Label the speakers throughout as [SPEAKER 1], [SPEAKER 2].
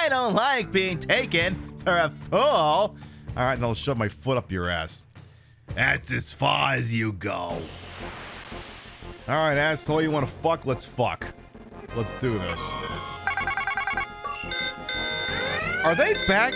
[SPEAKER 1] I don't like being taken for a fool. All right, then I'll shove my foot up your ass. That's as far as you go. All right, asshole, you want to fuck? Let's fuck. Let's do this. Are they back?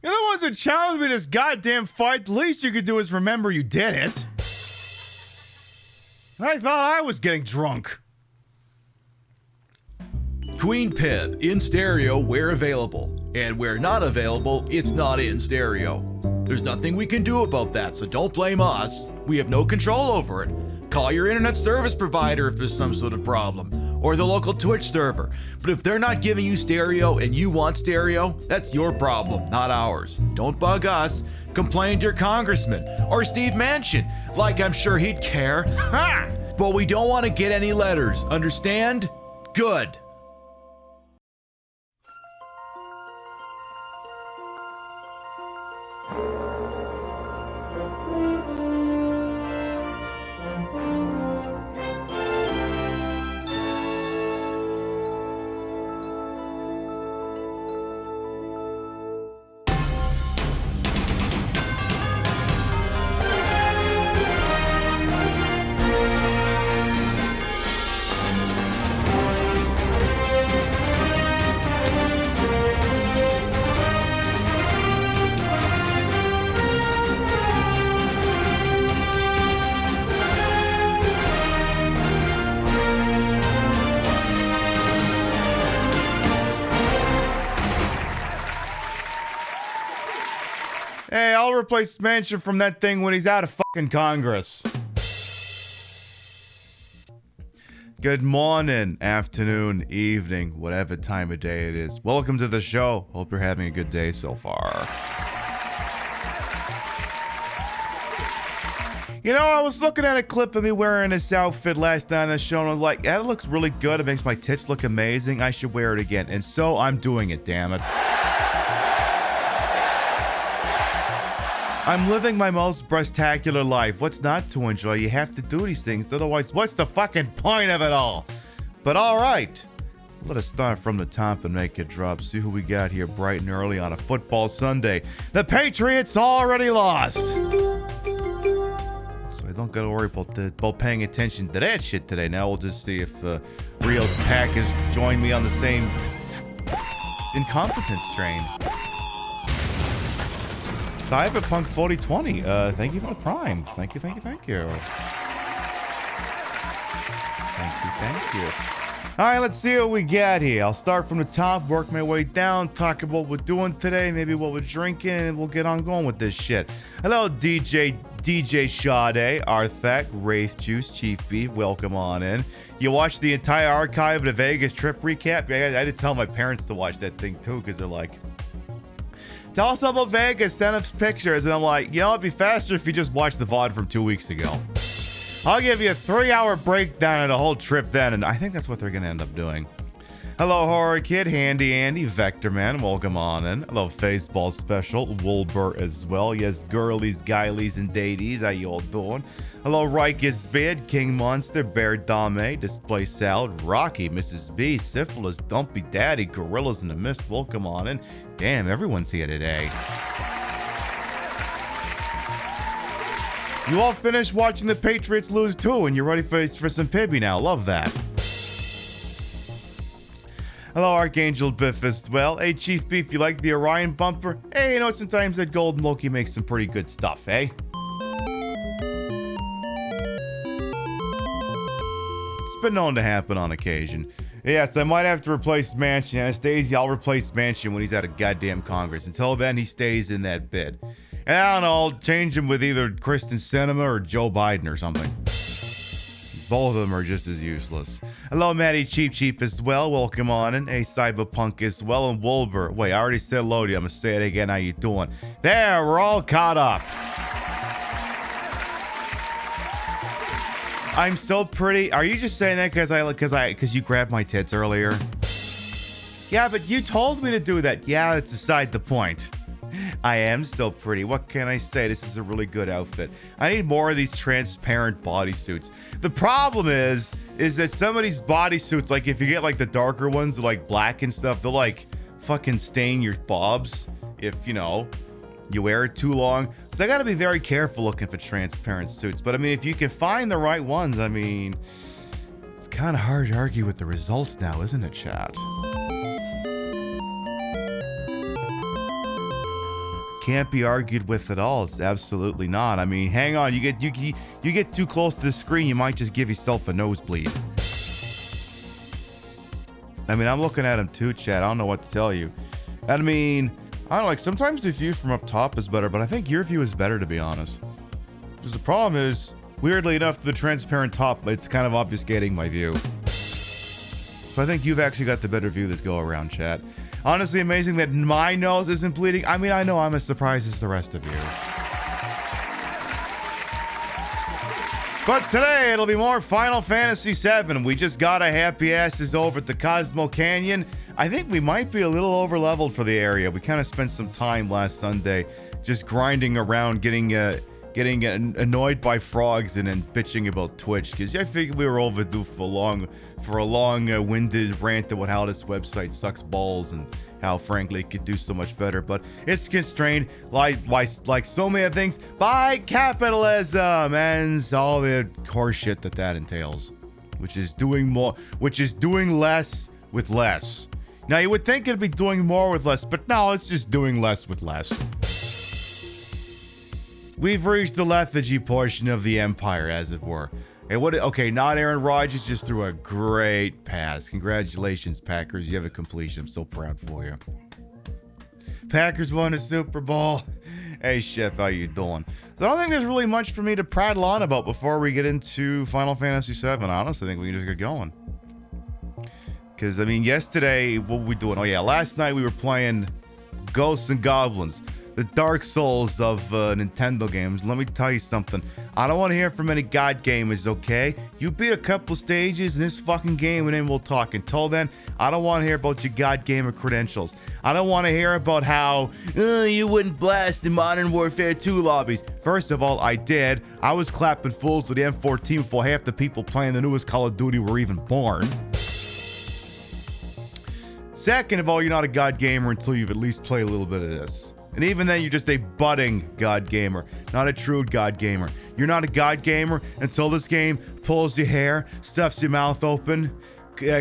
[SPEAKER 1] You're the ones that challenged me this goddamn fight. The least you could do is remember you did it. I thought I was getting drunk.
[SPEAKER 2] Queen Pib, in stereo where available. And where not available, it's not in stereo. There's nothing we can do about that, so don't blame us. We have no control over it. Call your internet service provider if there's some sort of problem, or the local Twitch server. But if they're not giving you stereo and you want stereo, that's your problem, not ours. Don't bug us. Complain to your congressman or Steve Manchin, like I'm sure he'd care. Ha! But we don't want to get any letters, understand? Good.
[SPEAKER 1] Hey, I'll replace Manchin from that thing when he's out of fucking Congress. Good morning, afternoon, evening, whatever time of day it is. Welcome to the show. Hope you're having a good day so far. You know, I was looking at a clip of me wearing this outfit last night on the show, and I was like, that looks really good. It makes my tits look amazing. I should wear it again. And so I'm doing it, damn it. I'm living my most breastacular life. What's not to enjoy? You have to do these things. Otherwise, what's the fucking point of it all? But all right. Let us start from the top and make it drop. See who we got here bright and early on a football Sunday. The Patriots already lost. So I don't got to worry about paying attention to that shit today. Now we'll just see if Rio's Packers join me on the same incompetence train. Cyberpunk 4020, thank you for the prime. Thank you. Thank you. All right, let's see what we got here. I'll start from the top, work my way down, talk about what we're doing today, maybe what we're drinking, and we'll get on going with this shit. Hello, DJ Sade, Arthak, Wraith Juice, Chief Beef, welcome on in. You watched the entire archive of the Vegas trip recap? I had to tell my parents to watch that thing too, because they're like, tell us about Vegas, send us pictures. And I'm like, you know, it'd be faster if you just watched the VOD from 2 weeks ago. I'll give you a 3-hour breakdown of the whole trip then, and I think that's what they're going to end up doing. Hello, Horror Kid, Handy Andy, Vector Man, welcome on in. Hello, Faceball Special, Wolber as well. Yes, girlies, guilies, and dadies, how you all doing? Hello, Rikus Bid, King Monster, Bear Dame, Display Salad, Rocky, Mrs. B, Syphilis, Dumpy Daddy, Gorillas in the Mist, welcome on in. Damn, everyone's here today. You all finished watching the Patriots lose too, and you're ready for some Pibby now. Love that. Hello, Archangel Biff as well. Hey, Chief Beef, you like the Orion bumper? Hey, you know, sometimes that Golden Loki makes some pretty good stuff, eh? It's been known to happen on occasion. Yes, I might have to replace Manchin. Anastasia, I'll replace Manchin when he's out of goddamn Congress. Until then, he stays in that bid. And I don't know, I'll change him with either Kristen Sinema or Joe Biden or something. Both of them are just as useless. Hello, Matty Cheap as well. Welcome on in. Hey, Cyberpunk as well. And Wolber. Wait, I already said hello to you. I'm going to say it again. How you doing? There, we're all caught up. I'm so pretty. Are you just saying that because you grabbed my tits earlier? Yeah, but you told me to do that. Yeah, it's beside the point. I am still pretty. What can I say? This is a really good outfit. I need more of these transparent bodysuits. The problem is that some of these bodysuits, like if you get like the darker ones, like black and stuff, they'll like fucking stain your bobs if, you know, you wear it too long. So I gotta be very careful looking for transparent suits. But I mean, if you can find the right ones, I mean, it's kind of hard to argue with the results now, isn't it, chat? Can't be argued with at all. It's absolutely not. I mean, hang on. You get too close to the screen, you might just give yourself a nosebleed. I mean, I'm looking at him too, chat. I don't know what to tell you. I mean, I don't know, like sometimes the view from up top is better, but I think your view is better, to be honest. Because the problem is, weirdly enough, the transparent top, it's kind of obfuscating my view. So I think you've actually got the better view this go around, chat. Honestly, amazing that my nose isn't bleeding. I mean, I know I'm as surprised as the rest of you. But today, it'll be more Final Fantasy VII. We just got a happy asses over at the Cosmo Canyon. I think we might be a little over-leveled for the area. We kind of spent some time last Sunday just grinding around, getting annoyed by frogs and then bitching about Twitch, because I figured we were overdue for a long-winded rant about how this website sucks balls and how, frankly, it could do so much better. But it's constrained, like so many things, by capitalism and all the horseshit that entails, which is doing less with less. Now, you would think it'd be doing more with less, but no, it's just doing less with less. We've reached the lethargy portion of the empire, as it were. Hey, okay, not Aaron Rodgers, just threw a great pass. Congratulations, Packers. You have a completion. I'm so proud for you. Packers won a Super Bowl. Hey, Chef, how you doing? So I don't think there's really much for me to prattle on about before we get into Final Fantasy VII. Honestly, I think we can just get going. Because, I mean, yesterday, what were we doing? Oh, yeah, last night we were playing Ghosts and Goblins, the Dark Souls of Nintendo games. Let me tell you something. I don't want to hear from any God gamers, okay? You beat a couple stages in this fucking game and then we'll talk. Until then, I don't want to hear about your God gamer credentials. I don't want to hear about how you wouldn't blast in Modern Warfare 2 lobbies. First of all, I did. I was clapping fools with the M14 before half the people playing the newest Call of Duty were even born. Second of all, you're not a God gamer until you've at least played a little bit of this. And even then, you're just a budding God gamer, not a true God gamer. You're not a God gamer until this game pulls your hair, stuffs your mouth open,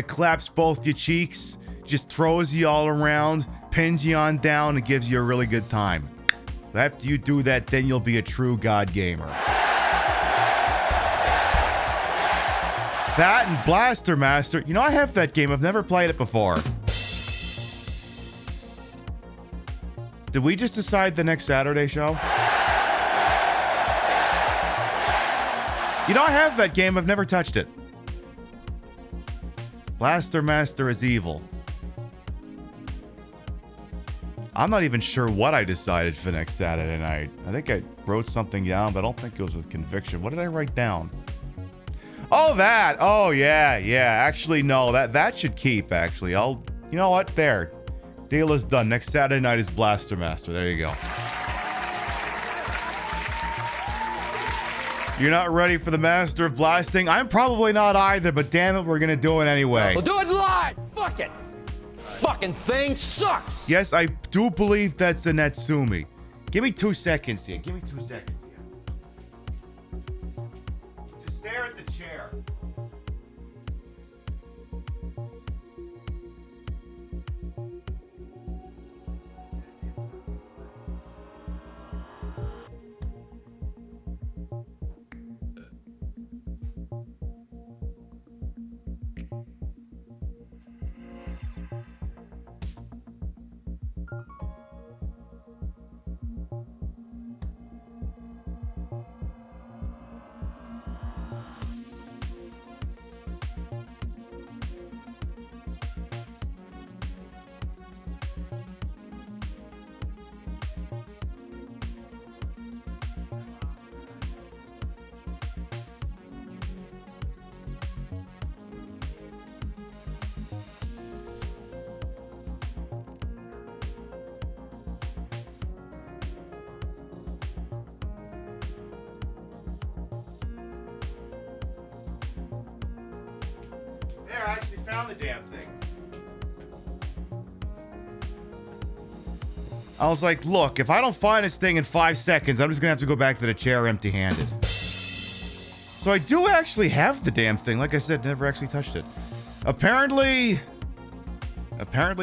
[SPEAKER 1] claps both your cheeks, just throws you all around, pins you on down, and gives you a really good time. After you do that, then you'll be a true God gamer. That and Blaster Master. You know, I have that game. I've never played it before. Did we just decide the next Saturday show? You know, I have that game. I've never touched it. Blaster Master is evil. I'm not even sure what I decided for next Saturday night. I think I wrote something down, but I don't think it was with conviction. What did I write down? Oh, that. Oh, yeah. Actually, no. That should keep, actually. You know what? There. Deal is done. Next Saturday night is Blaster Master. There you go. You're not ready for the Master of Blasting? I'm probably not either, but damn it, we're gonna do it anyway.
[SPEAKER 3] We'll do it live! Fuck it! Fucking thing sucks!
[SPEAKER 1] Yes, I do believe that's a Natsumi. Give me 2 seconds here. Just stare at the chair. There, I actually found the damn thing. I was like, look, if I don't find this thing in 5 seconds, I'm just gonna have to go back to the chair empty-handed. So I do actually have the damn thing. Like I said, never actually touched it. Apparently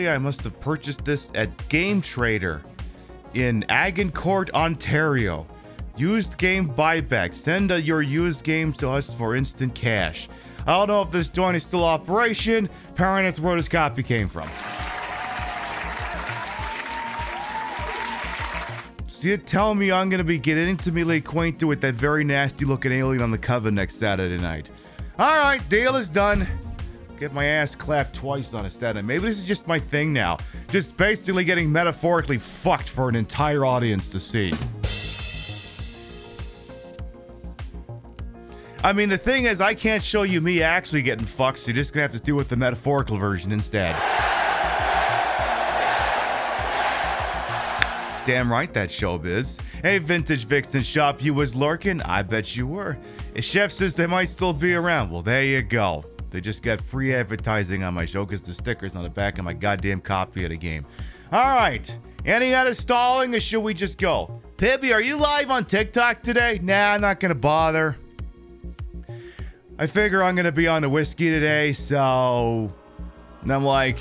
[SPEAKER 1] I must have purchased this at Game Trader in Agincourt, Ontario. Used game buyback. Send your used games to us for instant cash. I don't know if this joint is still operation. Apparently that's where this copy came from. So you tell me I'm going to be getting intimately acquainted with that very nasty looking alien on the cover next Saturday night. Alright, deal is done. Get my ass clapped twice on a Saturday. Maybe this is just my thing now. Just basically getting metaphorically fucked for an entire audience to see. I mean, the thing is, I can't show you me actually getting fucked, so you're just gonna have to deal with the metaphorical version instead. Damn right, that's showbiz. Hey, Vintage Vixen Shop, you was lurking? I bet you were. A chef says they might still be around. Well, there you go. They just got free advertising on my show because the sticker's on the back of my goddamn copy of the game. All right. Any other stalling, or should we just go? Pibby, are you live on TikTok today? Nah, I'm not gonna bother. I figure I'm gonna be on the whiskey today, so... And I'm like...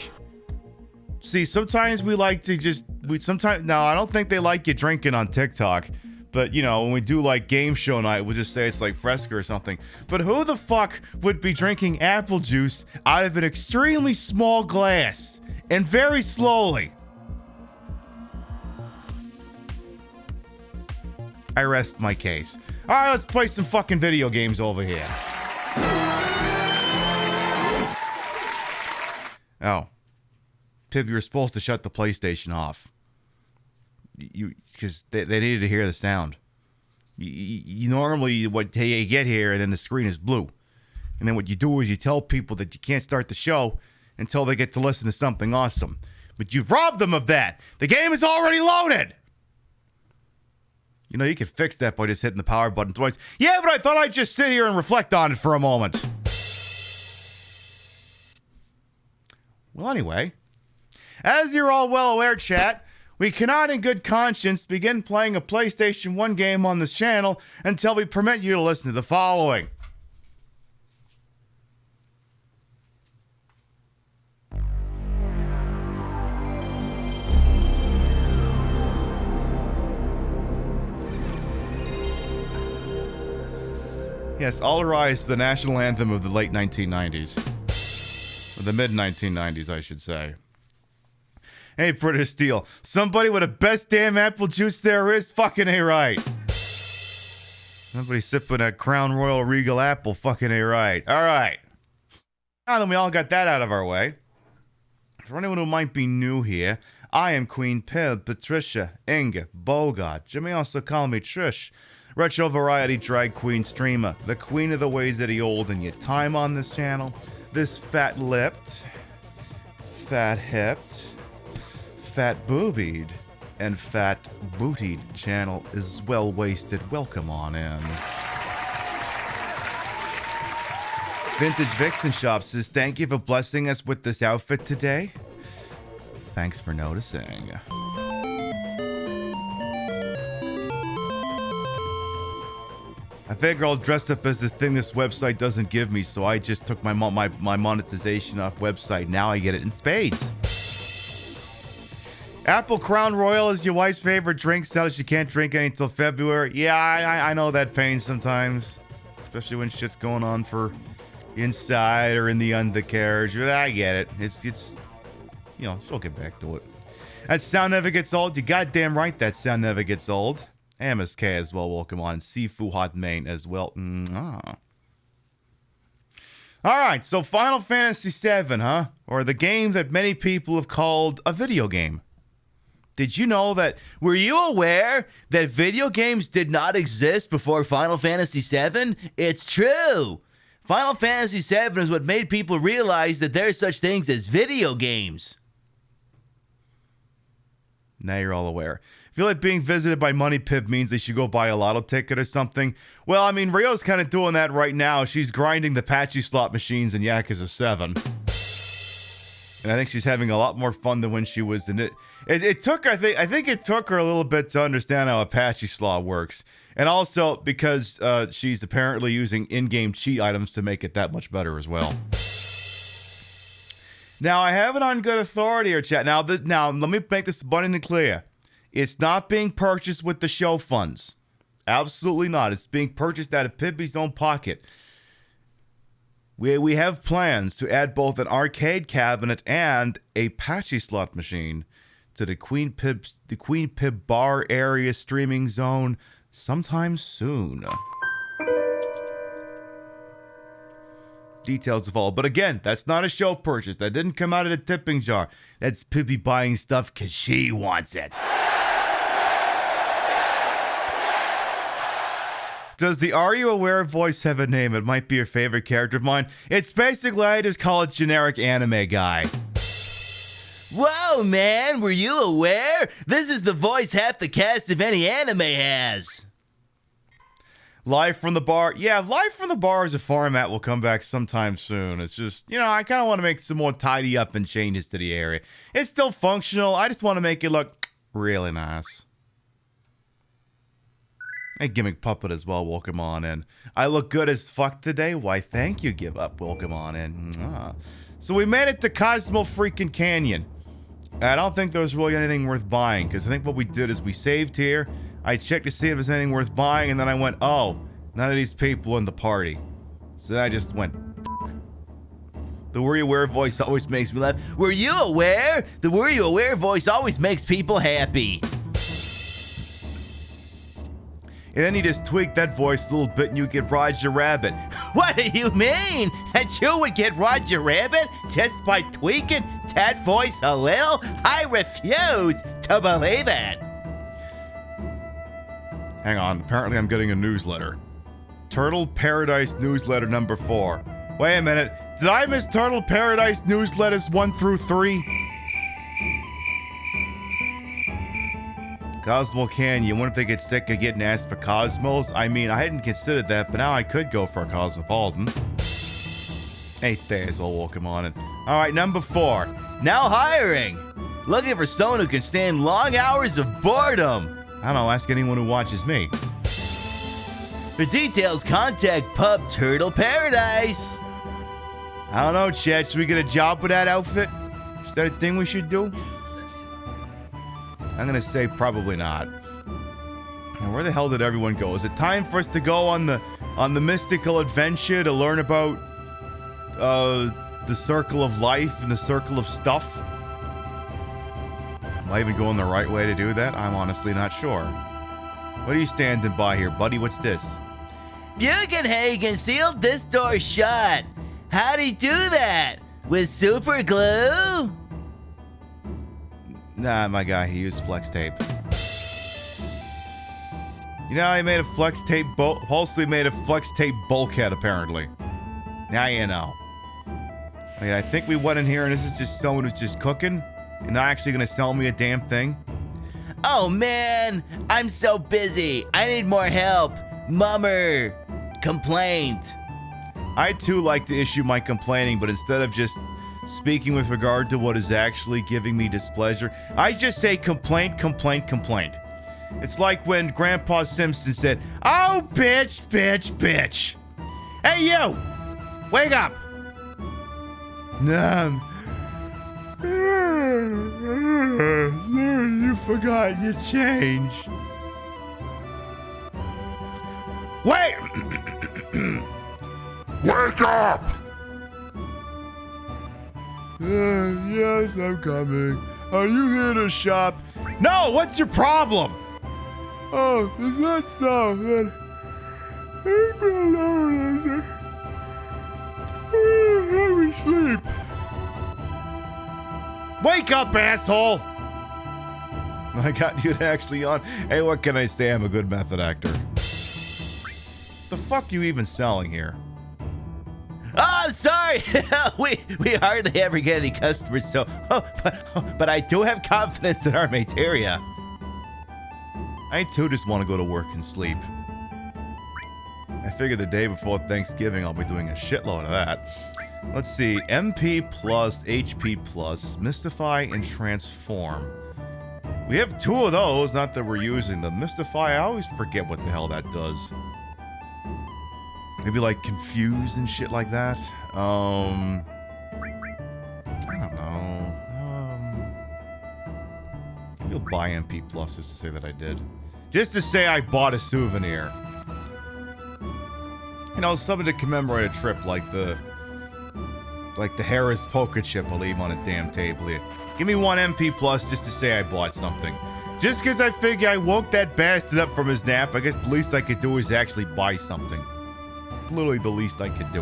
[SPEAKER 1] See, sometimes we like to just... No, I don't think they like you drinking on TikTok. But, you know, when we do, like, game show night, we'll just say it's, like, Fresca or something. But who the fuck would be drinking apple juice out of an extremely small glass? And very slowly? I rest my case. Alright, let's play some fucking video games over here. Oh. Pib, you were supposed to shut the PlayStation off. Because they needed to hear the sound. You normally, you get here and then the screen is blue. And then what you do is you tell people that you can't start the show until they get to listen to something awesome. But you've robbed them of that. The game is already loaded. You know, you can fix that by just hitting the power button twice. Yeah, but I thought I'd just sit here and reflect on it for a moment. Well, anyway, as you're all well aware, chat, we cannot in good conscience begin playing a PlayStation 1 game on this channel until we permit you to listen to the following. Yes, All Rise to the national anthem of the late 1990s. Or the mid-1990s, I should say. Hey, British Steel. Somebody with the best damn apple juice there is? Fucking A right. Somebody sipping a Crown Royal Regal apple. Fucking A right. Alright. Now that we all got that out of our way, for anyone who might be new here, I am Queen Pib, Patricia, Inga, Bogart. You may also call me Trish. Retro variety drag queen streamer. The queen of the ways of the old and your time on this channel. This fat-lipped, fat-hipped, fat-boobied, and fat-bootied channel is well-wasted. Welcome on in. Vintage Vixen Shop says, thank you for blessing us with this outfit today. Thanks for noticing. I figure I'll dress up as the thing this website doesn't give me, so I just took my monetization off website. Now I get it in spades. Apple Crown Royal is your wife's favorite drink. Says she can't drink any until February. Yeah, I know that pain sometimes. Especially when shit's going on for inside or in the undercarriage. But I get it. It's you know, she'll get back to it. That sound never gets old. You goddamn right that sound never gets old. MSK as well, welcome on. Sifu Hot Main as well. Alright, so Final Fantasy VII, huh? Or the game that many people have called a video game. Did you know that? Were you aware that video games did not exist before Final Fantasy VII? It's true! Final Fantasy VII is what made people realize that there's such things as video games. Now you're all aware. feel like being visited by Money Pib means they should go buy a lotto ticket or something. Well, I mean, Rio's kind of doing that right now. She's grinding the patchy slot machines in Yakuza 7. And I think she's having a lot more fun than when she was in it. It took, I think it took her a little bit to understand how Apache slot works. And also because she's apparently using in-game cheat items to make it that much better as well. Now, I have it on good authority here, chat. Now, let me make this abundantly clear. It's not being purchased with the show funds. Absolutely not. It's being purchased out of Pibby's own pocket. We have plans to add both an arcade cabinet and a patchy slot machine to the Queen Pib bar area streaming zone sometime soon. Details to follow. But again, that's not a show purchase. That didn't come out of the tipping jar. That's Pibby buying stuff because she wants it. Does the Are You Aware voice have a name? It might be your favorite character of mine. It's basically, I just call it generic anime guy.
[SPEAKER 4] Whoa, man, were you aware? This is the voice half the cast of any anime has.
[SPEAKER 1] Live from the bar. Yeah, Live from the bar as a format will come back sometime soon. It's just, I kind of want to make some more tidy up and changes to the area. It's still functional. I just want to make it look really nice. Hey, Gimmick Puppet as well. Welcome on in. I look good as fuck today. Why, thank you, Give Up. Welcome on in. So we made it to Cosmo freaking Canyon. I don't think there was really anything worth buying, because I think what we did is we saved here. I checked to see if there's anything worth buying, and then I went, oh, none of these people in the party. So then I just went,
[SPEAKER 4] The Were You Aware voice always makes me laugh. Were you aware? The Were You Aware voice always makes people happy.
[SPEAKER 1] And then you just tweak that voice a little bit and you get Roger Rabbit.
[SPEAKER 4] What do you mean? That you would get Roger Rabbit just by tweaking that voice a little? I refuse to believe it.
[SPEAKER 1] Hang on, apparently I'm getting a newsletter. Turtle Paradise newsletter number 4. Wait a minute, did I miss Turtle Paradise newsletters 1 through 3? Cosmo Canyon, what if they get sick of getting asked for Cosmos? I mean, I hadn't considered that, but now I could go for a Cosmopolitan. 8 days, I'll walk him on it. Alright, number 4.
[SPEAKER 4] Now hiring. Looking for someone who can stand long hours of boredom.
[SPEAKER 1] I don't know, ask anyone who watches me.
[SPEAKER 4] For details, contact Pub Turtle Paradise.
[SPEAKER 1] I don't know, Chad, should we get a job with that outfit? Is that a thing we should do? I'm gonna say probably not. Now, where the hell did everyone go? Is it time for us to go on the mystical adventure to learn about the circle of life and the circle of stuff? Am I even going the right way to do that? I'm honestly not sure. What are you standing by here, buddy? What's this?
[SPEAKER 4] Bugenhagen sealed this door shut. How'd he do that? With super glue?
[SPEAKER 1] Nah, my guy, he used flex tape. You know how he made a flex tape Halsey made a flex tape bulkhead, apparently. Now you know. I mean, I think we went in here and this is just someone who's just cooking and not actually gonna sell me a damn thing.
[SPEAKER 4] Oh man, I'm so busy. I need more help. Mummer. Complaint.
[SPEAKER 1] I too like to issue my complaining, but instead of just speaking with regard to what is actually giving me displeasure, I just say complaint, complaint, complaint. It's like when Grandpa Simpson said, "Oh, bitch, bitch, bitch. Hey, you! Wake up!" You forgot your change. Wait! Wake up! Yes, I'm coming. Are you here to shop? No, what's your problem? Oh, is that so? Then leave me alone. Let me sleep. Wake up, asshole! I got you actually on. Hey, what can I say? I'm a good method actor. The fuck you even selling here?
[SPEAKER 4] Oh, I'm sorry. we hardly ever get any customers, so but I do have confidence in our materia.
[SPEAKER 1] I too just want to go to work and sleep. I figure the day before Thanksgiving I'll be doing a shitload of that. Let's see, MP plus, HP plus, Mystify, and Transform. We have 2 of those, not that we're using them. Mystify, I always forget what the hell that does. Maybe like Confuse and shit like that. I don't know. Maybe I'll buy MP plus just to say that I did. Just to say I bought a souvenir. You know, something to commemorate a trip like the Harris poker chip I leave on a damn table here. Give me 1 MP plus just to say I bought something. Just because I figure I woke that bastard up from his nap, I guess the least I could do is actually buy something. It's literally the least I could do.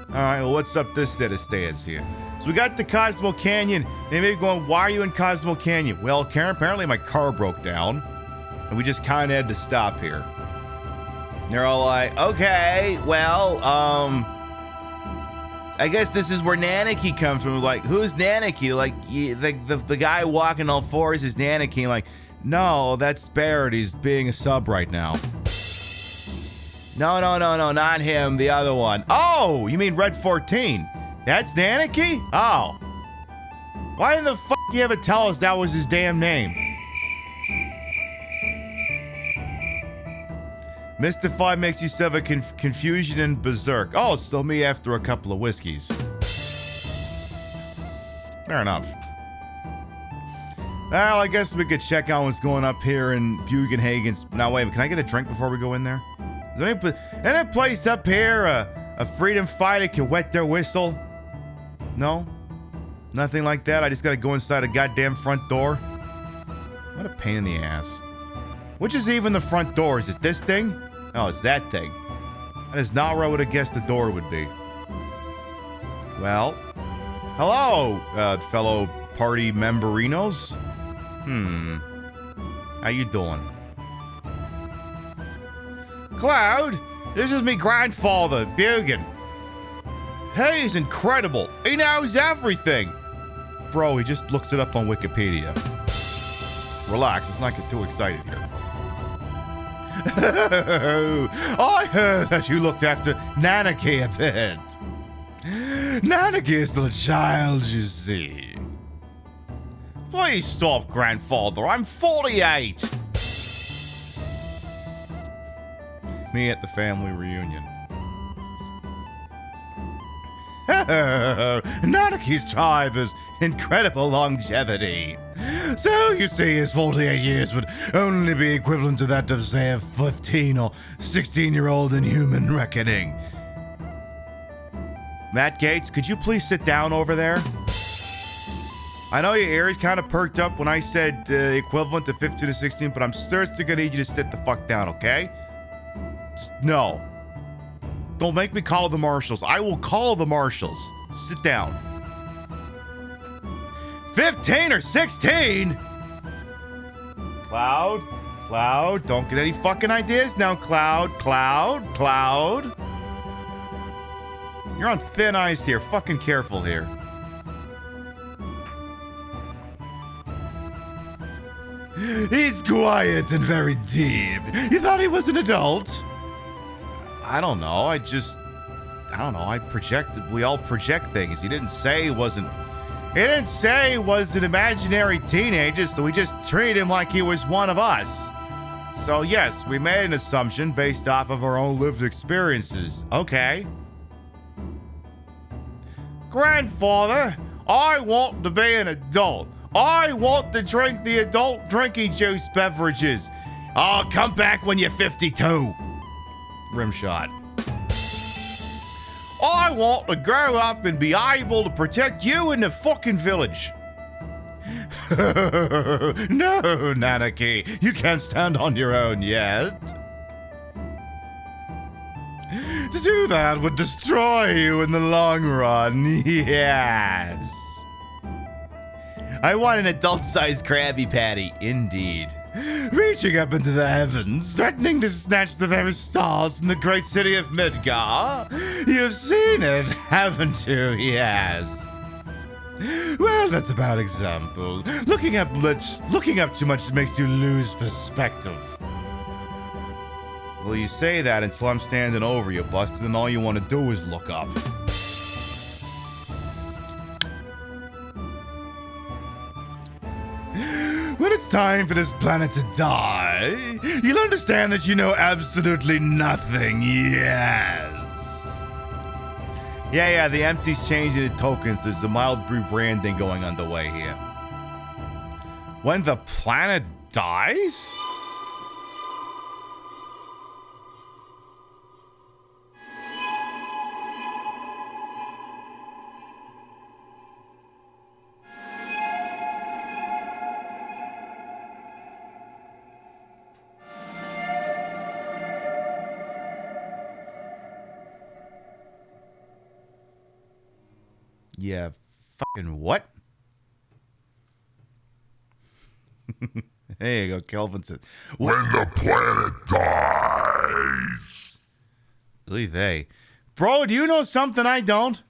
[SPEAKER 1] Alright, well, what's up this set of stairs here? So we got the Cosmo Canyon. They may be going, why are you in Cosmo Canyon? Well, Karen, apparently my car broke down. And we just kind of had to stop here. They're all like, okay, well, I guess this is where Nanaki comes from. Like, who's Nanaki? Like, the guy walking all fours is Nanaki. Like, no, that's Barrett. He's being a sub right now. No, not him. The other one. Oh, you mean Red 14? That's Nanaki? Oh. Why in the fuck you ever tell us that was his damn name? Mystify makes you suffer confusion and berserk. Oh, it's still me after a couple of whiskeys. Fair enough. Well, I guess we could check out what's going up here in Bugenhagen's. Now, wait, can I get a drink before we go in there? Is there any place up here a freedom fighter can wet their whistle? No? Nothing like that? I just gotta go inside a goddamn front door? What a pain in the ass. Which is even the front door? Is it this thing? Oh, it's that thing. That is not where I would have guessed the door would be. Well, hello, fellow party memberinos. How you doing? Cloud, this is me grandfather, Bugen. Hey, he's incredible. He knows everything. Bro, he just looks it up on Wikipedia. Relax, let's not get too excited here. I heard that you looked after Nanaki a bit. Nanaki is still a child, you see. Please stop, grandfather. I'm 48. Me at the family reunion. Nanaki's tribe has incredible longevity. So, you see, his 48 years would only be equivalent to that of, say, a 15 or 16-year-old in human reckoning. Matt Gates, could you please sit down over there? I know your ears kind of perked up when I said equivalent to 15 to 16, but I'm seriously gonna need you to sit the fuck down, okay? Just, no. Don't make me call the marshals. I will call the marshals. Sit down. 15 or 16? Cloud, don't get any fucking ideas now, Cloud. You're on thin ice here. Fucking careful here. He's quiet and very deep. You thought he was an adult? I don't know. I projected. We all project things. He didn't say he wasn't. He didn't say he was an imaginary teenager, so we just treat him like he was one of us. So yes, we made an assumption based off of our own lived experiences. Okay. Grandfather, I want to be an adult. I want to drink the adult drinking juice beverages. Oh, come back when you're 52. Rimshot. I want to grow up and be able to protect you and the fucking village. No, Nanaki, you can't stand on your own yet. To do that would destroy you in the long run, yes. I want an adult-sized Krabby Patty, indeed. Reaching up into the heavens, threatening to snatch the very stars from the great city of Midgar. You've seen it, haven't you? Yes. Well, that's a bad example. Looking up too much makes you lose perspective. Well, you say that until I'm standing over you, Buster, and all you want to do is look up. When it's time for this planet to die, you'll understand that you know absolutely nothing. Yes. Yeah, the empty's changing the tokens. There's a mild rebranding going underway here. When the planet dies? Yeah, fucking what? There you go, Kelvin said.
[SPEAKER 5] When the planet dies.
[SPEAKER 1] Believe they. Bro, do you know something I don't?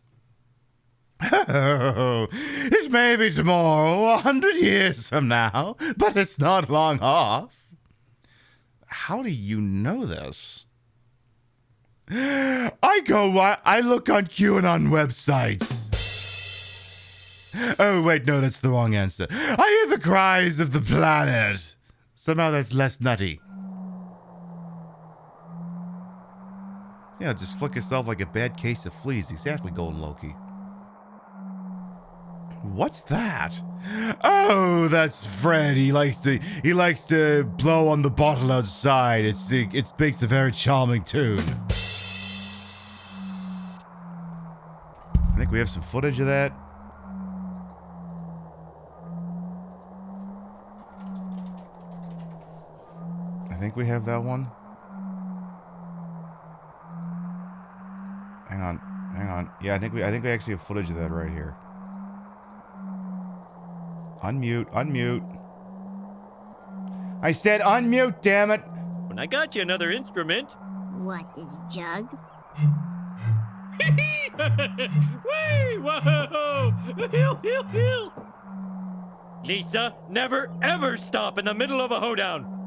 [SPEAKER 1] Oh, it may be tomorrow, 100 years from now, but it's not long off. How do you know this? I look on QAnon websites. Oh, wait, no, that's the wrong answer. I hear the cries of the planet. Somehow that's less nutty. Yeah, just flick yourself like a bad case of fleas. Exactly, Golden Loki. What's that? Oh, that's Fred. He likes to blow on the bottle outside. It makes a very charming tune. I think we have some footage of that. I think we have that one. Hang on. Yeah, I think we actually have footage of that right here. Unmute. I said unmute, damn it.
[SPEAKER 6] When I got you another instrument.
[SPEAKER 7] What is jug?
[SPEAKER 6] Whee! Whoa! Hill! Lisa, never ever stop in the middle of a hoedown.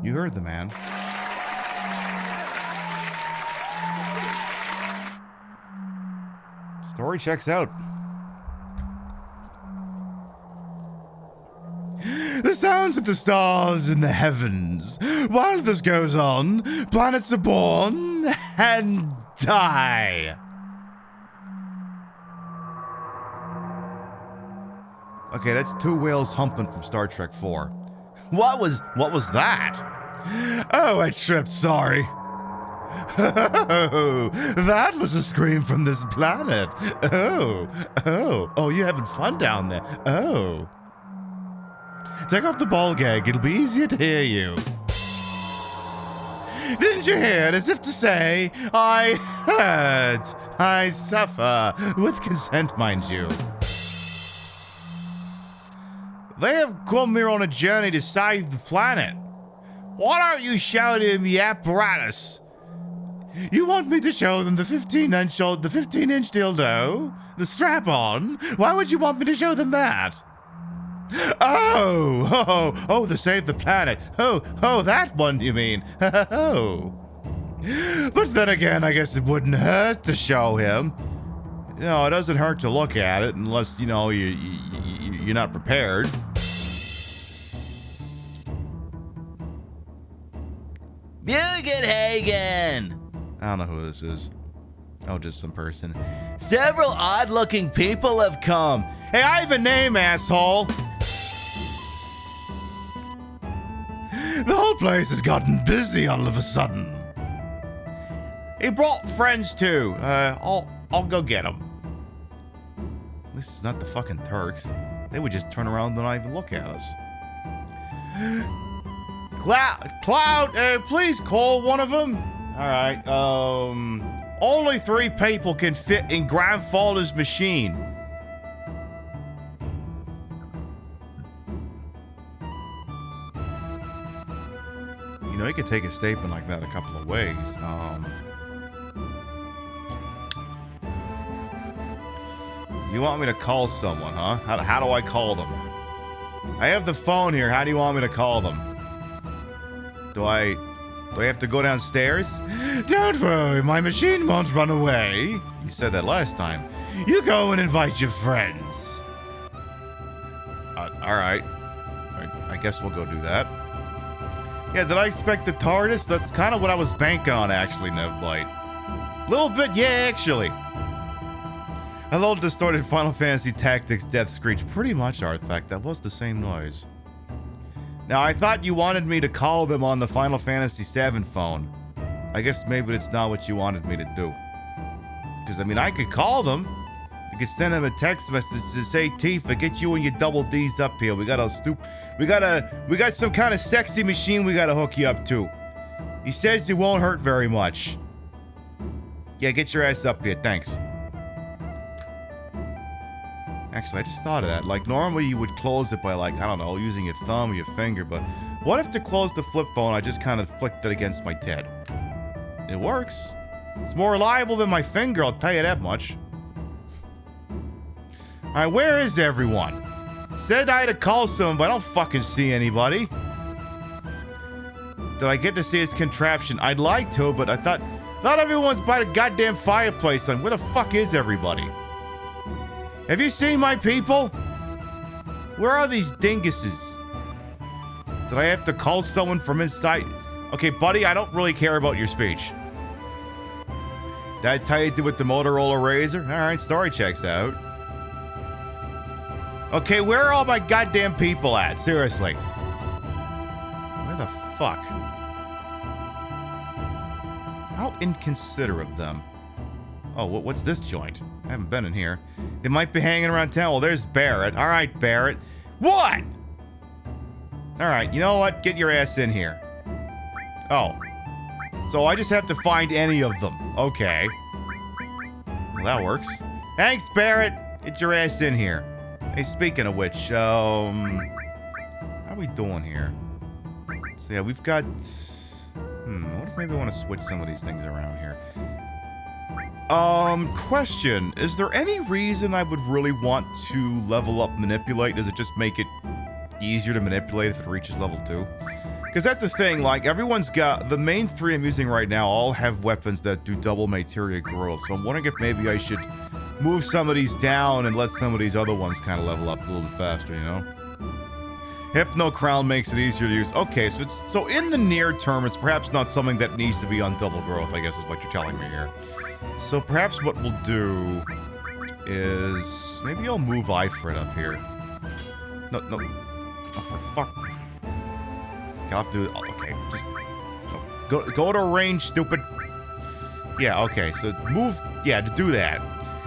[SPEAKER 1] You heard the man. Story checks out. The sounds of the stars in the heavens. While this goes on, planets are born and die. Okay, that's two whales humping from Star Trek 4. What was that? Oh, I tripped, sorry. Oh, that was a scream from this planet. Oh, you're having fun down there. Oh. Take off the ball gag, it'll be easier to hear you. Didn't you hear it? As if to say, I hurt, I suffer, with consent, mind you. They have come here on a journey to save the planet. Why don't you show them the apparatus? You want me to show them the 15-inch dildo? The strap-on? Why would you want me to show them that? Oh, to save the planet. Oh, that one you mean. Oh. But then again, I guess it wouldn't hurt to show him. You know, it doesn't hurt to look at it unless, you know, you're not prepared.
[SPEAKER 4] Bugenhagen!
[SPEAKER 1] I don't know who this is. Oh, just some person.
[SPEAKER 4] Several odd-looking people have come.
[SPEAKER 1] Hey, I have a name, asshole! The whole place has gotten busy all of a sudden. He brought friends too. I'll go get them. At least it's not the fucking Turks. They would just turn around and not even look at us. Cloud, please call one of them. All right. Only 3 people can fit in Grandfather's machine. You know, you could take a statement like that a couple of ways. You want me to call someone, huh? How do I call them? I have the phone here. How do you want me to call them? Do I have to go downstairs? Don't worry, my machine won't run away. You said that last time. You go and invite your friends. All right. I guess we'll go do that. Yeah, did I expect the TARDIS? That's kind of what I was banking on, actually, Nevblight. Little bit, yeah, actually. Hello, distorted Final Fantasy Tactics Death Screech. Pretty much, Artifact. That was the same noise. Now, I thought you wanted me to call them on the Final Fantasy VII phone. I guess maybe it's not what you wanted me to do. Because, I mean, I could call them. I could send them a text message to say, Tifa, get you and your double D's up here. We got some kind of sexy machine we gotta hook you up to. He says it won't hurt very much. Yeah, get your ass up here. Thanks. Actually, I just thought of that. Like, normally you would close it by, like, I don't know, using your thumb or your finger, but what if to close the flip phone, I just kind of flicked it against my head? It works. It's more reliable than my finger, I'll tell you that much. Alright, where is everyone? Said I had to call someone, but I don't fucking see anybody. Did I get to see his contraption? I'd like to, but I thought, not everyone's by the goddamn fireplace, son. Where the fuck is everybody? Have you seen my people? Where are these dinguses? Did I have to call someone from inside? Okay, buddy, I don't really care about your speech. Did I tell you to do with the Motorola Razor? Alright, story checks out. Okay, where are all my goddamn people at? Seriously. Where the fuck? How inconsiderate of them. Oh, what's this joint? I haven't been in here. They might be hanging around town. Well, there's Barrett. All right, Barrett. What? All right, you know what? Get your ass in here. Oh. So I just have to find any of them. Okay. Well, that works. Thanks, Barrett. Get your ass in here. Hey, speaking of which, how are we doing here? So yeah, we've got... what if maybe I want to switch some of these things around here? Question. Is there any reason I would really want to level up Manipulate? Does it just make it easier to manipulate if it reaches level 2? Because that's the thing, like, everyone's got... The main 3 I'm using right now all have weapons that do double materia growth, so I'm wondering if maybe I should move some of these down and let some of these other ones kind of level up a little bit faster, you know? Hypno Crown makes it easier to use. Okay, so in the near term, it's perhaps not something that needs to be on double growth, I guess is what you're telling me here. So perhaps what we'll do is... Maybe I'll move Ifrit up here. No. Oh, for fuck. Okay, I'll have to... Okay, just... Go to range, stupid. Yeah, okay, so move... Yeah, to do that.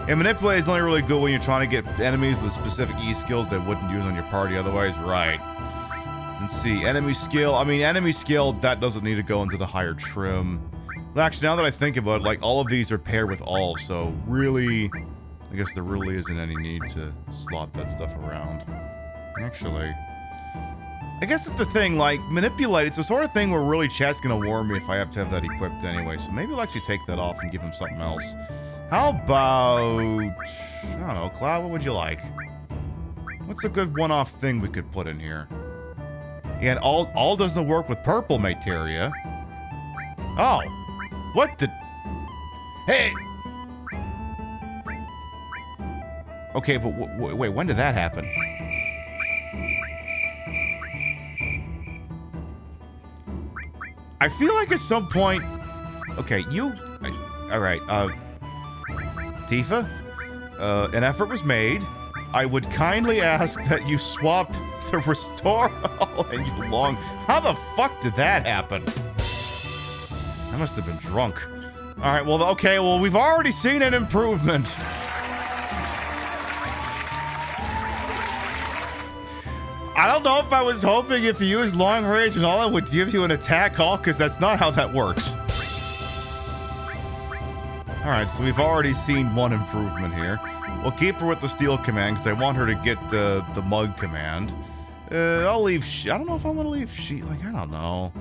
[SPEAKER 1] And Manipulate is only really good when you're trying to get enemies with specific E skills that wouldn't use on your party otherwise. Right. Let's see. Enemy skill. I mean, enemy skill, that doesn't need to go into the higher trim. Well, actually, now that I think about it, like, all of these are paired with all, so really... I guess there really isn't any need to slot that stuff around. Actually... I guess that's the thing, like, Manipulate, it's the sort of thing where really chat's gonna warn me if I have to have that equipped anyway, so maybe I'll actually take that off and give him something else. How about... I don't know, Cloud, what would you like? What's a good one-off thing we could put in here? Yeah, and all doesn't work with purple materia. Oh. What the... Hey! Okay, but wait, when did that happen? I feel like at some point... Okay, alright, Tifa? An effort was made. I would kindly ask that you swap the restore and you long... How the fuck did that happen? I must have been drunk. Alright, well, okay, well, we've already seen an improvement. I don't know if I was hoping if you used long range and all, it would give you an attack all, because that's not how that works. Alright, so we've already seen one improvement here. We'll keep her with the steel command, because I want her to get the mug command. I'll leave I don't know if I want to leave like, I don't know.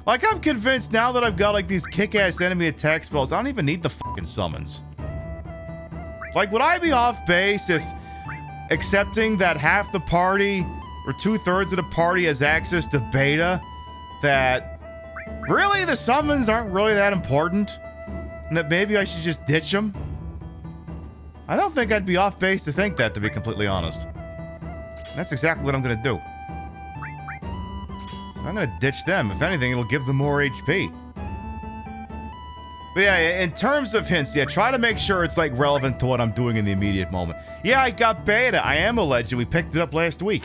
[SPEAKER 1] Like, I'm convinced now that I've got, like, these kick-ass enemy attack spells, I don't even need the fucking summons. Like, would I be off base if accepting that half the party or 2/3 of the party has access to beta, that really the summons aren't really that important, and that maybe I should just ditch them? I don't think I'd be off base to think that, to be completely honest. And that's exactly what I'm going to do. I'm going to ditch them. If anything, it'll give them more HP. But yeah, in terms of hints, yeah, try to make sure it's, like, relevant to what I'm doing in the immediate moment. Yeah, I got beta. I am a legend. We picked it up last week.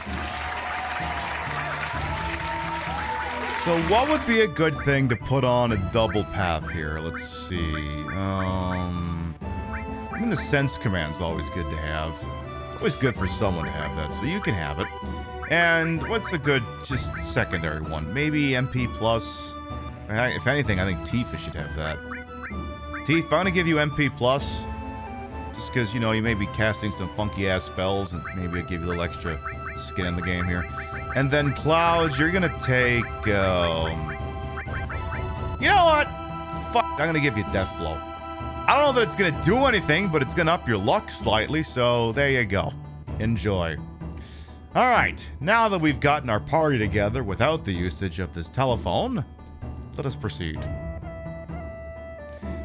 [SPEAKER 1] So what would be a good thing to put on a double path here? Let's see. I mean, the sense command's always good to have. Always good for someone to have that, so you can have it. And what's a good, just secondary one? Maybe MP+. If anything, I think Tifa should have that. Tifa, I'm gonna give you MP+. Just because, you know, you may be casting some funky-ass spells, and maybe it'll give you a little extra skin in the game here. And then Cloud, you're gonna take, you know what? Fuck, I'm gonna give you Death Blow. I don't know that it's gonna do anything, but it's gonna up your luck slightly, so there you go. Enjoy. Alright, now that we've gotten our party together without the usage of this telephone, let us proceed.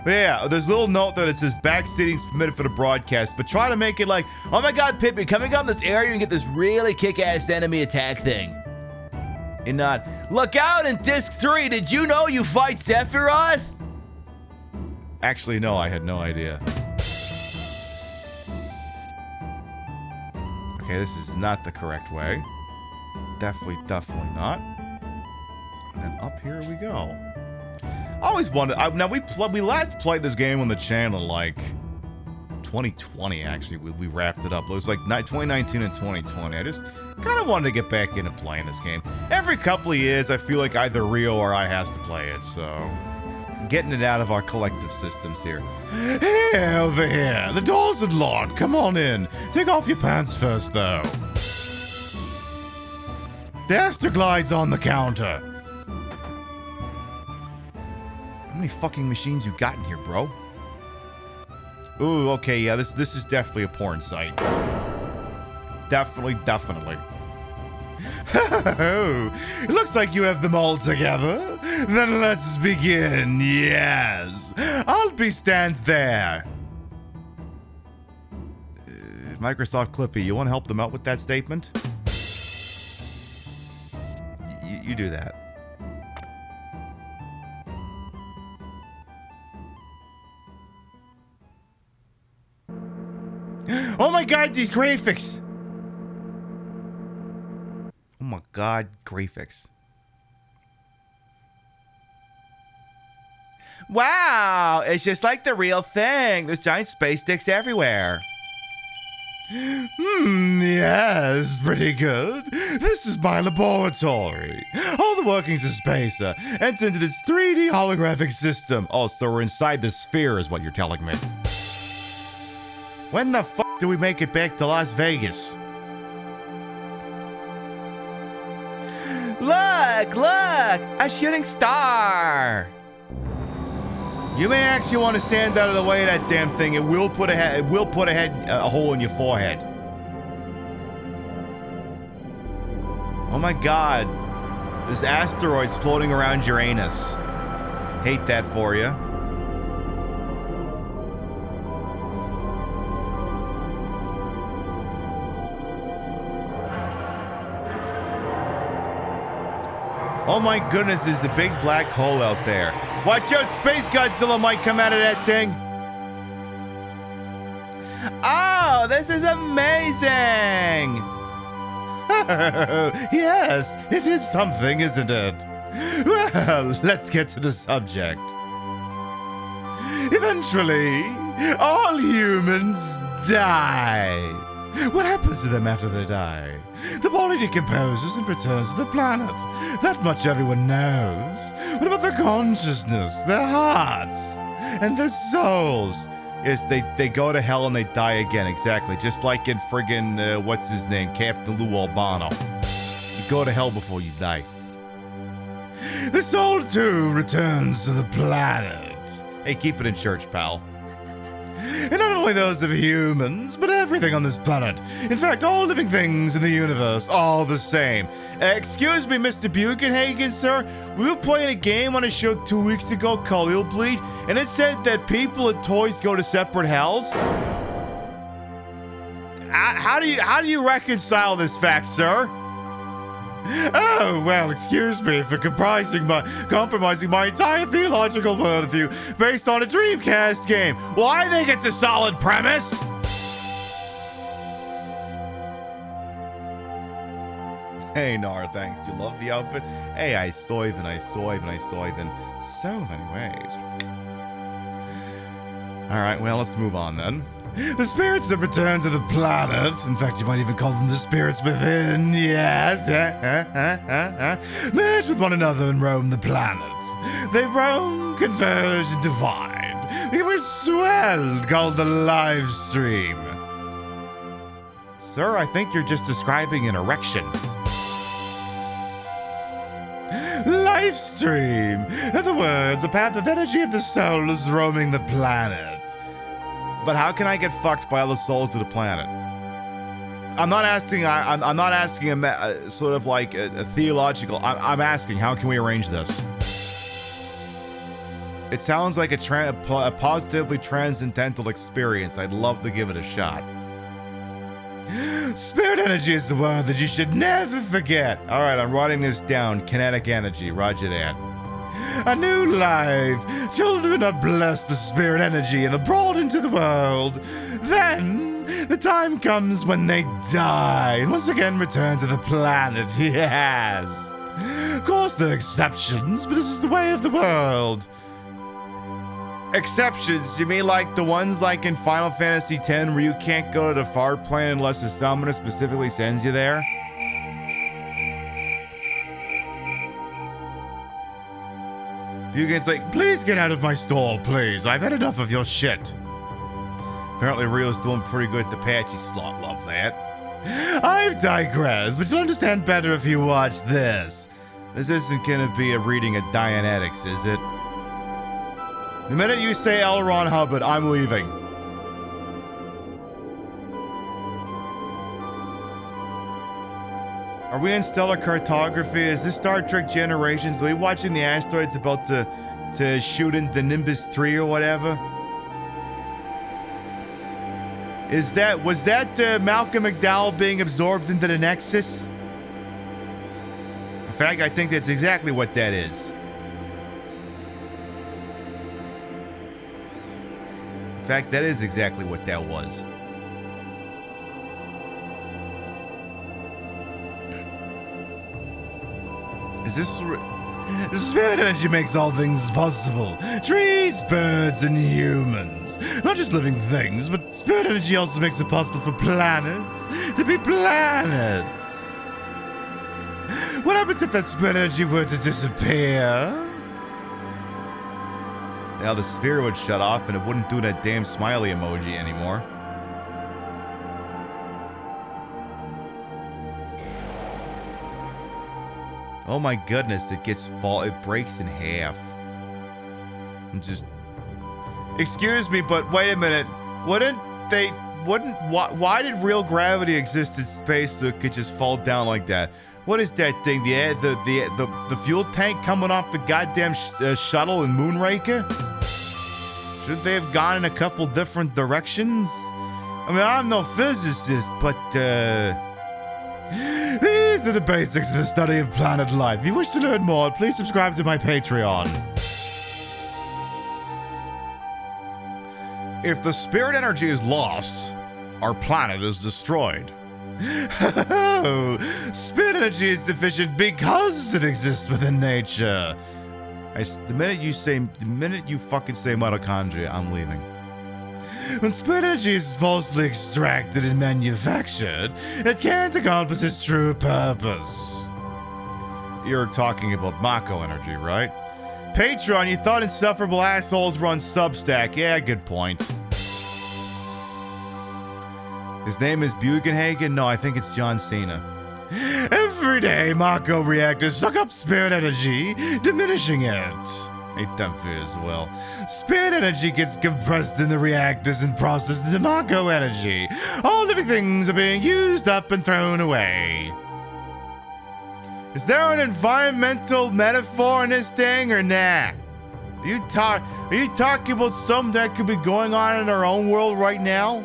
[SPEAKER 1] But yeah, there's a little note that it says backseating's permitted for the broadcast, but try to make it like, oh my god, Pippi, coming on this area and get this really kick-ass enemy attack thing. And not, look out in Disc 3, did you know you fight Sephiroth? Actually, no, I had no idea. Okay, this is not the correct way. Definitely not. And then up here we go. I always wondered. Now we last played this game on the channel like 2020. Actually, we wrapped it up. It was like 2019 and 2020. I just kind of wanted to get back into playing this game. Every couple of years, I feel like either Rio or I has to play it. So getting it out of our collective systems here. Hey, over here. The door's unlocked. Come on in. Take off your pants first, though. The Astroglide's on the counter. How many fucking machines you got in here, bro? Ooh, okay, yeah, this is definitely a porn site. Definitely. It looks like you have them all together. Then let's begin, yes. I'll be stand there. Microsoft Clippy, you want to help them out with that statement? You do that. Oh my god, these graphics! Oh my god, graphics. Wow, it's just like the real thing. There's giant space sticks everywhere. Yes, pretty good. This is my laboratory. All the workings of space are entered into this 3D holographic system. Oh, so we're inside the sphere is what you're telling me. When the fuck do we make it back to Las Vegas? Look! A shooting star! You may actually want to stand out of the way of that damn thing. It will put a hole in your forehead. Oh my god. There's asteroids floating around Uranus. Hate that for you. Oh my goodness, there's a big black hole out there. Watch out, Space Godzilla might come out of that thing. Oh, this is amazing. Yes, it is something, isn't it? Well, let's get to the subject. Eventually, all humans die. What happens to them after they die? The body decomposes and returns to the planet. That much everyone knows. What about their consciousness, their hearts, and their souls? Yes, they go to hell and they die again, exactly. Just like in friggin', what's his name, Captain Lou Albano. You go to hell before you die. The soul, too, returns to the planet. Hey, keep it in church, pal. And not only those of humans, but everything on this planet. In fact, all living things in the universe, all the same. Excuse me, Mr. Buchenhagen, sir. We were playing a game on a show 2 weeks ago called Ill Bleed, and it said that people and toys go to separate hells. How do you reconcile this fact, sir? Oh, well, excuse me for compromising my entire theological worldview based on a Dreamcast game. Well, I think it's a solid premise. Hey, Nara, thanks. Do you love the outfit? Hey, I soyven. So many ways. All right, well, let's move on then. The spirits that return to the planet, in fact, you might even call them the spirits within, yes, merge with one another and roam the planet. They roam, converge, and divide. Become a swell called the live stream. Sir, I think you're just describing an erection. Live stream. In other words, a path of energy of the soul is roaming the planet. But how can I get fucked by other souls to the planet? I'm not asking. I'm not asking a sort of like a theological. I'm asking, how can we arrange this? It sounds like a positively transcendental experience. I'd love to give it a shot. Spirit energy is the word that you should never forget. All right, I'm writing this down. Kinetic energy. Roger that. A new life. Children are blessed with spirit energy and are brought into the world. Then the time comes when they die and once again return to the planet. Yes. Of course, there are exceptions, but this is the way of the world. Exceptions? You mean like the ones like in Final Fantasy X where you can't go to the far plane unless the summoner specifically sends you there? Bugan's like, please get out of my stall, please. I've had enough of your shit. Apparently Rio's doing pretty good at the patchy slot. Love that. I've digressed, but you'll understand better if you watch this. This isn't gonna be a reading of Dianetics, is it? The minute you say L. Ron Hubbard, I'm leaving. Are we in stellar cartography? Is this Star Trek Generations? Are we watching the asteroid it's about to shoot into the Nimbus 3 or whatever? Was that Malcolm McDowell being absorbed into the Nexus? In fact, I think that's exactly what that is. In fact, that is exactly what that was. Is this... The spirit energy makes all things possible. Trees, birds, and humans. Not just living things, but spirit energy also makes it possible for planets to be planets. What happens if that spirit energy were to disappear? Hell, the sphere would shut off and it wouldn't do that damn smiley emoji anymore. Oh my goodness, it breaks in half. Excuse me, but wait a minute. Why did real gravity exist in space so it could just fall down like that? What is that thing? The fuel tank coming off the goddamn shuttle in Moonraker? Shouldn't they have gone in a couple different directions? I mean, I'm no physicist, but these are the basics of the study of planet life. If you wish to learn more, please subscribe to my Patreon. If the spirit energy is lost, our planet is destroyed. Oh, spirit energy is deficient because it exists within nature. The minute you fucking say mitochondria, I'm leaving. When spirit energy is falsely extracted and manufactured, it can't accomplish its true purpose. You're talking about Mako energy, right? Patreon, you thought insufferable assholes were on Substack. Yeah, good point. His name is Bugenhagen? No, I think it's John Cena. Every day, Mako reactors suck up spirit energy, diminishing it. Hate them fears as well. Spirit energy gets compressed in the reactors and processed into Mako energy. All living things are being used up and thrown away. Is there an environmental metaphor in this thing or nah? Are you talking about something that could be going on in our own world right now?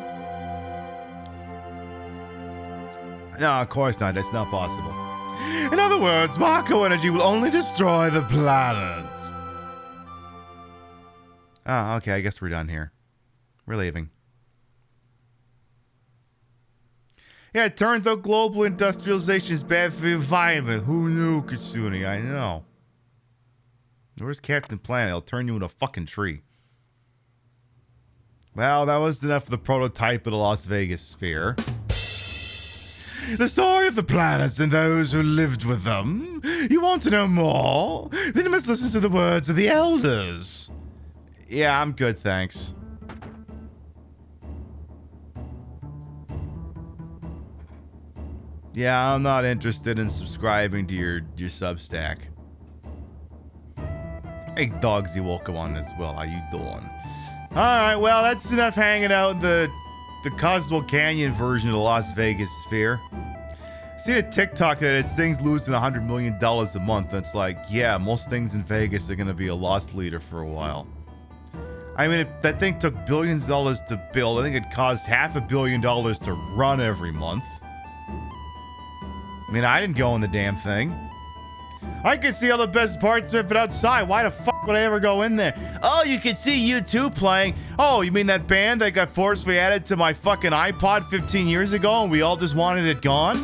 [SPEAKER 1] No, of course not. That's not possible. In other words, Mako energy will only destroy the planet. Oh, okay. I guess we're done here. We're leaving. Yeah, it turns out global industrialization is bad for the environment. Who knew, Kitsune? I know. Where's Captain Planet? He'll turn you into a fucking tree. Well, that was enough for the prototype of the Las Vegas sphere. The story of the planets and those who lived with them. You want to know more? Then you must listen to the words of the elders. Yeah, I'm good, thanks. Yeah, I'm not interested in subscribing to your Substack. Hey, Dogsy, welcome on as well. How you doing? Alright, well, that's enough hanging out in the Cosmo Canyon version of the Las Vegas sphere. Seen a TikTok that this thing's losing $100 million a month, and it's like, yeah, most things in Vegas are going to be a loss leader for a while. I mean, if that thing took billions of dollars to build, I think it cost $500 million to run every month. I mean, I didn't go in the damn thing. I can see all the best parts of it outside. Why the fuck would I ever go in there? Oh, you can see U2 playing. Oh, you mean that band that got forcefully added to my fucking iPod 15 years ago and we all just wanted it gone?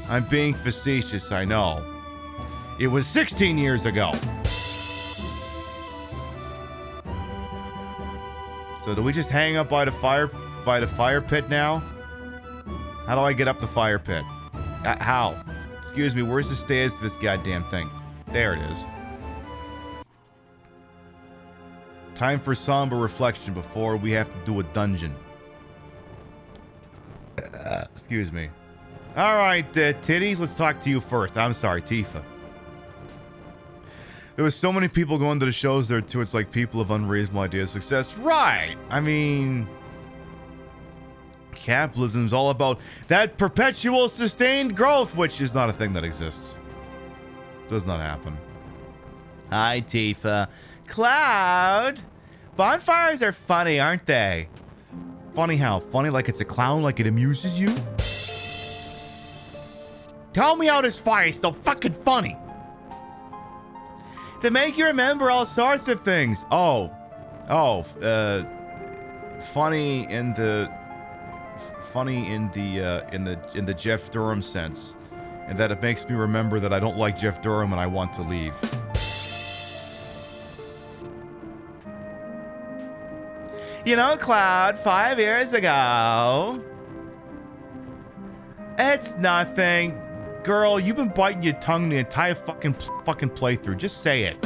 [SPEAKER 1] I'm being facetious, I know. It was 16 years ago. So do we just hang up by the fire pit now? How do I get up the fire pit? How? Excuse me, where's the stairs to this goddamn thing? There it is. Time for somber reflection before we have to do a dungeon. Excuse me. Alright, titties, let's talk to you first. I'm sorry, Tifa. There was so many people going to the shows there too, it's like people have unreasonable ideas of success. Right! I mean... capitalism is all about that perpetual sustained growth, which is not a thing that exists. Does not happen. Hi, Tifa. Cloud! Bonfires are funny, aren't they? Funny how? Funny like it's a clown, like it amuses you? Tell me how this fire is so fucking funny. They make you remember all sorts of things. Funny in the Jeff Durham sense, and that it makes me remember that I don't like Jeff Durham and I want to leave. You know, Cloud, 5 years ago. It's nothing. Girl, you've been biting your tongue the entire fucking playthrough. Just say it.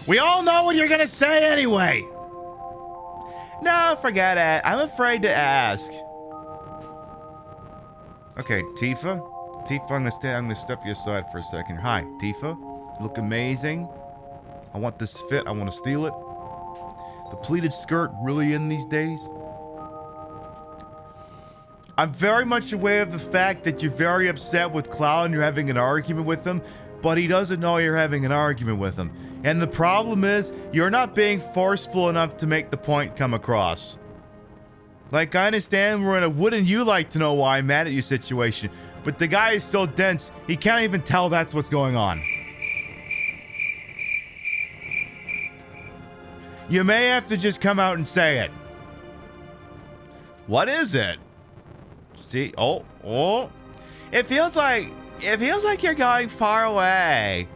[SPEAKER 1] We all know what you're gonna say anyway. No, forget it. I'm afraid to ask. Okay, Tifa. Tifa, I'm gonna step you aside for a second. Hi, Tifa. You look amazing. I want this fit. I want to steal it. The pleated skirt really in these days? I'm very much aware of the fact that you're very upset with Cloud and you're having an argument with him, but he doesn't know you're having an argument with him. And the problem is, you're not being forceful enough to make the point come across. Like, I understand we're in a wouldn't you like to know why I'm mad at you situation, but the guy is so dense, he can't even tell that's what's going on. You may have to just come out and say it. What is it? See, oh. It feels like you're going far away.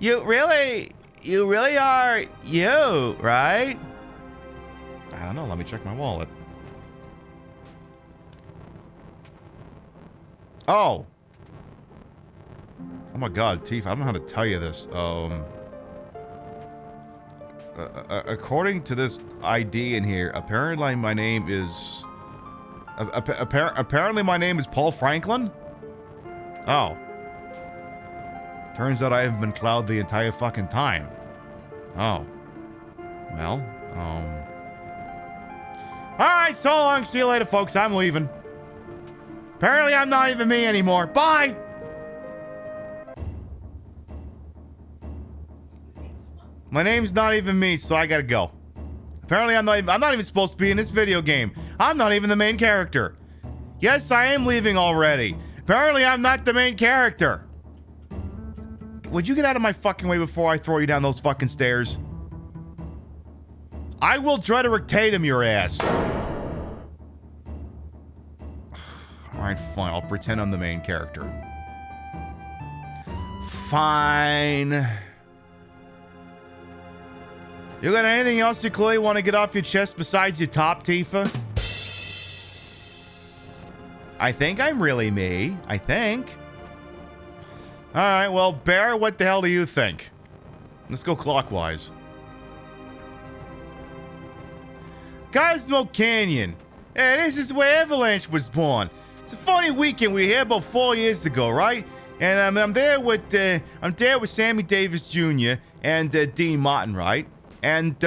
[SPEAKER 1] You really are you, right? I don't know, let me check my wallet. Oh my god, Tifa, I don't know how to tell you this. According to this ID in here, apparently my name is apparently my name is Paul Franklin? Oh. Turns out I haven't been Cloud the entire fucking time. Oh. Well, Alright, so long. See you later, folks. I'm leaving. Apparently I'm not even me anymore. Bye! My name's not even me, so I gotta go. Apparently I'm not even supposed to be in this video game. I'm not even the main character. Yes, I am leaving already. Apparently I'm not the main character. Would you get out of my fucking way before I throw you down those fucking stairs? I will Drederick Tatum your ass. Alright, fine. I'll pretend I'm the main character. Fine. You got anything else you clearly want to get off your chest besides your top, Tifa? I think I'm really me. I think. Alright, well, Bear, what the hell do you think? Let's go clockwise. Cosmo Canyon. Hey, this is where Avalanche was born. It's a funny weekend. We were here about 4 years ago, right? And I'm there with Sammy Davis Jr. and Dean Martin, right? And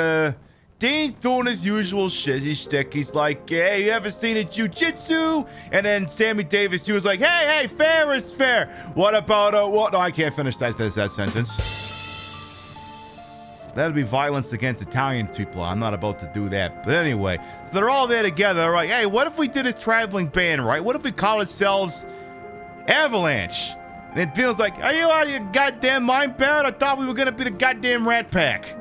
[SPEAKER 1] Dean's doing his usual shizzy shtick. He's like, hey, you ever seen a jujitsu? And then Sammy Davis Jr. was like, hey, fair is fair. What about what? No, I can't finish that sentence. That'd be violence against Italian people. I'm not about to do that. But anyway, so they're all there together. They're like, hey, what if we did a traveling band, right? What if we call ourselves Avalanche? And then Dean's like, are you out of your goddamn mind, Barrett? I thought we were going to be the goddamn Rat Pack.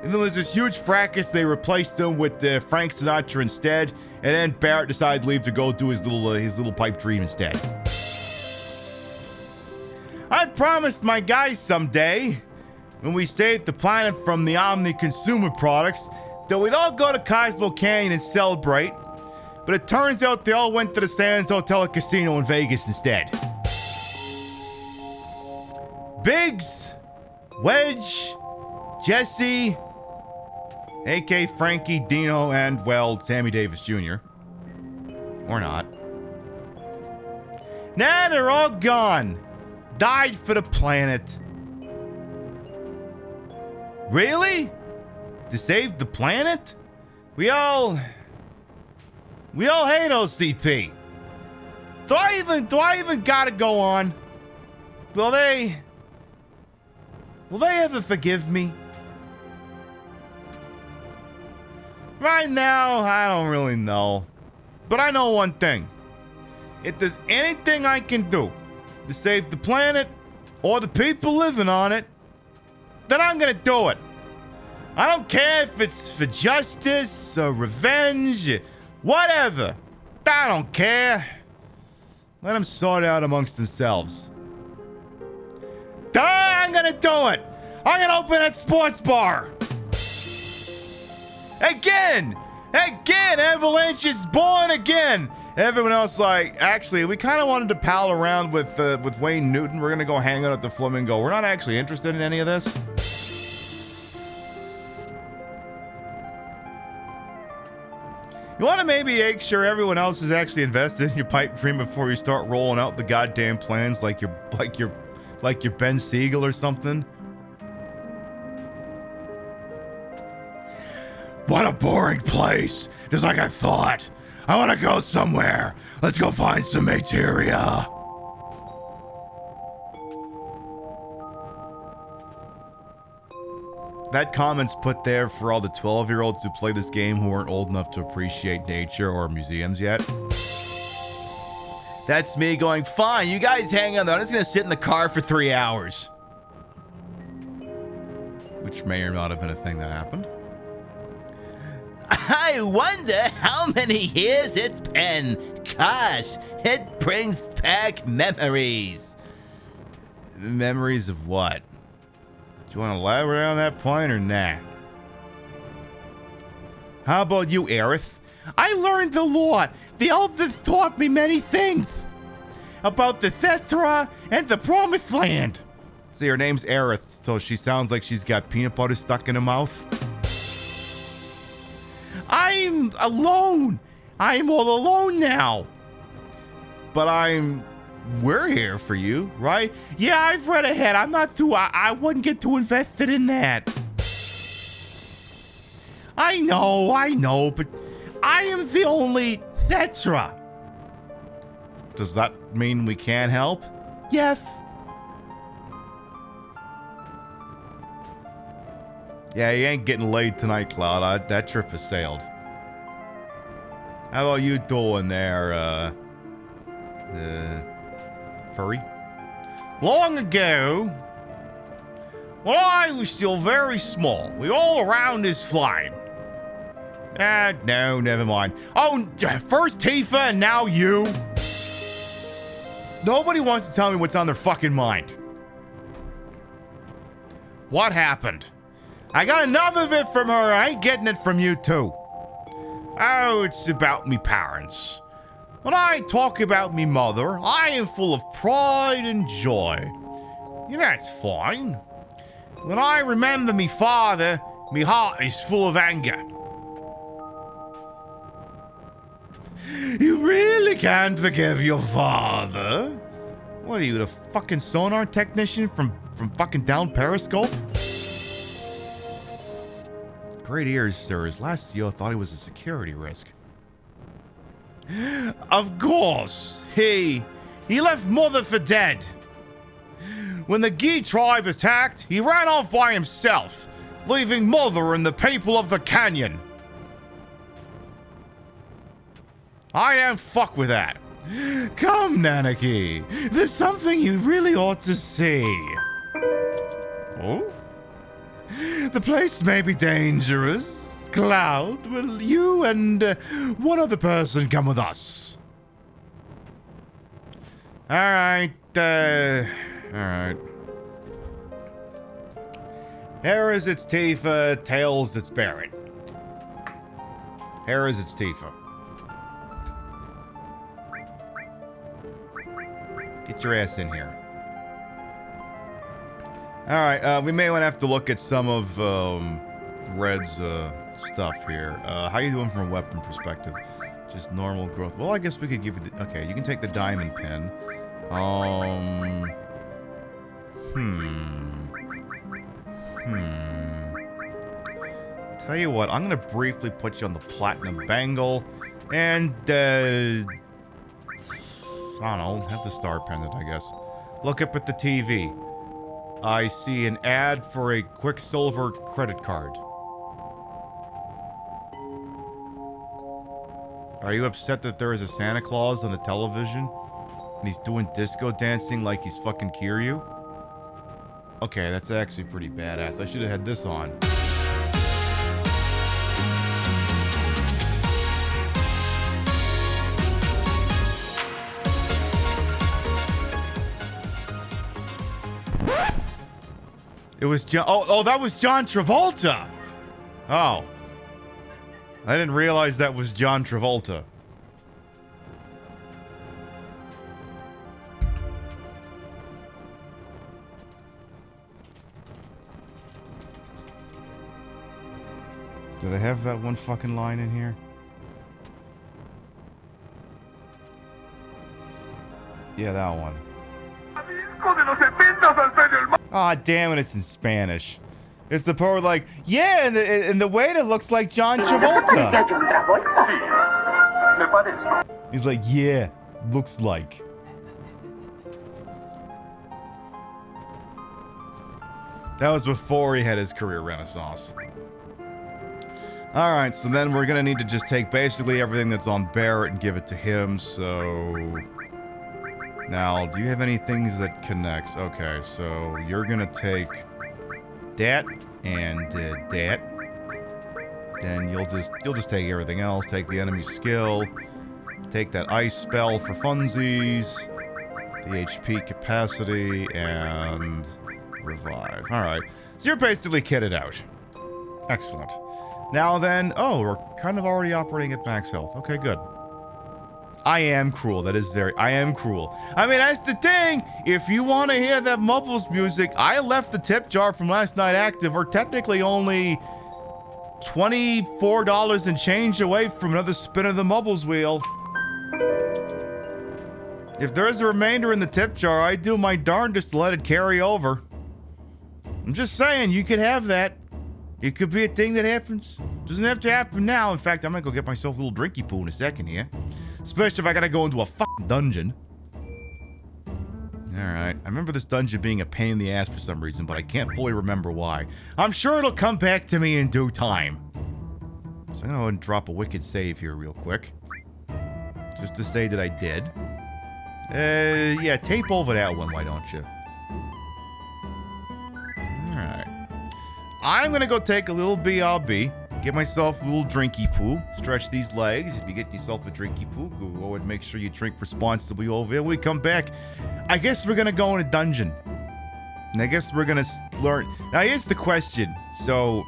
[SPEAKER 1] And then there's this huge fracas. They replaced him with Frank Sinatra instead. And then Barrett decided to leave to go do his little pipe dream instead. I promised my guys someday, when we saved the planet from the Omni consumer products, that we'd all go to Cosmo Canyon and celebrate. But it turns out they all went to the Sands Hotel and Casino in Vegas instead. Biggs, Wedge, Jesse, A.K. Frankie, Dino, and, well, Sammy Davis Jr. Or not. Nah, they're all gone. Died for the planet. Really? To save the planet? We all hate OCP. Do I even gotta go on? Will they ever forgive me? Right now, I don't really know. But I know one thing. If there's anything I can do to save the planet or the people living on it, then I'm gonna do it. I don't care if it's for justice or revenge, whatever. I don't care. Let them sort it out amongst themselves. I'm gonna do it. I'm gonna open that sports bar. Again, Avalanche is born again. Everyone else like, actually, we kind of wanted to pal around with Wayne Newton. We're gonna go hang out at the Flamingo. We're not actually interested in any of this. You want to maybe make sure everyone else is actually invested in your pipe dream before you start rolling out the goddamn plans like you're Ben Siegel or something. What a boring place. Just like I thought. I want to go somewhere. Let's go find some materia. That comment's put there for all the 12-year-olds who play this game who aren't old enough to appreciate nature or museums yet. That's me going, fine, you guys hang on though. I'm just going to sit in the car for 3 hours. Which may or not have been a thing that happened.
[SPEAKER 4] I wonder how many years it's been. Gosh, it brings back memories.
[SPEAKER 1] Memories of what? Do you want to elaborate on that point or nah? How about you, Aerith? I learned a lot. The elders taught me many things. About the Thethra and the Promised Land. See, her name's Aerith, so she sounds like she's got peanut butter stuck in her mouth. I'm alone. I'm all alone now. But I'm we're here for you, right? Yeah, I've read ahead. I'm not too, I wouldn't get too invested in that. I know, but I am the only Thetra. Does that mean we can't help? Yes. Yeah, you ain't getting laid tonight, Cloud. That trip has sailed. How about you doing there, furry? Long ago, when I was still very small, we all around is flying. No, never mind. Oh, first Tifa and now you. Nobody wants to tell me what's on their fucking mind. What happened? I got enough of it from her. I ain't getting it from you too. Oh, it's about me parents. When I talk about me mother, I am full of pride and joy. Yeah, that's fine. When I remember me father, me heart is full of anger. You really can't forgive your father? What are you, the fucking sonar technician from fucking down Periscope? Great ears, sir. His last CEO thought he was a security risk. Of course. He left mother for dead. When the Gi tribe attacked, he ran off by himself, leaving mother and the people of the canyon. I don't fuck with that. Come, Nanaki. There's something you really ought to see. Oh? The place may be dangerous. Cloud, will you and one other person come with us? All right. Hair is its Tifa, tails its Barrett. Hair is its Tifa. Get your ass in here. All right, we may want to have to look at some of Red's stuff here. How you doing from a weapon perspective? Just normal growth. Well, I guess we could give you the... Okay, you can take the diamond pin. Tell you what, I'm going to briefly put you on the platinum bangle. And, I don't know, have the star pendant, I guess. Look up at the TV. I see an ad for a Quicksilver credit card. Are you upset that there is a Santa Claus on the television? And he's doing disco dancing like he's fucking Kiryu? Okay, that's actually pretty badass. I should have had this on. It was John. Oh, that was John Travolta. Oh. I didn't realize that was John Travolta. Did I have that one fucking line in here? Yeah, that one. Aw, damn it, it's in Spanish. It's the part like, yeah, and the waiter looks like John Travolta. He's like, yeah, looks like. That was before he had his career renaissance. Alright, so then we're gonna need to just take basically everything that's on Barrett and give it to him, so... Now, do you have any things that connects? Okay, so you're gonna take that and that. Then you'll just take everything else. Take the enemy skill. Take that ice spell for funsies. The HP capacity and revive. All right, so you're basically kitted out. Excellent. Now then, oh, we're kind of already operating at max health. Okay, good. I am cruel. That is I am cruel. I mean, that's the thing. If you want to hear that Mubbles music, I left the tip jar from last night active. We're technically only $24 and change away from another spin of the Mubbles wheel. If there is a remainder in the tip jar, I do my darndest to let it carry over. I'm just saying, you could have that. It could be a thing that happens. Doesn't have to happen now. In fact, I'm gonna go get myself a little drinky poo in a second here. Especially if I gotta go into a fucking dungeon. Alright, I remember this dungeon being a pain in the ass for some reason, but I can't fully remember why. I'm sure it'll come back to me in due time. So I'm gonna go ahead and drop a wicked save here real quick. Just to say that I did. Yeah, tape over that one, why don't you? Alright. I'm gonna go take a little BRB, get myself a little drinky poo, stretch these legs. If you get yourself a drinky poo, go and make sure you drink responsibly over here. When we come back, I guess we're gonna go in a dungeon. And I guess we're gonna learn. Now here's the question. So,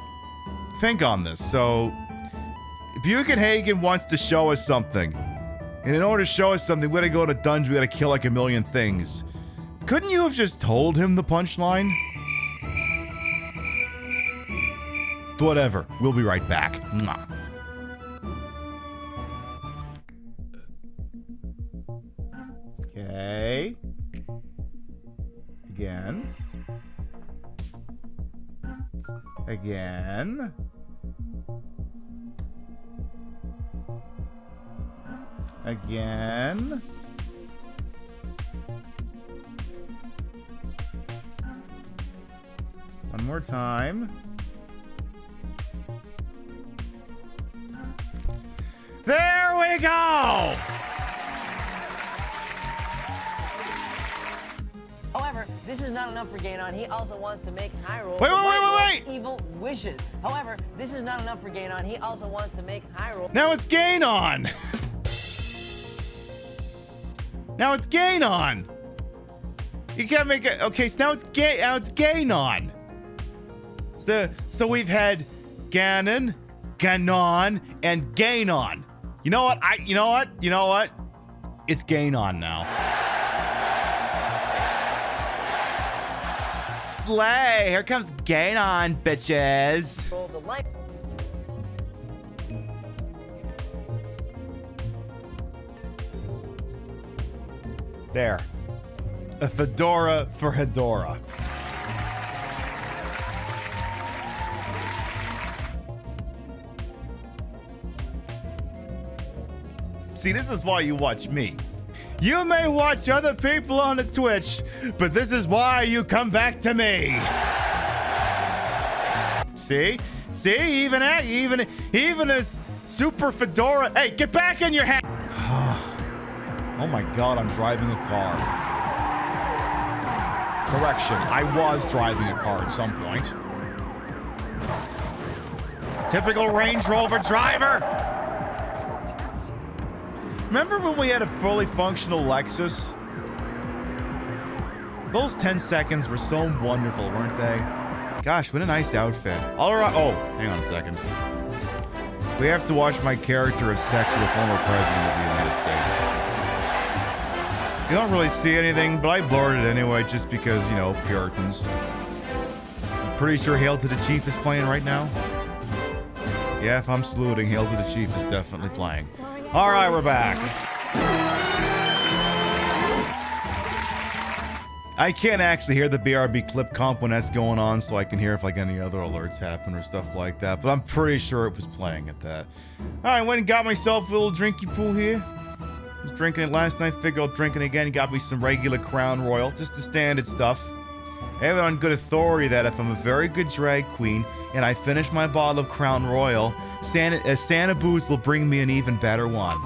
[SPEAKER 1] think on this. So, Buchenhagen wants to show us something. And in order to show us something, we gotta go to a dungeon, we gotta kill like a million things. Couldn't you have just told him the punchline? Whatever. We'll be right back. Mwah. Okay. Again. Again. Again. One more time. There we go!
[SPEAKER 8] However, this is not enough for Ganon. He also wants to make Hyrule
[SPEAKER 1] Wait.
[SPEAKER 8] evil wishes. However, this is not enough for Ganon. He also wants to make Hyrule.
[SPEAKER 1] Now it's Ganon! Now it's Ganon! You can't make it. Okay, so now it's Ganon. So we've had Ganon, Ganon, and Ganon. You know what? You know what? It's Ganon now. Slay! Here comes Ganon, bitches.
[SPEAKER 8] The light.
[SPEAKER 1] There. A fedora for Hedora. See, this is why you watch me. You may watch other people on the Twitch, but this is why you come back to me. See? See? Even as Super Fedora. Hey, get back in your hat. Oh my God, I'm driving a car. Correction, I was driving a car at some point. Typical Range Rover driver. Remember when we had a fully functional Lexus? Those 10 seconds were so wonderful, weren't they? Gosh, what a nice outfit. All right. Oh, hang on a second. We have to watch my character have sex with a former president of the United States. You don't really see anything, but I blurred it anyway just because, you know, Puritans. I'm pretty sure Hail to the Chief is playing right now. Yeah, if I'm saluting, Hail to the Chief is definitely playing. All right, we're back. I can't actually hear the BRB clip comp when that's going on, so I can hear if like any other alerts happen or stuff like that, but I'm pretty sure it was playing at that. All right, went and got myself a little drinky pool here. I was drinking it last night, figured I'll drink it again. Got me some regular Crown Royal, just the standard stuff. I have it on good authority that if I'm a very good drag queen and I finish my bottle of Crown Royal, Santa Booze will bring me an even better one.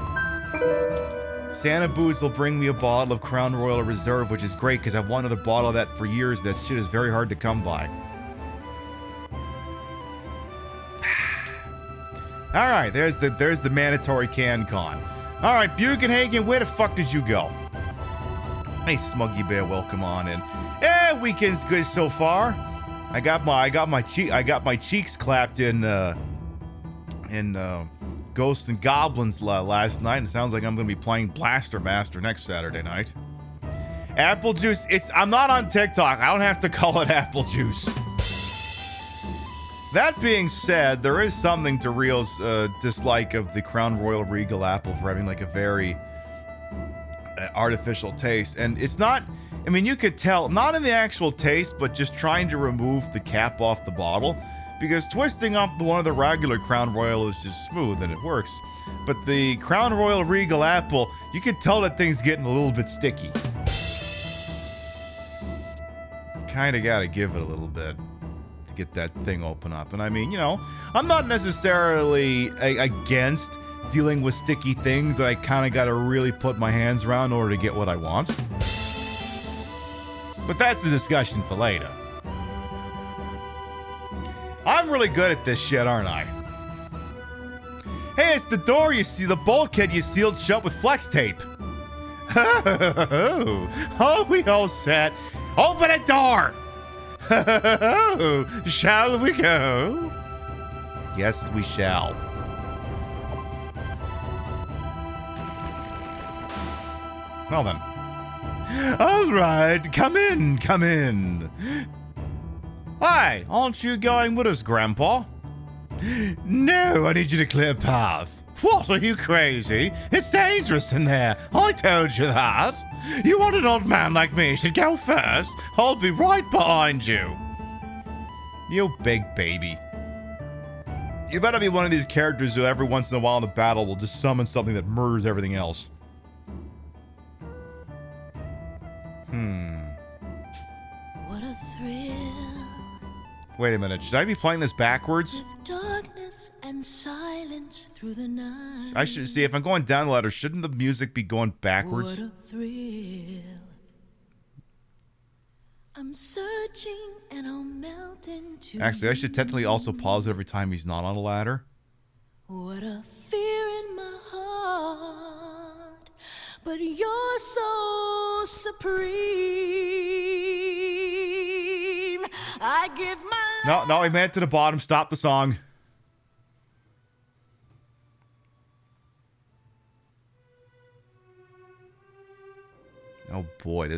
[SPEAKER 1] Santa Booze will bring me a bottle of Crown Royal Reserve, which is great because I've wanted a bottle of that for years. That shit is very hard to come by. All right, there's the mandatory can con. All right, Buchenhagen, where the fuck did you go? Hey, Smuggy Bear, welcome on in. Weekend's good so far. I got my cheeks clapped in Ghosts and Goblins last night. It sounds like I'm gonna be playing Blaster Master next Saturday night. Apple juice. I'm not on TikTok. I don't have to call it apple juice. That being said, there is something to Real's dislike of the Crown Royal Regal apple for having like a very artificial taste. And it's not, I mean, you could tell, not in the actual taste, but just trying to remove the cap off the bottle. Because twisting up one of the regular Crown Royal is just smooth and it works. But the Crown Royal Regal Apple, you can tell that thing's getting a little bit sticky. Kinda gotta give it a little bit to get that thing open up. And I mean, you know, I'm not necessarily against dealing with sticky things that I kinda gotta really put my hands around in order to get what I want. But that's a discussion for later. I'm really good at this shit, aren't I? Hey, it's the door you see, the bulkhead you sealed shut with flex tape. Oh, we all set. Open the door! Shall we go? Yes, we shall. Well then. All right, come in, come in. Hi, aren't you going with us, Grandpa? No, I need you to clear a path. What, are you crazy? It's dangerous in there. I told you that. You want an old man like me should go first? I'll be right behind you. You big baby. You better be one of these characters who every once in a while in the battle will just summon something that murders everything else.
[SPEAKER 9] What a thrill.
[SPEAKER 1] Wait a minute, should I be playing this backwards?
[SPEAKER 9] With darkness and silence through the night.
[SPEAKER 1] I should see if I'm going down the ladder, shouldn't the music be going backwards?
[SPEAKER 9] What a thrill. I'm searching and I'll melt into
[SPEAKER 1] Actually, I should technically also pause it every time he's not on a ladder.
[SPEAKER 9] What a fear in my heart, but you're so supreme. I give my
[SPEAKER 1] No, he made it to the bottom. Stop the song. Oh boy,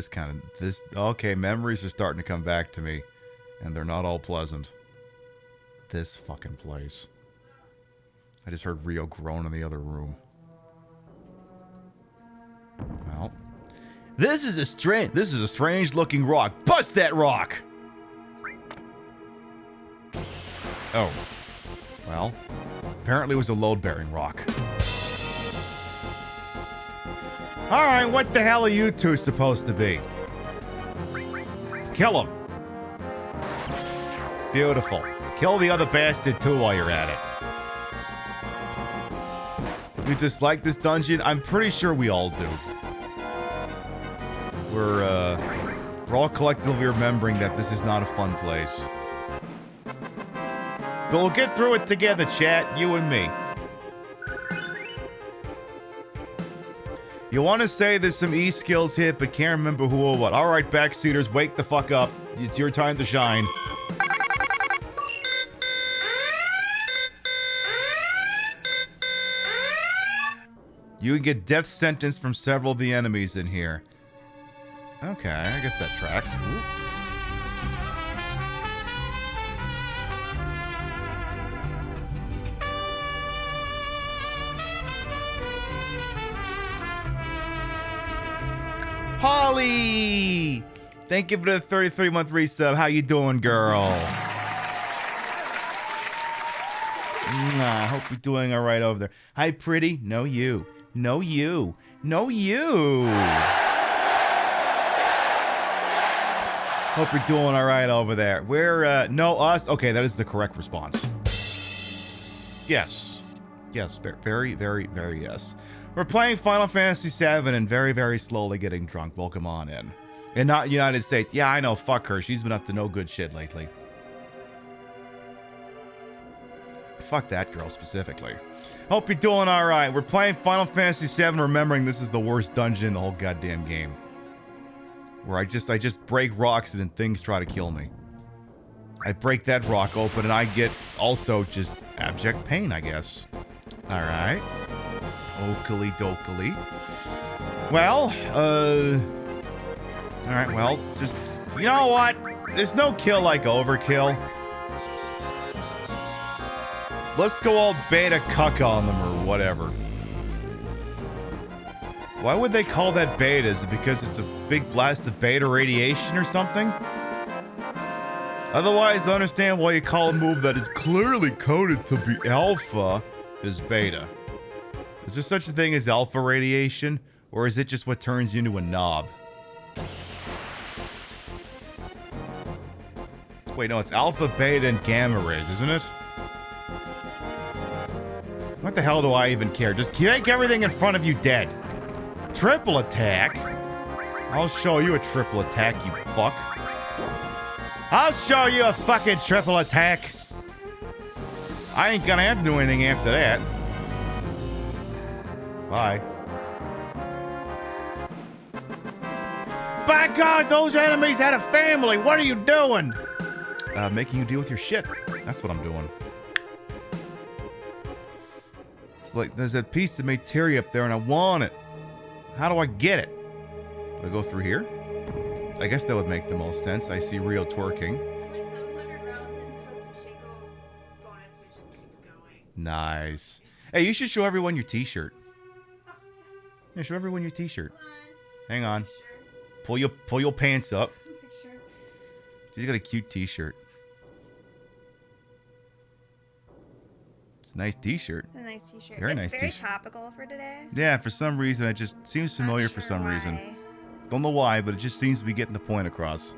[SPEAKER 1] okay, memories are starting to come back to me, and they're not all pleasant. This fucking place. I just heard Rio groan in the other room. Well, this is a strange looking rock. Bust that rock! Oh. Well, apparently it was a load-bearing rock. Alright, what the hell are you two supposed to be? Kill him. Beautiful. Kill the other bastard too while you're at it. You dislike this dungeon? I'm pretty sure we all do. We're all collectively remembering that this is not a fun place. But we'll get through it together, chat, you and me. You want to say there's some E-skills hit, but can't remember who or what. Alright, backseaters, wake the fuck up. It's your time to shine. You can get death sentence from several of the enemies in here. Okay, I guess that tracks. Ooh. Holly! Thank you for the 33-month resub. How you doing, girl? I hope you're doing all right over there. Hi, pretty. No, you. No, you. No, you. Hope you're doing all right over there. We're, no, us. Okay, that is the correct response. Yes. Yes, very, very, very yes. We're playing Final Fantasy VII and very, very slowly getting drunk. Welcome on in. And not United States. Yeah, I know. Fuck her. She's been up to no good shit lately. Fuck that girl specifically. Hope you're doing all right. We're playing Final Fantasy VII, remembering this is the worst dungeon in the whole goddamn game. Where I just break rocks and then things try to kill me. I break that rock open and I get also just abject pain, I guess. All right. Oakley dokily. Well, all right, well, just, you know what? There's no kill like overkill. Let's go all beta cuck on them or whatever. Why would they call that beta? Is it because it's a big blast of beta radiation or something? Otherwise, I understand why you call a move that is clearly coded to be alpha is beta. Is there such a thing as alpha radiation? Or is it just what turns you into a knob? Wait, no, it's alpha, beta, and gamma rays, isn't it? What the hell do I even care? Just make everything in front of you dead. Triple attack? I'll show you a triple attack, you fuck. I'll show you a fucking triple attack. I ain't gonna have to do anything after that. Bye. By God, those enemies had a family. What are you doing? Making you deal with your shit. That's what I'm doing. It's like there's that piece of materia up there and I want it. How do I get it? Do I go through here? I guess that would make the most sense. I see Rio twerking. Nice. Hey, you should show everyone your t-shirt. Yeah, show everyone your t-shirt. Hang on. Pull your pants up. She's got a cute t-shirt. It's a nice t-shirt.
[SPEAKER 10] It's a nice t-shirt.
[SPEAKER 1] Very nice
[SPEAKER 10] it's very
[SPEAKER 1] t-shirt.
[SPEAKER 10] topical for today.
[SPEAKER 1] Yeah, for some reason it just seems familiar for some reason. Don't know why, but it just seems to be getting the point across.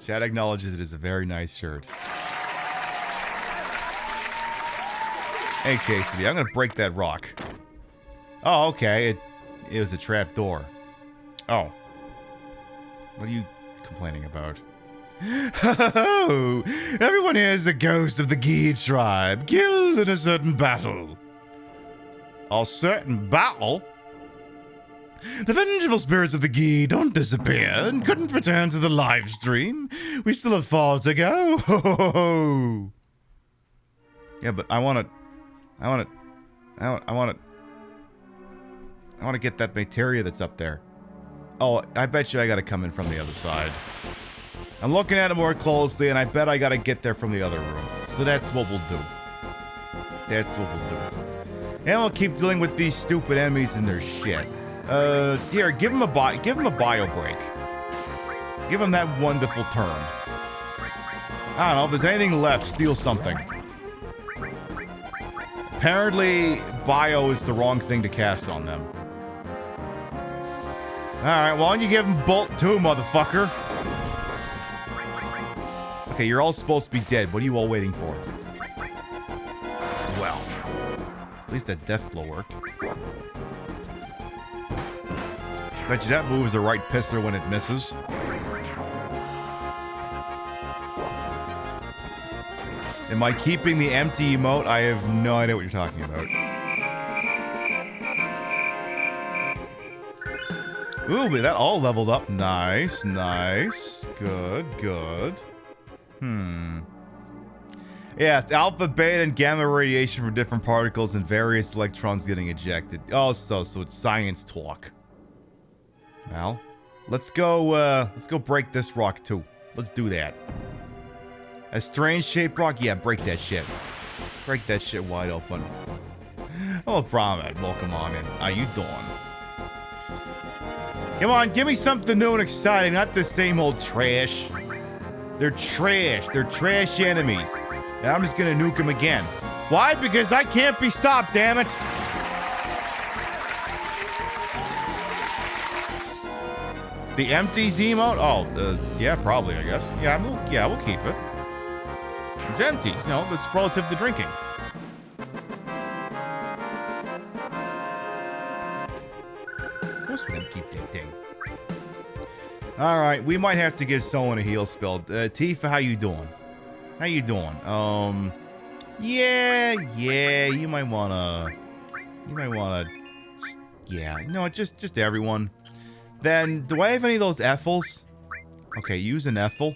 [SPEAKER 1] Chad acknowledges it is a very nice shirt. Hey, Casey, I'm gonna break that rock. Oh, okay. It was a trap door. Oh. What are you complaining about? Oh, everyone here is the ghost of the Gi tribe, killed in a certain battle. A certain battle? The vengeful spirits of the Gi don't disappear and couldn't return to the live stream. We still have far to go. Yeah, but I want to get that materia that's up there. Oh, I bet you I gotta come in from the other side. I'm looking at it more closely, and I bet I gotta get there from the other room. So that's what we'll do. That's what we'll do. And we'll keep dealing with these stupid enemies and their shit. Here, give him a bio break. Give him that wonderful turn. I don't know, if there's anything left, steal something. Apparently, bio is the wrong thing to cast on them. Alright, why don't you give him Bolt 2, motherfucker? Okay, you're all supposed to be dead. What are you all waiting for? Well, at least that death blow worked. Bet you that moves the right pisser when it misses. Am I keeping the empty emote? I have no idea what you're talking about. Ooh, that all leveled up. Nice, nice. Good, good. Yes, alpha, beta, and gamma radiation from different particles and various electrons getting ejected. Oh, so it's science talk. Well, let's go break this rock too. Let's do that. A strange shaped rock? Yeah, break that shit. Break that shit wide open. Oh, Promet, welcome on in. How you doing? Come on, give me something new and exciting, not the same old trash. They're trash. They're trash enemies. And I'm just gonna nuke them again. Why? Because I can't be stopped, damn it. The empty Z-mode? Oh, yeah, probably, I guess. Yeah, we'll keep it. It's empty. You know, it's relative to drinking. Of course we're gonna keep that thing. All right, we might have to give someone a heal spell. Tifa, how you doing? How you doing? Yeah, you might wanna, yeah, no, just everyone. Then, do I have any of those Ethels? Okay, use an Ethel.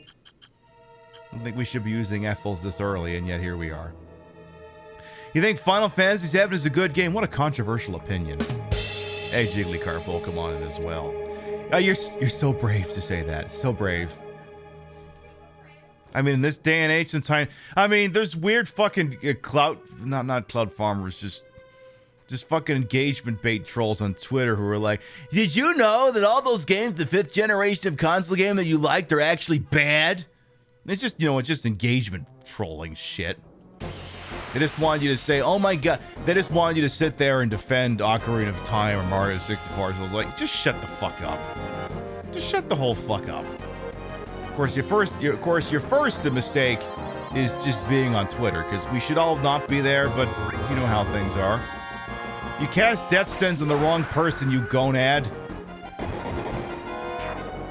[SPEAKER 1] I don't think we should be using Ethels this early, and yet here we are. You think Final Fantasy VII is a good game? What a controversial opinion. Hey, Jigglycarp, welcome on in as well. You're so brave to say that. So brave. I mean, in this day and age, sometimes... I mean, there's weird fucking cloud... Not cloud farmers, just just fucking engagement bait trolls on Twitter who are like, did you know that all those games, the 5th generation of console game that you liked, are actually bad? It's just, it's just engagement trolling shit. They just wanted you to say, oh my god. They just wanted you to sit there and defend Ocarina of Time or Mario 64. So I was like, just shut the fuck up. Just shut the whole fuck up. Of course, your first mistake is just being on Twitter, because we should all not be there, but you know how things are. You cast death sentence on the wrong person, you gonad.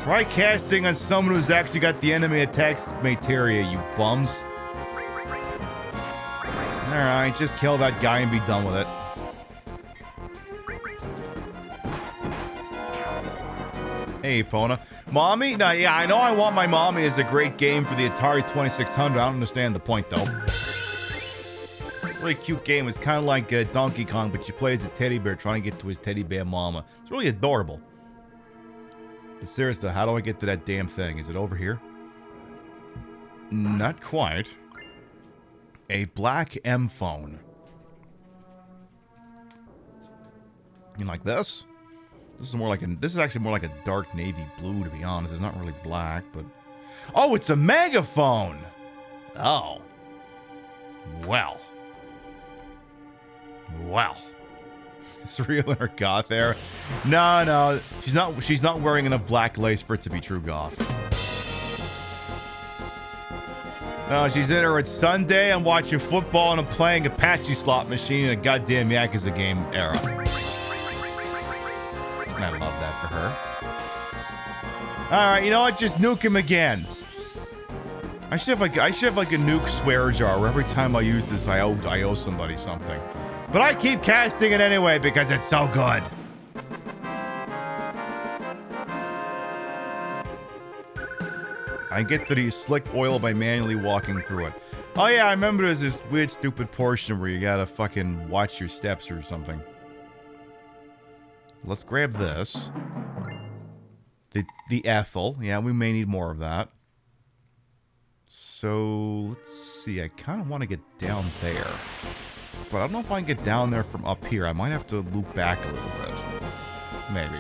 [SPEAKER 1] Try casting on someone who's actually got the enemy attacks materia, you bums. Alright, just kill that guy and be done with it. Hey, Pona. Mommy? No, yeah, I know I Want My Mommy is a great game for the Atari 2600. I don't understand the point, though. Really cute game. It's kind of like Donkey Kong, but you play as a teddy bear trying to get to his teddy bear mama. It's really adorable. But seriously, how do I get to that damn thing? Is it over here? Not quite. A black M phone. You mean like this? This is actually more like a dark navy blue, to be honest. It's not really black, but... Oh, it's a megaphone! Oh. Well. Is Rhea in her goth era? No. She's not wearing enough black lace for it to be true goth. No, she's in her It's Sunday, I'm watching football, and I'm playing Apache slot machine in a goddamn Yakuza game era. And I love that for her. Alright, you know what? Just nuke him again. I should have like a nuke swear jar where every time I use this I owe somebody something. But I keep casting it anyway because it's so good. I get to the slick oil by manually walking through it. Oh yeah, I remember there's this weird stupid portion where you gotta fucking watch your steps or something. Let's grab this. The Ethel. Yeah, we may need more of that. So, let's see. I kind of want to get down there. But I don't know if I can get down there from up here. I might have to loop back a little bit. Maybe.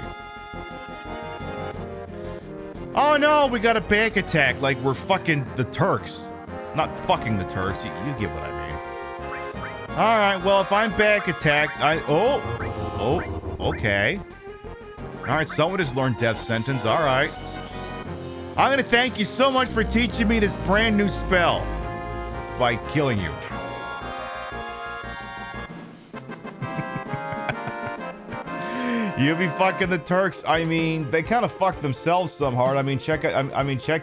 [SPEAKER 1] Oh no, we got a back attack like we're fucking the Turks. Not fucking the Turks. You get what I mean. Alright, well, if I'm back attacked, okay. Alright, someone just learned death sentence. Alright. I'm gonna thank you so much for teaching me this brand new spell by killing you. You be fucking the Turks. I mean, they kind of fucked themselves some hard. I mean, check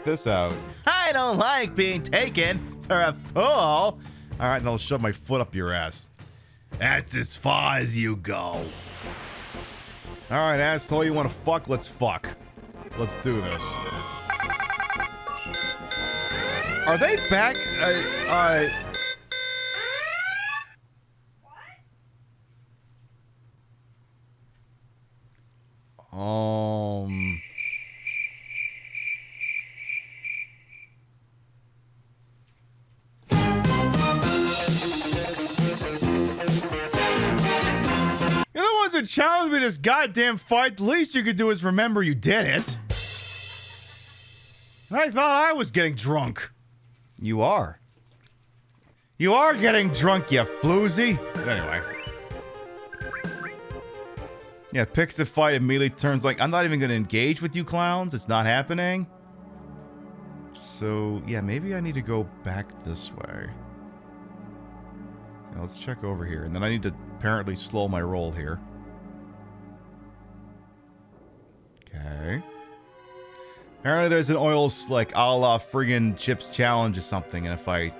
[SPEAKER 1] this out. I don't like being taken for a fool. All right, then I'll shove my foot up your ass. That's as far as you go. All right, asshole, you want to fuck? Let's fuck. Let's do this. Are they back? You're the ones that challenged me this goddamn fight. The least you could do is remember you did it. I thought I was getting drunk. You are. You are getting drunk, you floozy. Anyway. Yeah, picks the fight, immediately turns like, I'm not even going to engage with you clowns. It's not happening. So, yeah, maybe I need to go back this way. Yeah, let's check over here. And then I need to apparently slow my roll here. Okay. Apparently there's an oil slick a la friggin' Chips Challenge or something. And if I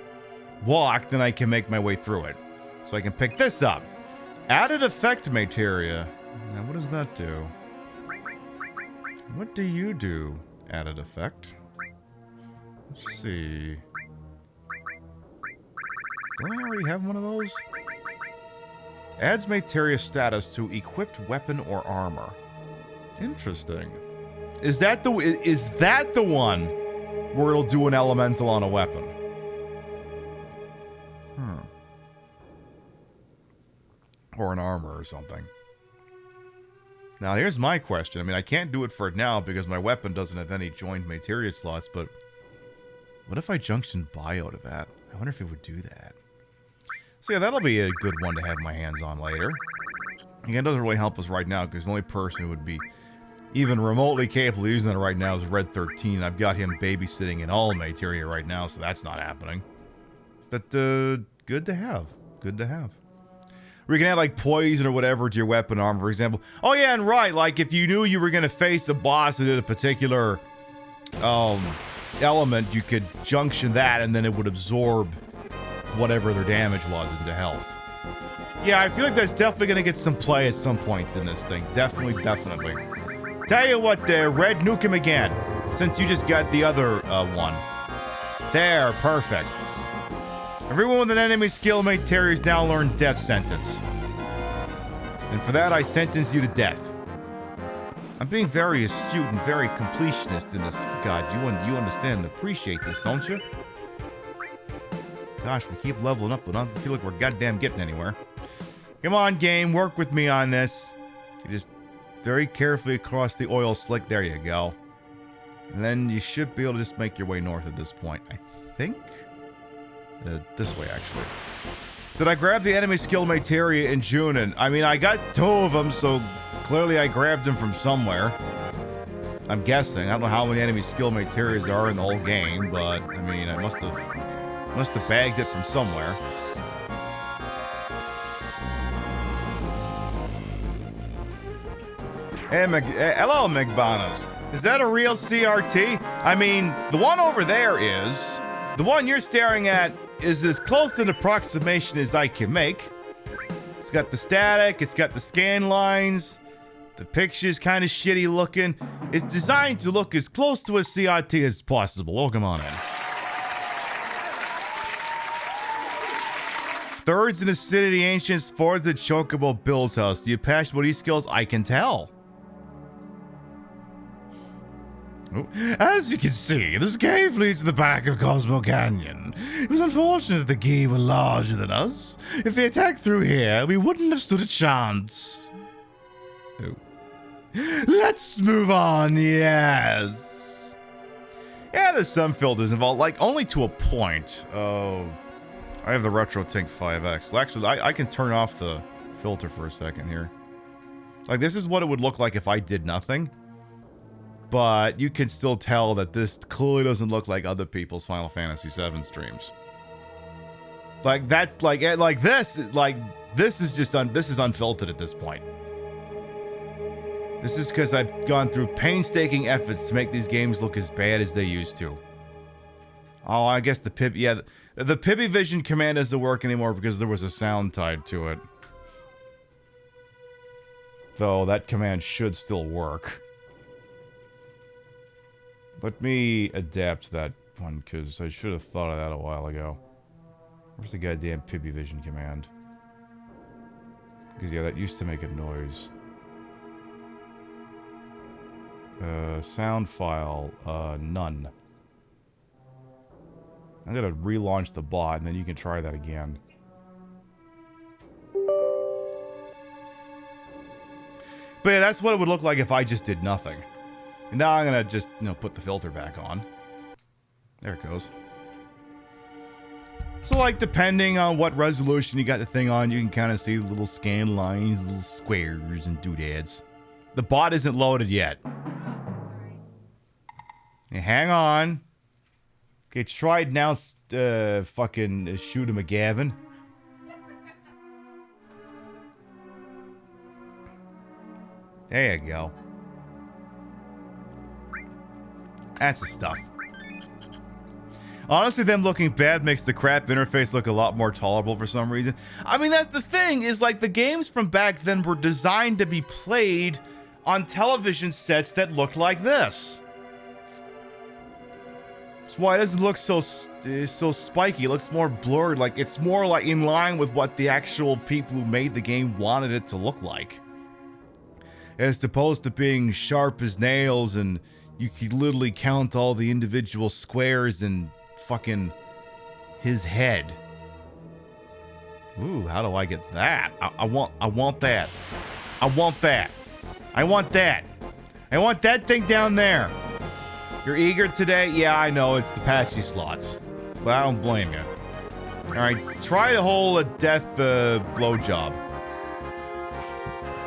[SPEAKER 1] walk, then I can make my way through it. So I can pick this up. Added effect materia. Now, what does that do? What do you do, added effect? Let's see. Don't I already have one of those? Adds materia status to equipped weapon or armor. Interesting. Is that the one where it'll do an elemental on a weapon? Or an armor or something. Now, here's my question. I mean, I can't do it for it now because my weapon doesn't have any joined materia slots, but what if I junction bio to that? I wonder if it would do that. So yeah, that'll be a good one to have my hands on later. Again, it doesn't really help us right now because the only person who would be even remotely capable of using it right now is Red 13. I've got him babysitting in all materia right now, so that's not happening. But, good to have. Good to have. Where you can add like poison or whatever to your weapon armor, for example. Oh yeah, and right, like if you knew you were gonna face a boss that did a particular element, you could junction that and then it would absorb whatever their damage was into health. Yeah, I feel like that's definitely gonna get some play at some point in this thing. Definitely, definitely. Tell you what, Red, nuke him again, since you just got the other one. There, perfect. Everyone with an enemy skill materia is now learned death sentence. And for that, I sentence you to death. I'm being very astute and very completionist in this. God, you understand and appreciate this, don't you? Gosh, we keep leveling up, but I don't feel like we're goddamn getting anywhere. Come on, game, work with me on this. You just very carefully across the oil slick. There you go. And then you should be able to just make your way north at this point, I think. This way, actually. Did I grab the enemy skill materia in Junin? I mean, I got 2 of them, so clearly I grabbed them from somewhere. I'm guessing. I don't know how many enemy skill materias there are in the whole game, but I mean, I must have bagged it from somewhere. Hey, hello, McBonos. Is that a real CRT? I mean, the one over there is. The one you're staring at is as close an approximation as I can make. It's got the static, it's got the scan lines, the picture's kind of shitty looking. It's designed to look as close to a CRT as possible. Welcome on in. Thirds in Acidity Ancients, fourths at Chocobo Bill's house. Do you passionate about these skills? I can tell. As you can see, this cave leads to the back of Cosmo Canyon. It was unfortunate that the Gee were larger than us. If they attacked through here, we wouldn't have stood a chance. Oh. Let's move on, yes. Yeah, there's some filters involved, like only to a point. Oh, I have the RetroTink 5X. Well, actually, I can turn off the filter for a second here. Like, this is what it would look like if I did nothing. But you can still tell that this clearly doesn't look like other people's Final Fantasy VII streams. Like that's like this is just this is unfiltered at this point. This is because I've gone through painstaking efforts to make these games look as bad as they used to. Oh, I guess the PiBvision command doesn't work anymore because there was a sound tied to it. Though that command should still work. Let me adapt that one, because I should have thought of that a while ago. Where's the goddamn PiBvision command? Because, yeah, that used to make a noise. Sound file, none. I'm gonna relaunch the bot, and then you can try that again. But yeah, that's what it would look like if I just did nothing. And now I'm gonna just, put the filter back on. There it goes. So, like, depending on what resolution you got the thing on, you can kind of see little scan lines, little squares, and doodads. The bot isn't loaded yet. Hey, hang on. Okay, try it now. Fucking shoot him a Gavin. There you go. That's the stuff. Honestly, them looking bad makes the crap interface look a lot more tolerable for some reason. I mean, that's the thing, is like the games from back then were designed to be played on television sets that looked like this. That's why it doesn't look so spiky. It looks more blurred. Like, it's more like in line with what the actual people who made the game wanted it to look like. As opposed to being sharp as nails and you could literally count all the individual squares in fucking his head. Ooh, how do I get that? I want that. I want that. I want that. I want that thing down there. You're eager today? Yeah, I know. It's the patchy slots. But I don't blame you. Alright, try the whole death blowjob.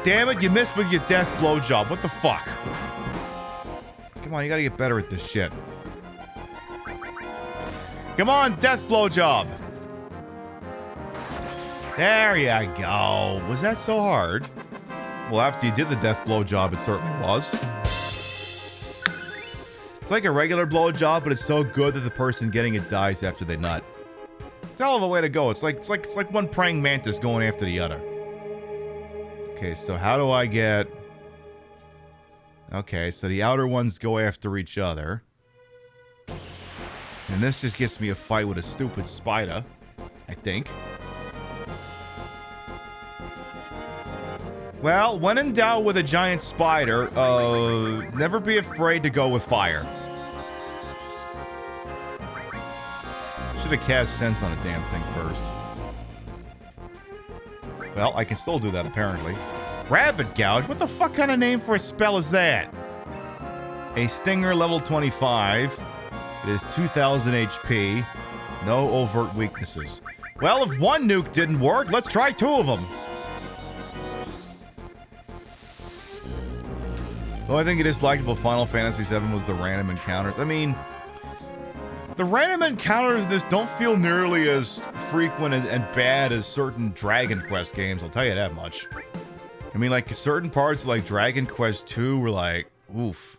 [SPEAKER 1] Damn it, you missed with your death blowjob. What the fuck? Come on, you gotta get better at this shit. Come on, death blowjob. There you go. Was that so hard? Well, after you did the death blowjob, it certainly was. It's like a regular blowjob, but it's so good that the person getting it dies after they nut. It's a hell of a way to go. It's like one praying mantis going after the other. Okay, so how do I get... Okay, so the outer ones go after each other. And this just gets me a fight with a stupid spider, I think. Well, when in doubt with a giant spider, never be afraid to go with fire. Should have cast sense on the damn thing first. Well, I can still do that, apparently. Rabbit Gouge? What the fuck kind of name for a spell is that? A Stinger level 25. It is 2000 HP. No overt weaknesses. Well, if one nuke didn't work, let's try two of them. The only thing I disliked about Final Fantasy VII was the random encounters. I mean, the random encounters in this don't feel nearly as frequent and bad as certain Dragon Quest games, I'll tell you that much. I mean, like, certain parts like Dragon Quest 2 were like, oof.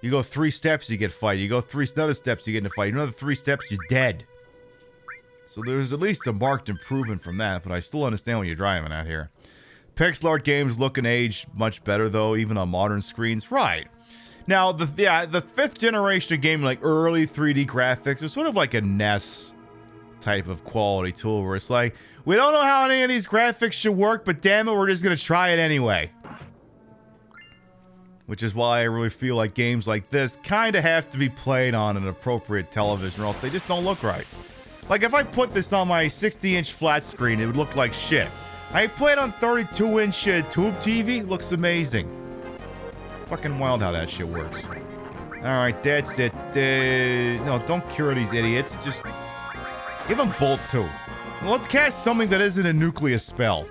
[SPEAKER 1] You go 3 steps, you get fight. You go another steps, you get in a fight. Another 3 steps, you're dead. So there's at least a marked improvement from that, but I still understand what you're driving at here. Pixel art games look and age much better, though, even on modern screens. Right. Now, the 5th generation of gaming, like early 3D graphics, is sort of like a NES type of quality tool where it's like, we don't know how any of these graphics should work, but damn it, we're just going to try it anyway. Which is why I really feel like games like this kind of have to be played on an appropriate television or else they just don't look right. Like, if I put this on my 60-inch flat screen, it would look like shit. I play it on 32-inch tube TV, looks amazing. Fucking wild how that shit works. Alright, that's it. No, don't cure these idiots. Just give them Bolt 2. Well, let's cast something that isn't a nucleus spell.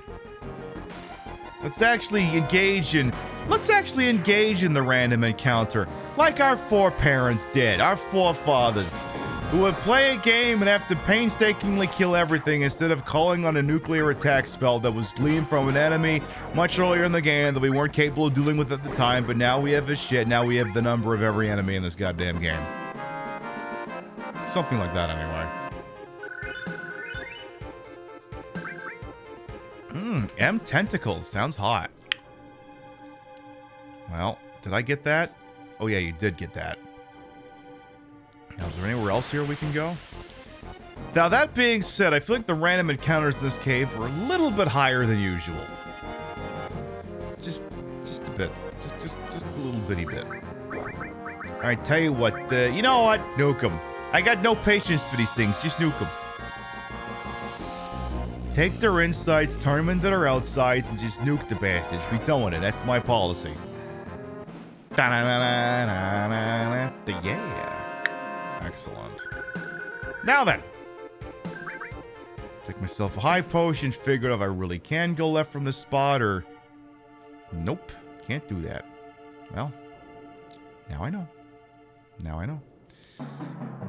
[SPEAKER 1] Let's actually engage in the random encounter, like our foreparents did, our forefathers, who would play a game and have to painstakingly kill everything instead of calling on a nuclear attack spell that was gleaned from an enemy much earlier in the game that we weren't capable of dealing with at the time, but now we have this shit, now we have the number of every enemy in this goddamn game. Something like that, anyway. M tentacles. Sounds hot. Well, did I get that? Oh yeah, you did get that. Now, is there anywhere else here we can go? Now, that being said, I feel like the random encounters in this cave are a little bit higher than usual. Just a bit. Just a little bitty bit. Alright, tell you what, you know what? Nuke them. I got no patience for these things. Just nuke them. Take their insides, turn them into their outsides, and just nuke the bastards. Be done with it. That's my policy. Yeah. Excellent. Now then. Take myself a high potion, figure out if I really can go left from this spot, or... Nope. Can't do that. Well, now I know. Now I know.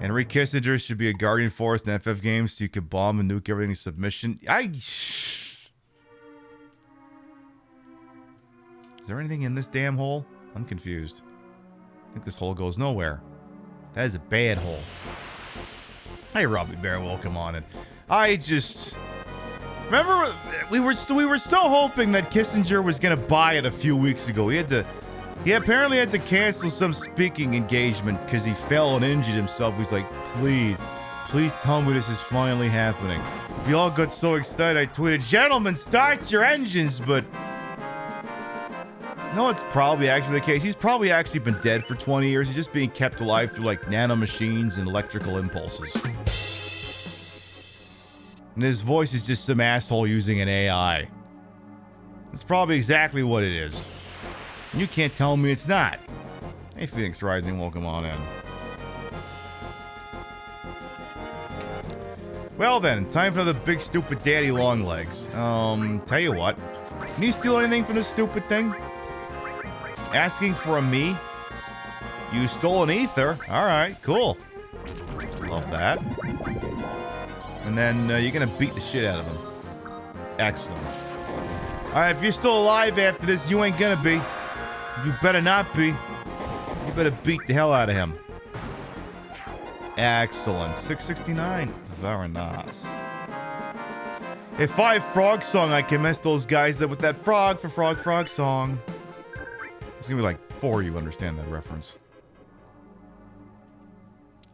[SPEAKER 1] Henry Kissinger should be a guardian force in FF games so you could bomb and nuke everything in submission. Is there anything in this damn hole? I'm confused. I think this hole goes nowhere. That is a bad hole. Hey, Robbie Bear, welcome on in. I just... Remember, we were so hoping that Kissinger was going to buy it a few weeks ago. He apparently had to cancel some speaking engagement because he fell and injured himself. He's like, please tell me this is finally happening. We all got so excited. I tweeted, gentlemen, start your engines, but... No, it's probably actually the case. He's probably actually been dead for 20 years. He's just being kept alive through, like, nanomachines and electrical impulses. And his voice is just some asshole using an AI. That's probably exactly what it is. And you can't tell me it's not. Hey, Phoenix Rising, welcome on in. Well then, time for another big stupid daddy long legs. Tell you what. Can you steal anything from this stupid thing? Asking for a me? You stole an ether. Alright, cool. Love that. And then you're gonna beat the shit out of him. Excellent. Alright, if you're still alive after this, you ain't gonna be. You better not be. You better beat the hell out of him. Excellent. 669. Very nice. A 5 frog song, I can mess those guys up with that frog for frog song. It's gonna be like 4 of you understand that reference.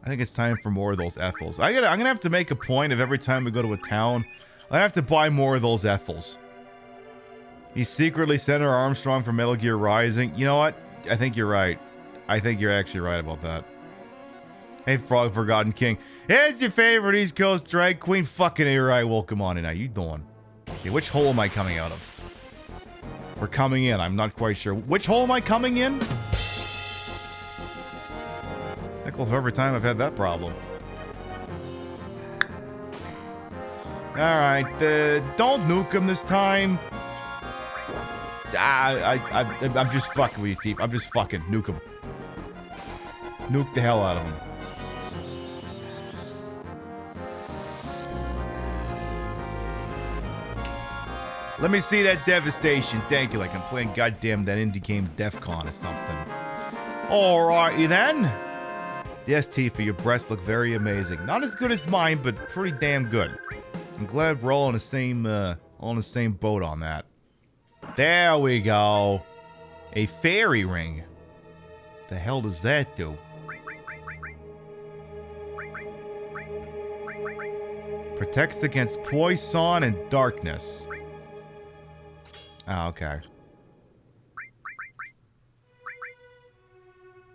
[SPEAKER 1] I think it's time for more of those Ethels. I'm gonna have to make a point of every time we go to a town, I have to buy more of those Ethels. He's secretly Senator Armstrong from Metal Gear Rising. You know what? I think you're right. I think you're actually right about that. Hey, Frog Forgotten King. Here's your favorite East Coast drag queen. Fucking A-Right. Welcome on in. How you doing? Okay, which hole am I coming out of? We're coming in. I'm not quite sure. Which hole am I coming in? Nickel for every time I've had that problem. Alright, don't nuke him this time. I'm just fucking with you, Teef. I'm just fucking nuke him. Nuke the hell out of him. Let me see that devastation. Thank you. Like I'm playing goddamn that indie game DEF CON or something. Alrighty then. Yes, Tifa, your breasts look very amazing. Not as good as mine, but pretty damn good. I'm glad we're all on the same boat on that. There we go. A fairy ring. The hell does that do? Protects against poison and darkness. Oh, okay.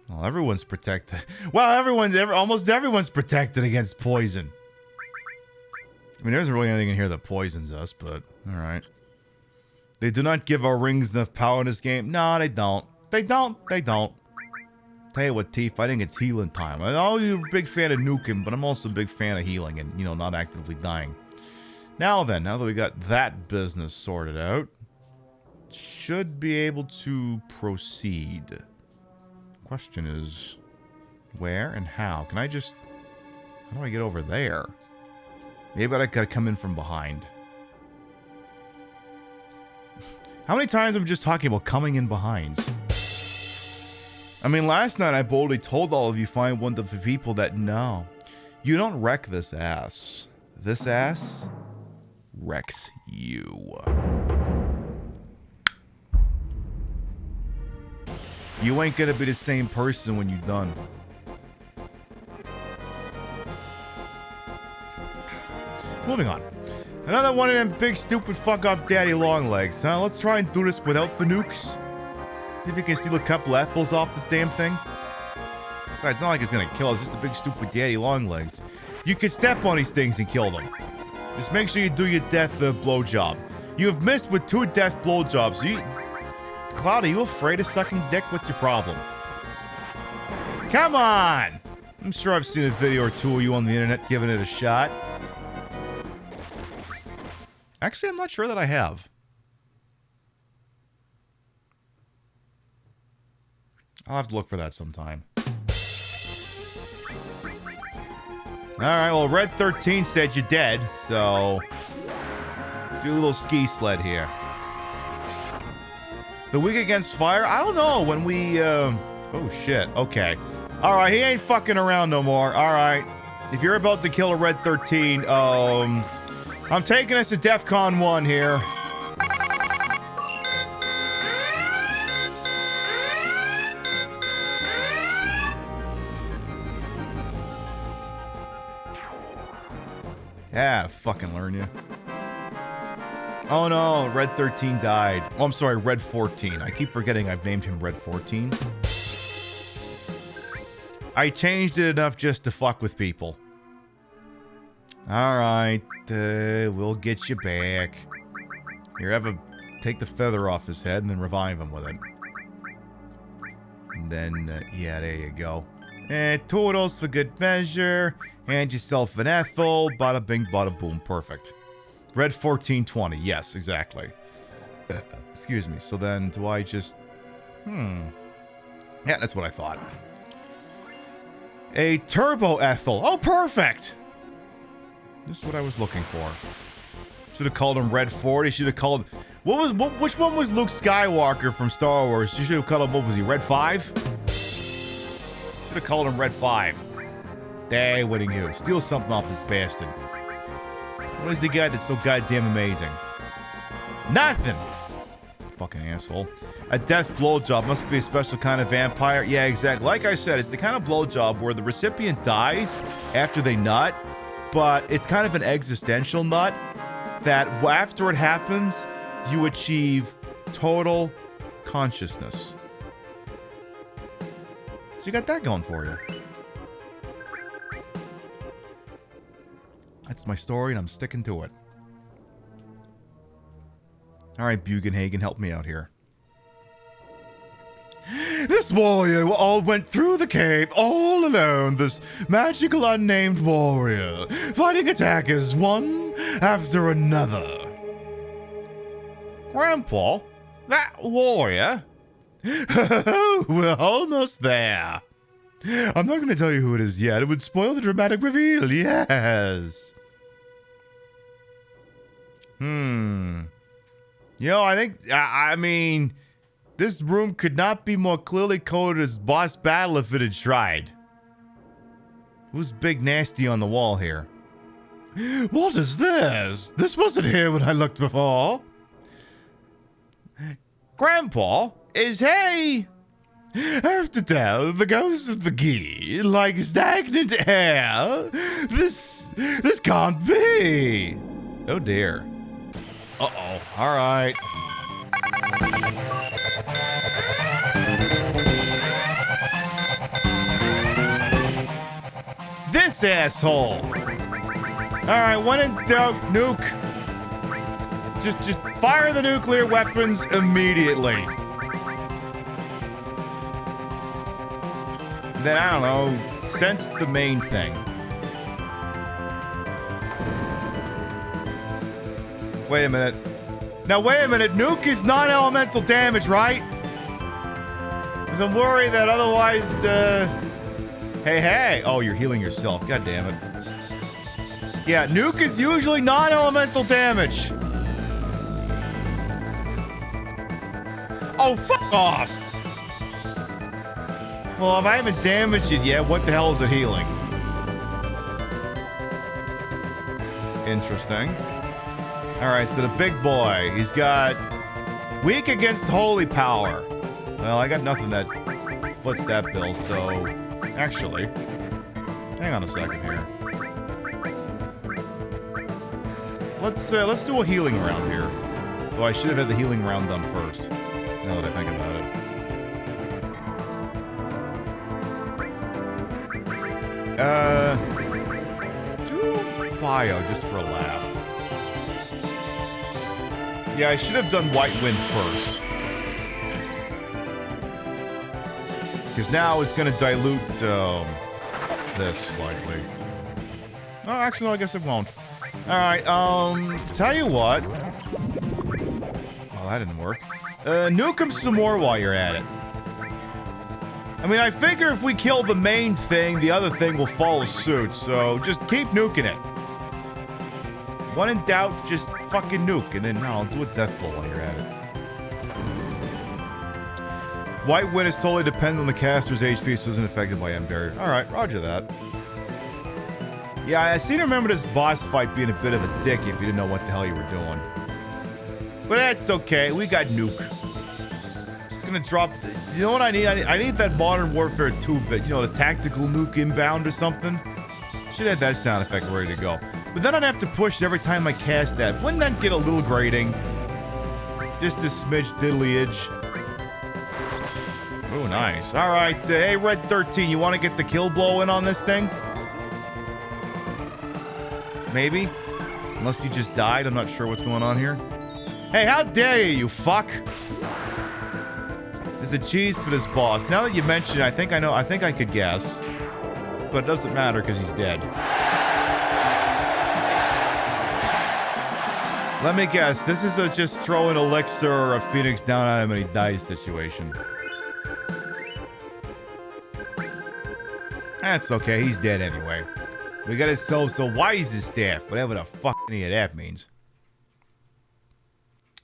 [SPEAKER 1] Well, everyone's protected. Well, almost everyone's protected against poison. I mean, there isn't really anything in here that poisons us, but alright. They do not give our rings enough power in this game. No, they don't. They don't. Tell you what, Teef, I think it's healing time. I know you're a big fan of nuking, but I'm also a big fan of healing and, you know, not actively dying. Now then, now that we got that business sorted out, should be able to proceed. Question is, where and how? Can I just... How do I get over there? Maybe I gotta come in from behind. How many times I'm just talking about coming in behind? I mean, last night I boldly told all of you find one of the people that no. You don't wreck this ass. This ass wrecks you. You ain't gonna be the same person when you're done. Moving on. Another one of them big stupid fuck off daddy long legs. Let's try and do this without the nukes. See if you can steal a couple Ethels off this damn thing. Besides, it's not like it's gonna kill us, it's just a big stupid daddy long legs. You can step on these things and kill them. Just make sure you do your death blowjob. You have missed with 2 death blowjobs. Cloud, are you afraid of sucking dick? What's your problem? Come on! I'm sure I've seen a video or 2 of you on the internet giving it a shot. Actually, I'm not sure that I have. I'll have to look for that sometime. Alright, well, Red 13 said you're dead, so... Do a little ski sled here. The weak against fire? I don't know, when we, Oh, shit, okay. Alright, he ain't fucking around no more, alright. If you're about to kill a Red 13, I'm taking us to DEF CON 1 here. Yeah, fucking learn you. Oh no, Red 13 died. Oh, I'm sorry, Red 14. I keep forgetting I've named him Red 14. I changed it enough just to fuck with people. Alright, we'll get you back. Here, take the feather off his head and then revive him with it. And then, yeah, there you go. And toodles for good measure. Hand yourself an Ethel. Bada bing, bada boom. Perfect. Red 1420. Yes, exactly. Excuse me. So then, do I just... Yeah, that's what I thought. A turbo Ethel. Oh, perfect! This is what I was looking for. Should have called him Red 40. Should have called... Which one was Luke Skywalker from Star Wars? You should have called him... What was he? Red 5? Should have called him Red 5. Hey, what do you? Steal something off this bastard. What is the guy that's so goddamn amazing? Nothing! Fucking asshole. A death blowjob must be a special kind of vampire. Yeah, exactly. Like I said, it's the kind of blowjob where the recipient dies after they nut, but it's kind of an existential nut that after it happens, you achieve total consciousness. So you got that going for you. That's my story, and I'm sticking to it. All right, Bugenhagen, help me out here. This warrior all went through the cave all alone. This magical unnamed warrior, fighting attackers one after another. Grandpa, that warrior? We're almost there. I'm not going to tell you who it is yet. It would spoil the dramatic reveal. Yes. You know, I think, I mean, this room could not be more clearly coded as boss battle if it had tried. Who's big nasty on the wall here? What is this? This wasn't here when I looked before. Grandpa, is hey? After death, the ghost of the ghee, like stagnant air. This can't be. Oh dear. Uh-oh. All right. This asshole. All right, when in doubt, nuke. Just fire the nuclear weapons immediately. Then, I don't know, sense the main thing. Wait a minute. Now, wait a minute. Nuke is non-elemental damage, right? Because I'm worried that otherwise, Hey. Oh, you're healing yourself. God damn it. Yeah, nuke is usually non-elemental damage. Oh, fuck off. Well, if I haven't damaged it yet, what the hell is it healing? Interesting. Alright, so the big boy, he's got weak against holy power. Well, I got nothing that foots that bill, so actually, hang on a second here. Let's do a healing round here. Though I should have had the healing round done first, now that I think about it. Do bio just for a laugh. Yeah, I should have done White Wind first. Because now it's going to dilute this slightly. Oh, actually, no, I guess it won't. Alright, tell you what. Well, that didn't work. Nuke him some more while you're at it. I mean, I figure if we kill the main thing, the other thing will follow suit, so just keep nuking it. When in doubt, just fucking nuke, and then I'll do a death blow while you're at it. White Wind is totally dependent on the caster's HP, so isn't affected by M barrier. Alright, roger that. Yeah, I seem to remember this boss fight being a bit of a dick if you didn't know what the hell you were doing. But that's okay, we got nuke. Just gonna drop... You know what I need? I need that Modern Warfare 2-bit, you know, the tactical nuke inbound or something. Should have that sound effect ready to go. But then I'd have to push every time I cast that. Wouldn't that get a little grating? Just a smidge diddly-idge. Oh, nice. All right, hey, Red 13, you want to get the kill blow in on this thing? Maybe? Unless you just died, I'm not sure what's going on here. Hey, how dare you, you fuck! There's a cheese for this boss. Now that you mention it, I think I could guess. But it doesn't matter because he's dead. Let me guess, this is a just throw an elixir or a phoenix down on him and he dies situation. That's okay, he's dead anyway. We got ourselves the wisest staff, whatever the fuck any of that means.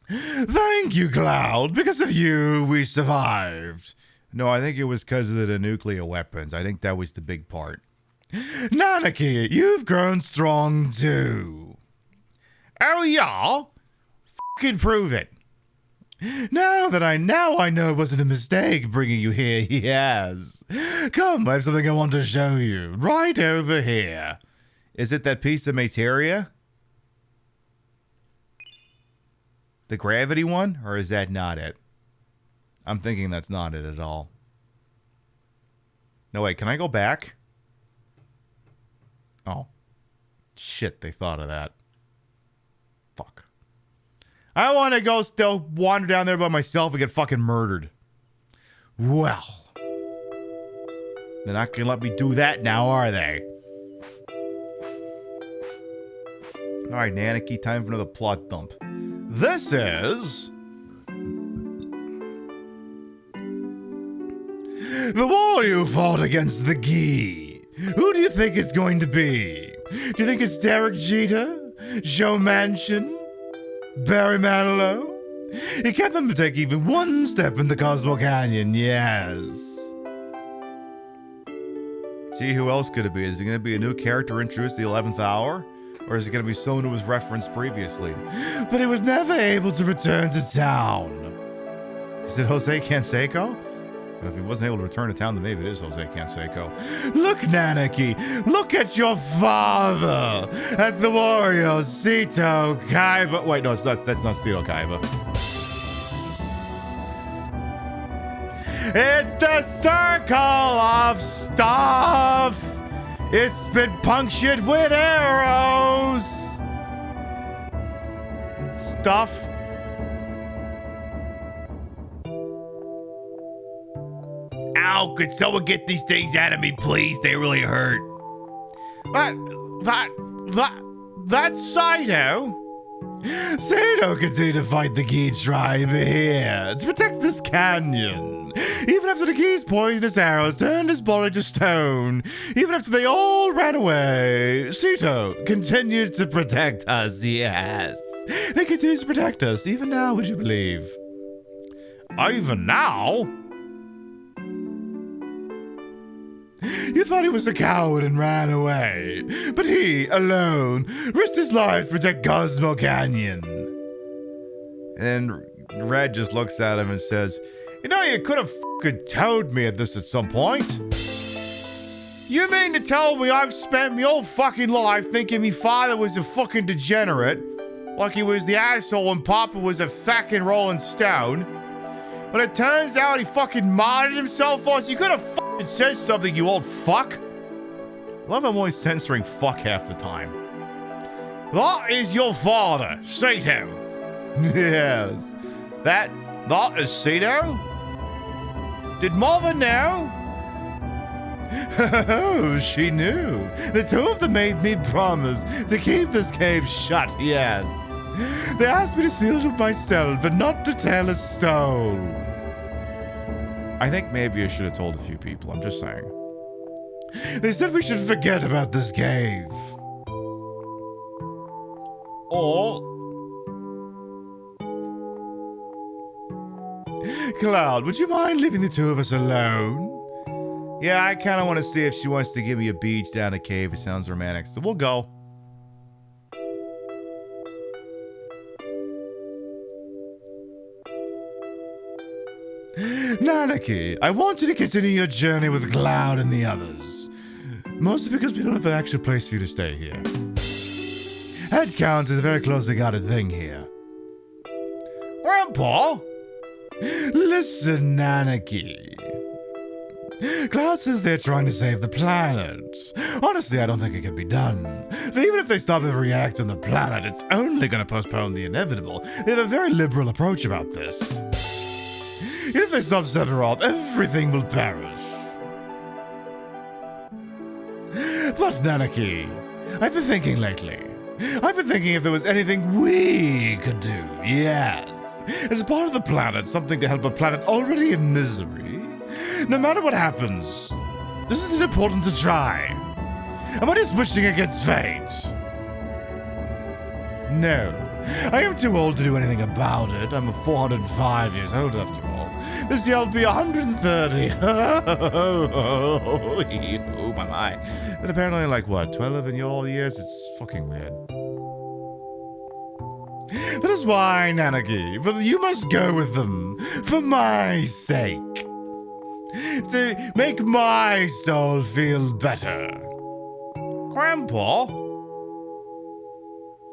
[SPEAKER 1] Thank you, Cloud. Because of you, we survived. No, I think it was because of the nuclear weapons. I think that was the big part. Nanaki, you've grown strong too. Oh, y'all? Fucking prove it. Now I know it wasn't a mistake bringing you here. Yes. Come, I have something I want to show you. Right over here. Is it that piece of materia? The gravity one? Or is that not it? I'm thinking that's not it at all. No, wait, can I go back? Oh. Shit, they thought of that. Fuck. I want to go still wander down there by myself and get fucking murdered. Well. They're not going to let me do that now, are they? Alright, Nanaki, time for another plot dump. This is... the war you fought against the Gi. Who do you think it's going to be? Do you think it's Derek Jeter? Joe Manchin? Barry Manilow? He kept them to take even one step in the Cosmo Canyon, yes. See, who else could it be? Is it going to be a new character introduced at the 11th hour? Or is it going to be someone who was referenced previously? But he was never able to return to town. Is it Jose Canseco? If he wasn't able to return to town, then maybe it is Jose Canseco. Look, Nanaki, look at your father! At the warrior, Sito Kaiba. Wait, no, that's not Sito Kaiba. It's the circle of stuff! It's been punctured with arrows! Stuff? Ow, could someone get these things out of me, please? They really hurt. That's Saito. Saito continued to fight the Gi tribe here to protect this canyon. Even after the Gi's poisonous arrows turned his body to stone, even after they all ran away, Saito continued to protect us, yes. He continues to protect us, even now, would you believe? Even now? You thought he was a coward and ran away, but he, alone, risked his life to protect Cosmo Canyon. And Red just looks at him and says, you know, you could have fucking told me this at some point. You mean to tell me I've spent my whole fucking life thinking my father was a fucking degenerate, like he was the asshole and Papa was a fucking Rolling Stone? But it turns out he fucking martyred himself for us. You could have fucking said something, you old fuck. I love I'm always censoring fuck half the time. That is your father, Saito. Yes. That is Saito? Did mother know? Oh, she knew. The two of them made me promise to keep this cave shut, yes. They asked me to seal it myself, but not to tell a soul. I think maybe I should have told a few people, I'm just saying. They said we should forget about this cave. Or... Cloud, would you mind leaving the two of us alone? Yeah, I kind of want to see if she wants to give me a beach down a cave. It sounds romantic, so we'll go. Nanaki, I want you to continue your journey with Cloud and the others. Mostly because we don't have an actual place for you to stay here. Headcount is a very closely guarded thing here. Grandpa? Listen, Nanaki. Klaus says they're trying to save the planet. Honestly, I don't think it can be done. But even if they stop every act on the planet, it's only going to postpone the inevitable. They have a very liberal approach about this. Even if they stop Sephiroth, everything will perish. But Nanaki, I've been thinking lately. I've been thinking if there was anything we could do. Yes. As part of the planet, something to help a planet already in misery. No matter what happens, this is important to try. Am I just wishing against fate? No. I am too old to do anything about it. I'm 405 years old after all. This year I'll be 130. Oh my. But apparently like what, 12 in your years? It's fucking weird. That is why, Nanaki, but you must go with them for my sake. To make my soul feel better. Grandpa?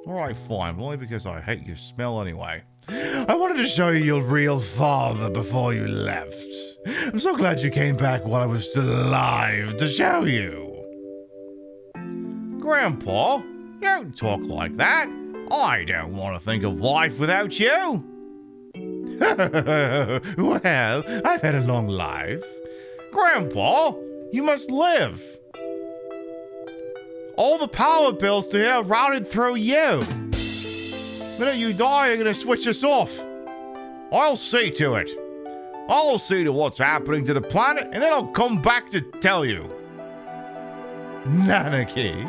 [SPEAKER 1] Alright, fine, only because I hate your smell anyway. I wanted to show you your real father before you left. I'm so glad you came back while I was still alive to show you. Grandpa, don't talk like that. I don't want to think of life without you. Well, I've had a long life. Grandpa, you must live. All the power bills to here routed through you. The minute you die, you're going to switch us off. I'll see to it. I'll see to what's happening to the planet, and then I'll come back to tell you. Nanaki.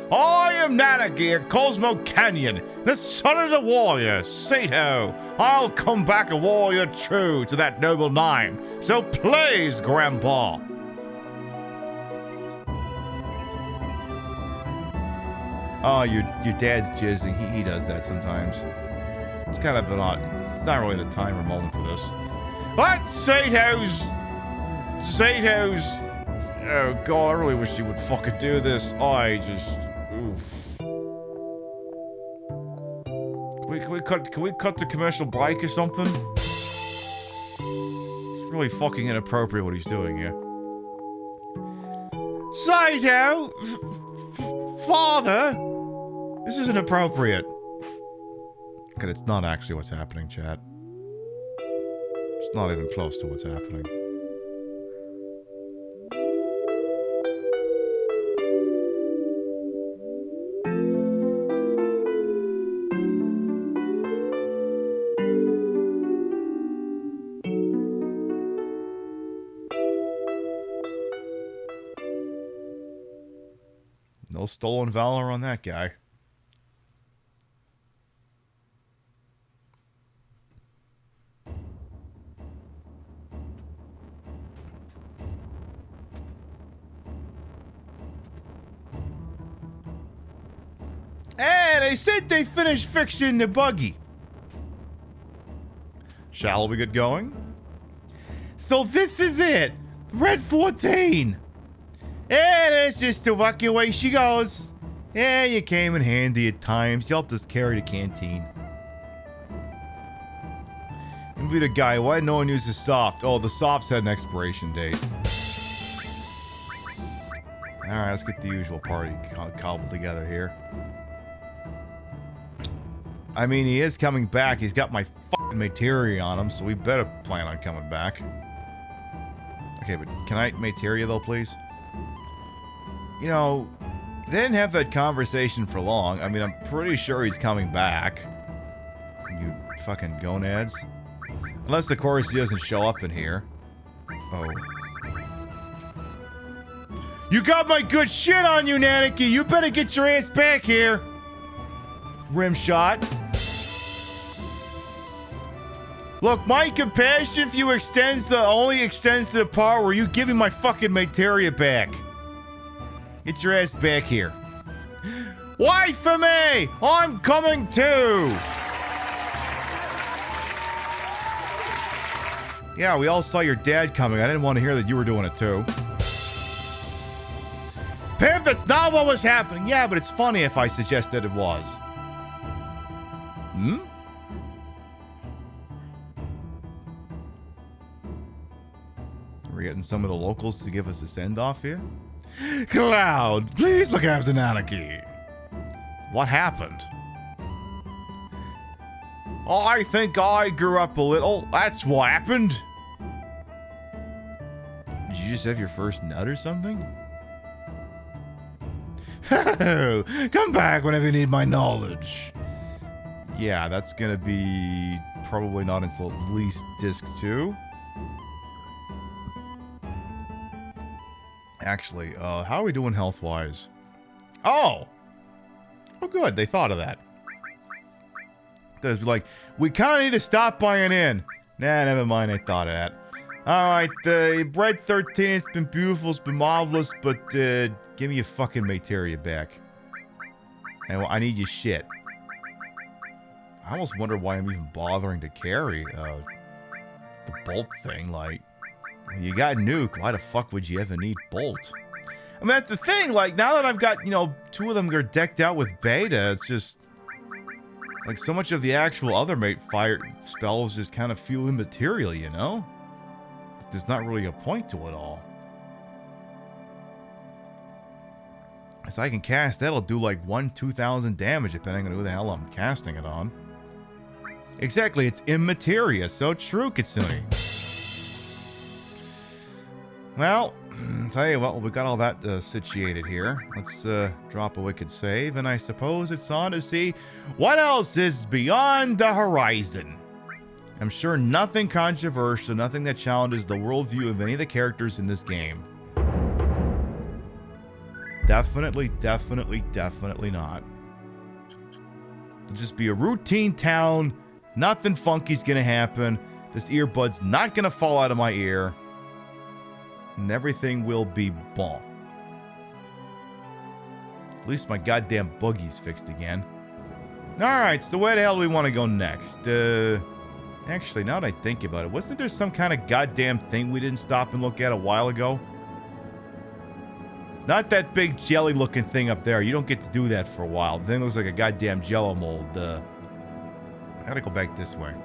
[SPEAKER 1] I am Nanaki at Cosmo Canyon, the son of the warrior, Sato. I'll come back a warrior true to that noble name. So please, Grandpa. Oh, your dad's jizzing. He does that sometimes. It's kind of it's not really the time or moment for this. What? Sato's. Oh God, I really wish you would fucking do this. Oof. Can we cut to commercial break or something? It's really fucking inappropriate what he's doing here. Saito! Father! This isn't appropriate. Okay, it's not actually what's happening, chat. It's not even close to what's happening. No stolen valor on that guy. Hey, they said they finished fixing the buggy. Shall we get going? So this is it. Red 14. And it's just the wacky way she goes. Yeah, you came in handy at times. You helped us carry the canteen. And be the guy. Why no one uses soft? Oh, the softs had an expiration date. Alright, let's get the usual party cobbled together here. I mean, he is coming back. He's got my fucking materia on him, so we better plan on coming back. Okay, but can I materia though, please? You know, they didn't have that conversation for long. I mean, I'm pretty sure he's coming back. You fucking gonads. Unless, of course, he doesn't show up in here. Oh. You got my good shit on you, Nanaki. You better get your ass back here. Rim shot. Look, my compassion for you only extends to the part where you give me my fucking materia back. Get your ass back here. Wait for me! I'm coming too! Yeah, we all saw your dad coming. I didn't want to hear that you were doing it too. Pimp, that's not what was happening. Yeah, but it's funny if I suggest that it was. Hmm? getting some of the locals to give us a send-off here. Cloud, please look after Nanaki. What happened? I think I grew up a little. That's what happened. Did you just have your first nut or something? Come back whenever you need my knowledge. Yeah, that's gonna be probably not until at least disc 2. Actually, how are we doing health-wise? Oh, good. They thought of that. Because like, we kind of need to stop by an inn. Nah, never mind. I thought of that. All right, Bread 13. It's been beautiful. It's been marvelous. But give me your fucking materia back. And I need your shit. I almost wonder why I'm even bothering to carry the bolt thing. Like, you got nuke. Why the fuck would you ever need bolt? I mean, that's the thing. Like, now that I've got, 2 of them are decked out with beta, it's just like so much of the actual other mate fire spells just kind of feel immaterial, There's not really a point to it all. So I can cast, that'll do like 2,000 damage depending on who the hell I'm casting it on. Exactly, it's immateria, so true, Kitsune. Well, tell you what, we got all that situated here. Let's drop a wicked save, and I suppose it's on to see what else is beyond the horizon. I'm sure nothing controversial, nothing that challenges the worldview of any of the characters in this game. Definitely not. It'll just be a routine town. Nothing funky's gonna happen. This earbud's not gonna fall out of my ear. And everything will be bon. At least my goddamn boogie's fixed again. Alright, so where the hell do we want to go next? Actually, now that I think about it, wasn't there some kind of goddamn thing we didn't stop and look at a while ago? Not that big jelly-looking thing up there. You don't get to do that for a while. The thing looks like a goddamn jello mold. I gotta go back this way.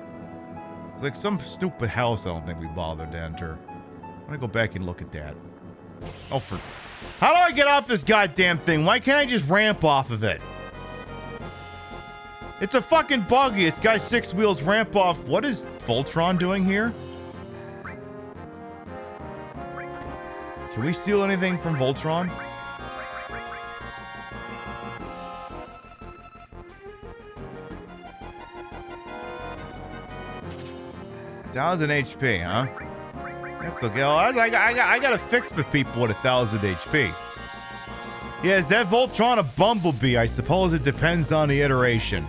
[SPEAKER 1] It's like some stupid house I don't think we bothered to enter. I'm gonna go back and look at that. Oh, how do I get off this goddamn thing? Why can't I just ramp off of it? It's a fucking buggy. It's got 6 wheels. Ramp off. What is Voltron doing here? Can we steal anything from Voltron? $1,000 HP, huh? That's okay. I got a fix for people with 1,000 HP. Yeah, is that Voltron a Bumblebee? I suppose it depends on the iteration.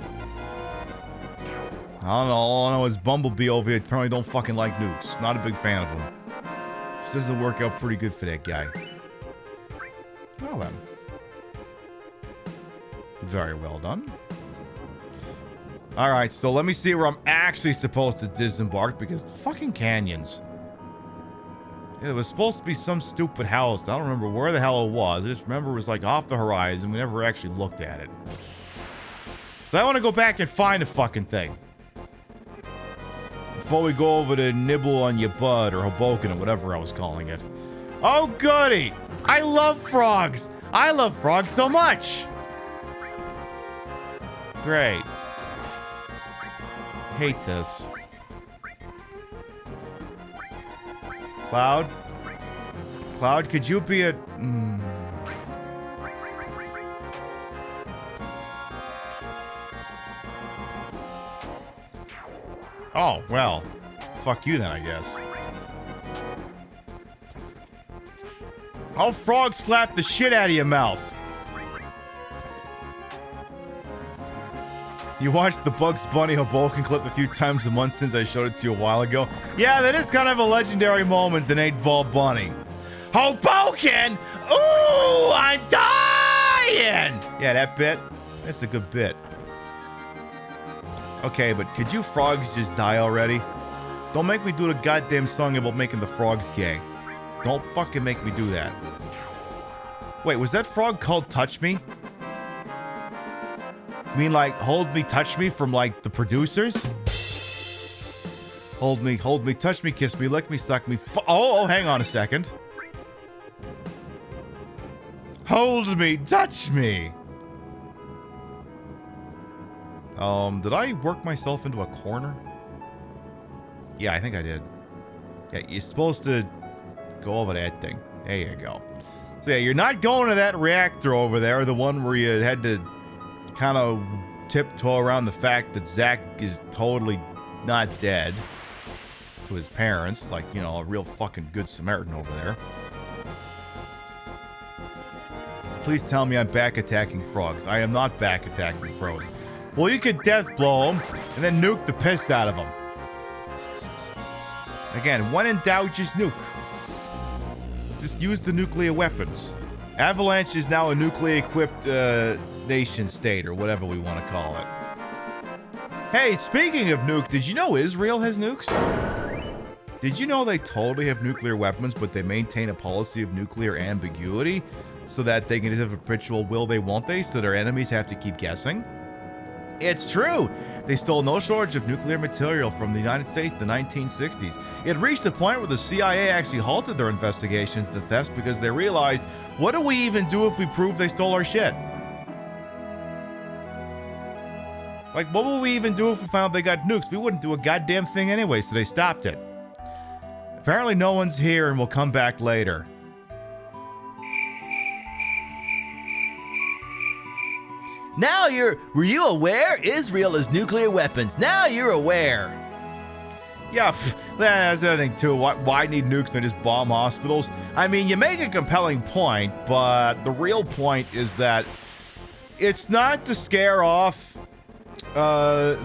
[SPEAKER 1] I don't know. All I know is Bumblebee over here apparently don't fucking like nukes. Not a big fan of them. This doesn't work out pretty good for that guy. Well then. Very well done. Alright, so let me see where I'm actually supposed to disembark, because fucking canyons. Yeah, there was supposed to be some stupid house. I don't remember where the hell it was. I just remember it was like off the horizon. We never actually looked at it. So I want to go back and find the fucking thing. Before we go over to nibble on your bud or Hoboken or whatever I was calling it. Oh, goody! I love frogs! I love frogs so much! Great. Hate this. Cloud? Cloud, could you be a... Oh, well. Fuck you then, I guess. I'll frog slap the shit out of your mouth. You watched the Bugs Bunny Hoboken clip a few times a month since I showed it to you a while ago. Yeah, that is kind of a legendary moment in 8-Ball Bunny. Hoboken! Ooh, I'm dying! Yeah, that bit. That's a good bit. Okay, but could you frogs just die already? Don't make me do the goddamn song about making the frogs gay. Don't fucking make me do that. Wait, was that frog called Touch Me? You mean like Hold Me, Touch Me from like the producers? Hold me, touch me, kiss me, lick me, suck me. Oh, hang on a second. Hold me, touch me. Did I work myself into a corner? Yeah, I think I did. Yeah, you're supposed to go over that thing. There you go. So yeah, you're not going to that reactor over there, the one where you had to kind of tiptoe around the fact that Zach is totally not dead to his parents, like, you know, a real fucking good Samaritan over there. Please tell me I'm back attacking frogs. I am not back attacking frogs. Well, you could death blow them and then nuke the piss out of them. Again, when in doubt, just nuke. Just use the nuclear weapons. Avalanche is now a nuclear-equipped nation state, or whatever we want to call it. Hey, speaking of nukes, did you know Israel has nukes? Did you know they totally have nuclear weapons, but they maintain a policy of nuclear ambiguity so that they can just have a perpetual will they, won't they, so their enemies have to keep guessing? It's true. They stole no shortage of nuclear material from the United States in the 1960s. It reached the point where the CIA actually halted their investigation into the thefts because they realized, what do we even do if we prove they stole our shit? Like, what would we even do if we found they got nukes? We wouldn't do a goddamn thing anyway, so they stopped it. Apparently no one's here and will come back later.
[SPEAKER 4] Now were you aware? Israel has nuclear weapons. Now you're aware.
[SPEAKER 1] Yeah, that's anything too. Why need nukes when they just bomb hospitals? I mean, you make a compelling point, but the real point is that it's not to scare off the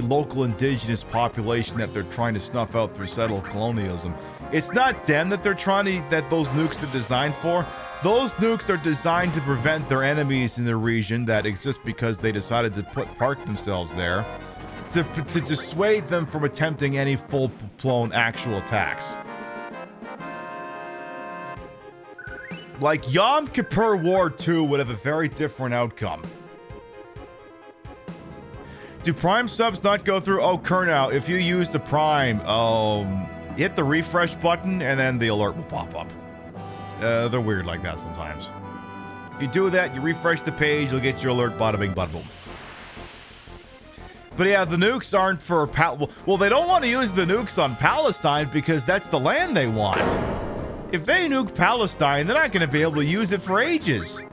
[SPEAKER 1] local indigenous population that they're trying to snuff out through settled colonialism. It's not them that they're that those nukes are designed for. Those nukes are designed to prevent their enemies in the region that exist because they decided to park themselves there, to dissuade them from attempting any full-blown actual attacks. Like Yom Kippur War II would have a very different outcome. Do Prime subs not go through? Oh, Kernow, if you use the Prime, hit the refresh button and then the alert will pop up. They're weird like that sometimes. If you do that, you refresh the page, you'll get your alert, bada bing, bada boom. But yeah, the nukes aren't for well, they don't want to use the nukes on Palestine because that's the land they want. If they nuke Palestine, they're not going to be able to use it for ages.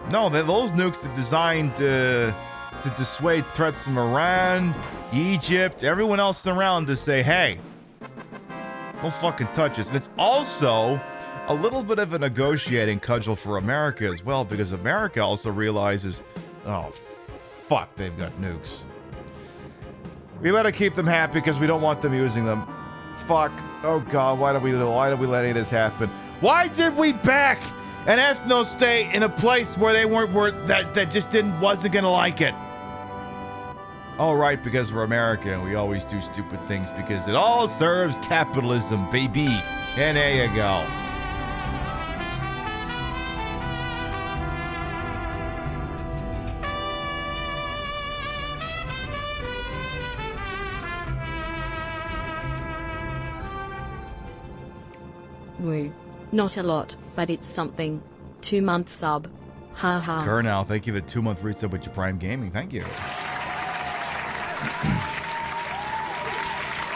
[SPEAKER 1] No, those nukes are designed to dissuade threats from Iran, Egypt, everyone else around to say, hey, don't fucking touch us. And it's also a little bit of a negotiating cudgel for America as well, because America also realizes, oh, fuck, they've got nukes. We better keep them happy because we don't want them using them. Fuck. Oh, God, why did we let any of this happen? Why did we back an ethno state in a place where they that just wasn't going to like it? All right, because we're America and we always do stupid things because it all serves capitalism, baby. And there you go.
[SPEAKER 10] Woo. Not a lot, but it's something. 2-month sub. Ha ha.
[SPEAKER 1] Kernow, thank you for the 2-month resub with your Prime Gaming. Thank you.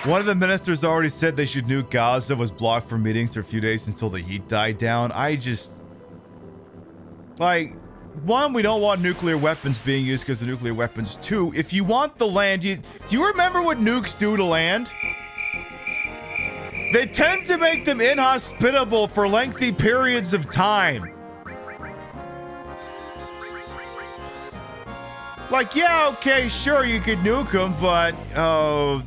[SPEAKER 1] One of the ministers already said they should nuke Gaza, was blocked from meetings for a few days until the heat died down. One, we don't want nuclear weapons being used because of nuclear weapons. Two, if you want the land, do you remember what nukes do to land? They tend to make them inhospitable for lengthy periods of time. Like, yeah, okay, sure, you could nuke them, but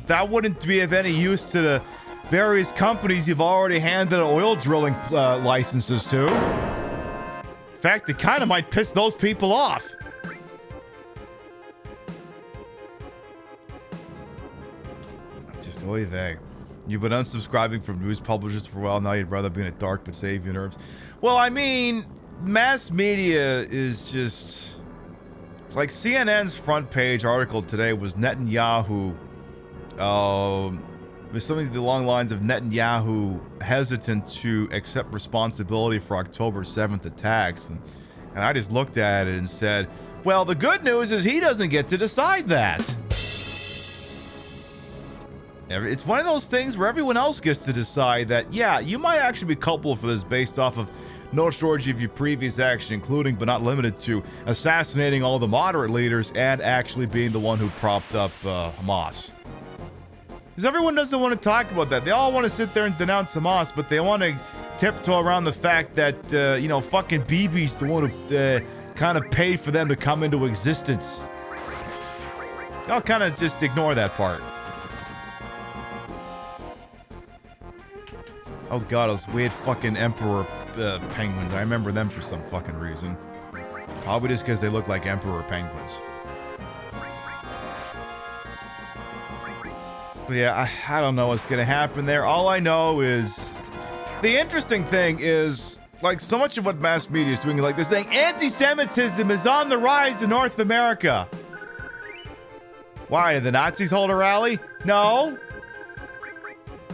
[SPEAKER 1] that wouldn't be of any use to the various companies you've already handed oil drilling licenses to. In fact, it kind of might piss those people off. Just oy vey. You've been unsubscribing from news publishers for a while now. You'd rather be in a dark but save your nerves. Well, I mean, mass media is just... Like CNN's front page article today was Netanyahu, with something along the lines of Netanyahu hesitant to accept responsibility for October 7th attacks. And I just looked at it and said, well, the good news is he doesn't get to decide that. It's one of those things where everyone else gets to decide that, yeah, you might actually be culpable for this based off of no shortage of your previous action, including but not limited to assassinating all the moderate leaders and actually being the one who propped up Hamas. Because everyone doesn't want to talk about that. They all want to sit there and denounce Hamas, but they want to tiptoe around the fact that, fucking Bibi's the one who kind of paid for them to come into existence. I'll kind of just ignore that part. Oh god, those weird fucking Emperor penguins. I remember them for some fucking reason. Probably just because they look like Emperor penguins. But yeah, I don't know what's gonna happen there. All I know is... The interesting thing is, like, so much of what mass media is doing, like, they're saying anti-Semitism is on the rise in North America. Why, did the Nazis hold a rally? No.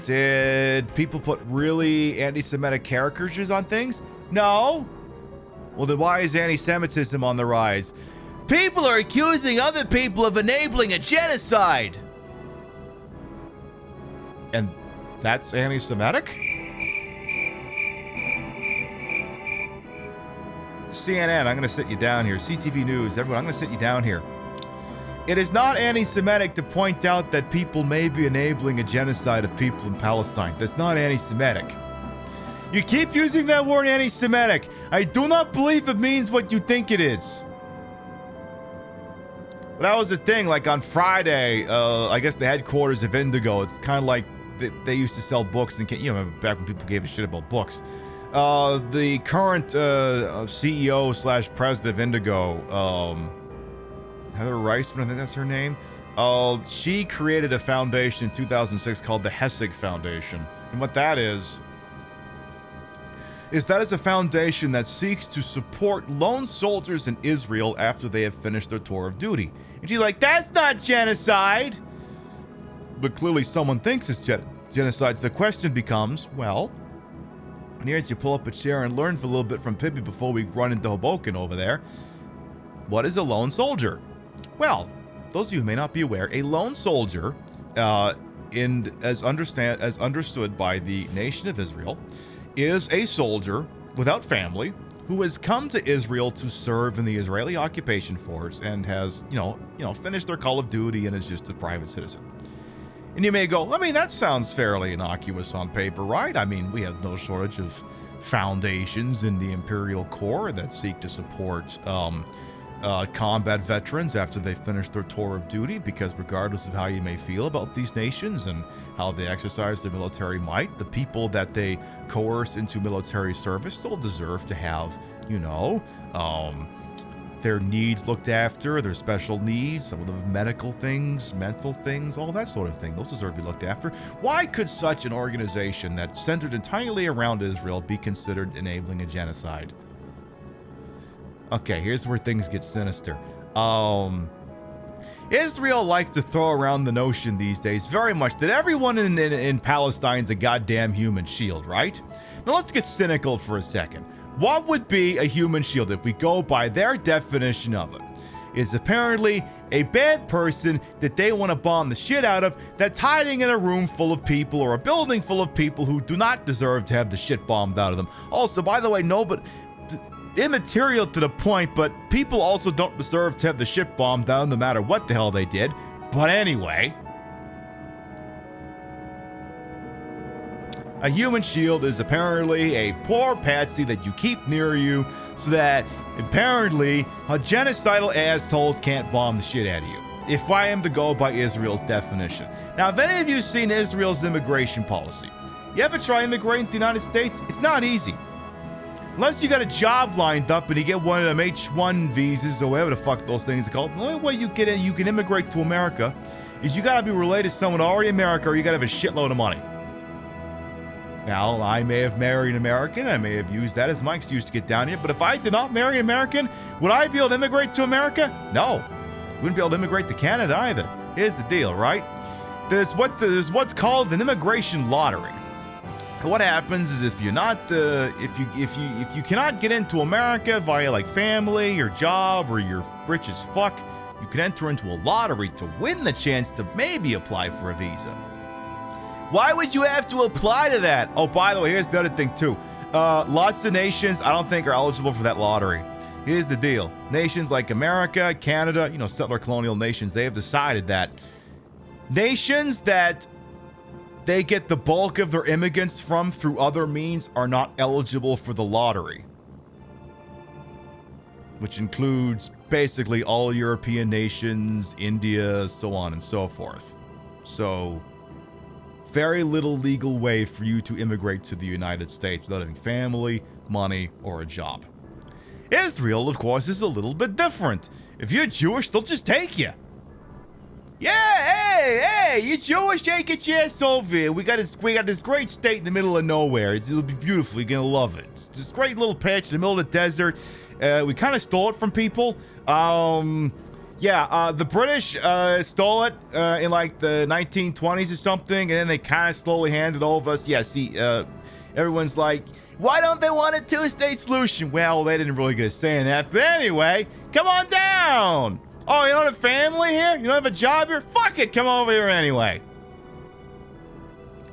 [SPEAKER 1] Did people put really anti-Semitic caricatures on things? No. Well, then why is anti-Semitism on the rise? People are accusing other people of enabling a genocide. And that's anti-Semitic? CNN, I'm going to sit you down here. CTV News, everyone, I'm going to sit you down here. It is not anti-Semitic to point out that people may be enabling a genocide of people in Palestine. That's not anti-Semitic. You keep using that word anti-Semitic. I do not believe it means what you think it is. But that was the thing, like on Friday, I guess the headquarters of Indigo, it's kind of like they used to sell books, and back when people gave a shit about books. The current CEO / president of Indigo, Heather Reisman, I think that's her name. She created a foundation in 2006 called the Hessig Foundation. And what that is that is a foundation that seeks to support lone soldiers in Israel after they have finished their tour of duty. And she's like, that's not genocide! But clearly someone thinks it's genocide. So the question becomes, well, and here as you pull up a chair and learn for a little bit from Pibby before we run into Hoboken over there, what is a lone soldier? Well, those of you who may not be aware, a lone soldier, as understood by the nation of Israel, is a soldier without family who has come to Israel to serve in the Israeli occupation force and has, finished their call of duty and is just a private citizen. And you may go, I mean, that sounds fairly innocuous on paper, right? I mean, we have no shortage of foundations in the Imperial Corps that seek to support combat veterans after they finish their tour of duty, because regardless of how you may feel about these nations and how they exercise their military might, the people that they coerce into military service still deserve to have, their needs looked after, their special needs, some of the medical things, mental things, all that sort of thing. Those deserve to be looked after. Why could such an organization that's centered entirely around Israel be considered enabling a genocide? Okay, here's where things get sinister. Israel likes to throw around the notion these days very much that everyone in Palestine's a goddamn human shield, right? Now let's get cynical for a second. What would be a human shield if we go by their definition of it? Is apparently a bad person that they want to bomb the shit out of that's hiding in a room full of people or a building full of people who do not deserve to have the shit bombed out of them. Also, by the way, immaterial to the point, but people also don't deserve to have the shit bombed down no matter what the hell they did. But anyway, a human shield is apparently a poor patsy that you keep near you so that apparently genocidal assholes can't bomb the shit out of you, if I am to go by Israel's definition. Now, have any of you seen Israel's immigration policy? You ever try immigrating to the United States? It's not easy. Unless you got a job lined up and you get one of them H-1 visas or whatever the fuck those things are called, the only way you can immigrate to America is you gotta be related to someone already in America, or you gotta have a shitload of money. Now, I may have married an American. I may have used that as my excuse to get down here. But if I did not marry an American, would I be able to immigrate to America? No. Wouldn't be able to immigrate to Canada either. Here's the deal, right? There's what's called an immigration lottery. What happens is if you're not if you cannot get into America via like family, your job, or you're rich as fuck, you can enter into a lottery to win the chance to maybe apply for a visa. Why would you have to apply to that? Oh, by the way, here's the other thing too. Lots of nations I don't think are eligible for that lottery. Here's the deal. Nations like America, Canada, settler colonial nations, they have decided that nations that they get the bulk of their immigrants from through other means are not eligible for the lottery, which includes basically all European nations, India, so on and so forth. So, very little legal way for you to immigrate to the United States without having family, money, or a job. Israel, of course, is a little bit different. If you're Jewish, they'll just take you. Yeah, hey, you Jewish? Hey, get your ass over here. We got this great state in the middle of nowhere. It'll be beautiful. You're gonna love it. It's this great little patch in the middle of the desert. We kind of stole it from people. The British stole it in like the 1920s or something, and then they kind of slowly handed it over us. Yeah, see, everyone's like, why don't they want a two-state solution? Well, they didn't really get a say in that. But anyway, come on down. Oh, you don't have a family here? You don't have a job here? Fuck it, come over here anyway.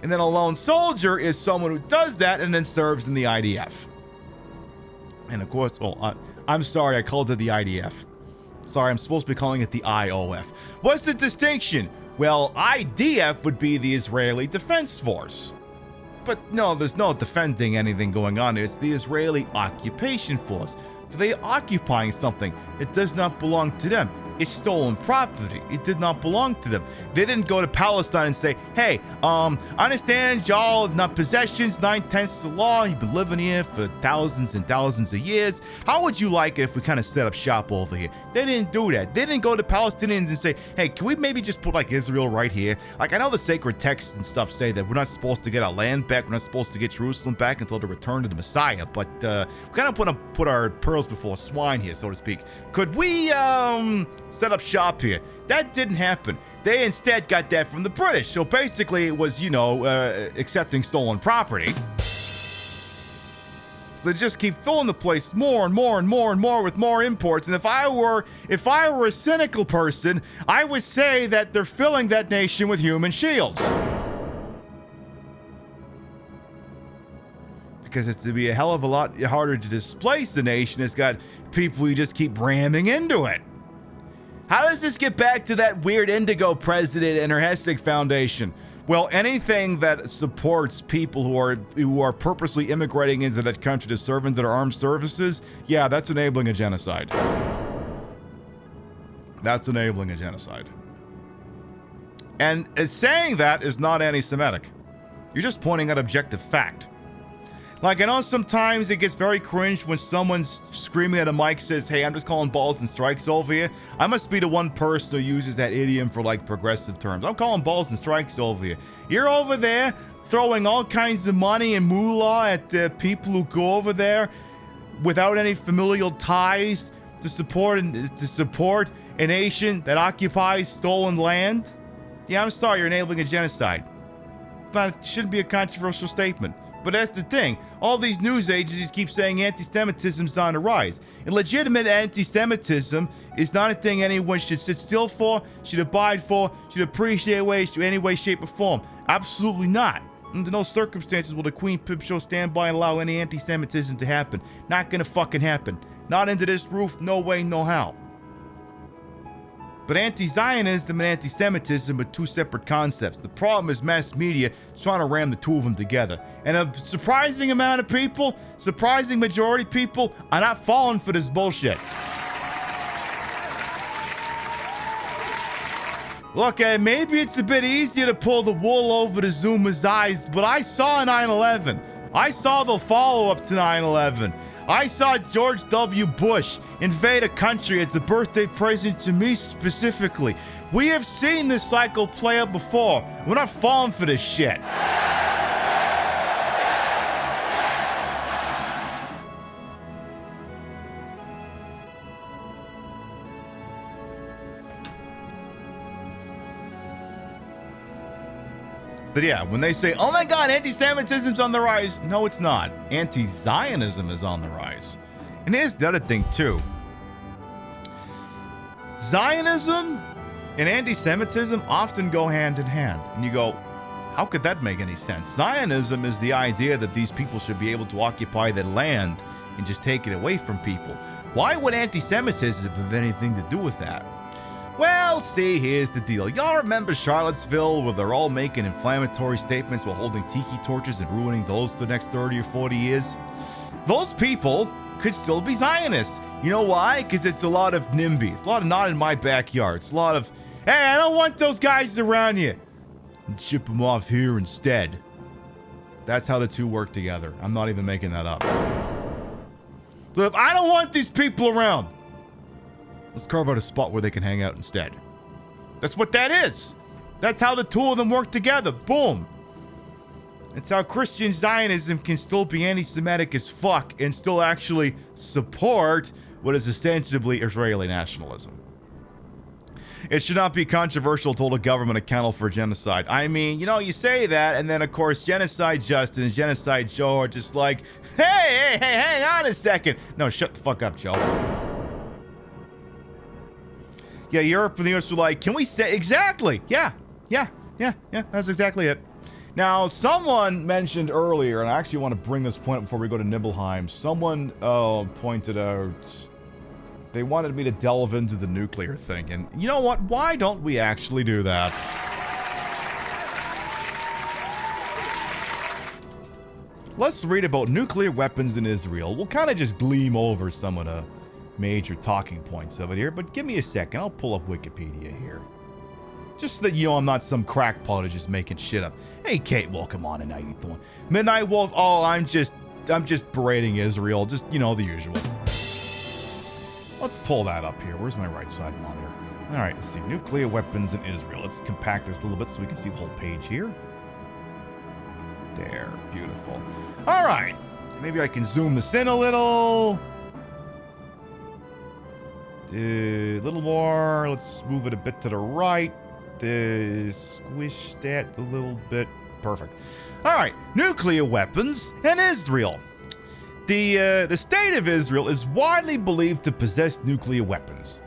[SPEAKER 1] And then a lone soldier is someone who does that and then serves in the IDF. And of course, I'm sorry, I called it the IDF. Sorry, I'm supposed to be calling it the IOF. What's the distinction? Well, IDF would be the Israeli Defense Force. But no, there's no defending anything going on. It's the Israeli Occupation Force. They're occupying something. It does not belong to them. It's stolen property. It did not belong to them. They didn't go to Palestine and say, hey, I understand y'all not possessions, 9/10 the law. You've been living here for thousands and thousands of years. How would you like it if we kind of set up shop over here? They didn't do that. They didn't go to Palestinians and say, hey, can we maybe just put like Israel right here? Like, I know the sacred texts and stuff say that we're not supposed to get our land back. We're not supposed to get Jerusalem back until the return of the Messiah. But we kind of put our pearls before swine here, so to speak. Could we set up shop here? That didn't happen. They instead got that from the British. So basically it was, accepting stolen property. So they just keep filling the place more and more and more and more with more imports. And if I were a cynical person, I would say that they're filling that nation with human shields. Because it's to be a hell of a lot harder to displace the nation. It's got people who just keep ramming into it. How does this get back to that weird Indigo president and her Hessig Foundation? Well, anything that supports people who are purposely immigrating into that country to serve into their armed services, yeah, that's enabling a genocide. That's enabling a genocide. And saying that is not anti-Semitic. You're just pointing out objective fact. Like, I know sometimes it gets very cringe when someone's screaming at a mic says, hey, I'm just calling balls and strikes over here. I must be the one person who uses that idiom for, like, progressive terms. I'm calling balls and strikes over here. You're over there throwing all kinds of money and moolah at people who go over there without any familial ties to support a nation that occupies stolen land. Yeah, I'm sorry, you're enabling a genocide. But it shouldn't be a controversial statement. But that's the thing. All these news agencies keep saying anti-Semitism's on the rise. And legitimate anti-Semitism is not a thing anyone should sit still for, should abide for, should appreciate in any way, shape, or form. Absolutely not. Under no circumstances will the Queen Pip Show stand by and allow any anti-Semitism to happen. Not gonna fucking happen. Not into this roof, no way, no how. But anti-Zionism and anti-Semitism are two separate concepts. The problem is mass media is trying to ram the two of them together. And a surprising amount of people, surprising majority of people, are not falling for this bullshit. Look, maybe it's a bit easier to pull the wool over the Zoomer's eyes, but I saw 9/11. I saw the follow-up to 9/11. I saw George W. Bush invade a country as a birthday present to me specifically. We have seen this cycle play out before. We're not falling for this shit. But yeah, when they say, oh my God, anti-Semitism's on the rise, no, it's not. Anti-Zionism is on the rise. And here's the other thing, too. Zionism and anti-Semitism often go hand in hand. And you go, how could that make any sense? Zionism is the idea that these people should be able to occupy their land and just take it away from people. Why would anti-Semitism have anything to do with that? Well, see, here's the deal. Y'all remember Charlottesville, where they're all making inflammatory statements while holding tiki torches and ruining those for the next 30 or 40 years? Those people could still be Zionists. You know why? Because it's a lot of NIMBY. It's a lot of not in my backyard. It's a lot of, hey, I don't want those guys around here. And ship them off here instead. That's how the two work together. I'm not even making that up. So if I don't want these people around, let's carve out a spot where they can hang out instead. That's what that is. That's how the two of them work together. Boom. It's how Christian Zionism can still be anti-Semitic as fuck and still actually support what is ostensibly Israeli nationalism. It should not be controversial to hold a government accountable for genocide. I mean, you know, you say that, and then, of course, Genocide Justin and Genocide Joe are just like, hey, hang on a second. No, shut the fuck up, Joe. Yeah, Europe and the US were like, can we say... Exactly. Yeah, that's exactly it. Now, someone mentioned earlier, and I actually want to bring this point up before we go to Nibelheim. Someone pointed out... They wanted me to delve into the nuclear thing. And you know what? Why don't we actually do that? Let's read about nuclear weapons in Israel. We'll kind of just gleam over some of the major talking points of it here. But give me a second. I'll pull up Wikipedia here. Just so that you know I'm not some crackpot who's just making shit up. Hey, Kate, welcome on in. How you doing? Midnight Wolf. Oh, I'm just berating Israel. Just, you know, the usual. Let's pull that up here. Where's my right side monitor? All right, let's see. Nuclear weapons in Israel. Let's compact this a little bit so we can see the whole page here. There. Beautiful. All right. Maybe I can zoom this in a little. A little more. Let's move it a bit to the right. Squish that a little bit. Perfect. All right. Nuclear weapons in Israel. The state of Israel is widely believed to possess nuclear weapons.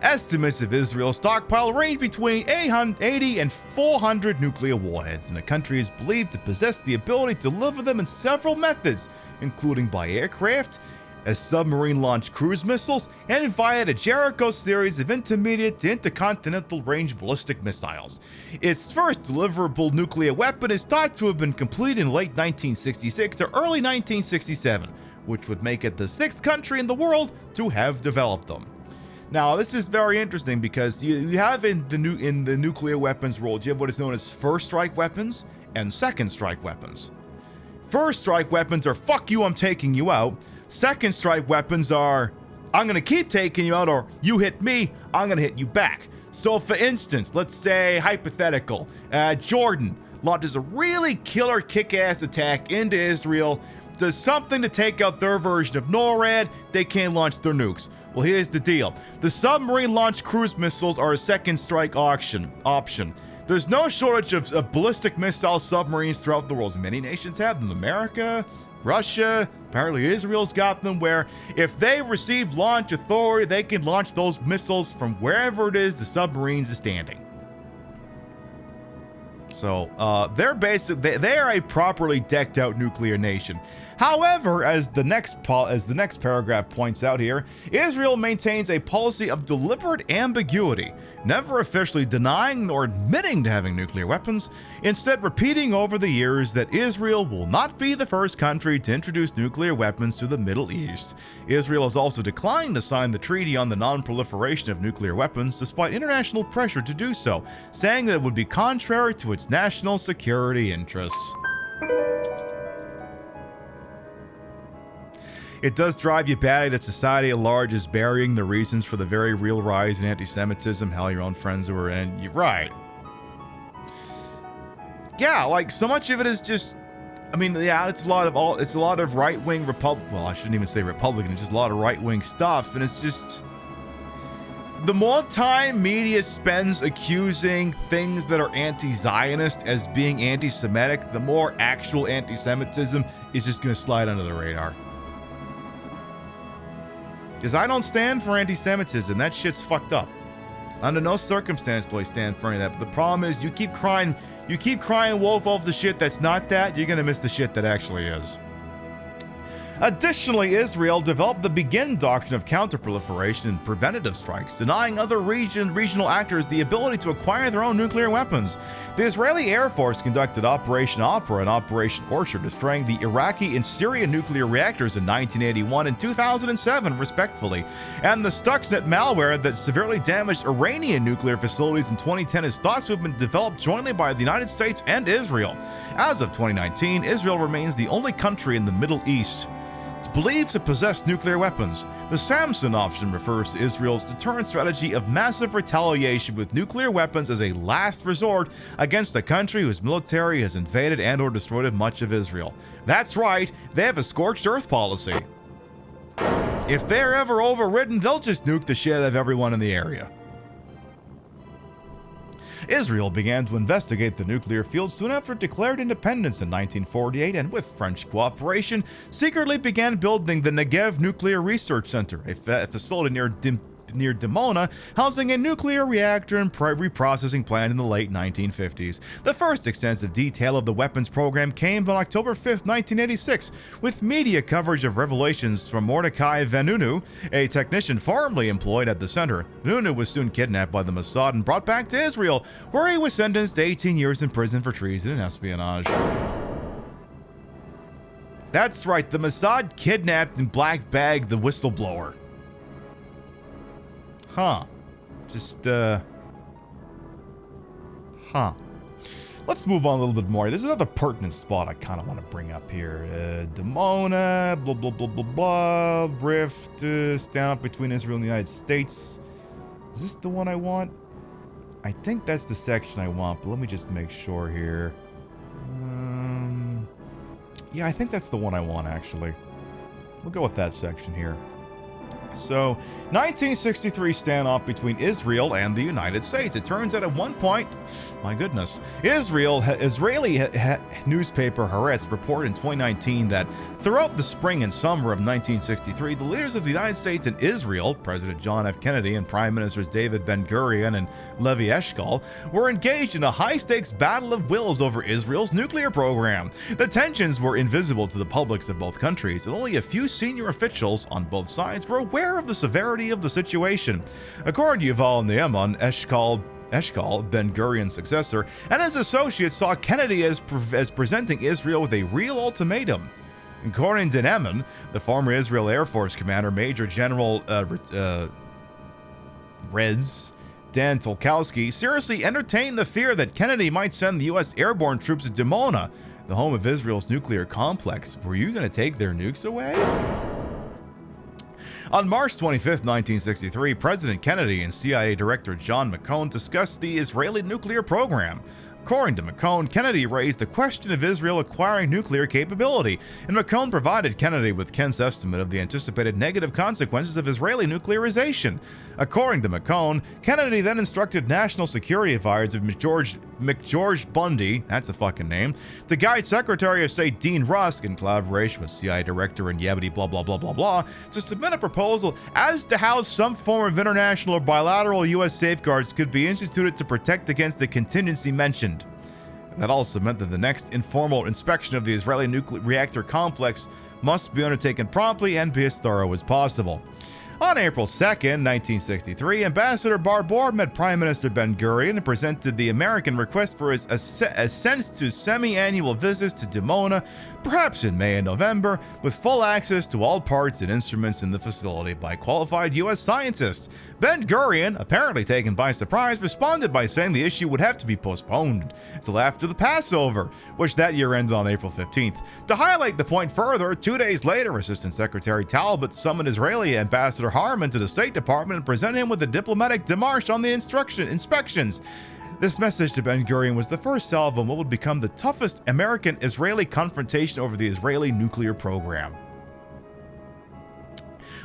[SPEAKER 1] Estimates of Israel's stockpile range between 80 and 400 nuclear warheads, and the country is believed to possess the ability to deliver them in several methods, including by aircraft, as submarine-launched cruise missiles, and via the Jericho series of intermediate to intercontinental range ballistic missiles. Its first deliverable nuclear weapon is thought to have been completed in late 1966 or early 1967, which would make it the sixth country in the world to have developed them. Now, this is very interesting because you have in the nuclear weapons world, you have what is known as first strike weapons and second strike weapons. First strike weapons are fuck you, I'm taking you out. Second strike weapons are, I'm going to keep taking you out, or you hit me, I'm going to hit you back. So for instance, let's say, hypothetical, Jordan launches a really killer kick-ass attack into Israel, does something to take out their version of NORAD, they can't launch their nukes. Well, here's the deal. The submarine-launched cruise missiles are a second strike option. There's no shortage of ballistic missile submarines throughout the world. Many nations have them. America, Russia, apparently Israel's got them, where if they receive launch authority, they can launch those missiles from wherever it is the submarines are standing. So they're a properly decked out nuclear nation. However, as the next paragraph points out here, Israel maintains a policy of deliberate ambiguity, never officially denying nor admitting to having nuclear weapons, instead repeating over the years that Israel will not be the first country to introduce nuclear weapons to the Middle East. Israel has also declined to sign the Treaty on the Non-Proliferation of Nuclear Weapons despite international pressure to do so, saying that it would be contrary to its national security interests. It does drive you batty that society at large is burying the reasons for the very real rise in anti-Semitism. Hell, your own friends who are in. You're right. Yeah, like so much of it is just. I mean, yeah, it's a lot of right-wing Well, I shouldn't even say Republican. It's just a lot of right-wing stuff, and it's just. The more time media spends accusing things that are anti-Zionist as being anti-Semitic, the more actual anti-Semitism is just going to slide under the radar. Because I don't stand for anti-Semitism. That shit's fucked up. Under no circumstance do I stand for any of that. But the problem is you keep crying wolf over the shit that's not that, you're going to miss the shit that actually is. Additionally, Israel developed the Begin doctrine of counterproliferation and preventative strikes, denying other regional actors the ability to acquire their own nuclear weapons. The Israeli Air Force conducted Operation Opera and Operation Orchard, destroying the Iraqi and Syrian nuclear reactors in 1981 and 2007, respectively. And the Stuxnet malware that severely damaged Iranian nuclear facilities in 2010 is thought to have been developed jointly by the United States and Israel. As of 2019, Israel remains the only country in the Middle East believed to possess nuclear weapons. The Samson option refers to Israel's deterrent strategy of massive retaliation with nuclear weapons as a last resort against a country whose military has invaded and or destroyed much of Israel. That's right, they have a scorched earth policy. If they're ever overridden, they'll just nuke the shit out of everyone in the area. Israel began to investigate the nuclear field soon after it declared independence in 1948 and, with French cooperation, secretly began building the Negev Nuclear Research Center, a facility near Dimona, housing a nuclear reactor and reprocessing plant in the late 1950s. The first extensive detail of the weapons program came on October 5, 1986, with media coverage of revelations from Mordecai Vanunu, a technician formerly employed at the center. Vanunu was soon kidnapped by the Mossad and brought back to Israel, where he was sentenced to 18 years in prison for treason and espionage. That's right, the Mossad kidnapped and black-bagged the whistleblower. Huh. Let's move on a little bit more. There's another pertinent spot I kind of want to bring up here. Dimona, blah, blah, blah, blah, blah. Rift, standoff between Israel and the United States. Is this the one I want? I think that's the section I want, but let me just make sure here. Yeah, I think that's the one I want, actually. We'll go with that section here. So, 1963 standoff between Israel and the United States. It turns out at one point, my goodness, Israeli newspaper Haaretz reported in 2019 that throughout the spring and summer of 1963, the leaders of the United States and Israel, President John F. Kennedy and Prime Ministers David Ben-Gurion and Levi Eshkol, were engaged in a high-stakes battle of wills over Israel's nuclear program. The tensions were invisible to the publics of both countries, and only a few senior officials on both sides were aware of the severity of the situation. According to Yuval Ne'eman, Eshkol, Ben-Gurion's successor, and his associates saw Kennedy as presenting Israel with a real ultimatum. According to Ne'eman, the former Israel Air Force commander, Major General Rez Dan Tolkowski, seriously entertained the fear that Kennedy might send the U.S. airborne troops to Dimona, the home of Israel's nuclear complex. Were you going to take their nukes away? On March 25, 1963, President Kennedy and CIA Director John McCone discussed the Israeli nuclear program. According to McCone, Kennedy raised the question of Israel acquiring nuclear capability, and McCone provided Kennedy with Kent's estimate of the anticipated negative consequences of Israeli nuclearization. According to McCone, Kennedy then instructed National Security Advisor McGeorge Bundy, that's a fucking name, to guide Secretary of State Dean Rusk, in collaboration with CIA Director and Yabity blah blah blah blah blah, to submit a proposal as to how some form of international or bilateral U.S. safeguards could be instituted to protect against the contingency mentioned. That also meant that the next informal inspection of the Israeli nuclear reactor complex must be undertaken promptly and be as thorough as possible. On April 2nd, 1963, Ambassador Barbour met Prime Minister Ben-Gurion and presented the American request for his assent to semi-annual visits to Dimona, perhaps in May and November, with full access to all parts and instruments in the facility by qualified U.S. scientists. Ben-Gurion, apparently taken by surprise, responded by saying the issue would have to be postponed until after the Passover, which that year ended on April 15th. To highlight the point further, 2 days later, Assistant Secretary Talbot summoned Israeli Ambassador Harman to the State Department and presented him with a diplomatic démarche on the inspections. This message to Ben-Gurion was the first salvo in what would become the toughest American-Israeli confrontation over the Israeli nuclear program.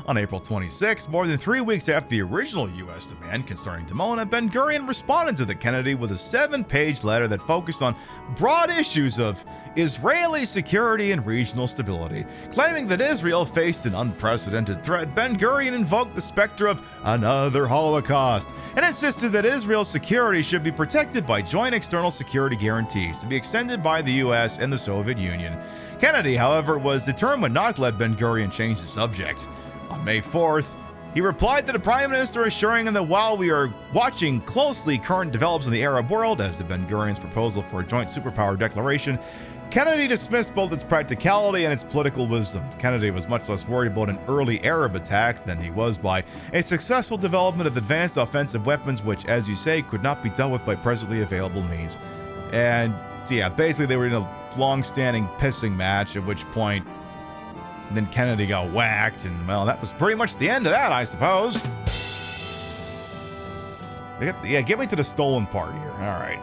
[SPEAKER 1] On April 26, more than 3 weeks after the original U.S. demand concerning Dimona, Ben-Gurion responded to the Kennedy with a 7-page letter that focused on broad issues of Israeli security and regional stability. Claiming that Israel faced an unprecedented threat, Ben-Gurion invoked the specter of another Holocaust and insisted that Israel's security should be protected by joint external security guarantees to be extended by the U.S. and the Soviet Union. Kennedy, however, was determined not to let Ben-Gurion change the subject. On May 4th, he replied to the Prime Minister, assuring him that while we are watching closely current developments in the Arab world as to Ben-Gurion's proposal for a joint superpower declaration, Kennedy dismissed both its practicality and its political wisdom. Kennedy was much less worried about an early Arab attack than he was by a successful development of advanced offensive weapons, which, as you say, could not be dealt with by presently available means. And yeah, basically they were in a long-standing pissing match, at which point then Kennedy got whacked, and well, that was pretty much the end of that, I suppose. Yeah, get me to the stolen part here. All right.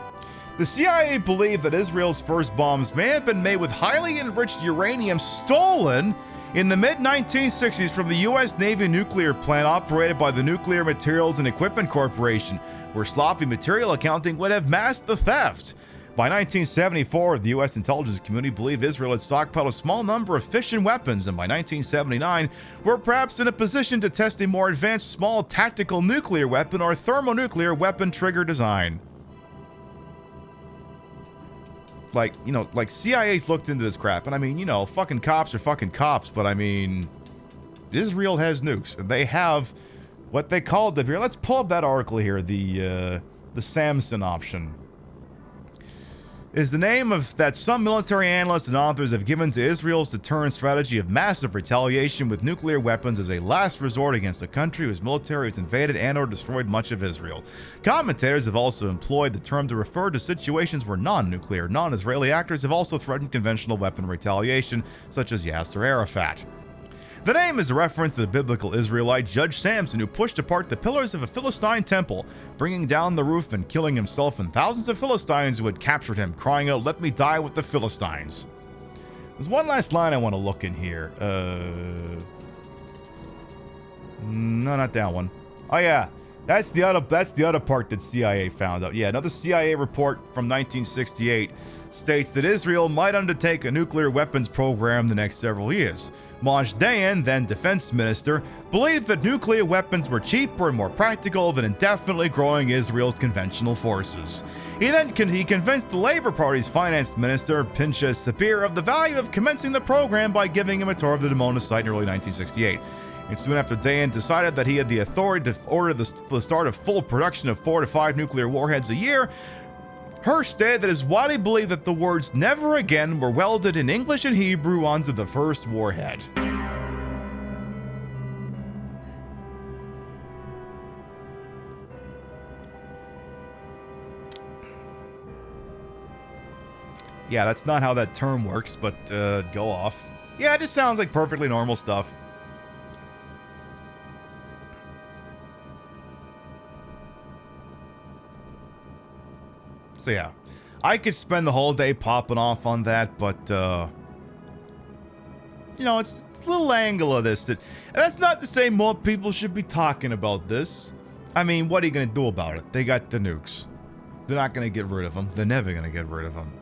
[SPEAKER 1] The CIA believed that Israel's first bombs may have been made with highly enriched uranium stolen in the mid-1960s from the U.S. Navy nuclear plant operated by the Nuclear Materials and Equipment Corporation, where sloppy material accounting would have masked the theft. By 1974, the U.S. intelligence community believed Israel had stockpiled a small number of fission weapons, and by 1979, were perhaps in a position to test a more advanced small tactical nuclear weapon or thermonuclear weapon trigger design. Like, you know, like CIA's looked into this crap, and I mean, you know, fucking cops are fucking cops, but I mean, Israel has nukes, and they have what they called them here. Let's pull up that article here, the Samson option. Is the name of that some military analysts and authors have given to Israel's deterrent strategy of massive retaliation with nuclear weapons as a last resort against a country whose military has invaded and or destroyed much of Israel. Commentators have also employed the term to refer to situations where non-nuclear, non-Israeli actors have also threatened conventional weapon retaliation, such as Yasser Arafat. The name is a reference to the biblical Israelite Judge Samson, who pushed apart the pillars of a Philistine temple, bringing down the roof and killing himself and thousands of Philistines who had captured him, crying out, "Let me die with the Philistines." There's one last line I want to look in here. No, not that one. Oh yeah, that's the other part that CIA found out. Yeah, another CIA report from 1968 states that Israel might undertake a nuclear weapons program the next several years. Moshe Dayan, then defense minister, believed that nuclear weapons were cheaper and more practical than indefinitely growing Israel's conventional forces. He convinced the Labour Party's finance minister, Pinchas Sapir, of the value of commencing the program by giving him a tour of the Dimona site in early 1968. And soon after, Dayan decided that he had the authority to order the start of full production of 4 to 5 nuclear warheads a year. Hirsch stated that it is widely believed that the words "never again" were welded in English and Hebrew onto the first warhead. Yeah, that's not how that term works, but go off. Yeah, it just sounds like perfectly normal stuff. So yeah, I could spend the whole day popping off on that, but you know, it's a little angle of this and that's not to say more people should be talking about this. I mean, what are you gonna do about it? They got the nukes. They're not gonna get rid of them. They're never gonna get rid of them.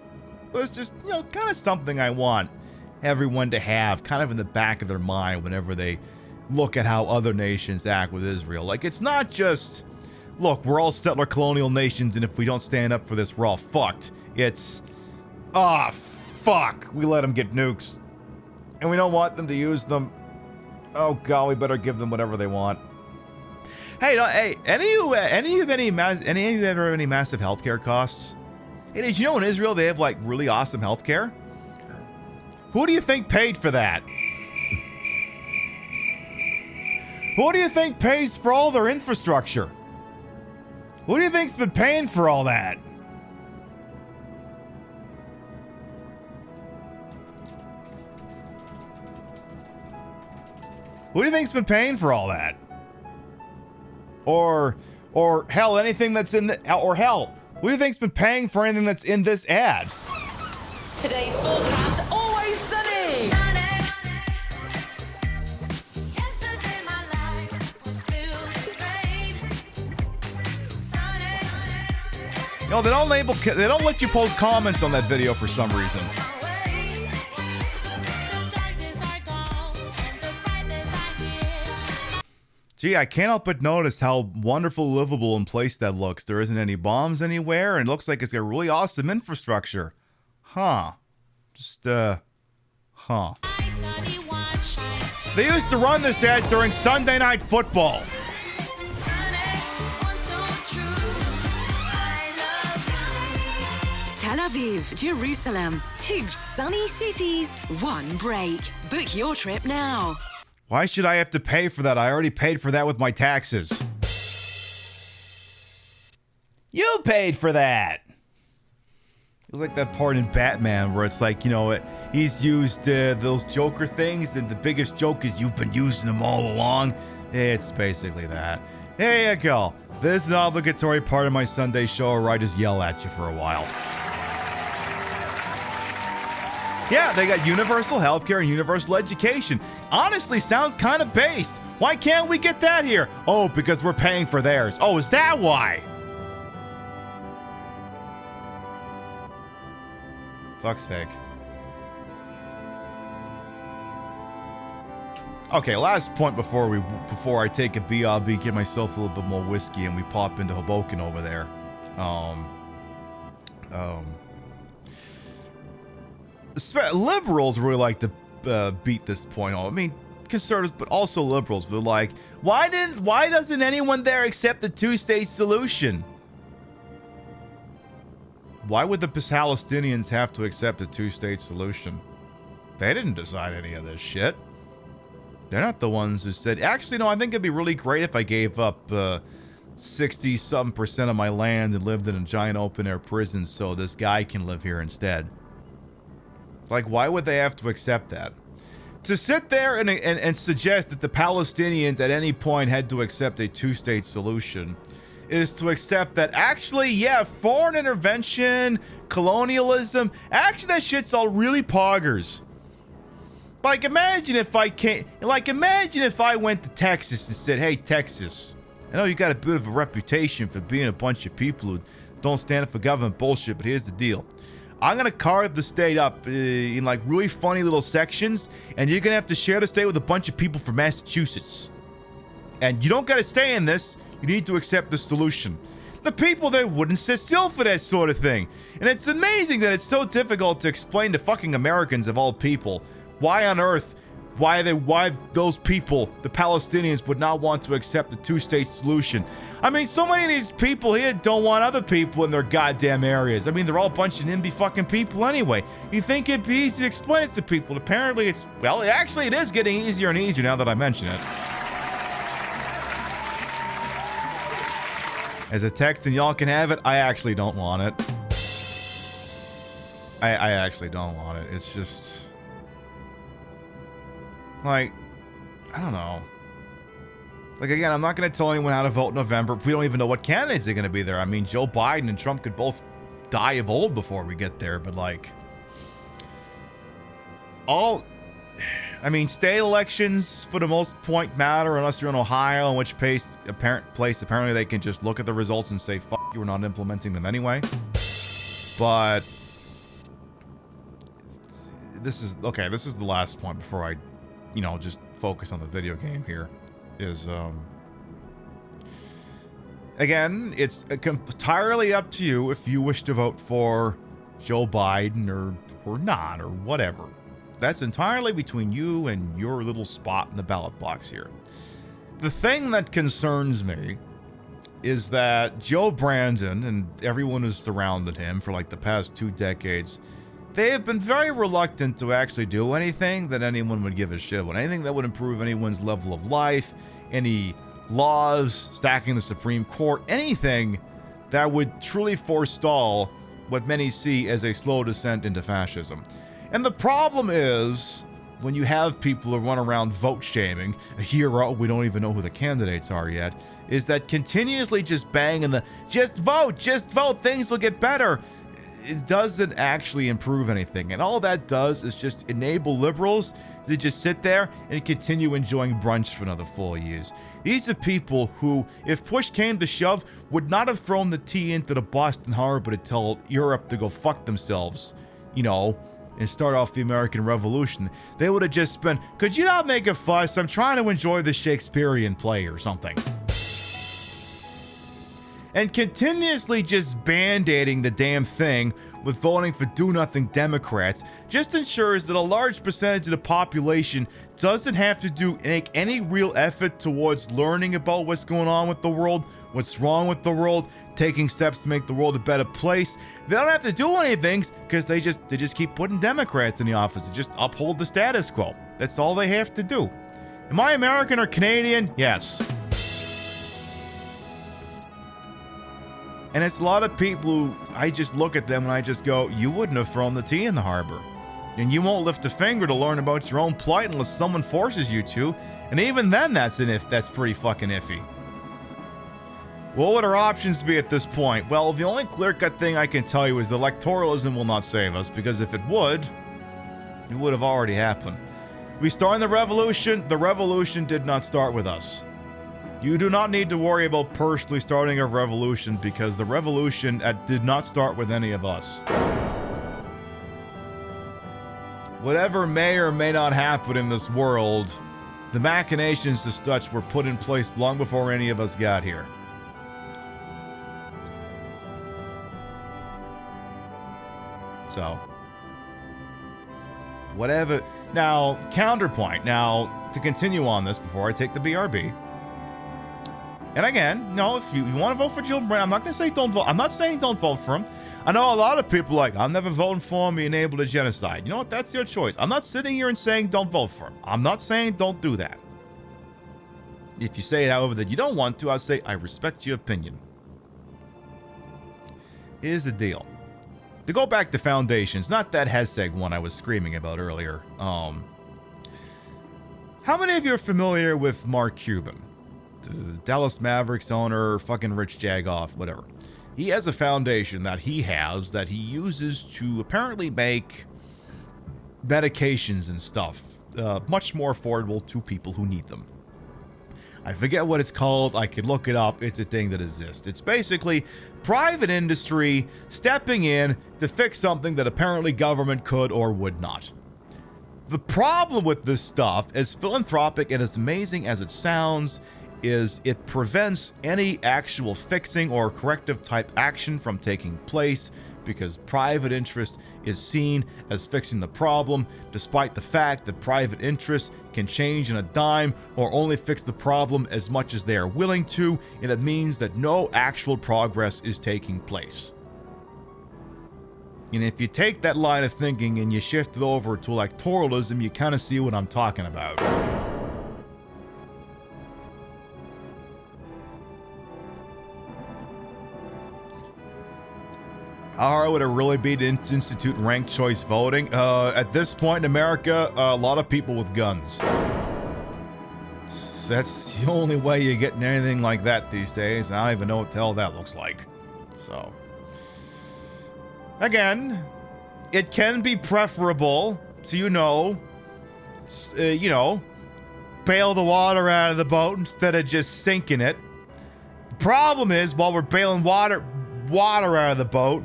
[SPEAKER 1] But it's just, you know, kind of something I want everyone to have kind of in the back of their mind whenever they look at how other nations act with Israel. Like, it's not just, look, we're all settler colonial nations, and if we don't stand up for this, we're all fucked. It's, fuck, we let them get nukes, and we don't want them to use them. Oh god, we better give them whatever they want. Hey, any of you ever have any massive healthcare costs? Hey, did you know in Israel they have like really awesome healthcare? Who do you think paid for that? Who do you think pays for all their infrastructure? Who do you think's been paying for all that? Who do you think's been paying for all that? Or hell, anything that's in the, or hell, who do you think's been paying for anything that's in this ad?
[SPEAKER 11] Today's forecast, always sunny.
[SPEAKER 1] No, they don't let you post comments on that video for some reason. Gee, I can't help but notice how wonderful, livable, and place that looks. There isn't any bombs anywhere, and it looks like it's got really awesome infrastructure. Huh. Huh. They used to run this ad during Sunday Night Football.
[SPEAKER 12] Tel Aviv, Jerusalem, 2 sunny cities, 1 break. Book your trip now.
[SPEAKER 1] Why should I have to pay for that? I already paid for that with my taxes. You paid for that. It was like that part in Batman where it's like, he's used those Joker things, and the biggest joke is you've been using them all along. It's basically that. There you go. This is an obligatory part of my Sunday show where I just yell at you for a while. Yeah, they got universal healthcare and universal education. Honestly, sounds kind of based. Why can't we get that here? Oh, because we're paying for theirs. Oh, is that why? Fuck's sake. Okay, last point before I take a BRB, get myself a little bit more whiskey, and we pop into Hoboken over there. Liberals really like to beat this point home. I mean, conservatives, but also liberals. They're like, why doesn't anyone there accept the 2-state solution? Why would the Palestinians have to accept a 2-state solution? They didn't decide any of this shit. They're not the ones who said, actually, no, I think it'd be really great if I gave up 60-something% of my land and lived in a giant open-air prison so this guy can live here instead. Like, why would they have to accept that? To sit there and suggest that the Palestinians at any point had to accept a 2-state solution is to accept that, actually, yeah, foreign intervention, colonialism, actually that shit's all really poggers. Like, imagine if I went to Texas and said, hey, Texas, I know you got a bit of a reputation for being a bunch of people who don't stand up for government bullshit, but here's the deal. I'm going to carve the state up in like really funny little sections, and you're going to have to share the state with a bunch of people from Massachusetts. And you don't got to stay in this. You need to accept the solution. The people there wouldn't sit still for that sort of thing. And it's amazing that it's so difficult to explain to fucking Americans of all people why on earth, why those people, the Palestinians, would not want to accept the 2-state solution. I mean, so many of these people here don't want other people in their goddamn areas. I mean, they're all a bunch of NIMBY fucking people anyway. You think it'd be easy to explain it to people. Apparently it is getting easier and easier now that I mention it. As a text and y'all can have it, I actually don't want it. I actually don't want it. It's just... like, I don't know. Like, again, I'm not going to tell anyone how to vote in November. We don't even know what candidates are going to be there. I mean, Joe Biden and Trump could both die of old before we get there, but like... state elections, for the most part, matter unless you're in Ohio, in which place apparently they can just look at the results and say, fuck you, we're not implementing them anyway. But... this is the last point before I, just focus on the video game here. Is, again, it's entirely up to you if you wish to vote for Joe Biden or not, or whatever. That's entirely between you and your little spot in the ballot box here. The thing that concerns me is that Joe Brandon and everyone who's surrounded him for like the past 2 decades, they have been very reluctant to actually do anything that anyone would give a shit about. Anything that would improve anyone's level of life, any laws, stacking the Supreme Court, anything that would truly forestall what many see as a slow descent into fascism. And the problem is, when you have people who run around vote shaming, a hero, we don't even know who the candidates are yet, is that continuously just banging the, just vote, things will get better. it doesn't actually improve anything. And all that does is just enable liberals to just sit there and continue enjoying brunch for another 4 years. These are people who, if push came to shove, would not have thrown the tea into the Boston Harbor to tell Europe to go fuck themselves, you know, and start off the American Revolution. They would have just been, could you not make a fuss? I'm trying to enjoy the Shakespearean play or something. And continuously just band-aiding the damn thing with voting for do-nothing Democrats just ensures that a large percentage of the population doesn't have to make any real effort towards learning about what's going on with the world, what's wrong with the world, taking steps to make the world a better place. They don't have to do anything because they just keep putting Democrats in the office to just uphold the status quo. That's all they have to do. Am I American or Canadian? Yes. And it's a lot of people who I just look at them and I just go, you wouldn't have thrown the tea in the harbor. And you won't lift a finger to learn about your own plight unless someone forces you to. And even then, that's pretty fucking iffy. What would our options be at this point? Well, the only clear-cut thing I can tell you is electoralism will not save us, because if it would have already happened. We started the revolution did not start with us. You do not need to worry about personally starting a revolution, because the revolution did not start with any of us. Whatever may or may not happen in this world, the machinations as such were put in place long before any of us got here. So, whatever. Now, counterpoint. Now, to continue on this before I take the BRB. And again, no, if you want to vote for Joe Biden, I'm not going to say don't vote. I'm not saying don't vote for him. I know a lot of people like, I'm never voting for him, he enabled a genocide. You know what? That's your choice. I'm not sitting here and saying don't vote for him. I'm not saying don't do that. If you say it, however, that you don't want to, I'll say I respect your opinion. Here's the deal. To go back to foundations, not that Hesseg one I was screaming about earlier. How many of you are familiar with Mark Cuban? The Dallas Mavericks owner, fucking Rich Jagoff, whatever. He has a foundation that he uses to apparently make medications and stuff much more affordable to people who need them. I forget what it's called. I could look it up. It's a thing that exists. It's basically private industry stepping in to fix something that apparently government could or would not. The problem with this stuff, as philanthropic and as amazing as it sounds, is it prevents any actual fixing or corrective type action from taking place, because private interest is seen as fixing the problem, despite the fact that private interests can change in a dime or only fix the problem as much as they are willing to, and it means that no actual progress is taking place. And if you take that line of thinking and you shift it over to electoralism, you kind of see what I'm talking about. How hard would it really be to institute ranked choice voting? At this point in America, a lot of people with guns. That's the only way you're getting anything like that these days. And I don't even know what the hell that looks like. So, again, it can be preferable to, bail the water out of the boat instead of just sinking it. The problem is, while we're bailing water out of the boat,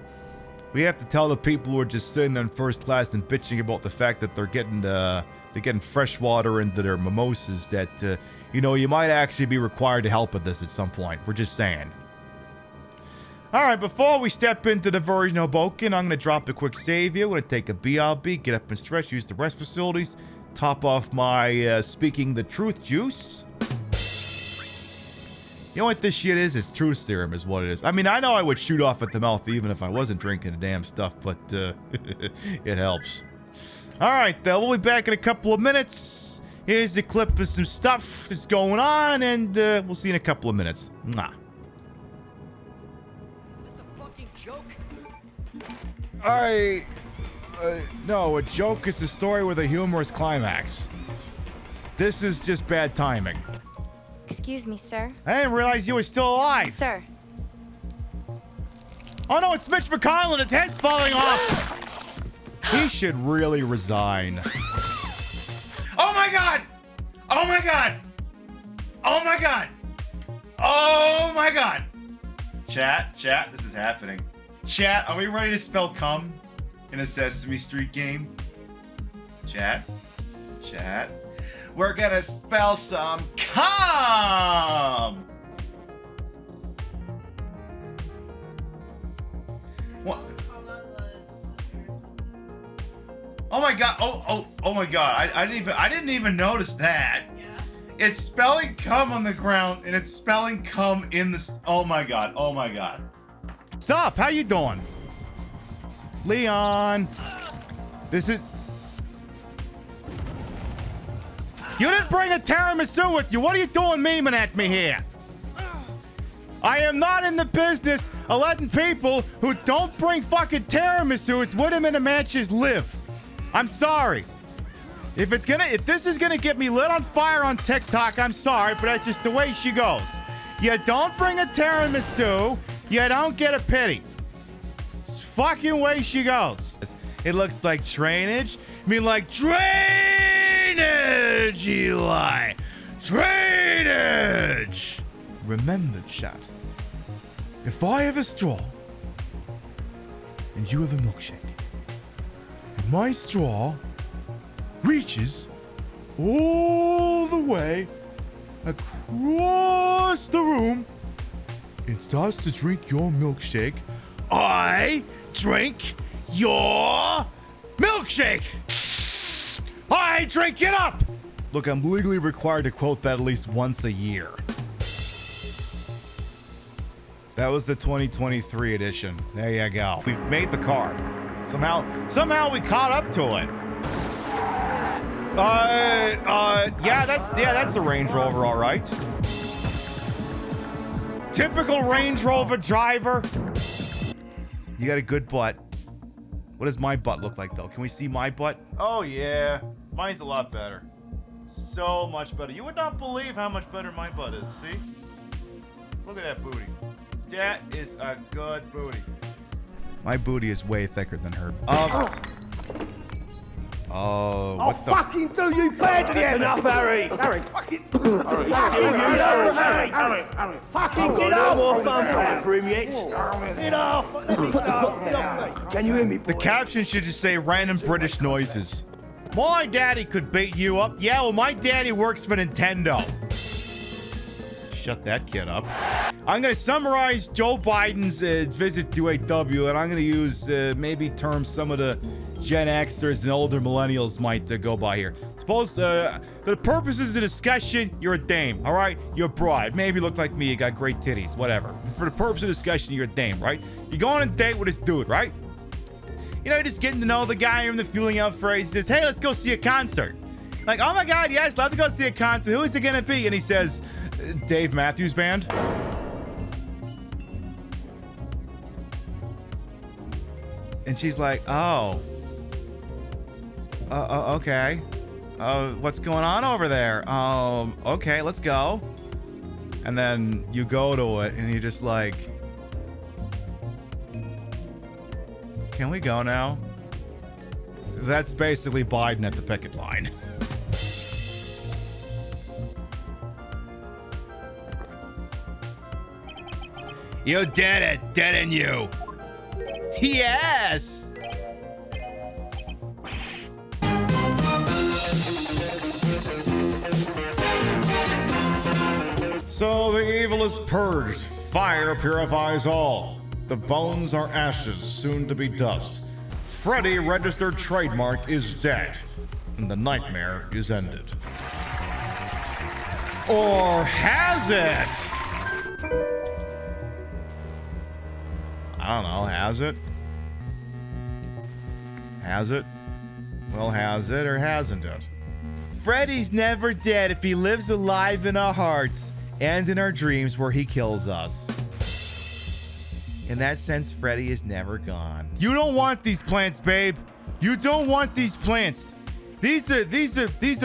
[SPEAKER 1] we have to tell the people who are just sitting there in first class and bitching about the fact that they're getting fresh water into their mimosas that, you might actually be required to help with this at some point. We're just saying. All right, before we step into the version of Hoboken, I'm going to drop a quick save here. I'm going to take a BRB, get up and stretch, use the rest facilities, top off my Speaking the Truth juice. You know what this shit is? It's truth serum is what it is. I mean, I know I would shoot off at the mouth even if I wasn't drinking the damn stuff, but it helps. All right, we'll be back in a couple of minutes. Here's a clip of some stuff that's going on, and we'll see you in a couple of minutes. Mwah.
[SPEAKER 8] Is this a fucking joke?
[SPEAKER 1] No, a joke is a story with a humorous climax. This is just bad timing.
[SPEAKER 13] Excuse me, sir.
[SPEAKER 1] I didn't realize you were still alive.
[SPEAKER 13] Sir.
[SPEAKER 1] Oh no, it's Mitch McConnell and his head's falling off. He should really resign. Oh my God! Oh my God! Oh my God! Oh my God! Chat, this is happening. Chat, are we ready to spell cum in a Sesame Street game? Chat. We're gonna spell some cum! What? Oh my God! Oh my God! I didn't even notice that. It's spelling cum on the ground and it's spelling cum in the. Oh my God! Oh my God! What's up? How you doing, Leon? This is. You didn't bring a tiramisu with you. What are you doing, memeing at me here? I am not in the business of letting people who don't bring fucking tiramisus with them in the matches live. I'm sorry. If this is gonna get me lit on fire on TikTok, I'm sorry, but that's just the way she goes. You don't bring a tiramisu, you don't get a pity. It's fucking way she goes. It looks like drainage. I mean, like drainage, Eli. Drainage. Remember, chat. If I have a straw and you have a milkshake, and my straw reaches all the way across the room and starts to drink your milkshake, I drink your milkshake. I drink it up. Look, I'm legally required to quote that at least once a year. That was the 2023 edition. There you go. We've made the car. Somehow we caught up to it. Yeah, that's the Range Rover, all right. Typical Range Rover driver. You got a good butt. What does my butt look like, though? Can we see my butt? Oh, yeah. Mine's a lot better. So much better. You would not believe how much better my butt is. See? Look at that booty. That is a good booty. My booty is way thicker than her. What the?
[SPEAKER 6] Fucking do you badly. That's enough, Harry. Harry, fucking. Harry. Fucking get off. More fun playing for him yet. Get off. Can you hear me, boy?
[SPEAKER 1] The caption should just say random British noises. My daddy could beat you up. Yeah, well, my daddy works for Nintendo. Shut that kid up. I'm going to summarize Joe Biden's visit to AW, and I'm going to use maybe terms some of the Gen Xers and older millennials might go by here. Suppose for the purposes of the discussion, you're a dame, all right? You're broad. Maybe you look like me. You got great titties, whatever. For the purpose of discussion, you're a dame, right? You're going on a date with this dude, right? You know, you're just getting to know the guy from the feeling out phrase. He says, hey, let's go see a concert. Like, oh my God, yes, love to go see a concert. Who is it going to be? And he says, Dave Matthews Band. And she's like, oh. Okay. What's going on over there? Okay, let's go. And then you go to it and you're just like, can we go now? That's basically Biden at the picket line. You did it, didn't you? Yes! So the evil is purged. Fire purifies all. The bones are ashes, soon to be dust. Freddy registered trademark is dead. And the nightmare is ended. Or has it? I don't know, has it? Has it? Well, has it or hasn't it? Freddy's never dead if he lives alive in our hearts and in our dreams where he kills us. In that sense, Freddy is never gone. You don't want these plants, babe. You don't want these plants. These are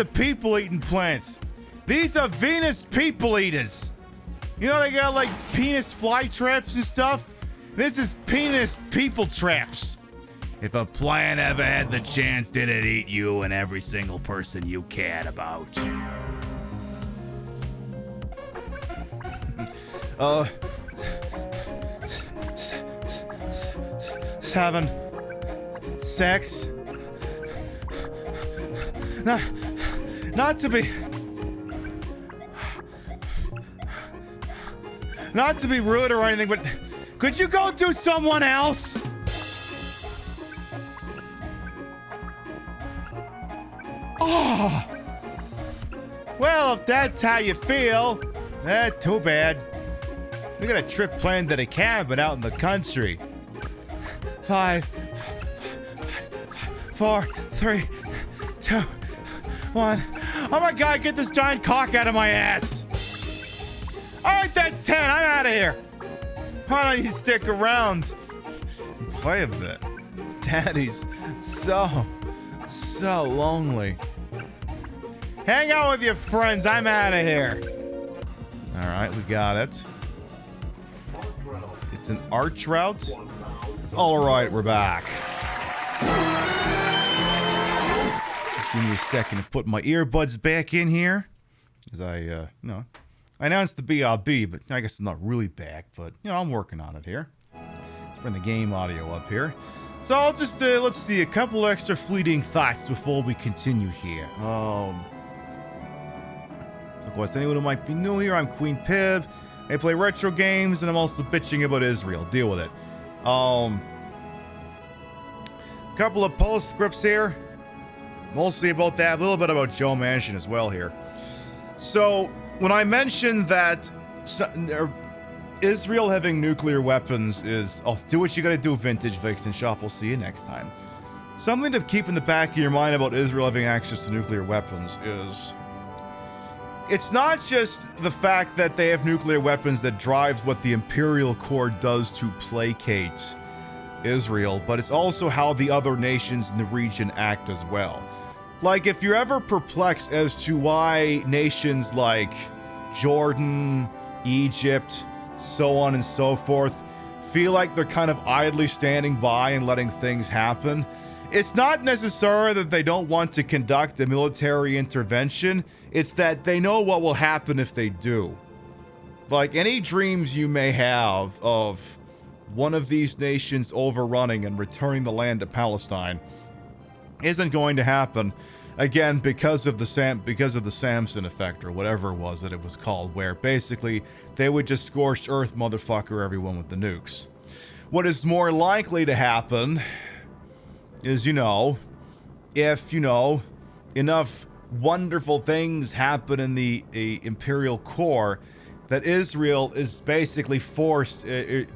[SPEAKER 1] people-eating plants. These are Venus people eaters. You know they got like penis fly traps and stuff? This is penis people traps. If a plant ever had the chance, it'd eat you and every single person you cared about. Seven. Sex. Not to be rude or anything, but could you go do someone else? Oh. Well, if that's how you feel, too bad. We got a trip planned to the cabin out in the country. 5, 4, 3, 2, 1. Oh my God, get this giant cock out of my ass. All right, that's 10. I'm out of here. Why don't you stick around and play a bit? Daddy's so lonely. Hang out with your friends. I'm out of here. All right, we got it. It's an arch route. All right, we're back. Just give me a second to put my earbuds back in here. Because I announced the BRB, but I guess I'm not really back. But, I'm working on it here. Let's bring the game audio up here. So I'll just, let's see, a couple extra fleeting thoughts before we continue here. So of course, anyone who might be new here, I'm Queen Pib. I play retro games, and I'm also bitching about Israel. Deal with it. Couple of postscripts here. Mostly about that. A little bit about Joe Manchin as well here. So, when I mentioned that Israel having nuclear weapons is... Oh, do what you gotta do, Vintage Vixen Shop. We'll see you next time. Something to keep in the back of your mind about Israel having access to nuclear weapons is... It's not just the fact that they have nuclear weapons that drives what the Imperial Core does to placate Israel, but it's also how the other nations in the region act as well. Like, if you're ever perplexed as to why nations like Jordan, Egypt, so on and so forth, feel like they're kind of idly standing by and letting things happen, it's not necessarily that they don't want to conduct a military intervention. It's that they know what will happen if they do. Like, any dreams you may have of one of these nations overrunning and returning the land to Palestine isn't going to happen. Again, because of the Samson effect, or whatever it was that it was called, where basically they would just scorched earth motherfucker everyone with the nukes. What is more likely to happen is, if, enough wonderful things happen in the Imperial Core, that Israel is basically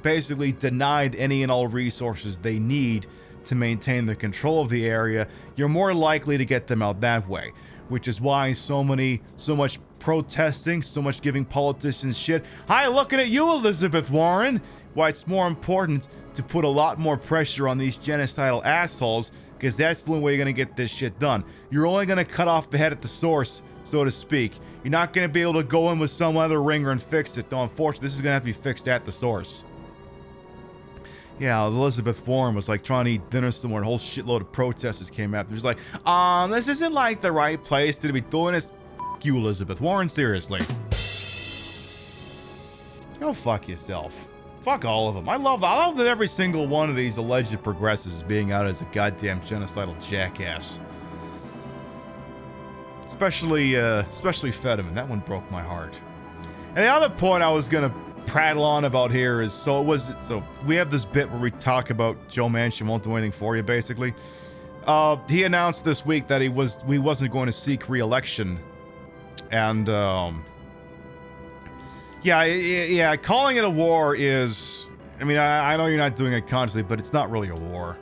[SPEAKER 1] basically denied any and all resources they need to maintain the control of the area. You're more likely to get them out that way, which is why so much protesting, so much giving politicians shit. Hi, looking at you, Elizabeth Warren. Why it's more important to put a lot more pressure on these genocidal assholes, because that's the only way you're going to get this shit done. You're only going to cut off the head at the source, so to speak. You're not going to be able to go in with some other ringer and fix it. No, unfortunately, this is going to have to be fixed at the source. Yeah, Elizabeth Warren was like trying to eat dinner somewhere, and a whole shitload of protesters came out. There's like, this isn't like the right place to be doing this. F*** you, Elizabeth Warren, seriously. Go fuck yourself. Fuck all of them. I love that every single one of these alleged progressives is being out as a goddamn genocidal jackass. Especially Fetterman. That one broke my heart. And the other point I was gonna prattle on about here is, so we have this bit where we talk about Joe Manchin won't do anything for you, basically. He announced this week that he wasn't going to seek re-election, and yeah, calling it a war is, I mean, I know you're not doing it consciously, but it's not really a war.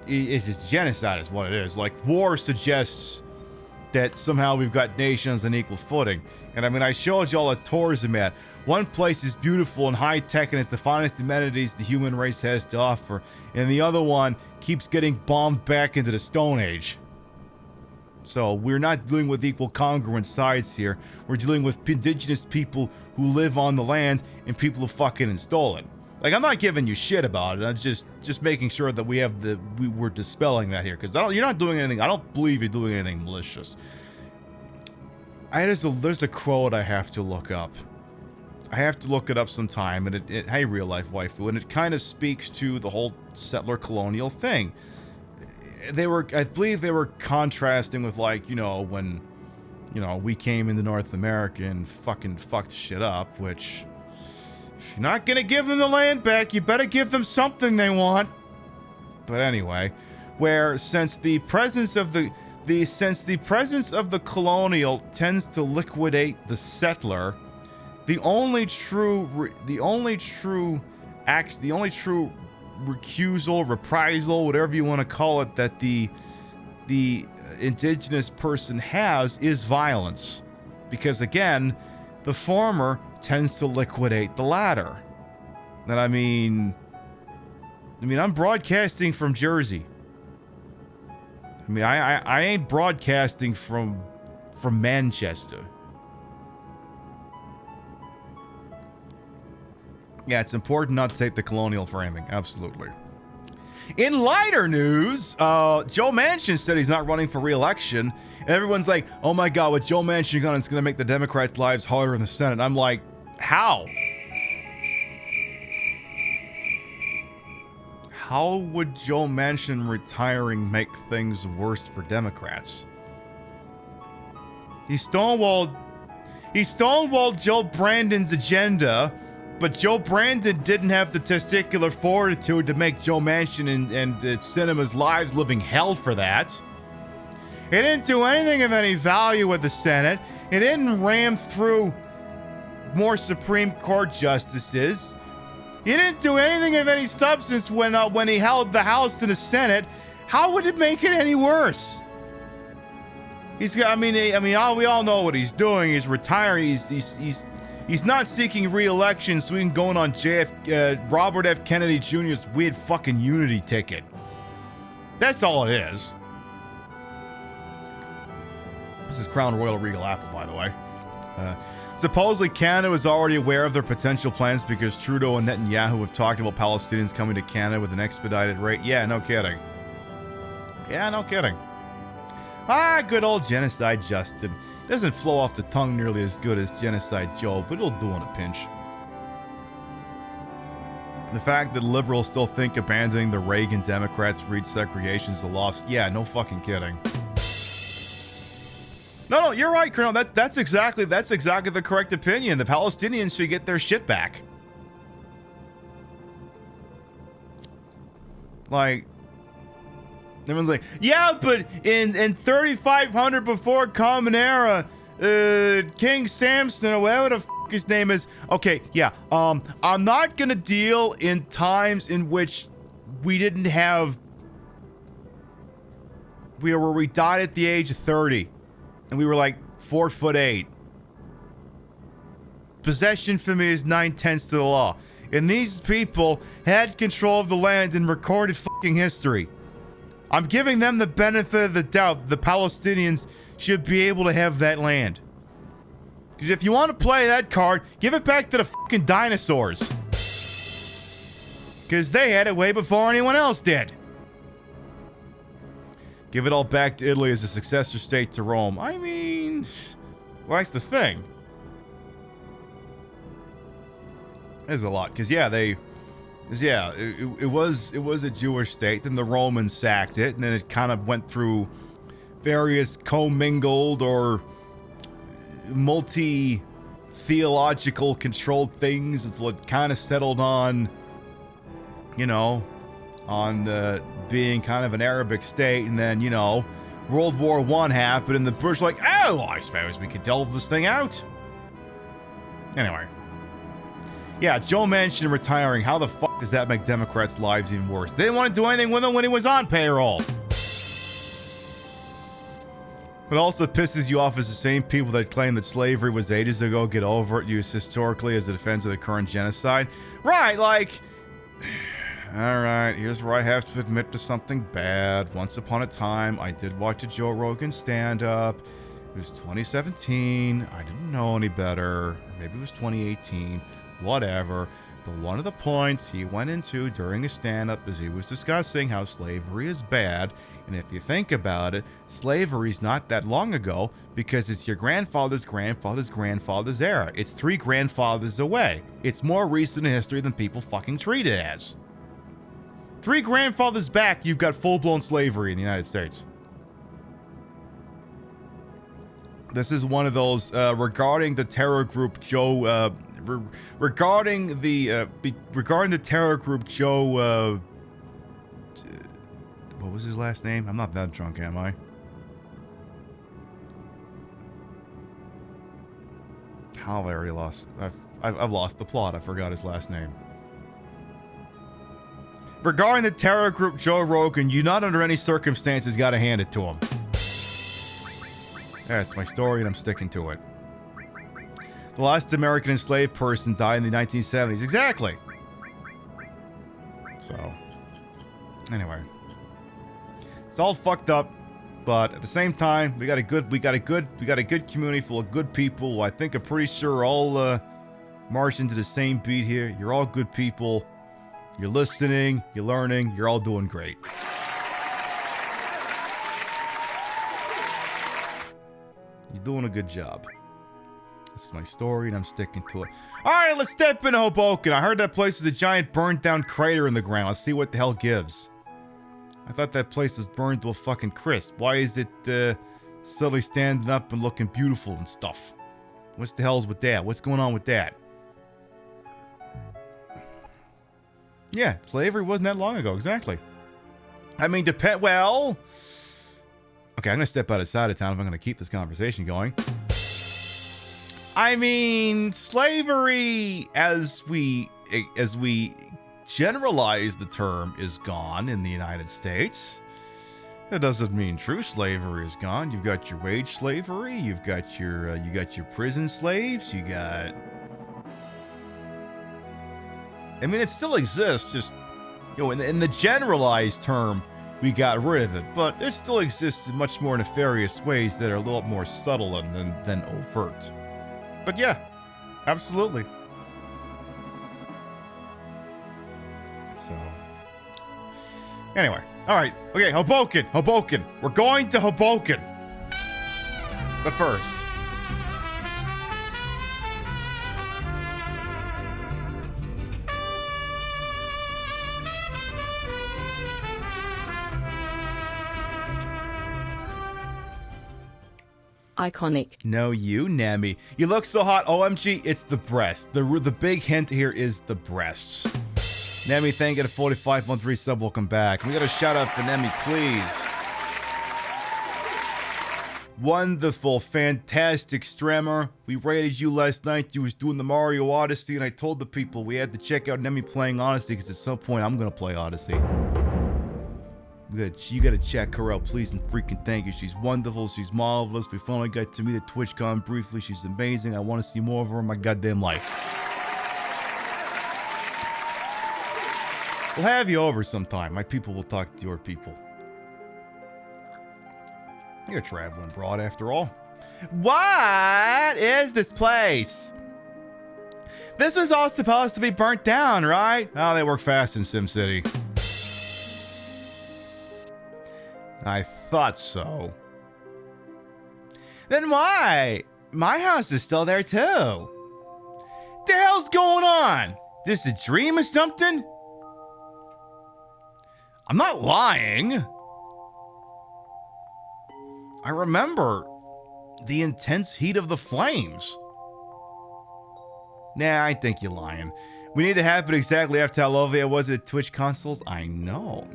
[SPEAKER 1] It's just genocide is what it is. Like, war suggests that somehow we've got nations on equal footing. And I mean, I showed you all the tours I'm at. One place is beautiful and high-tech, and it's the finest amenities the human race has to offer. And the other one keeps getting bombed back into the Stone Age. So we're not dealing with equal congruent sides here. We're dealing with indigenous people who live on the land and people who fucking install it. Like, I'm not giving you shit about it. I'm just making sure that we're dispelling that here, because you're not doing anything. I don't believe you're doing anything malicious. There's a quote I have to look up. I have to look it up sometime, and hey, real life waifu, and it kind of speaks to the whole settler colonial thing. I believe they were contrasting with, like, when, we came into North America and fucking fucked shit up, which, if you're not gonna give them the land back, you better give them something they want. But anyway, where since the presence of the colonial tends to liquidate the settler, the only true recusal, reprisal, whatever you want to call it, that the indigenous person has is violence, because again, the former tends to liquidate the latter. And I mean, I'm broadcasting from Jersey. I mean, I ain't broadcasting from Manchester. Yeah, it's important not to take the colonial framing. Absolutely. In lighter news, Joe Manchin said he's not running for re-election. Everyone's like, oh my God, what Joe Manchin got is going to make the Democrats' lives harder in the Senate. I'm like, how? How would Joe Manchin retiring make things worse for Democrats? He stonewalled Joe Brandon's agenda, but Joe Brandon didn't have the testicular fortitude to make Joe Manchin and Cinema's lives living hell for that. It didn't do anything of any value with the Senate. It didn't ram through more Supreme Court justices. He didn't do anything of any substance when he held the House and the Senate. How would it make it any worse? We all know what he's doing. He's retiring. He's not seeking re-election so he can go in on Robert F. Kennedy Jr.'s weird fucking unity ticket. That's all it is. This is Crown Royal Regal Apple, by the way. Supposedly, Canada was already aware of their potential plans because Trudeau and Netanyahu have talked about Palestinians coming to Canada with an expedited rate. Yeah, no kidding. Good old Genocide Justin. Doesn't flow off the tongue nearly as good as Genocide Joe, but it'll do in a pinch. The fact that liberals still think abandoning the Reagan Democrats read segregation is a loss. Yeah, no fucking kidding. No, you're right, Colonel. That's exactly the correct opinion. The Palestinians should get their shit back. Like, everyone's like, yeah, but in 3500 before Common Era, King Samson, or whatever the fuck his name is. Okay, yeah. I'm not gonna deal in times in which we didn't have, where we died at the age of 30. And we were like 4'8". Possession for me is 9/10 to the law. And these people had control of the land in recorded fucking history. I'm giving them the benefit of the doubt. The Palestinians should be able to have that land. Because if you want to play that card, give it back to the fucking dinosaurs. Because they had it way before anyone else did. Give it all back to Italy as a successor state to Rome. I mean, well, that's the thing. There's a lot, because it was a Jewish state. Then the Romans sacked it, and then it kind of went through various commingled or multi-theological controlled things until it kind of settled on, being kind of an Arabic state. And then, World War I happened, and the British were like, oh, I suppose we could delve this thing out. Anyway. Yeah, Joe Manchin retiring. How the fuck does that make Democrats' lives even worse? They didn't want to do anything with him when he was on payroll. What also pisses you off is the same people that claim that slavery was ages ago, get over it, used historically as a defense of the current genocide. Right, like... Alright, here's where I have to admit to something bad. Once upon a time, I did watch a Joe Rogan stand-up. It was 2017. I didn't know any better. Maybe it was 2018. Whatever. But one of the points he went into during his stand-up is he was discussing how slavery is bad. And if you think about it, slavery's not that long ago because it's your grandfather's grandfather's grandfather's era. It's 3 grandfathers away. It's more recent in history than people fucking treat it as. 3 grandfathers back, you've got full-blown slavery in the United States. This is one of those regarding the terror group Joe. Regarding the terror group Joe. What was his last name? I'm not that drunk, am I? How have I already lost? I've lost the plot. I forgot his last name. Regarding the terror group Joe Rogan, you not under any circumstances got to hand it to him. That's my story, and I'm sticking to it. The last American enslaved person died in the 1970s. Exactly. So, anyway, it's all fucked up, but at the same time, we got a good community full of good people who I think are pretty sure all march into the same beat here. You're all good people. You're listening. You're learning. You're all doing great. You're doing a good job. This is my story, and I'm sticking to it. All right, let's step into Hoboken. I heard that place is a giant burned-down crater in the ground. Let's see what the hell gives. I thought that place was burned to a fucking crisp. Why is it suddenly standing up and looking beautiful and stuff? What's the hell's with that? What's going on with that? Yeah, slavery wasn't that long ago, exactly. I mean, well... Okay, I'm going to step outside of town if I'm going to keep this conversation going. I mean, slavery, as we generalize the term, is gone in the United States. That doesn't mean true slavery is gone. You've got your wage slavery. You've got your prison slaves. You got... I mean, it still exists. Just, you know, in the generalized term, we got rid of it, but it still exists in much more nefarious ways that are a little more subtle than overt. But yeah, absolutely. So, anyway, all right, okay, Hoboken. We're going to Hoboken. But first,
[SPEAKER 10] iconic.
[SPEAKER 1] No, you, Nami. You look so hot. OMG, it's the breast. The big hint here is the breasts. Nami, thank you to 45-month resub. Welcome back. We got a shout out for Nami, please. Wonderful, fantastic streamer. We rated you last night. You was doing the Mario Odyssey, and I told the people we had to check out Nemi playing Odyssey because at some point I'm gonna play Odyssey. You gotta check her out, please, and freaking thank you. She's wonderful. She's marvelous. We finally got to meet at TwitchCon briefly. She's amazing. I want to see more of her in my goddamn life. We'll have you over sometime. My people will talk to your people. You're traveling abroad after all. What is this place? This was all supposed to be burnt down, right? Oh, they work fast in SimCity. I thought so. Then why? My house is still there too. The hell's going on? This a dream or something? I'm not lying. I remember the intense heat of the flames. Nah, I think you're lying. We need to have it exactly after how lovely it was at Twitch consoles. I know.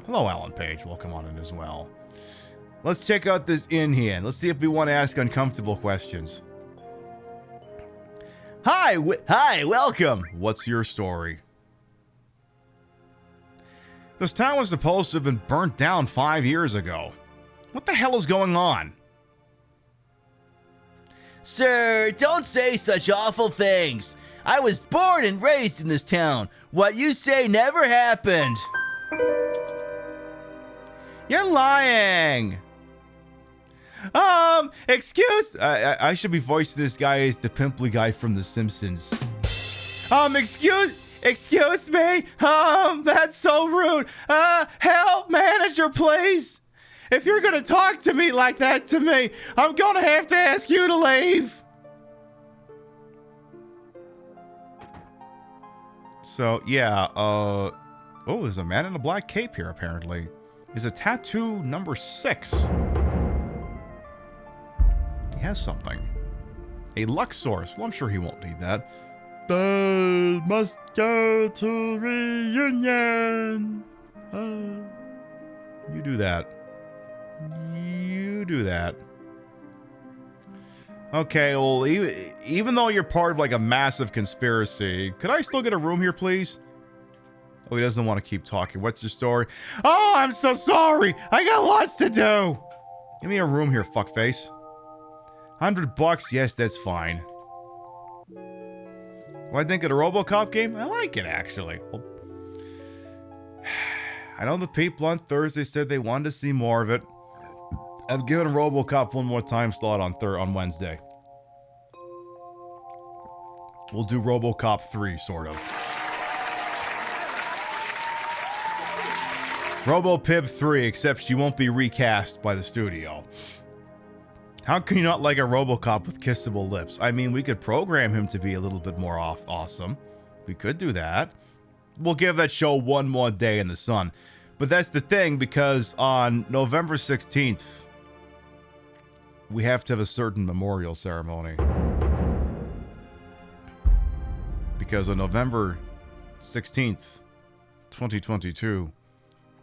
[SPEAKER 1] Hello, Alan Page. Welcome on in as well. Let's check out this inn here. Let's see if we want to ask uncomfortable questions. Hi, welcome. What's your story? This town was supposed to have been burnt down 5 years ago. What the hell is going on?
[SPEAKER 4] Sir, don't say such awful things. I was born and raised in this town. What you say never happened.
[SPEAKER 1] You're lying. Excuse... I should be voicing this guy as the pimply guy from The Simpsons. Excuse me? That's so rude. Help, manager, please. If you're gonna talk to me like that to me, I'm gonna have to ask you to leave. So, yeah, oh, there's a man in a black cape here, apparently. Is a tattoo number 6. He has something. A Luxor's. Well, I'm sure he won't need that. They must go to reunion. You do that. You do that. Okay, well, even though you're part of like a massive conspiracy, could I still get a room here, please? Oh, he doesn't want to keep talking. What's your story? Oh, I'm so sorry. I got lots to do. Give me a room here, fuckface. $100? Yes, that's fine. What I think of the RoboCop game? I like it, actually. Well, I know the people on Thursday said they wanted to see more of it. I've given RoboCop one more time slot on Wednesday. We'll do RoboCop 3, sort of. RoboPib 3, except she won't be recast by the studio. How can you not like a RoboCop with kissable lips? I mean, we could program him to be a little bit more awesome. We could do that. We'll give that show one more day in the sun. But that's the thing, because on November 16th, we have to have a certain memorial ceremony. Because on November 16th, 2022,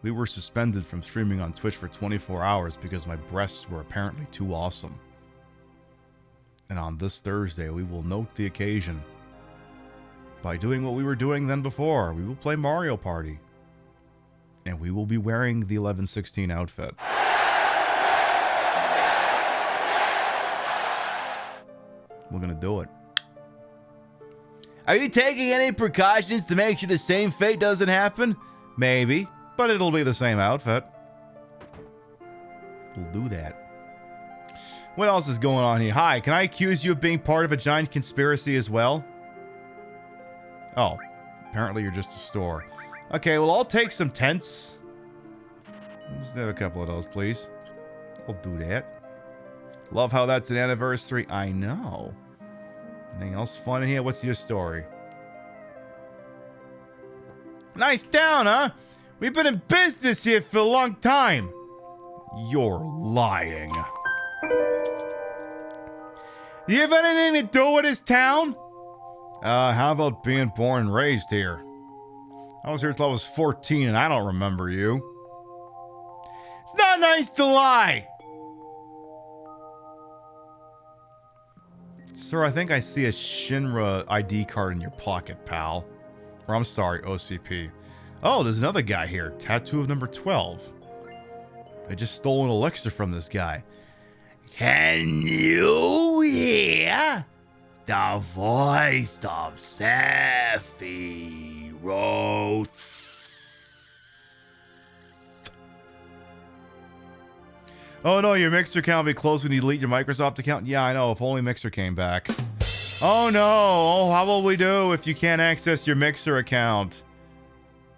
[SPEAKER 1] we were suspended from streaming on Twitch for 24 hours because my breasts were apparently too awesome. And on this Thursday, we will note the occasion by doing what we were doing then before. We will play Mario Party. And we will be wearing the 11/16 outfit. We're gonna do it. Are you taking any precautions to make sure the same fate doesn't happen? Maybe, but it'll be the same outfit. We'll do that. What else is going on here? Hi, can I accuse you of being part of a giant conspiracy as well? Oh, apparently you're just a store. Okay, well, I'll take some tents. Just have a couple of those, please. I'll do that. Love how that's an anniversary. I know. Anything else fun in here? What's your story? Nice town, huh? We've been in business here for a long time. You're lying. Do you have anything to do with this town? How about being born and raised here? I was here till I was 14 and I don't remember you. It's not nice to lie. Sir, I think I see a Shinra ID card in your pocket, pal. Or I'm sorry, OCP. Oh, there's another guy here. Tattoo of number 12. I just stole an elixir from this guy. Can you hear the voice of Sephiroth? Oh no, your Mixer account will be closed when you delete your Microsoft account? Yeah, I know, if only Mixer came back. Oh no, oh, how will we do if you can't access your Mixer account?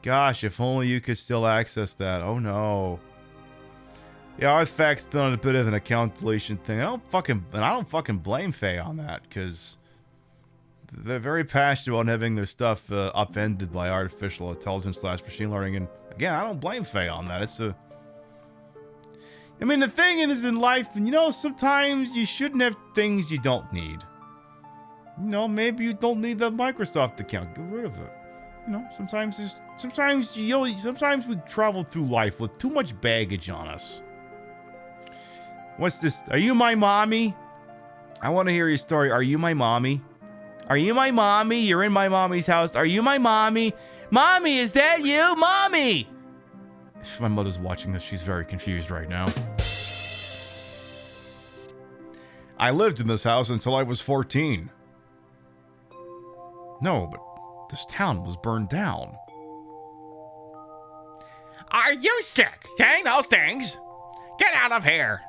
[SPEAKER 1] Gosh, if only you could still access that. Oh no. Yeah, Artifact's done a bit of an account deletion thing. I don't fucking blame Faye on that, because they're very passionate about having their stuff upended by artificial intelligence / machine learning. And again, I don't blame Faye on that. I mean, the thing is in life, and you know, sometimes you shouldn't have things you don't need. You know, maybe you don't need the Microsoft account. Get rid of it. You know, sometimes we travel through life with too much baggage on us. What's this? Are you my mommy? I want to hear your story. Are you my mommy? Are you my mommy? You're in my mommy's house. Are you my mommy? Mommy, is that you? Mommy! If my mother's watching this, she's very confused right now. I lived in this house until I was 14. No, but this town was burned down. Are you sick? Saying those things? Get out of here!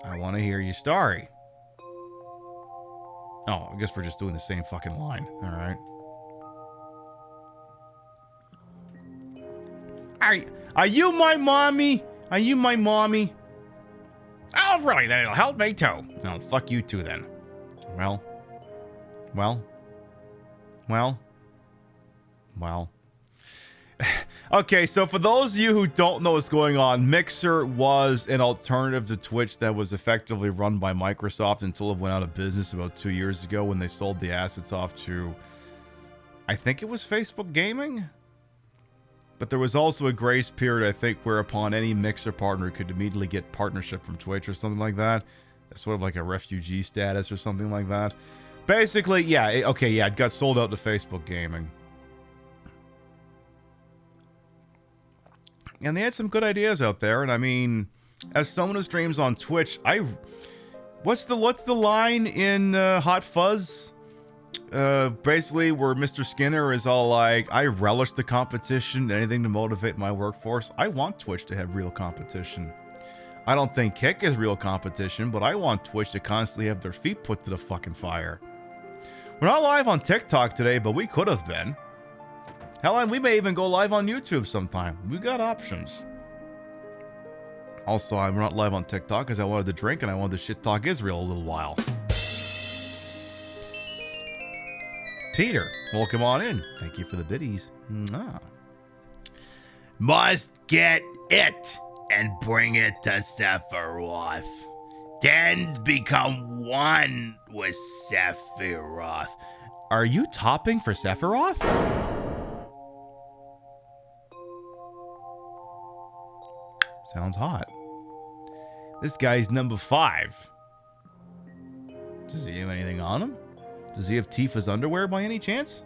[SPEAKER 1] I want to hear your story. Oh, I guess we're just doing the same fucking line. All right. Are you my mommy? Are you my mommy? Oh, really? Then it'll help me too. No, fuck you too then. Well. Okay, so for those of you who don't know what's going on, Mixer was an alternative to Twitch that was effectively run by Microsoft until it went out of business about 2 years ago when they sold the assets off to, I think it was Facebook Gaming? But there was also a grace period, I think, whereupon any Mixer partner could immediately get partnership from Twitch or something like that. It's sort of like a refugee status or something like that. Basically, yeah, it got sold out to Facebook Gaming. And they had some good ideas out there, and I mean, as someone who streams on Twitch, what's the line in Hot Fuzz? Basically, where Mr. Skinner is all like, I relish the competition, anything to motivate my workforce. I want Twitch to have real competition. I don't think Kick is real competition, but I want Twitch to constantly have their feet put to the fucking fire. We're not live on TikTok today, but we could have been. Hell, and we may even go live on YouTube sometime. We got options. Also, I'm not live on TikTok because I wanted to drink and I wanted to shit talk Israel a little while. Peter, welcome on in. Thank you for the biddies. Mwah.
[SPEAKER 4] Must get it and bring it to Sephiroth. Then become one with Sephiroth.
[SPEAKER 1] Are you topping for Sephiroth? Sounds hot. This guy's number 5. Does he have anything on him? Does he have Tifa's underwear by any chance?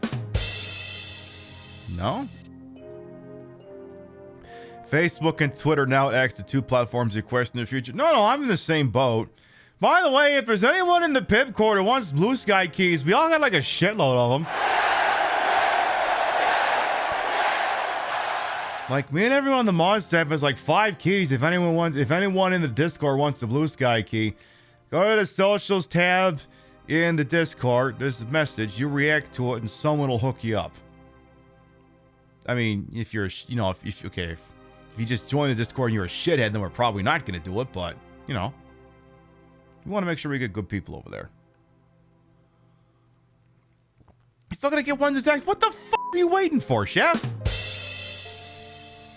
[SPEAKER 1] No? Facebook and Twitter now X, the two platforms you question in the future. No, I'm in the same boat. By the way, if there's anyone in the PIB court who wants Blue Sky keys, we all got like a shitload of them. Like, me and everyone on the mod staff has like 5 keys. If anyone in the Discord wants the Blue Sky key, go to the socials tab in the Discord. There's a message. You react to it, and someone will hook you up. I mean, if you're, if you just join the Discord and you're a shithead, then we're probably not going to do it. But we want to make sure we get good people over there. You're still gonna get one exact. What the fuck are you waiting for, Chef?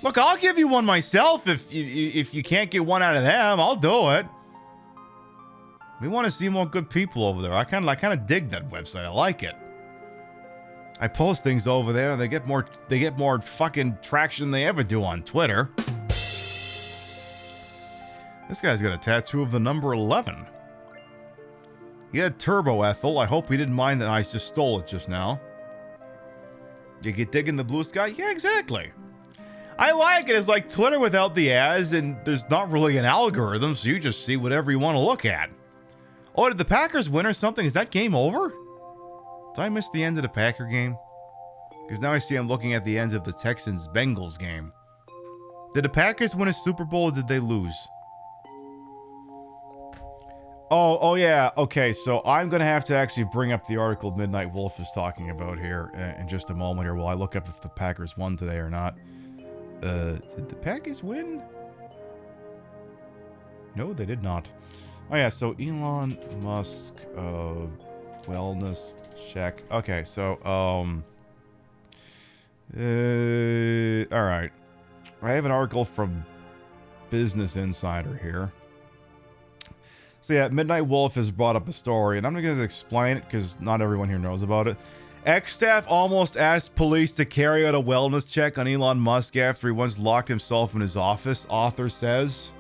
[SPEAKER 1] Look, I'll give you one myself if you can't get one out of them. I'll do it. We want to see more good people over there. I kind of dig that website. I like it. I post things over there, and they get more fucking traction than they ever do on Twitter. This guy's got a tattoo of the number 11. He had Turbo Ethel. I hope he didn't mind that I just stole it just now. You get digging the Blue Sky? Yeah, exactly. I like it. It's like Twitter without the ads, and there's not really an algorithm, so you just see whatever you want to look at. Oh, did the Packers win or something? Is that game over? Did I miss the end of the Packer game? Because now I see I'm looking at the ends of the Texans-Bengals game. Did the Packers win a Super Bowl or did they lose? Oh yeah. Okay, so I'm going to have to actually bring up the article Midnight Wolf is talking about here in just a moment here while I look up if the Packers won today or not. Did the Packers win? No, they did not. Oh yeah, so Elon Musk wellness check. Okay, so all right. I have an article from Business Insider here. So yeah, Midnight Wolf has brought up a story, and I'm going to explain it because not everyone here knows about it. Ex-staff almost asked police to carry out a wellness check on Elon Musk after he once locked himself in his office, author says.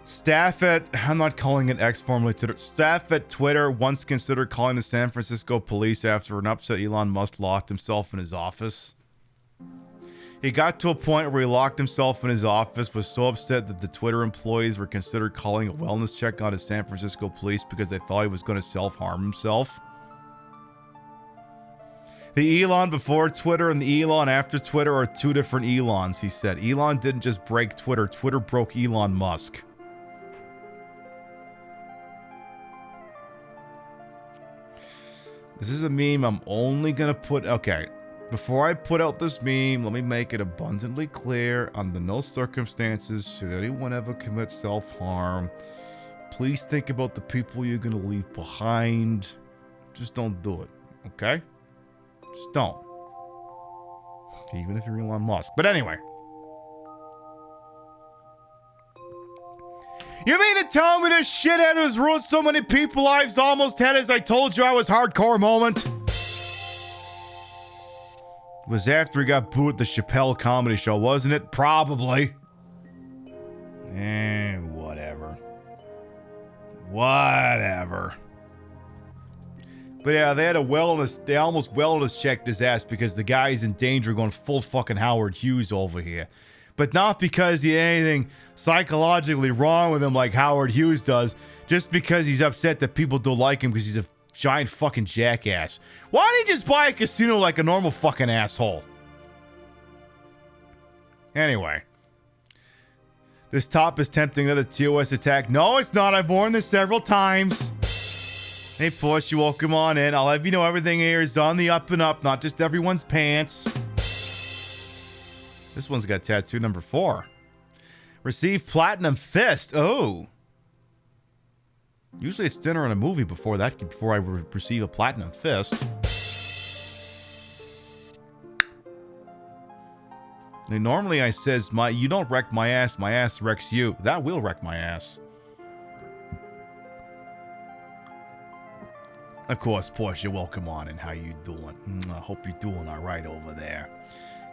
[SPEAKER 1] Staff at, I'm not calling it X, formerly Twitter. Staff at Twitter once considered calling the San Francisco police after an upset Elon Musk locked himself in his office. He got to a point where he locked himself in his office, was so upset that the Twitter employees were considered calling a wellness check on his San Francisco police because they thought he was going to self-harm himself. The Elon before Twitter and the Elon after Twitter are two different Elons, he said. Elon didn't just break Twitter. Twitter broke Elon Musk. This is a meme I'm only going to put... Okay. Before I put out this meme, let me make it abundantly clear under no circumstances should anyone ever commit self-harm. Please think about the people you're going to leave behind. Just don't do it. Okay? Just don't. Even if you're Elon Musk. But anyway. You mean to tell me this shithead who's ruined so many people's lives almost had as I told you I was hardcore moment? It was after he got booed at the Chappelle comedy show, wasn't it? Probably. Whatever. Whatever. But yeah, they almost wellness checked his ass because the guy's in danger going full fucking Howard Hughes over here. But not because he had anything psychologically wrong with him like Howard Hughes does, just because he's upset that people don't like him because he's a giant fucking jackass. Why didn't he just buy a casino like a normal fucking asshole? Anyway. This top is tempting another TOS attack. No, it's not. I've worn this several times. Hey, Push, you welcome on in. I'll have you know everything here is on the up and up, not just everyone's pants. This one's got tattoo number 4. Receive Platinum Fist. Oh. Usually it's dinner and a movie before I receive a Platinum Fist. And normally I says, you don't wreck my ass wrecks you. That will wreck my ass. Of course, Porsche, you're welcome on in. How you doing? I hope you're doing all right over there.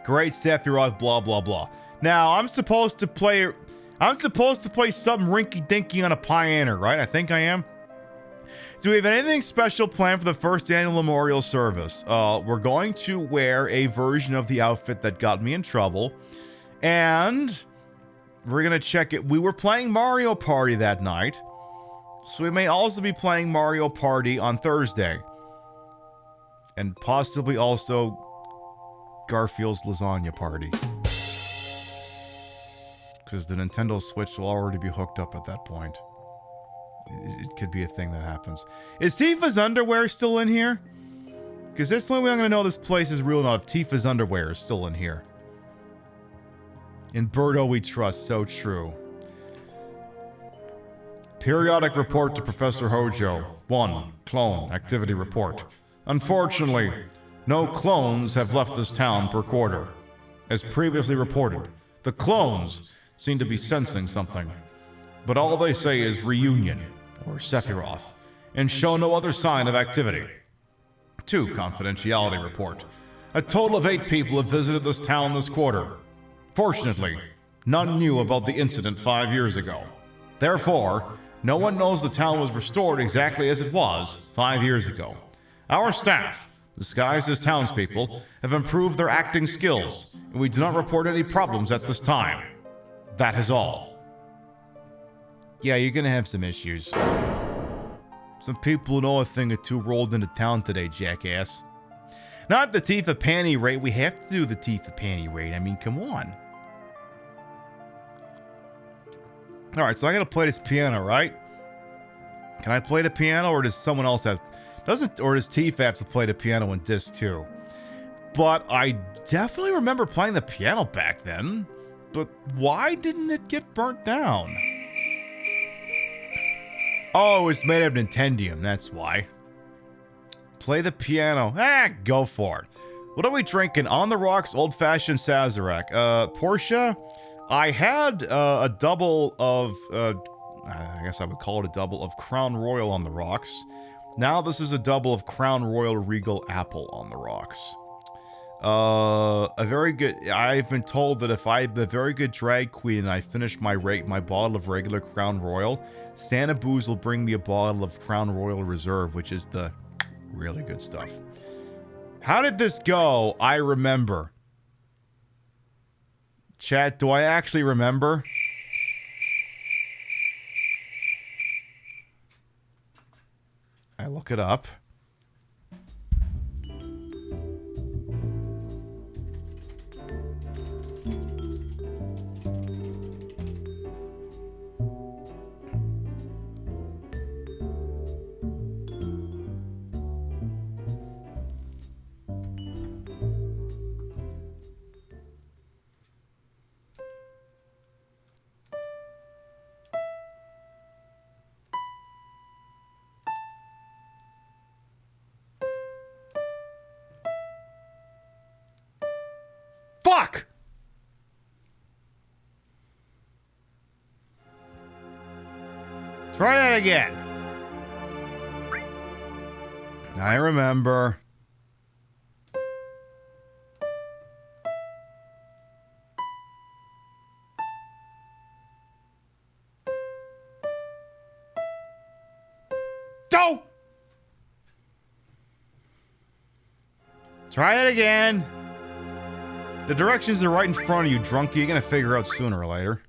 [SPEAKER 1] Great stuff, you're off, blah, blah, blah. Now, I'm supposed to play something rinky-dinky on a Pioneer, right? I think I am. Do we have anything special planned for the first annual memorial service? We're going to wear a version of the outfit that got me in trouble. And we're going to check it. We were playing Mario Party that night. So we may also be playing Mario Party on Thursday. And possibly also Garfield's Lasagna Party. Because the Nintendo Switch will already be hooked up at that point. It could be a thing that happens. Is Tifa's underwear still in here? Because that's the only way I'm going to know this place is real now if Tifa's underwear is still in here. In Birdo we trust, so true. Periodic report to Professor Hojo. 1. Clone activity report. Unfortunately, no clones have left this town per quarter. As previously reported, the clones seem to be sensing something. But all they say is reunion, or Sephiroth, and show no other sign of activity. 2. Confidentiality report. A total of 8 people have visited this town this quarter. Fortunately, none knew about the incident 5 years ago. Therefore, no one knows the town was restored exactly as it was 5 years ago. Our staff, disguised as townspeople, have improved their acting skills, and we do not report any problems at this time. That is all. Yeah, you're gonna have some issues. Some people who know a thing or two rolled into town today, jackass. Not the Tifa Panty raid. We have to do the Tifa Panty raid. I mean, come on. Alright, so I gotta play this piano, right? Can I play the piano, or does someone else have... Or does Tifa have to play the piano in disc 2? But I definitely remember playing the piano back then. But why didn't it get burnt down? Oh, it's made of Nintendium, that's why. Play the piano. Go for it. What are we drinking? On the Rocks Old Fashioned Sazerac. Portia, I had a double of, I guess I would call it a double of Crown Royal on the rocks. Now this is a double of Crown Royal Regal Apple on the rocks. A very good, I've been told that if I'm a very good drag queen and I finish my bottle of regular Crown Royal, Santa Booze will bring me a bottle of Crown Royal Reserve, which is the really good stuff. How did this go? I remember. Chat, do I actually remember? I look it up. Try that again. I remember. Go! Try it again. The directions are right in front of you, drunkie. You're gonna figure out sooner or later.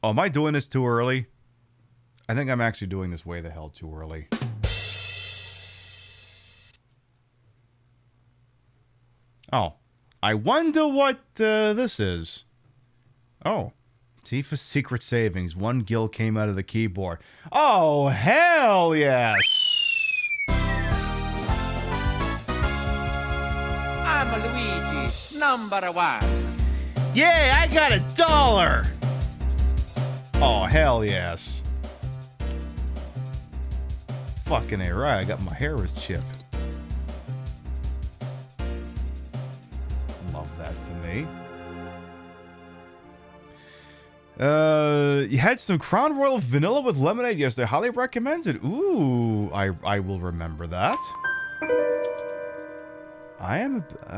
[SPEAKER 1] Oh, am I doing this too early? I think I'm actually doing this way the hell too early. Oh. I wonder what this is. Oh. Tifa's Secret Savings. 1 gil came out of the keyboard. Oh, hell yes!
[SPEAKER 13] I'm Luigi, #1.
[SPEAKER 1] Yeah, I got $1! Oh, hell yes. Fucking A right, I got my Harris chip. Love that for me. You had some Crown Royal vanilla with lemonade yesterday. Highly recommended. Ooh, I will remember that. I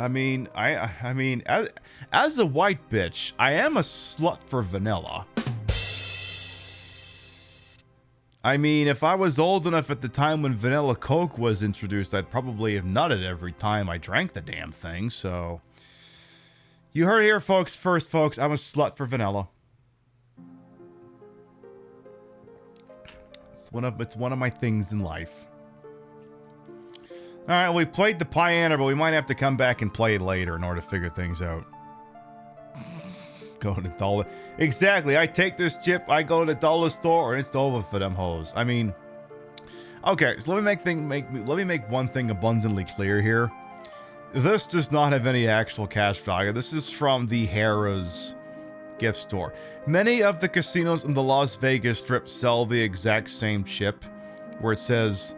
[SPEAKER 1] mean, as a white bitch, I am a slut for vanilla. I mean, if I was old enough at the time when vanilla Coke was introduced, I'd probably have nutted every time I drank the damn thing, so... You heard it here, folks. First, folks, I'm a slut for vanilla. It's one of my things in life. Alright, we played the Piano, but we might have to come back and play it later in order to figure things out. Go to the dollar. Exactly. I take this chip, I go to the dollar store, and it's over for them hoes. I mean, okay. So let me make one thing abundantly clear here. This does not have any actual cash value. This is from the Harrah's gift store. Many of the casinos in the Las Vegas Strip sell the exact same chip, where it says,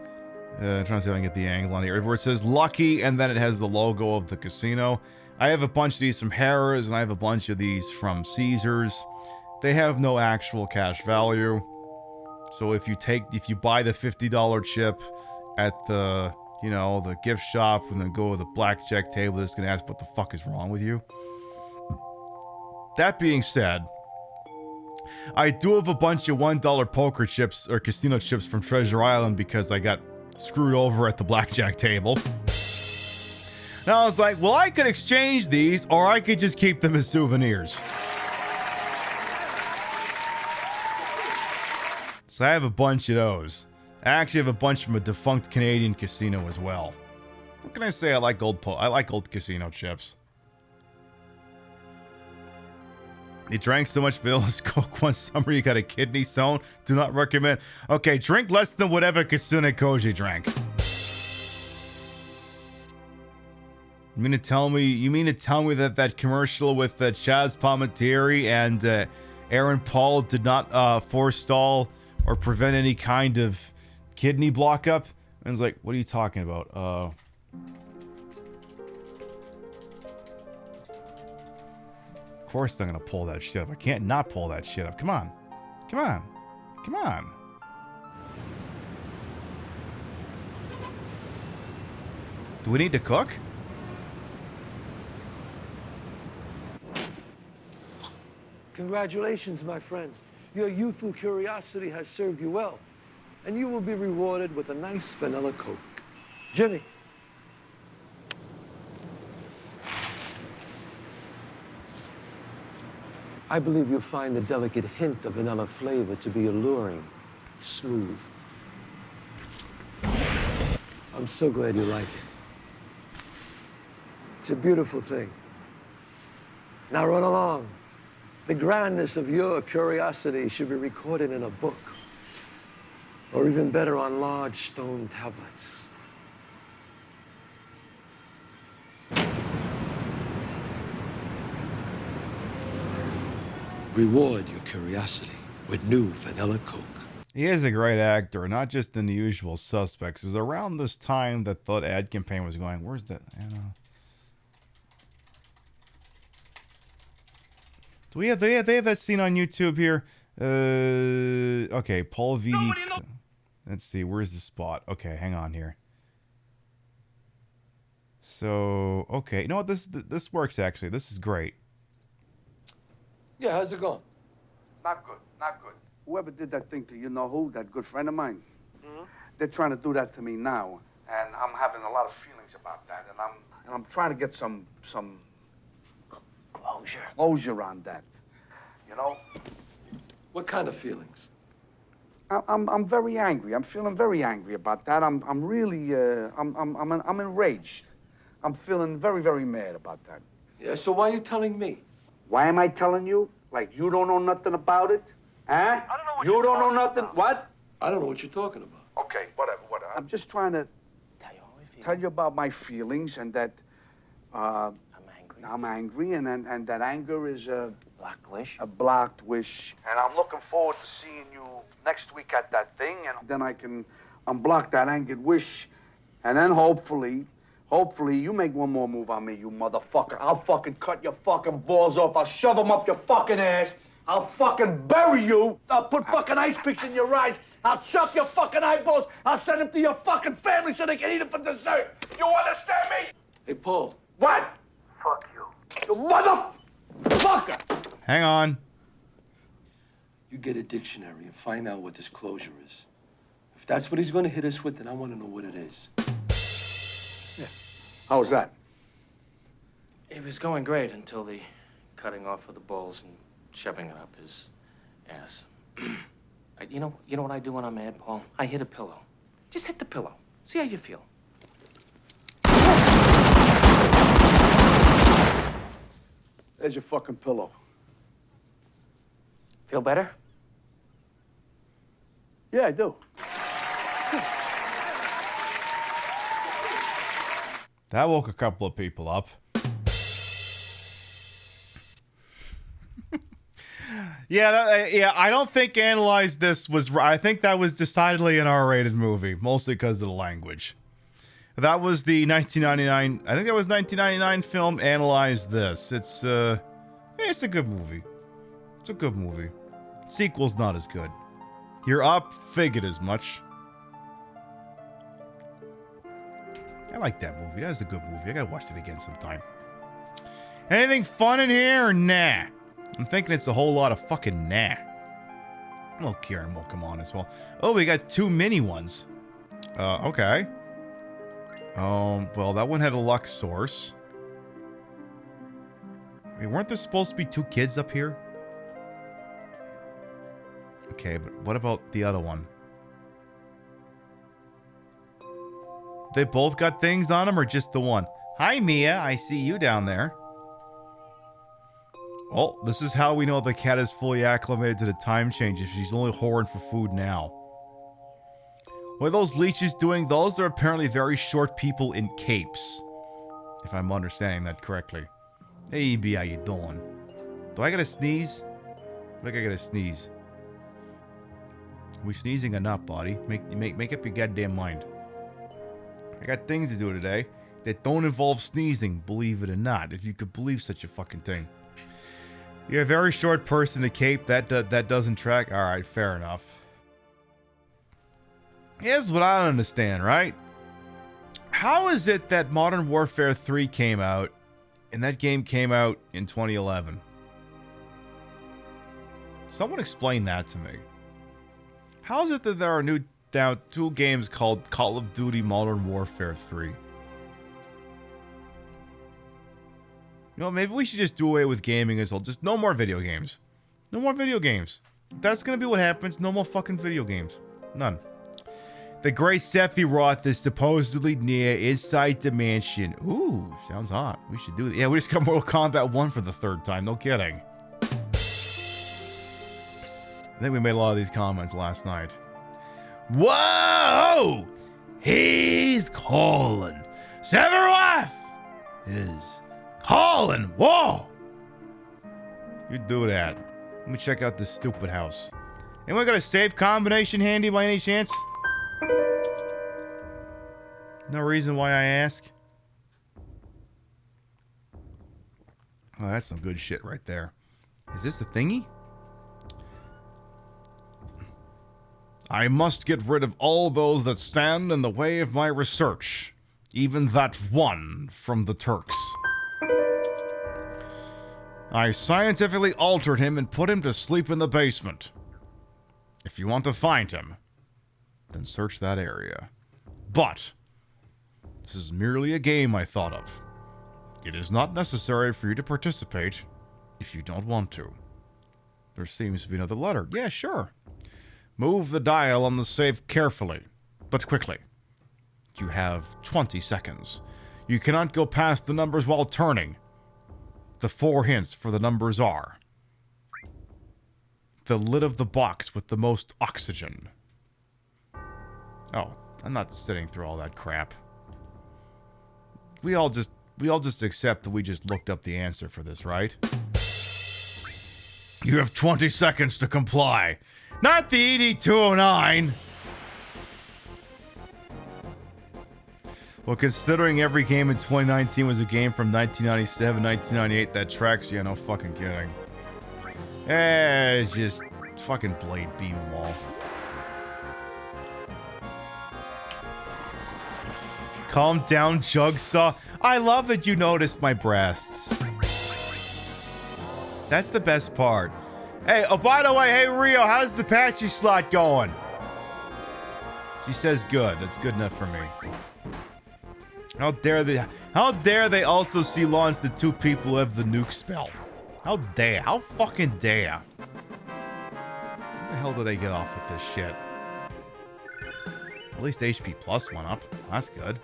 [SPEAKER 1] I'm trying to see if I can get the angle on here, where it says Lucky, and then it has the logo of the casino. I have a bunch of these from Harrah's, and I have a bunch of these from Caesars. They have no actual cash value. So if you buy the $50 chip at the, the gift shop and then go to the blackjack table, they're just going to ask what the fuck is wrong with you. That being said, I do have a bunch of $1 poker chips or casino chips from Treasure Island because I got screwed over at the blackjack table. Now I was like, well, I could exchange these, or I could just keep them as souvenirs. So I have a bunch of those. I actually have a bunch from a defunct Canadian casino as well. What can I say? I like old casino chips. You drank so much vanilla Coke one summer you got a kidney stone. Do not recommend. Okay, drink less than whatever Kitsune Koji drank. You mean to tell me that commercial with Chaz Palminteri and Aaron Paul did not forestall or prevent any kind of kidney block up? And it's like, what are you talking about? Of course I'm gonna pull that shit up. I can't not pull that shit up. Come on. Come on. Come on. Do we need to cook?
[SPEAKER 14] Congratulations, my friend. Your youthful curiosity has served you well, and you will be rewarded with a nice vanilla Coke. Jimmy. I believe you'll find the delicate hint of vanilla flavor to be alluring, smooth. I'm so glad you like it. It's a beautiful thing. Now run along. The grandness of your curiosity should be recorded in a book, or even better, on large stone tablets. reward your curiosity with new vanilla Coke.
[SPEAKER 1] He is a great actor, not just in The Usual Suspects. It's around this time that the ad campaign was going. Where's that? I don't know. Do they have that scene on YouTube here? Okay, Paul Vitti. Let's see, where's the spot? Okay, hang on here. So, okay, you know what? This works actually. This is great.
[SPEAKER 14] Yeah, how's it going?
[SPEAKER 15] Not good, not good. Whoever did that thing to you know who, that good friend of mine, they're trying to do that to me now, and I'm having a lot of feelings about that, and I'm trying to get some closure on that, you know.
[SPEAKER 14] What kind of feelings?
[SPEAKER 15] I'm very angry. I'm feeling very angry about that. I'm really I'm enraged. I'm feeling very, very mad about that.
[SPEAKER 14] Yeah, so why are you telling me?
[SPEAKER 15] Why am I telling you? Like you don't know nothing about it? Huh? I don't know what you don't know nothing. About. What?
[SPEAKER 14] I don't know what you're talking about.
[SPEAKER 15] Okay, whatever. I'm just trying to tell you about my feelings and that I'm angry, and that anger is a blocked wish. A blocked wish. And I'm looking forward to seeing you next week at that thing, and then I can unblock that angered wish, and then hopefully you make one more move on me, you motherfucker. I'll fucking cut your fucking balls off. I'll shove them up your fucking ass. I'll fucking bury you. I'll put fucking ice picks in your eyes. I'll chop your fucking eyeballs. I'll send them to your fucking family so they can eat it for dessert. You understand me?
[SPEAKER 14] Hey, Paul.
[SPEAKER 15] What? Fuck you. You motherfucker!
[SPEAKER 1] Hang on.
[SPEAKER 14] You get a dictionary and find out what disclosure is. If that's what he's going to hit us with, then I want to know what it is.
[SPEAKER 15] Yeah. How was that?
[SPEAKER 13] It was going great until the cutting off of the balls and shoving it up his ass. You know what I do when I'm mad, Paul? I hit a pillow. Just hit the pillow. See how you feel.
[SPEAKER 15] There's your fucking pillow.
[SPEAKER 13] Feel better?
[SPEAKER 15] Yeah, I do.
[SPEAKER 1] That woke a couple of people up. Yeah, I don't think Analyze This was right. I think that was decidedly an R-rated movie, mostly because of the language. That was the 1999, I think that was 1999 film Analyze This. It's a good movie. It's a good movie. Sequel's not as good. You're Up figured as much. I like that movie. That's a good movie. I gotta watch it again sometime. Anything fun in here or nah? I'm thinking it's a whole lot of fucking nah. Well, Kieran will come on as well. Oh, we got 2 mini ones. Okay. Well, that one had a Lux source. Wait, weren't there supposed to be 2 kids up here? Okay, but what about the other one? They both got things on them or just the one? Hi, Mia. I see you down there. Oh, this is how we know the cat is fully acclimated to the time changes. She's only whoring for food now. What are those leeches doing? Those are apparently very short people in capes. If I'm understanding that correctly. Hey, B, how you doing? Do I gotta sneeze? I think I gotta sneeze. Are we sneezing or not, buddy? Make up your goddamn mind. I got things to do today that don't involve sneezing, believe it or not. If you could believe such a fucking thing. You're a very short person to cape. That doesn't track. All right, fair enough. Here's what I don't understand, right? How is it that Modern Warfare 3 came out, and that game came out in 2011? Someone explain that to me. How is it that there are now 2 games called Call of Duty Modern Warfare 3? You know, maybe we should just do away with gaming as well. Just no more video games. No more video games. That's gonna be what happens. No more fucking video games. None. The Great Sephiroth is supposedly near inside the mansion. Ooh, sounds hot. We should do that. Yeah, we just got Mortal Kombat 1 for the 3rd time. No kidding. I think we made a lot of these comments last night. Whoa! He's calling. Sephiroth is calling. Whoa! You do that. Let me check out this stupid house. Anyone got a safe combination handy by any chance? No reason why I ask. Oh, that's some good shit right there. Is this a thingy? I must get rid of all those that stand in the way of my research. Even that one from the Turks. I scientifically altered him and put him to sleep in the basement. If you want to find him, then search that area. But this is merely a game I thought of. It is not necessary for you to participate if you don't want to. There seems to be another letter. Yeah, sure. Move the dial on the safe carefully, but quickly. You have 20 seconds. You cannot go past the numbers while turning. The 4 hints for the numbers are: the lid of the box with the most oxygen. Oh, I'm not sitting through all that crap. We all just accept that we just looked up the answer for this, right? You have 20 seconds to comply. Not the ED209. Well, considering every game in 2019 was a game from 1997, 1998, that tracks, yeah, no fucking kidding. Just fucking blade beam them all. Calm down, Jugsaw. I love that you noticed my breasts. That's the best part. Hey, oh, by the way, hey, Rio, how's the patchy slot going? She says good. That's good enough for me. How dare they also see launch the 2 people who have the nuke spell? How dare? How fucking dare? What the hell did I get off with this shit? At least HP plus went up. That's good.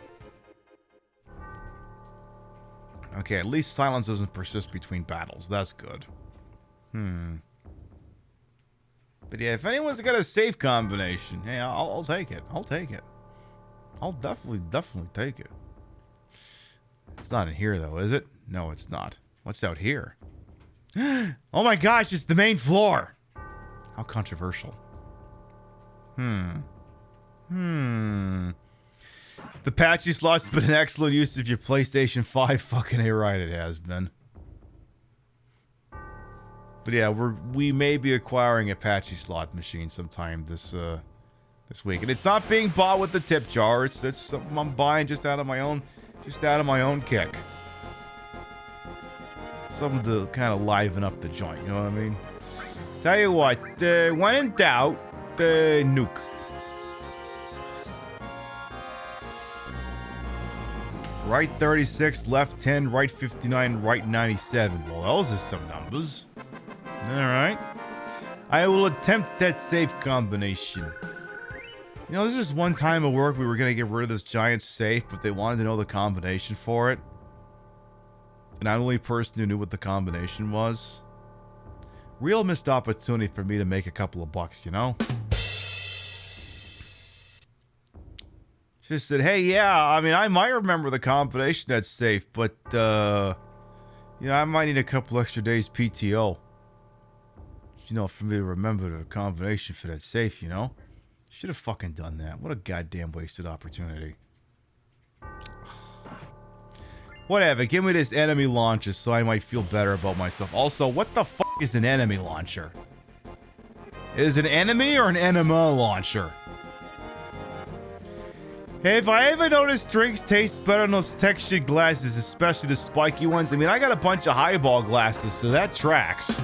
[SPEAKER 1] Okay, at least silence doesn't persist between battles. That's good. But yeah, if anyone's got a safe combination, hey, I'll take it. I'll take it. I'll definitely take it. It's not in here, though, is it? No, it's not. What's out here? Oh my gosh, it's the main floor! How controversial. The patchy slot's been an excellent use of your PlayStation 5. Fucking A right, it has been. But yeah, we may be acquiring a patchy slot machine sometime this week, and it's not being bought with the tip jar. It's something I'm buying just out of my own kick. Something to kind of liven up the joint. You know what I mean? Tell you what, when in doubt, nuke. Right 36, left 10, right 59, right 97. Well, those are some numbers. Alright. I will attempt that safe combination. You know, this is one time at work we were going to get rid of this giant safe, but they wanted to know the combination for it. And I'm the only person who knew what the combination was. Real missed opportunity for me to make a couple of bucks, you know? She said, hey, yeah, I mean, I might remember the combination that's safe, but, I might need a couple extra days PTO. You know, for me to remember the combination for that safe, you know? Should have fucking done that. What a goddamn wasted opportunity. Whatever, give me this enemy launcher so I might feel better about myself. Also, what the fuck is an enemy launcher? Is it an enemy or an enema launcher? Hey, if I ever noticed drinks taste better on those textured glasses, especially the spiky ones, I mean, I got a bunch of highball glasses, so that tracks.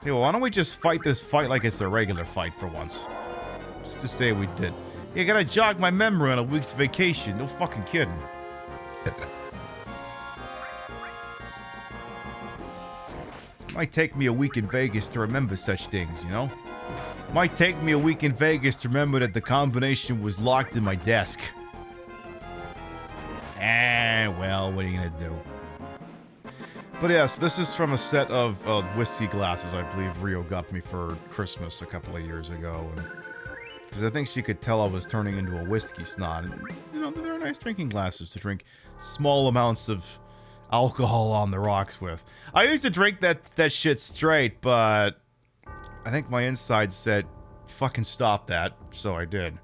[SPEAKER 1] Hey, well, why don't we just fight this fight like it's a regular fight for once? Just to say we did. Yeah, gotta jog my memory on a week's vacation. No fucking kidding. Might take me a week in Vegas to remember such things, you know? Might take me a week in Vegas to remember that the combination was locked in my desk. Well, what are you gonna do? But yes, this is from a set of whiskey glasses I believe Rio got me for Christmas a couple of years ago. Because I think she could tell I was turning into a whiskey snot. And, you know, they're nice drinking glasses to drink small amounts of alcohol on the rocks with. I used to drink that shit straight, but I think my inside said, fucking stop that, so I did.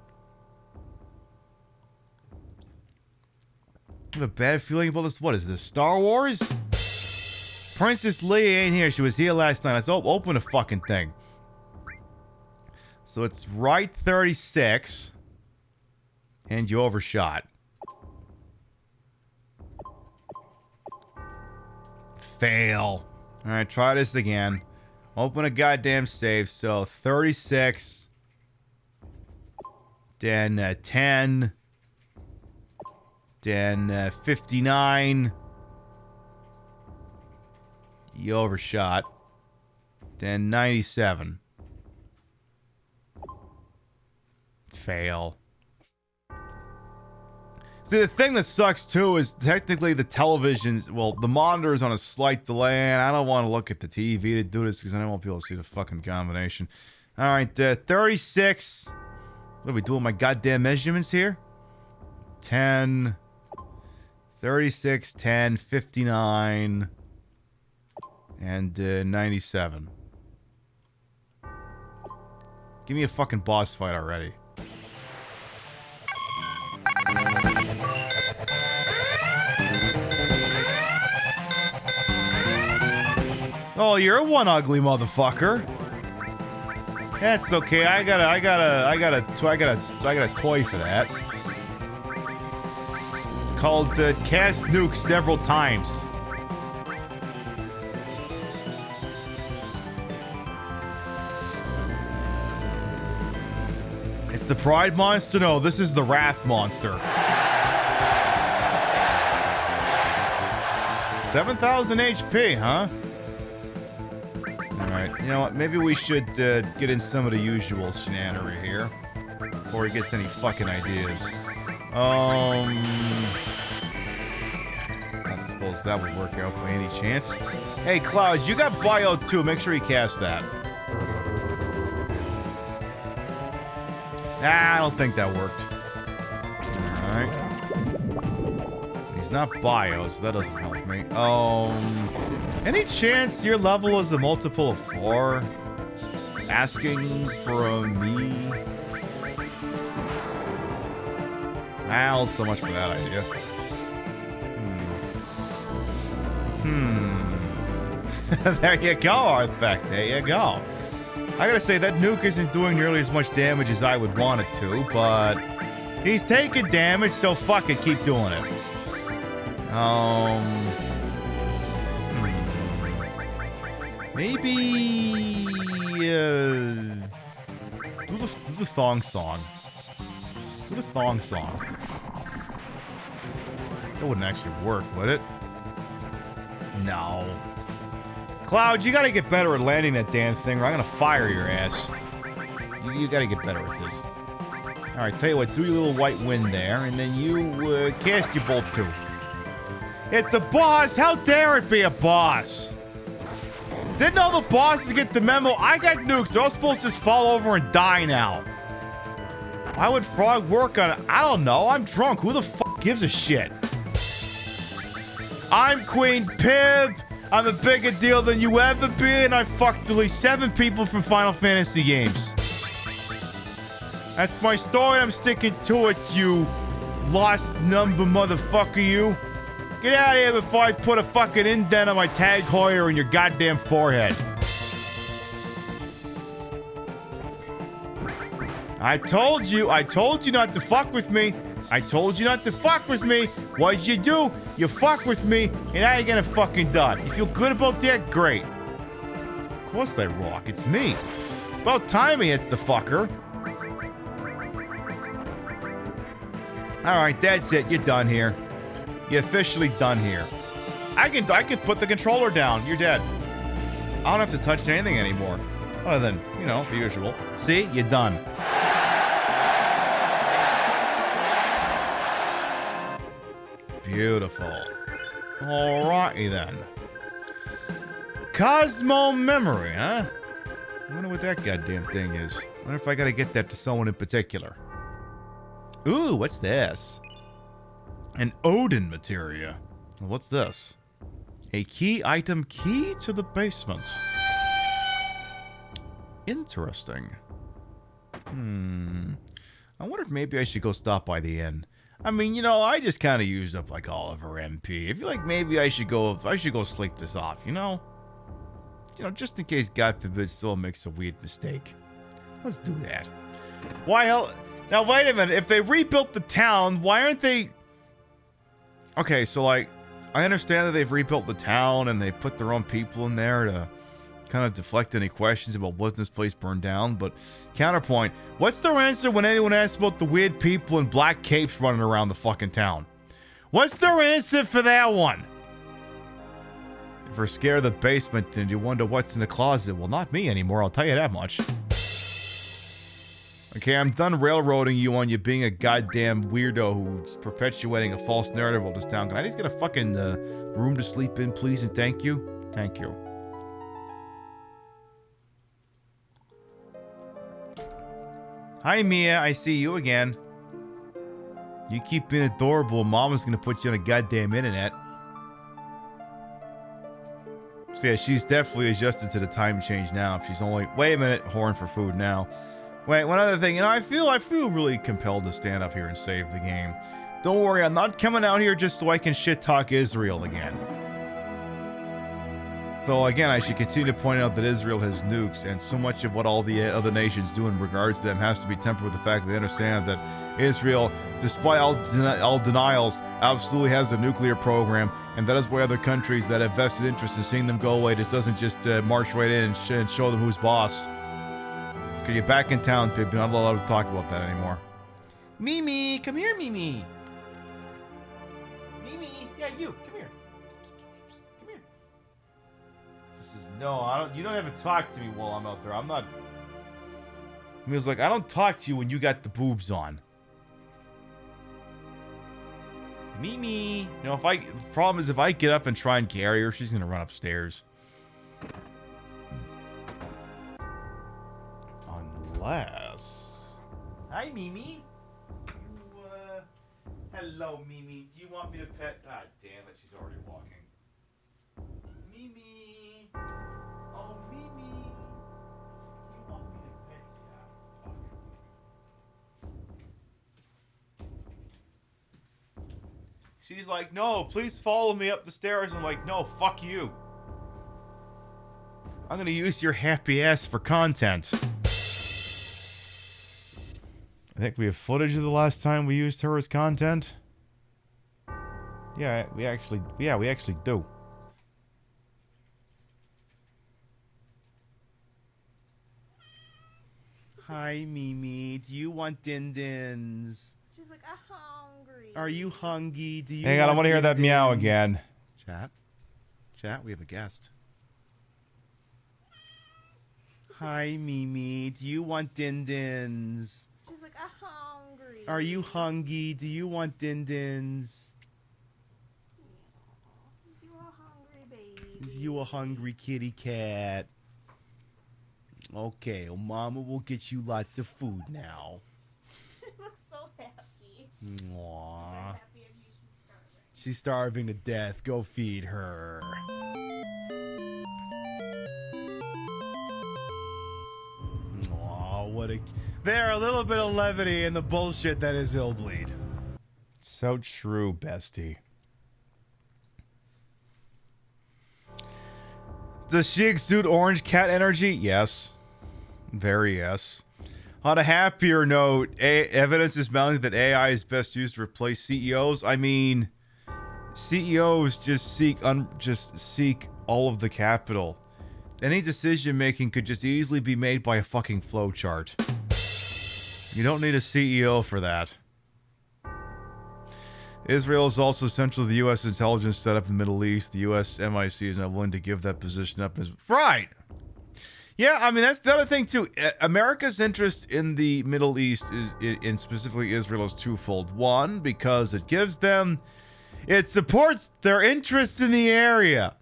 [SPEAKER 1] I have a bad feeling about this. What is this, Star Wars? Princess Leia ain't here. She was here last night. Let's open the fucking thing. So it's right 36. And you overshot. Fail. Alright, try this again. Open a goddamn save. So 36. Then 10. Then 59. You overshot. Then 97. Fail. See, the thing that sucks too is technically the television, well, the monitor is on a slight delay, and I don't want to look at the TV to do this because I don't want people to see the fucking combination. All right, 36. What are we doing? My goddamn measurements here? 10, 36, 10, 59, and 97. Give me a fucking boss fight already. Oh, you're one ugly motherfucker. That's okay. I got a toy for that. It's called Cast Nuke Several Times. It's the Pride Monster? No, this is the Wrath Monster. 7,000 HP, huh? Alright, you know what? Maybe we should get in some of the usual shenanery here. Before he gets any fucking ideas. I suppose that would work out by any chance. Hey, Cloud, you got Bio too. Make sure you cast that. I don't think that worked. Alright. He's not Bio, so that doesn't help me. Any chance your level is a multiple of 4? Asking from me? Well, so much for that idea. There you go, Artifact. There you go. I gotta say, that nuke isn't doing nearly as much damage as I would want it to, but he's taking damage, so fuck it, keep doing it. Maybe do the thong song. Do the thong song. That wouldn't actually work, would it? No. Cloud, you gotta get better at landing that damn thing, or I'm gonna fire your ass. You gotta get better at this. Alright, tell you what, do your little white wind there, and then you cast your bolt too. It's a boss! How dare it be a boss? Didn't all the bosses get the memo? I got nukes. They're all supposed to just fall over and die now. Why would Frog work on it? I don't know. I'm drunk. Who the fuck gives a shit? I'm Queen Pib. I'm a bigger deal than you ever be, and I fucked at least 7 people from Final Fantasy games. That's my story. I'm sticking to it, you lost number motherfucker, you. Get out of here before I put a fucking indent on my tag Heuer in your goddamn forehead. I told you not to fuck with me. I told you not to fuck with me. What'd you do? You fuck with me, and now you're gonna fucking die. You feel good about that? Great. Of course I rock. It's me. It's about time he hits the fucker. Alright, that's it. You're done here. You're officially done here. I can put the controller down. You're dead. I don't have to touch anything anymore. Other than, you know, the usual. See? You're done. Beautiful. Alrighty then. Cosmo Memory, huh? I wonder what that goddamn thing is. I wonder if I gotta get that to someone in particular. Ooh, what's this? An Odin materia. What's this? A key item key to the basement. Interesting. I wonder if maybe I should go stop by the inn. I mean, you know, I just kind of used up like all of her MP. I feel like maybe I should go sleep this off, you know? You know, just in case, God forbid, still makes a weird mistake. Let's do that. Why hell? Now, wait a minute. If they rebuilt the town, why aren't they... Okay, so, like, I understand that they've rebuilt the town and they put their own people in there to kind of deflect any questions about was this place burned down, but counterpoint, what's their answer when anyone asks about the weird people in black capes running around the fucking town? What's their answer for that one? If we're scared of the basement, then you wonder what's in the closet. Well, not me anymore, I'll tell you that much. Okay, I'm done railroading you on you being a goddamn weirdo who's perpetuating a false narrative about this town. Can I just get a fucking room to sleep in, please, and thank you? Thank you. Hi, Mia. I see you again. You keep being adorable. Mama's gonna put you on a goddamn internet. So yeah, she's definitely adjusted to the time change now. If she's only... Wait a minute. Horn for food now. Wait, one other thing. You know, I feel really compelled to stand up here and save the game. Don't worry. I'm not coming out here just so I can shit-talk Israel again. Though, again, I should continue to point out that Israel has nukes, and so much of what all the other nations do in regards to them has to be tempered with the fact that they understand that Israel, despite all denials, absolutely has a nuclear program, and that is why other countries that have vested interest in seeing them go away just doesn't just march right in and show them who's boss. Okay, you're back in town, Pip. You're not allowed to talk about that anymore. Mimi, come here, Mimi. Mimi, yeah, you, come here. No, I don't. You don't have to talk to me while I'm out there. I'm not. He was like, I don't talk to you when you got the boobs on. Mimi. You know, the problem is if I get up and try and carry her, she's gonna run upstairs. Unless. Hi, Mimi. Hello, Mimi. Do you want me to pet? God damn it, she's already walking. Mimi. Oh, Mimi. You want me to pet you? She's like, no, please follow me up the stairs. I'm like, no, fuck you. I'm gonna use your happy ass for content. I think we have footage of the last time we used her as content. Yeah, we actually do. Hi, Mimi. Do you want din-dins?
[SPEAKER 16] She's like, I'm hungry.
[SPEAKER 1] Are you hungry? Do you Hang on, I want to hear that meow again. Chat, we have a guest. Hi, Mimi. Do you want din-dins?
[SPEAKER 16] She's like, I'm hungry.
[SPEAKER 1] Are you hungry? Do you want din-dins?
[SPEAKER 16] You a hungry baby.
[SPEAKER 1] Is you a hungry kitty cat? Okay, well, Mama will get you lots of food now.
[SPEAKER 16] She looks so happy.
[SPEAKER 1] Aww. She's starving to death. Go feed her. Aw, what a... There, a little bit of levity in the bullshit that is Illbleed. So true, bestie. Does she exude orange cat energy? Yes. Very yes. On a happier note, evidence is mounting that AI is best used to replace CEOs. I mean, CEOs just seek all of the capital. Any decision making could just easily be made by a fucking flowchart. You don't need a CEO for that. Israel is also central to the U.S. intelligence setup in the Middle East. The U.S. MIC is not willing to give that position up. Right. Yeah, I mean, that's the other thing, too. America's interest in the Middle East, in specifically Israel, is twofold. One, because it supports their interests in the area.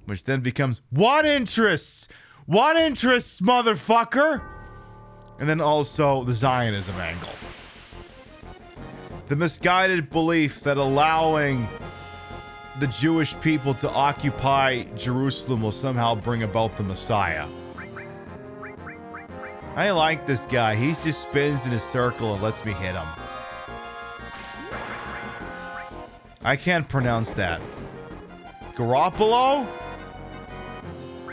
[SPEAKER 1] Which then becomes, what interests? What interests, motherfucker? And then also the Zionism angle. The misguided belief that allowing the Jewish people to occupy Jerusalem will somehow bring about the Messiah. I like this guy. He just spins in a circle and lets me hit him. I can't pronounce that. Garoppolo?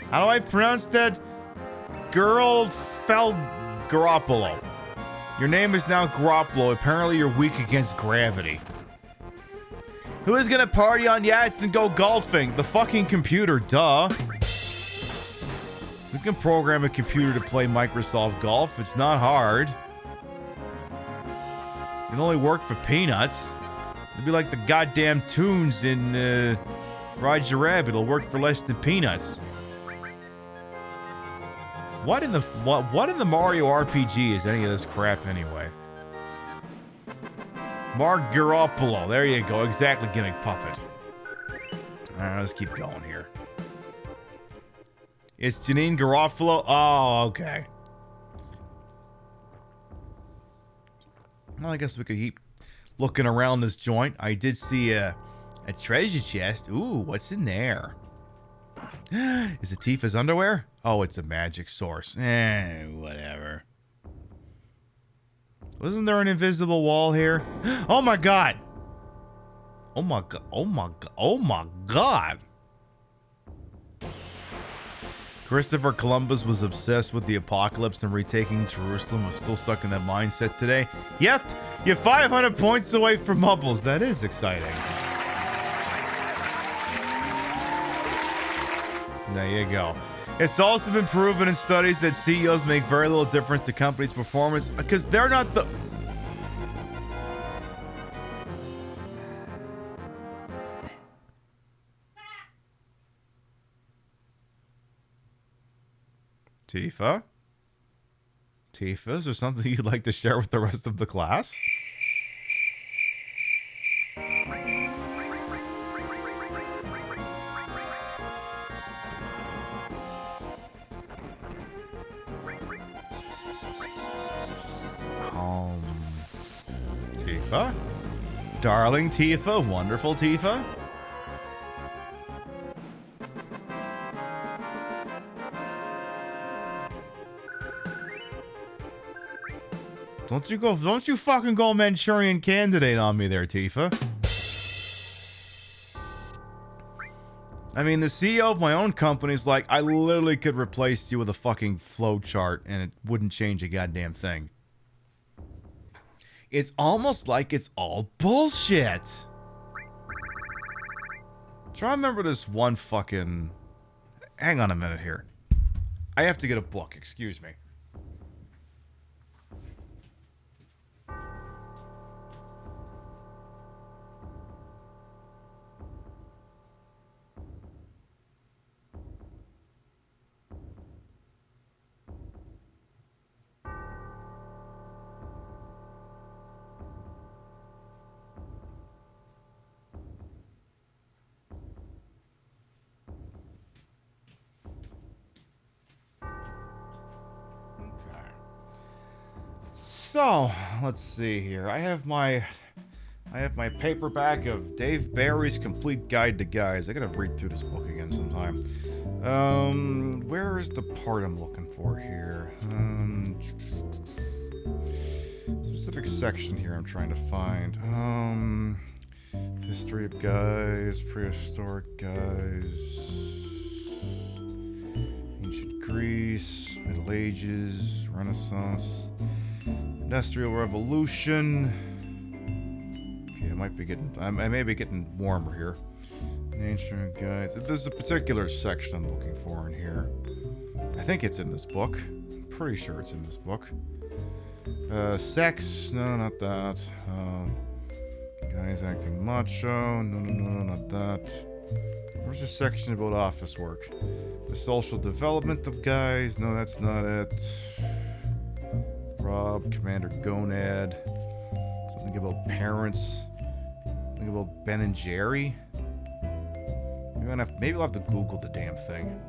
[SPEAKER 1] How do I pronounce that? Girl fell Garoppolo. Your name is now Garoppolo. Apparently you're weak against gravity. Who is gonna party on yachts and go golfing? The fucking computer, duh. We can program a computer to play Microsoft Golf. It's not hard. It only work for peanuts. It'd be like the goddamn tunes in Roger Rabbit. It'll work for less than peanuts. What in the Mario RPG is any of this crap anyway? Mark Garoppolo. There you go. Exactly, gimmick puppet. Alright, let's keep going here. It's Janine Garofalo. Oh, okay. Well, I guess we could keep looking around this joint. I did see a treasure chest. Ooh, what's in there? Is it Tifa's underwear? Oh, it's a magic source. Whatever. Wasn't there an invisible wall here? Oh my god! Oh my god. Oh my god. Oh my god! Christopher Columbus was obsessed with the apocalypse and retaking Jerusalem. Was still stuck in that mindset today. Yep, you're 500 points away from Mubbles. That is exciting. There you go. It's also been proven in studies that CEOs make very little difference to companies' performance because they're not the... Tifa? Tifa, is there something you'd like to share with the rest of the class? Tifa? Darling Tifa? Wonderful Tifa? Don't you fucking go Manchurian Candidate on me there, Tifa. I mean, the CEO of my own company's like, I literally could replace you with a fucking flow chart and it wouldn't change a goddamn thing. It's almost like it's all bullshit. Try to remember this one fucking... Hang on a minute here. I have to get a book, excuse me. So, let's see here. I have my paperback of Dave Barry's Complete Guide to Guys. I gotta read through this book again sometime. Where is the part I'm looking for here? Specific section here I'm trying to find. History of guys, prehistoric guys, ancient Greece, Middle Ages, Renaissance, Industrial Revolution. Okay, I might be getting, I may be getting warmer here. Ancient guys. There's a particular section I'm looking for in here. I think it's in this book. I'm pretty sure it's in this book. Sex. No, not that. Guys acting macho. No, not that. Where's the section about office work? The social development of guys. No, that's not it. Rob, Commander Gonad. Something about parents. Something about Ben and Jerry. Maybe I'll have to Google the damn thing.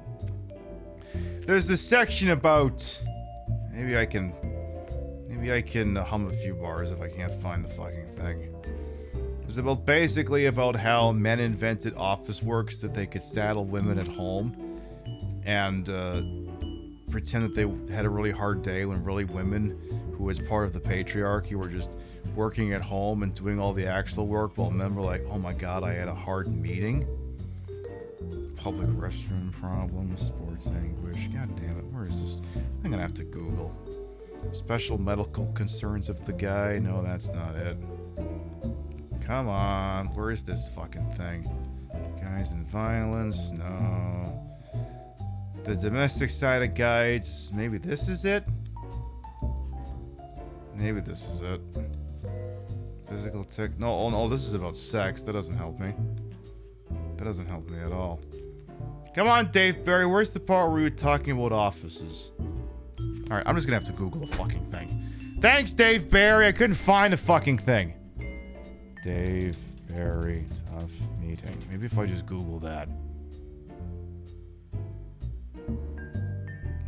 [SPEAKER 1] There's this section about... Maybe I can hum a few bars if I can't find the fucking thing. There's It's about basically about how men invented office work so that they could saddle women at home and pretend that they had a really hard day when really women who was part of the patriarchy were just working at home and doing all the actual work while men were like, oh my god, I had a hard meeting. Public restroom problems, sports anguish. God damn it, where is this? I'm gonna have to Google. Special medical concerns of the guy. No, that's not it. Come on, where is this fucking thing? Guys in violence? No. The domestic side of guides. Maybe this is it? Maybe this is it. Physical tech. No, oh no, this is about sex. That doesn't help me. That doesn't help me at all. Come on, Dave Barry. Where's the part where we were talking about offices? Alright, I'm just gonna have to Google the fucking thing. Thanks, Dave Barry. I couldn't find the fucking thing. Dave Barry tough meeting. Maybe if I just Google that.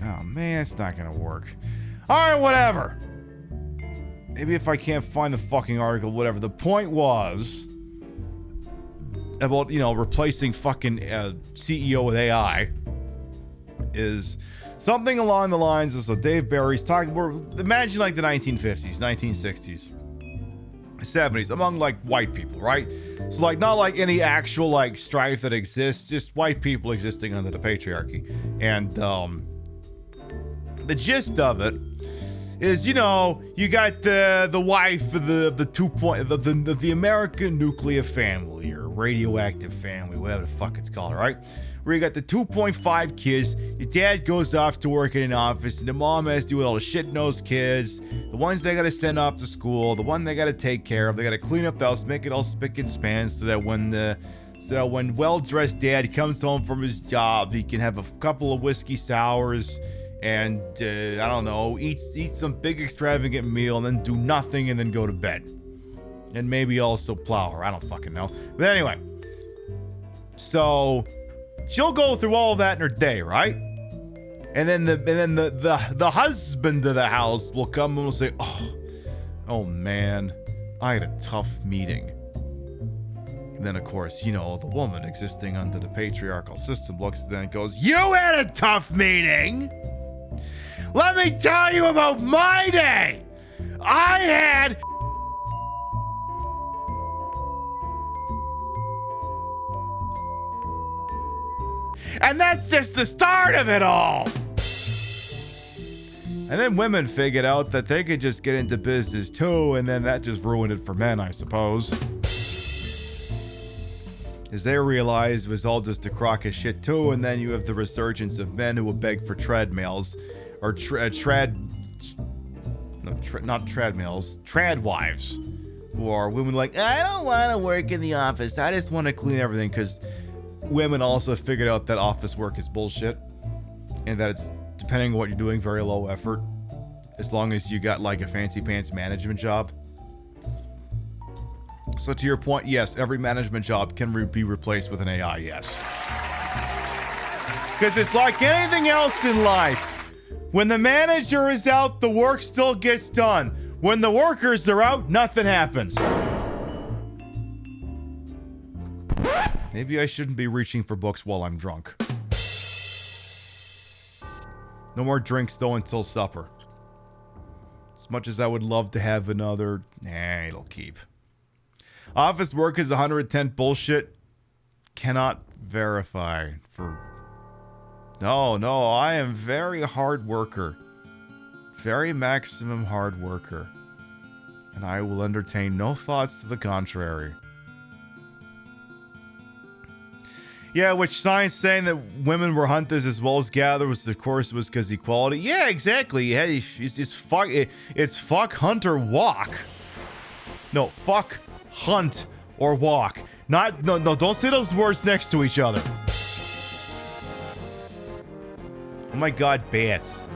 [SPEAKER 1] Oh man, it's not gonna work. Alright, whatever. Maybe if I can't find the fucking article, whatever. The point was about, you know, replacing fucking CEO with AI is something along the lines of, so Dave Barry's talking, imagine like the 1950s, 1960s, 70s, among like white people, right? So like not like any actual like strife that exists, just white people existing under the patriarchy. And the gist of it is, you know, you got the wife of the American nuclear family or radioactive family, whatever the fuck it's called, right? Where you got the 2.5 kids, your dad goes off to work in an office, and the mom has to do with all the shit-nosed kids, the ones they gotta send off to school, the one they gotta take care of, they gotta clean up the house, make it all spick and span, so that when well-dressed dad comes home from his job, he can have a couple of whiskey sours and I don't know, eat some big extravagant meal and then do nothing and then go to bed. And maybe also plow her. I don't fucking know. But anyway. So she'll go through all of that in her day, right? And then the husband of the house will come and will say, oh man, I had a tough meeting. And then of course, you know, the woman existing under the patriarchal system looks at them and goes, you had a tough meeting? Let me tell you about my day. I had and that's just the start of it all. And then women figured out that they could just get into business too, and then that just ruined it for men, I suppose. As they realized it was all just a crock of shit too, and then you have the resurgence of men who will beg for treadmills, or trad wives, who are women like, I don't want to work in the office, I just want to clean everything, because women also figured out that office work is bullshit, and that it's, depending on what you're doing, very low effort, as long as you got like a fancy pants management job. So to your point, yes, every management job can be replaced with an AI, yes. Because it's like anything else in life. When the manager is out, the work still gets done. When the workers are out, nothing happens. Maybe I shouldn't be reaching for books while I'm drunk. No more drinks though until supper. As much as I would love to have another, it'll keep. Office work is 110 bullshit. Cannot verify for... No, I am very hard worker. Very maximum hard worker. And I will entertain no thoughts to the contrary. Yeah, which science saying that women were hunters as well as gatherers, of course, was because equality. Yeah, exactly. Yeah, it's fuck, hunt, or walk. No, fuck, hunt, or walk. No, don't say those words next to each other. Oh my god, bats.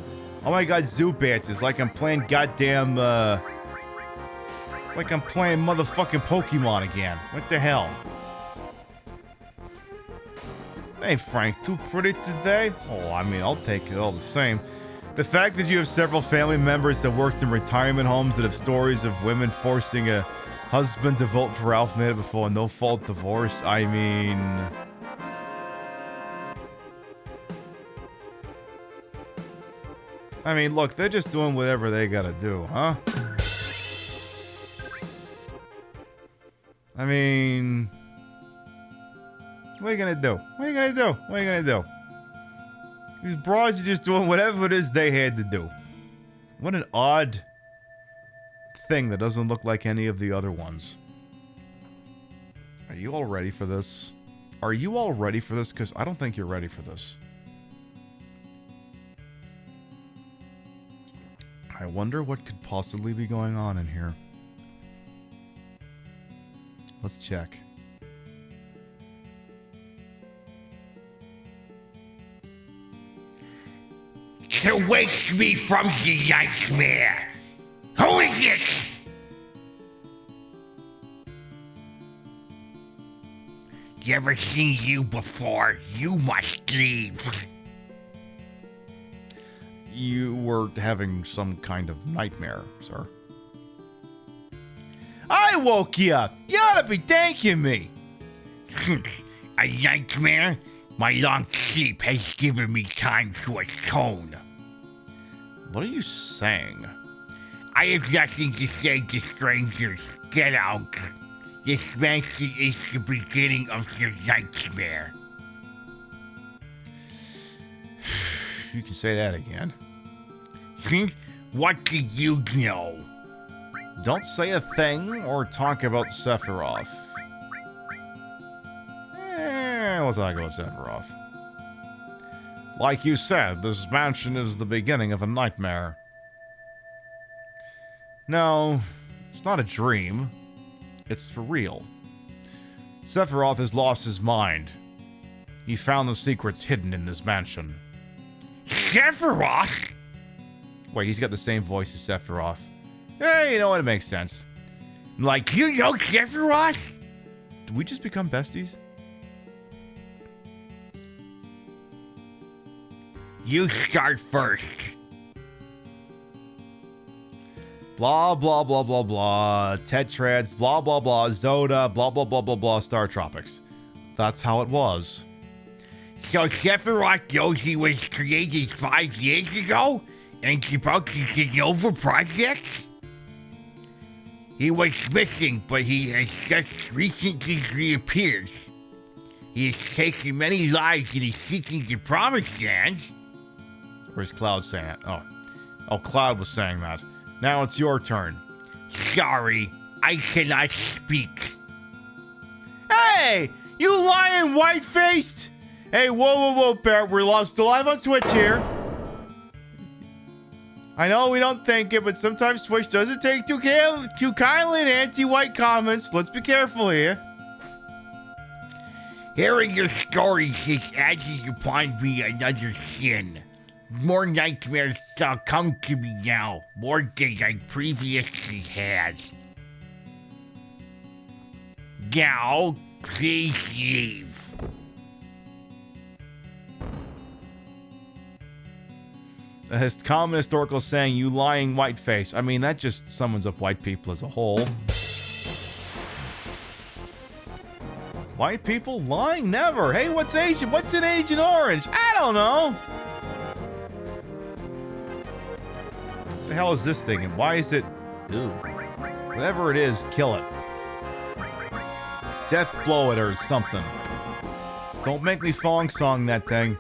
[SPEAKER 1] Oh my god, zoo bats. It's like I'm playing goddamn, it's like I'm playing motherfucking Pokemon again. What the hell? Hey, Frank, too pretty today? Oh, I mean, I'll take it all the same. The fact that you have several family members that worked in retirement homes that have stories of women forcing a Husband to vote for Ralph Nader before a no-fault divorce. I mean, look, they're just doing whatever they gotta do, huh? I mean, what are you gonna do? What are you gonna do? What are you gonna do? These broads are just doing whatever it is they had to do. What an odd thing that doesn't look like any of the other ones. Are you all ready for this? Are you all ready for this? Because I don't think you're ready for this. I wonder what could possibly be going on in here. Let's check.
[SPEAKER 4] To wake me from the nightmare. Who is it? Never seen you before. You must leave.
[SPEAKER 1] You were having some kind of nightmare, sir. I woke you up. You ought to be thanking me.
[SPEAKER 4] A nightmare? My long sleep has given me time to atone.
[SPEAKER 1] What are you saying?
[SPEAKER 4] I have nothing to say to strangers. Get out. This mansion is the beginning of your nightmare.
[SPEAKER 1] You can say that again.
[SPEAKER 4] What do you know?
[SPEAKER 1] Don't say a thing or talk about Sephiroth. We'll talk about Sephiroth. Like you said, this mansion is the beginning of a nightmare. No, it's not a dream. It's for real. Sephiroth has lost his mind. He found the secrets hidden in this mansion.
[SPEAKER 4] Sephiroth?
[SPEAKER 1] Wait, he's got the same voice as Sephiroth. Hey, you know what? It makes sense.
[SPEAKER 4] Like, you know Sephiroth?
[SPEAKER 1] Did we just become besties?
[SPEAKER 4] You start first.
[SPEAKER 1] Blah, blah, blah, blah, blah. Tetrads, blah, blah, blah. Zoda, blah, blah, blah, blah, blah. Star Tropics. That's how it was.
[SPEAKER 4] So Sephiroth knows he was created 5 years ago? And it's about the Genova project? He was missing, but he has just recently reappeared. He has taken many lives and is seeking the promised land.
[SPEAKER 1] Where's Cloud saying that? Oh, Cloud was saying that. Now it's your turn.
[SPEAKER 4] Sorry, I cannot speak.
[SPEAKER 1] Hey, you lying white-faced! Hey, whoa, Parrot, we're still live on Twitch here. I know we don't think it, but sometimes Twitch doesn't take too kindly to anti-white comments. Let's be careful here.
[SPEAKER 4] Hearing your stories is adding upon me another sin. More nightmares shall come to me now, more than I previously had. Now, please leave.
[SPEAKER 1] A common historical saying, you lying whiteface. I mean, that just summons up white people as a whole. White people lying? Never. Hey, what's Asian? What's an Agent Orange? I don't know. What the hell is this thing? And why is it... Ew. Whatever it is, kill it. Death blow it or something. Don't make me song that thing.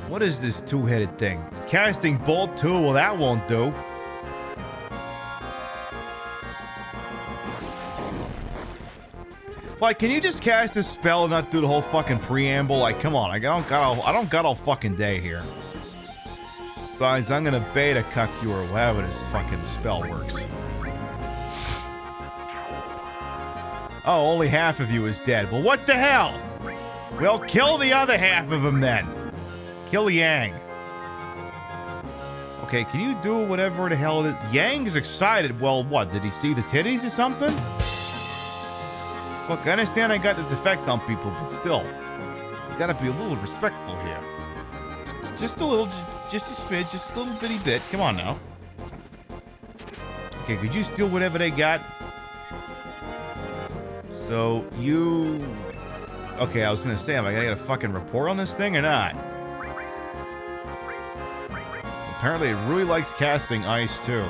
[SPEAKER 1] What is this two-headed thing? It's casting bolt too. Well, that won't do. Like, can you just cast this spell and not do the whole fucking preamble? Like, come on. I don't got all fucking day here. Besides, I'm gonna beta cuck you or whatever this fucking spell works. Oh, only half of you is dead. Well, what the hell? Well, kill the other half of them then. Kill Yang. Okay, can you do whatever the hell it is? Yang's excited. Well, what? Did he see the titties or something? Look, I understand I got this effect on people, but still. You gotta be a little respectful here. Just a little, just a smidge, just a little bitty bit. Come on now. Okay, could you steal whatever they got? So, you... Okay, I was gonna say, am I gonna get a fucking report on this thing or not? Apparently it really likes casting ice, too.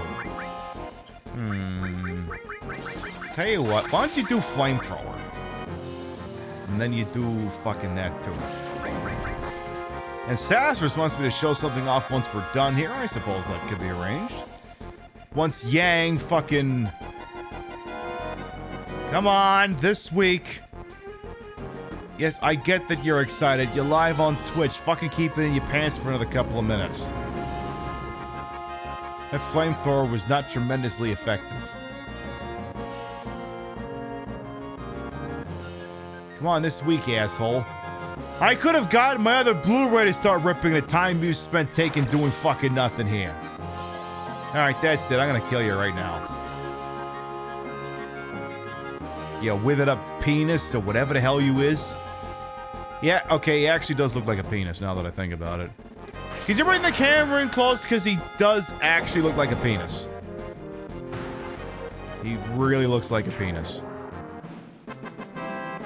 [SPEAKER 1] Tell you what, why don't you do flamethrower? And then you do fucking that, too. And Sassers wants me to show something off once we're done here. I suppose that could be arranged. Once Yang fucking... Come on, this week. Yes, I get that you're excited. You're live on Twitch. Fucking keep it in your pants for another couple of minutes. That flamethrower was not tremendously effective. Come on, this week, asshole. I could have gotten my other Blu-ray to start ripping the time you spent taking doing fucking nothing here. Alright, that's it. I'm gonna kill you right now. Yeah, withered up penis or whatever the hell you is. Yeah, okay, he actually does look like a penis now that I think about it. Could you bring the camera in close? Because he does actually look like a penis. He really looks like a penis.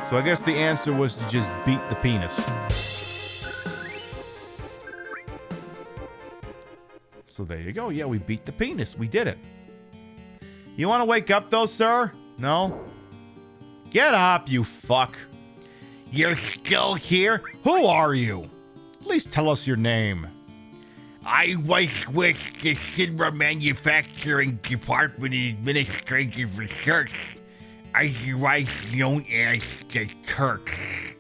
[SPEAKER 1] So I guess the answer was to just beat the penis. So there you go. Yeah, we beat the penis. We did it. You want to wake up though, sir? No? Get up, you fuck. You're still here? Who are you? At least tell us your name.
[SPEAKER 4] I was with the Shinra Manufacturing Department Administrative Research, otherwise known as the Turks.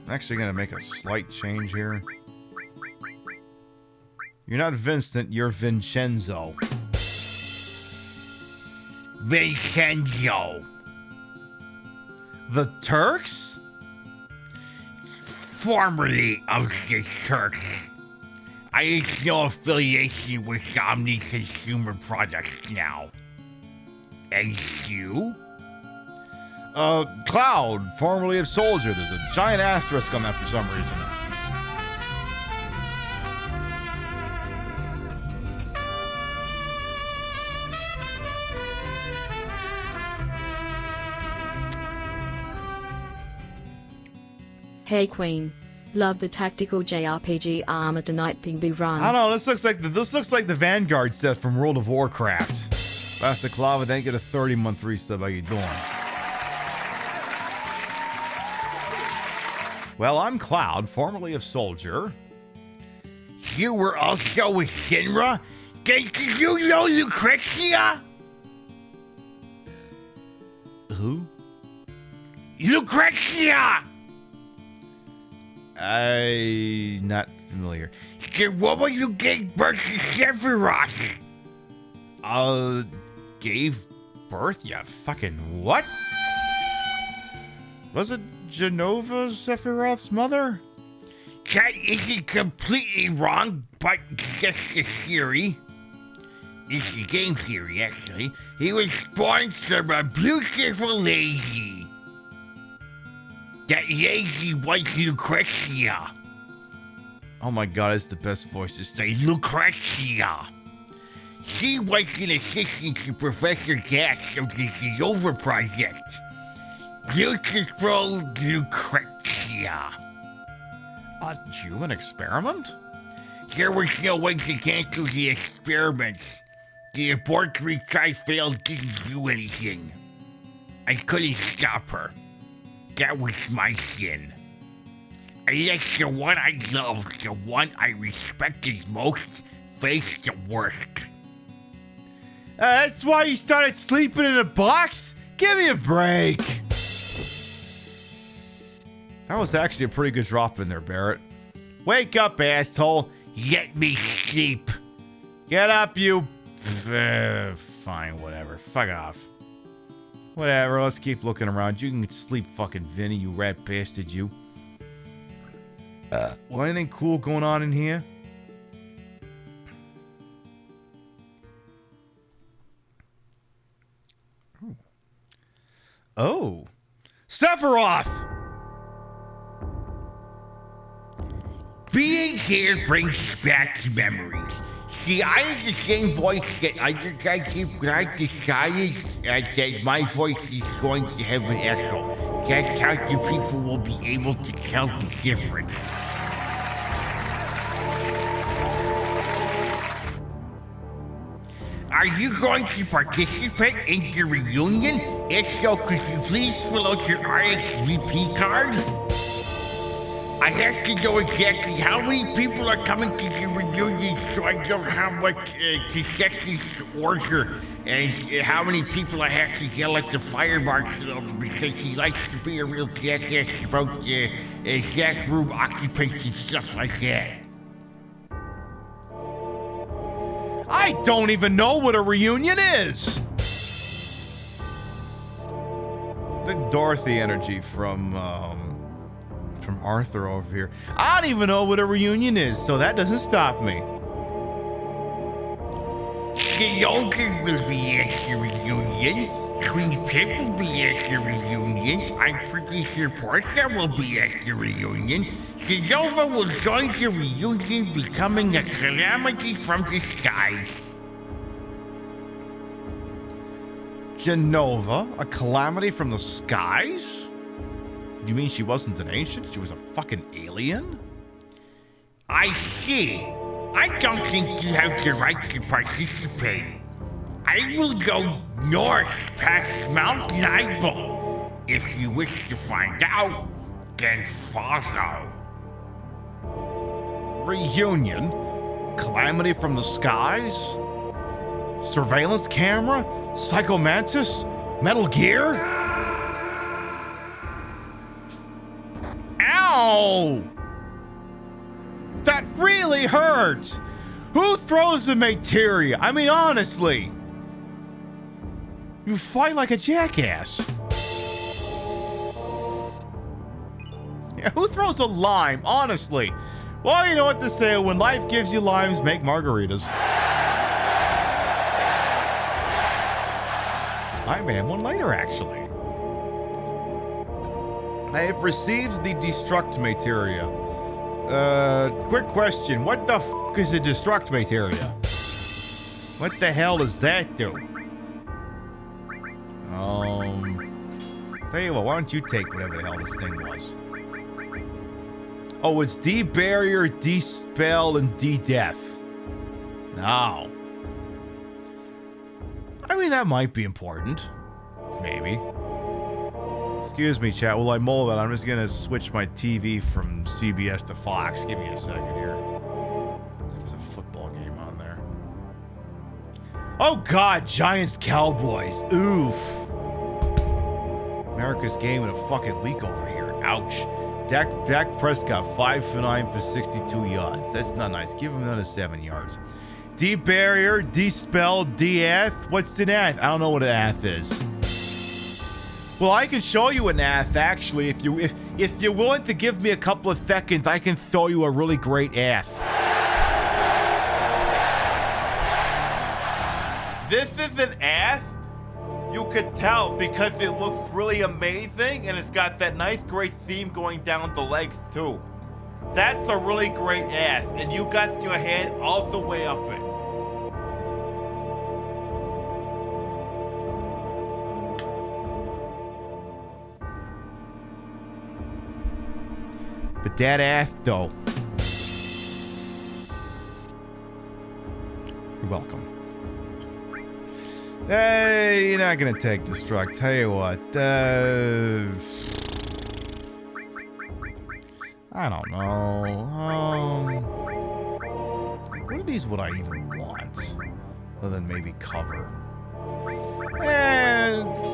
[SPEAKER 1] I'm actually going to make a slight change here. You're not Vincent, you're Vincenzo.
[SPEAKER 4] Vincenzo.
[SPEAKER 1] The Turks?
[SPEAKER 4] Formerly of the Turks. I have no affiliation with Omni Consumer Products now. And you?
[SPEAKER 1] Cloud, formerly of Soldier. There's a giant asterisk on that for some reason.
[SPEAKER 10] Hey Queen, love the tactical JRPG Armored Knight Pingby run.
[SPEAKER 1] I don't know, this looks like the Vanguard set from World of Warcraft. Basta Clava, thank you to 30-month resub. How you doing? Well, I'm Cloud, formerly of Soldier.
[SPEAKER 4] You were also with Shinra? Did you know Lucrezia?
[SPEAKER 1] Who?
[SPEAKER 4] Lucrezia!
[SPEAKER 1] Not familiar.
[SPEAKER 4] The woman you gave birth to Sephiroth.
[SPEAKER 1] Gave birth? Yeah, fucking what? Was it Genova Sephiroth's mother?
[SPEAKER 4] That isn't completely wrong, but just a theory. It's a game theory, actually. He was born from a beautiful lady. That lady was Lucrezia.
[SPEAKER 1] Oh my god, it's the best voice to say.
[SPEAKER 4] Lucrezia. She was an assistant to Professor Gas of the Zenova Project. Beautiful Lucrezia.
[SPEAKER 1] A human experiment?
[SPEAKER 4] There was no way to cancel the experiments. The laboratory trial failed, didn't do anything. I couldn't stop her. That was my sin. I let the one I loved, the one I respected most, face the worst.
[SPEAKER 1] That's why you started sleeping in a box? Give me a break. That was actually a pretty good drop in there, Barrett. Wake up, asshole.
[SPEAKER 4] Let me sleep.
[SPEAKER 1] Get up, you... Fine, whatever. Fuck off. Whatever, let's keep looking around. You can sleep, fucking Vinny, you rat bastard, you. Well, anything cool going on in here? Oh. Sephiroth!
[SPEAKER 4] Being here brings back memories. See, I have the same voice that other guys give, but I decided that my voice is going to have an echo. That's how the people will be able to tell the difference. Are you going to participate in the reunion? If so, could you please fill out your RSVP card? I have to know exactly how many people are coming to the reunion so I know how much to set this order and how many people I have to yell at the fire marshal over because he likes to be a real jackass about exact room occupants and stuff like that.
[SPEAKER 1] I don't even know what a reunion is. Big Dorothy energy from Arthur over here. I don't even know what a reunion is, so that doesn't stop me.
[SPEAKER 4] The Ogre will be at the reunion. Queen Pip will be at the reunion. I'm pretty sure Portia will be at the reunion. Genova will join the reunion, becoming a calamity from the skies.
[SPEAKER 1] Genova? A calamity from the skies? You mean she wasn't an ancient? She was a fucking alien?
[SPEAKER 4] I see. I don't think you have the right to participate. I will go north past Mount Nibel. If you wish to find out, then follow.
[SPEAKER 1] Reunion? Calamity from the skies? Surveillance camera? Psycho Mantis? Metal Gear? Ow! That really hurts! Who throws the materia? I mean, honestly. You fight like a jackass. Yeah, who throws a lime? Honestly. Well, you know what to say. When life gives you limes, make margaritas. I may have one later, actually. I have received the destruct materia. Quick question. What the f*** is the destruct materia? What the hell does that do? Tell you what, why don't you take whatever the hell this thing was? Oh, it's de-barrier, de-spell, and de-death. Oh. I mean, that might be important. Maybe. Excuse me, chat. While I mull that, I'm just gonna switch my TV from CBS to Fox. Give me a second here. There's a football game on there. Oh God, Giants Cowboys. Oof. America's game in a fucking week over here. Ouch. Dak Prescott 5 for 9 for 62 yards. That's not nice. Give him another 7 yards. De-barrier, de-spell, de-ath. What's an ath? I don't know what an ath is. Well, I can show you an ath, actually. If you're willing to give me a couple of seconds, I can show you a really great ath. This is an ath. You could tell because it looks really amazing and it's got that nice great theme going down the legs too. That's a really great ass and you got your head all the way up it. But that ass though. You're welcome. Hey, you're not gonna take destruct. Tell you what, I don't know. What of these would I even want? Other than maybe cover.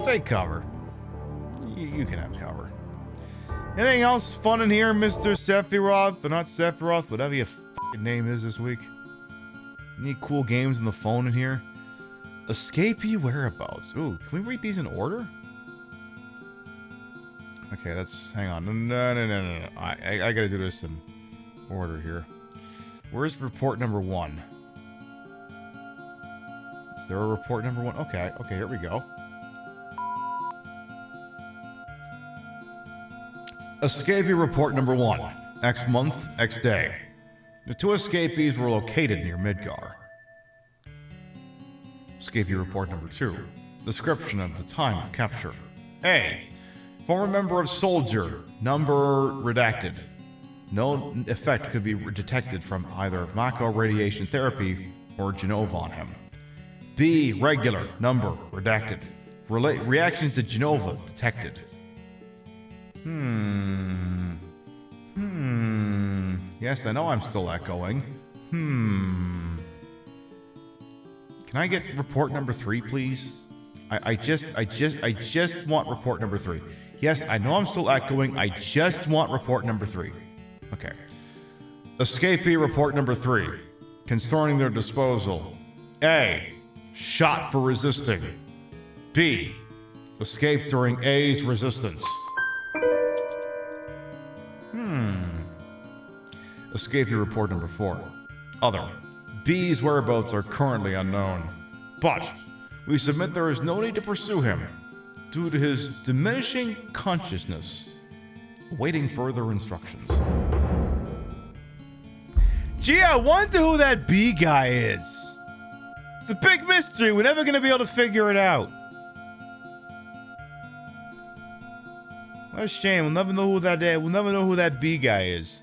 [SPEAKER 1] Take cover. You can have cover. Anything else fun in here, Mr. Sephiroth? Or not Sephiroth, whatever your f***ing name is this week. Any cool games on the phone in here? Escapee whereabouts. Ooh, can we read these in order? Okay, that's... Hang on. No. I gotta do this in order here. Where's report number 1? Is there a report number 1? Okay, here we go. Escapee report number 1. X month, X day. The two escapees were located near Midgar. Escapee report number 2. Description of the time of capture. A. Former member of soldier. Number redacted. No effect could be detected from either Mako radiation therapy or Genova on him. B. Regular. Number redacted. Reaction to Genova detected. Yes, I know I'm still echoing. Can I get report number 3, please? I just want report number 3. Yes, I know I'm still echoing. I just want report number 3. Okay. Escapee report number 3. Concerning their disposal. A. Shot for resisting. B. Escaped during A's resistance. Escapee report number 4. Other. B's whereabouts are currently unknown. But we submit there is no need to pursue him due to his diminishing consciousness. Awaiting further instructions. Gee, I wonder who that B guy is. It's a big mystery. We're never going to be able to figure it out. What a shame. We'll never know who that B guy is.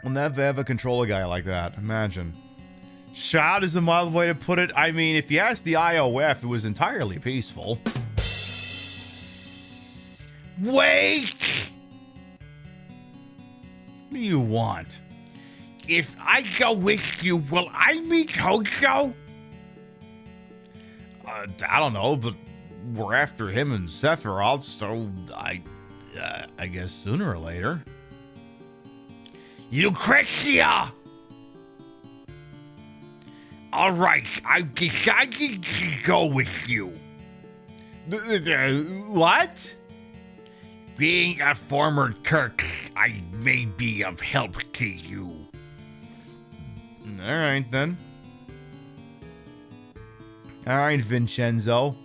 [SPEAKER 1] We'll never ever control a guy like that. Imagine. Shot is a mild way to put it. I mean, if you ask the IOF, it was entirely peaceful.
[SPEAKER 4] Wait!
[SPEAKER 1] What do you want?
[SPEAKER 4] If I go with you, will I meet Hojo?
[SPEAKER 1] I don't know, but we're after him and Sephiroth, so I guess sooner or later.
[SPEAKER 4] Lucrezia! All right, I've decided to go with you.
[SPEAKER 1] What?
[SPEAKER 4] Being a former Kirk, I may be of help to you.
[SPEAKER 1] All right, then. All right, Vincenzo.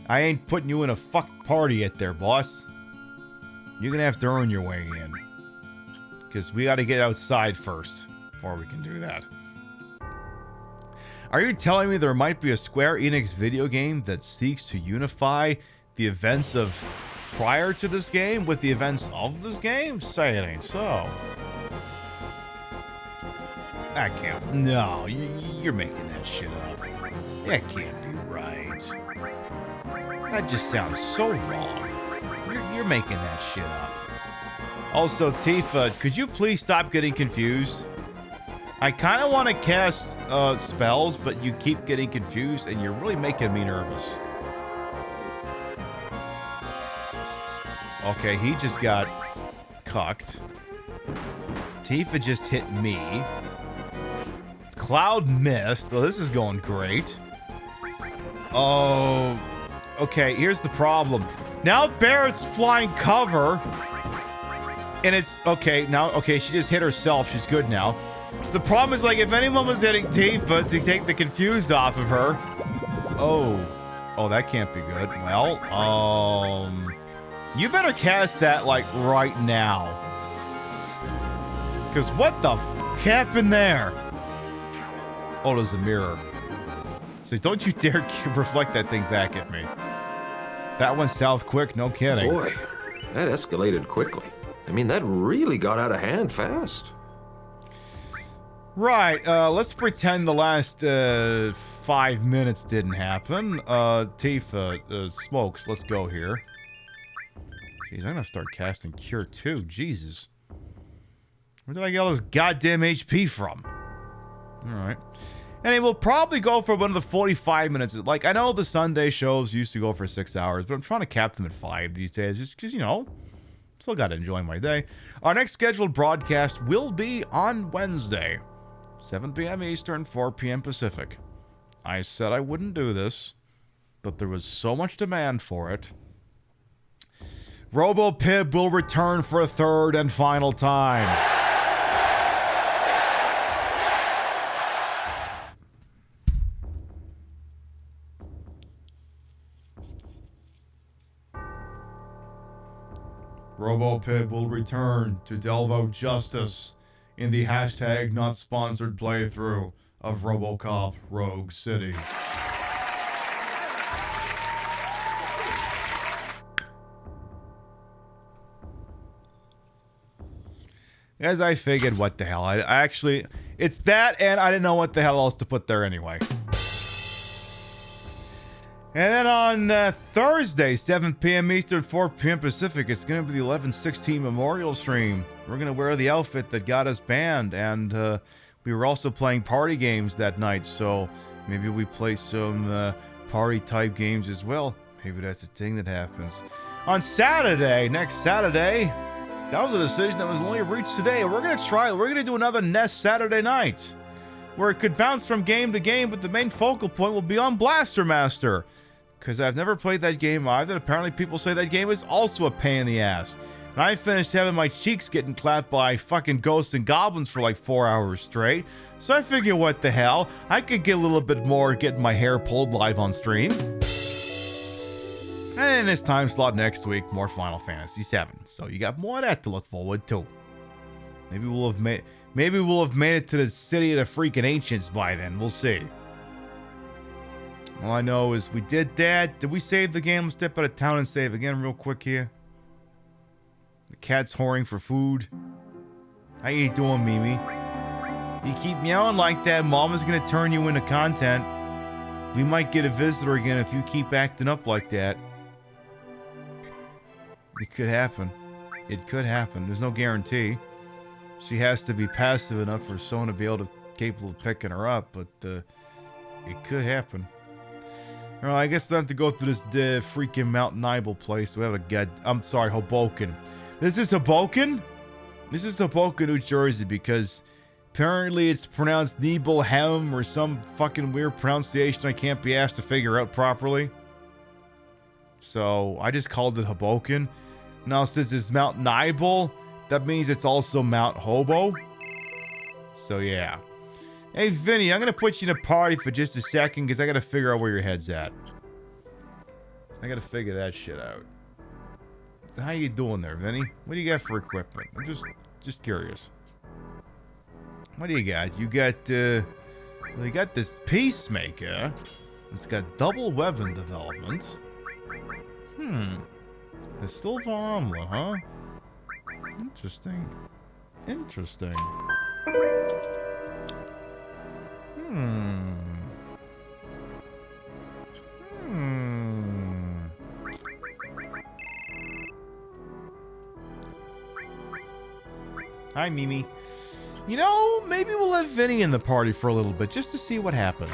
[SPEAKER 1] I ain't putting you in a fuck party yet there, boss. You're gonna have to earn your way in. Because we gotta get outside first before we can do that. Are you telling me there might be a Square Enix video game that seeks to unify the events of prior to this game with the events of this game? Say it ain't so. That can't. No, you're making that shit up. That can't be right. That just sounds so wrong. You're making that shit up. Also, Tifa, could you please stop getting confused? I kind of want to cast spells, but you keep getting confused, and you're really making me nervous. Okay, he just got cucked. Tifa just hit me. Cloud missed. Oh, this is going great. Oh, okay, here's the problem. Now Barrett's flying cover. And it's, okay, now, okay, she just hit herself. She's good now. The problem is, like, if anyone was hitting Tifa to take the confused off of her. Oh, that can't be good. Well, you better cast that, like, right now. Because what the f happened there? Oh, there's a mirror. So don't you dare reflect that thing back at me. That went south quick, no kidding.
[SPEAKER 17] Boy, that escalated quickly. I mean, that really got out of hand fast.
[SPEAKER 1] Right, let's pretend the last 5 minutes didn't happen. Tifa, Smokes, let's go here. Jeez, I'm gonna start casting Cure too. Jesus. Where did I get all this goddamn HP from? Alright. And we'll probably go for one of the 45 minutes. Like, I know the Sunday shows used to go for 6 hours, but I'm trying to cap them at 5 these days, just because, you know, still got to enjoy my day. Our next scheduled broadcast will be on Wednesday, 7 p.m. Eastern, 4 p.m. Pacific. I said I wouldn't do this, but there was so much demand for it. RoboPib will return for a third and final time. RoboPit will return to delve out justice in the hashtag not sponsored playthrough of RoboCop Rogue City. As I figured, what the hell. I actually, it's that, and I didn't know what the hell else to put there anyway. And then on Thursday, 7 p.m. Eastern, 4 p.m. Pacific, it's going to be the 11/16 Memorial stream. We're going to wear the outfit that got us banned, and we were also playing party games that night, so maybe we play some party-type games as well. Maybe that's a thing that happens. On Saturday, next Saturday, that was a decision that was only reached today. We're going to try it. We're going to do another Nest Saturday night, where it could bounce from game to game, but the main focal point will be on Blaster Master. Because I've never played that game either. Apparently people say that game is also a pain in the ass. And I finished having my cheeks getting clapped by fucking ghosts and goblins for like 4 hours straight. So I figure, what the hell? I could get a little bit more getting my hair pulled live on stream. And in this time slot next week, more Final Fantasy VII. So you got more of that to look forward to. Maybe we'll have made it to the city of the freaking ancients by then. We'll see. All I know is we did that. Did we save the game? Let's step out of town and save again real quick here. The cat's whoring for food. How you doing, Mimi? You keep meowing like that, Mama's gonna turn you into content. We might get a visitor again if you keep acting up like that. It could happen. It could happen. There's no guarantee. She has to be passive enough for someone to be capable of picking her up, but it could happen. All right, I guess I have to go through this freaking Mount Nibel place. We have Hoboken. This is Hoboken? This is Hoboken, New Jersey, because apparently it's pronounced Nibelheim or some fucking weird pronunciation I can't be asked to figure out properly. So I just called it Hoboken. Now since it's Mount Nibel, that means it's also Mount Hobo. So yeah. Hey, Vinny, I'm going to put you in a party for just a second because I got to figure out where your head's at. I got to figure that shit out. So how you doing there, Vinny? What do you got for equipment? I'm just curious. What do you got? You got this Peacemaker. It's got double weapon development. A silver armlet, huh? Interesting. Hi, Mimi. You know, maybe we'll have Vinny in the party for a little bit just to see what happens.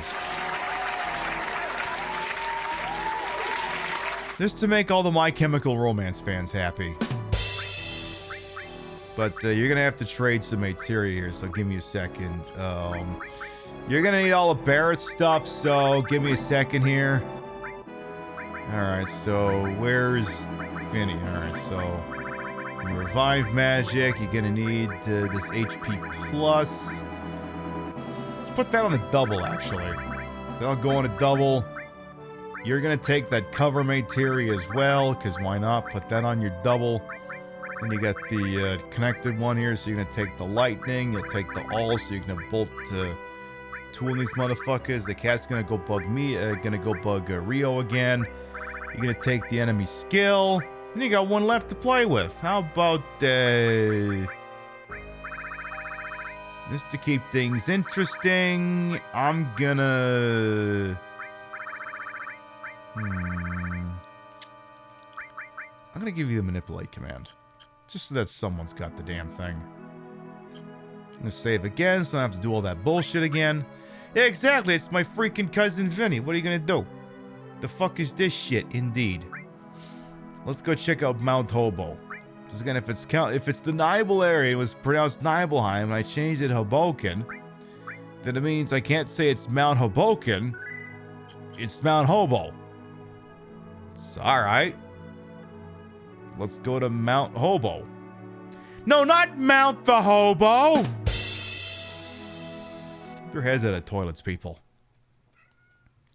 [SPEAKER 1] Just to make all the My Chemical Romance fans happy. But you're going to have to trade some materia here, so give me a second. You're going to need all of Barrett's stuff, so give me a second here. Alright, so where's Vinny? Alright, so Revive Magic, you're going to need this HP Plus. Let's put that on a double, actually. So I'll go on a double. You're going to take that cover materia as well, because why not? Put that on your double. Then you got the connected one here, so you're going to take the lightning. You'll take the all, so you're going to bolt two of these motherfuckers. The cat's going to go bug me, going to go bug Rio again. You're going to take the enemy skill. And you got one left to play with. How about, just to keep things interesting, I'm gonna... I'm gonna give you the manipulate command. Just so that someone's got the damn thing. I'm gonna save again, so I don't have to do all that bullshit again. Yeah, exactly, it's my freaking cousin Vinny. What are you gonna do? The fuck is this shit, indeed? Let's go check out Mount Hobo. Because again, if it's the Nibel area, it was pronounced Nibelheim, and I changed it to Hoboken, then it means I can't say it's Mount Hoboken. It's Mount Hobo. It's alright. Let's go to Mount Hobo. No, not Mount the Hobo! Your head's out of toilets, people.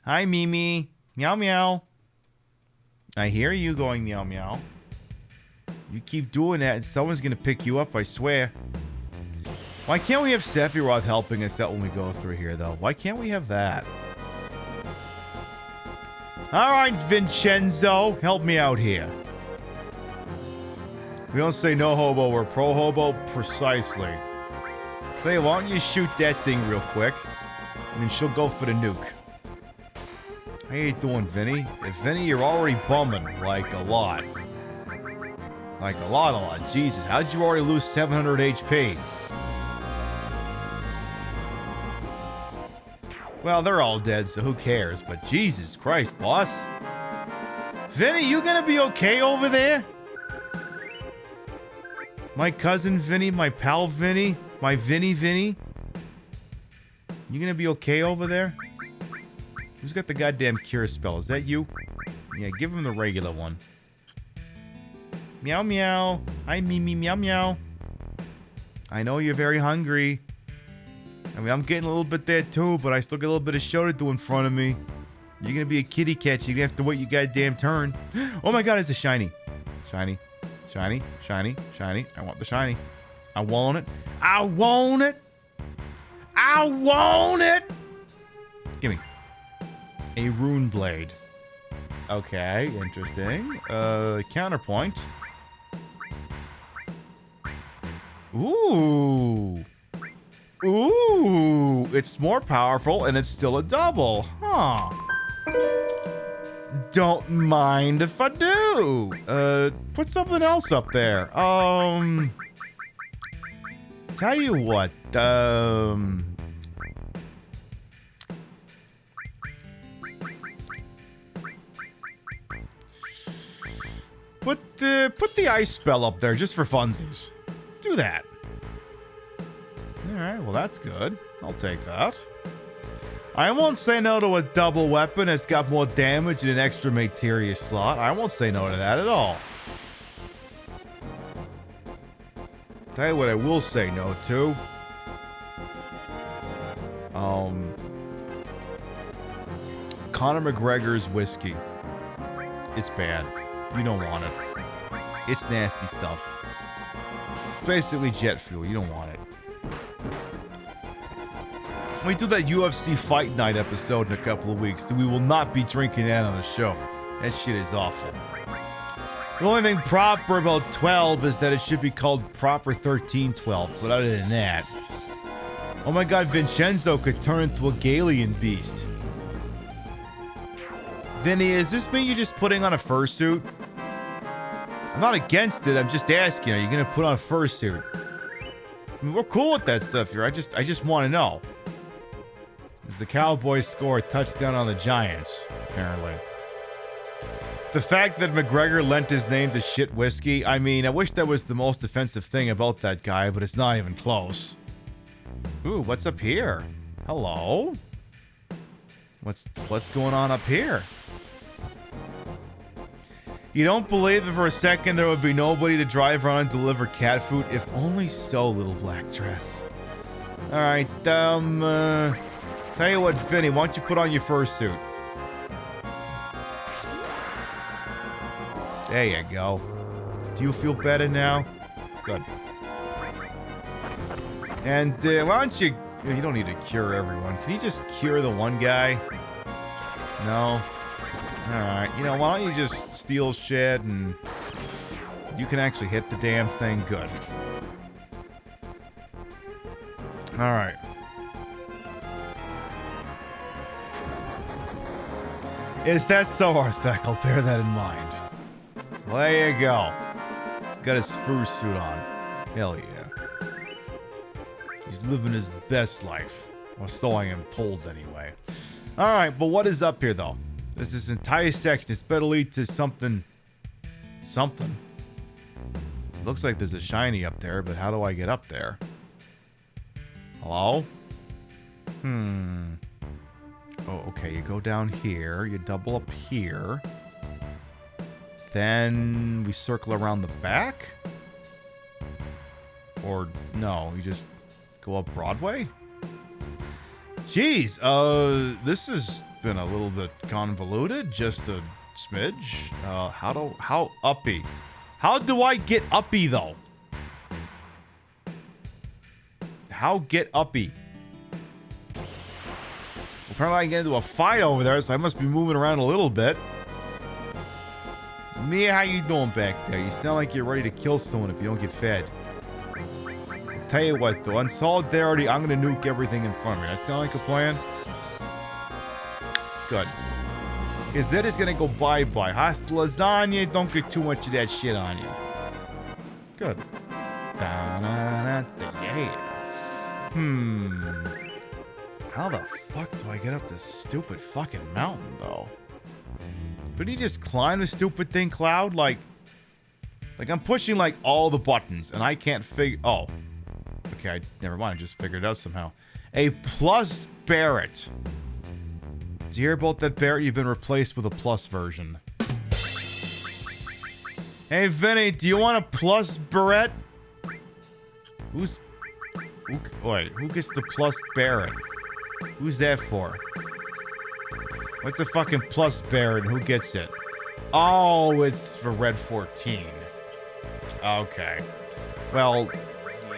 [SPEAKER 1] Hi, Mimi. Meow, meow. I hear you going meow, meow. You keep doing that and someone's gonna pick you up, I swear. Why can't we have Sephiroth helping us out when we go through here, though? Why can't we have that? Alright, Vincenzo, help me out here. We don't say no hobo, we're pro hobo. Precisely. Tell you, why don't you shoot that thing real quick? And then she'll go for the nuke. How you doing, Vinny? If Vinny, you're already bumming, like a lot. Like a lot. Jesus, how'd you already lose 700 HP? Well, they're all dead, so who cares? But Jesus Christ, boss. Vinny, you gonna be okay over there? My cousin Vinny, my pal Vinny, my Vinny. You gonna be okay over there? Who's got the goddamn cure spell? Is that you? Yeah, give him the regular one. Meow meow. Hi Mimi, meow meow. I know you're very hungry. I mean, I'm getting a little bit there too, but I still got a little bit of show to do in front of me. You're gonna be a kitty cat. You're gonna have to wait your goddamn turn. Oh my god, it's a shiny. Shiny. I want the shiny. I want it. Give me. A rune blade. Okay, interesting. Counterpoint. Ooh, it's more powerful and it's still a double. Huh. Don't mind if I do. Put something else up there. Tell you what, put the ice spell up there just for funsies. Do that. Alright, well that's good. I'll take that. I won't say no to a double weapon that's got more damage and an extra materia slot. I won't say no to that at all. Tell you what I will say no to. Conor McGregor's whiskey. It's bad. You don't want it. It's nasty stuff. Basically jet fuel. You don't want it. We do that UFC Fight Night episode in a couple of weeks, so we will not be drinking that on the show. That shit is awful. The only thing proper about 12 is that it should be called proper 1312, but other than that... Oh my god, Vincenzo could turn into a Galian beast. Vinny, is this mean you're just putting on a fursuit? I'm not against it, I'm just asking, are you gonna put on a fursuit? I mean, we're cool with that stuff here, I just want to know. As the Cowboys score a touchdown on the Giants, apparently. The fact that McGregor lent his name to shit whiskey, I mean, I wish that was the most offensive thing about that guy, but it's not even close. Ooh, what's up here? Hello? What's going on up here? You don't believe that for a second there would be nobody to drive around and deliver cat food? If only so, little black dress. Alright, tell you what, Vinny, why don't you put on your fursuit? There you go. Do you feel better now? Good. And why don't you... You don't need to cure everyone. Can you just cure the one guy? No? Alright, you know, why don't you just steal shit and... You can actually hit the damn thing good. Alright. Is that so, Arthek? I'll bear that in mind. Well, there you go. He's got his fursuit on. Hell yeah. He's living his best life. Or so I am told anyway. Alright, but what is up here though? There's this entire section. It's better lead to something. Something. Looks like there's a shiny up there, but how do I get up there? Hello? Oh, okay, you go down here. You double up here. Then we circle around the back? Or no, you just go up Broadway? Jeez, this has been a little bit convoluted, just a smidge. How uppy How do I get uppy, though? How get uppy? Apparently I can get into a fight over there, so I must be moving around a little bit. Mia, how you doing back there? You sound like you're ready to kill someone if you don't get fed. I'll tell you what, though. On solidarity, I'm going to nuke everything in front of me. That sound like a plan? Good. Because that is going to go bye-bye. Hasta lasagna, don't get too much of that shit on you. Good. Yeah. How the fuck do I get up this stupid fucking mountain, though? Could he just climb the stupid thing, Cloud? Like I'm pushing, like, all the buttons, and I can't figure... Oh. Okay, never mind. I just figured it out somehow. A plus Barrett. Did you hear about that, Barrett? You've been replaced with a plus version. Hey, Vinny, do you want a plus Barrett? Who gets the plus Barrett? Who's that for? What's a fucking plus Barrett? Who gets it? Oh, it's for Red 14. Okay. Well,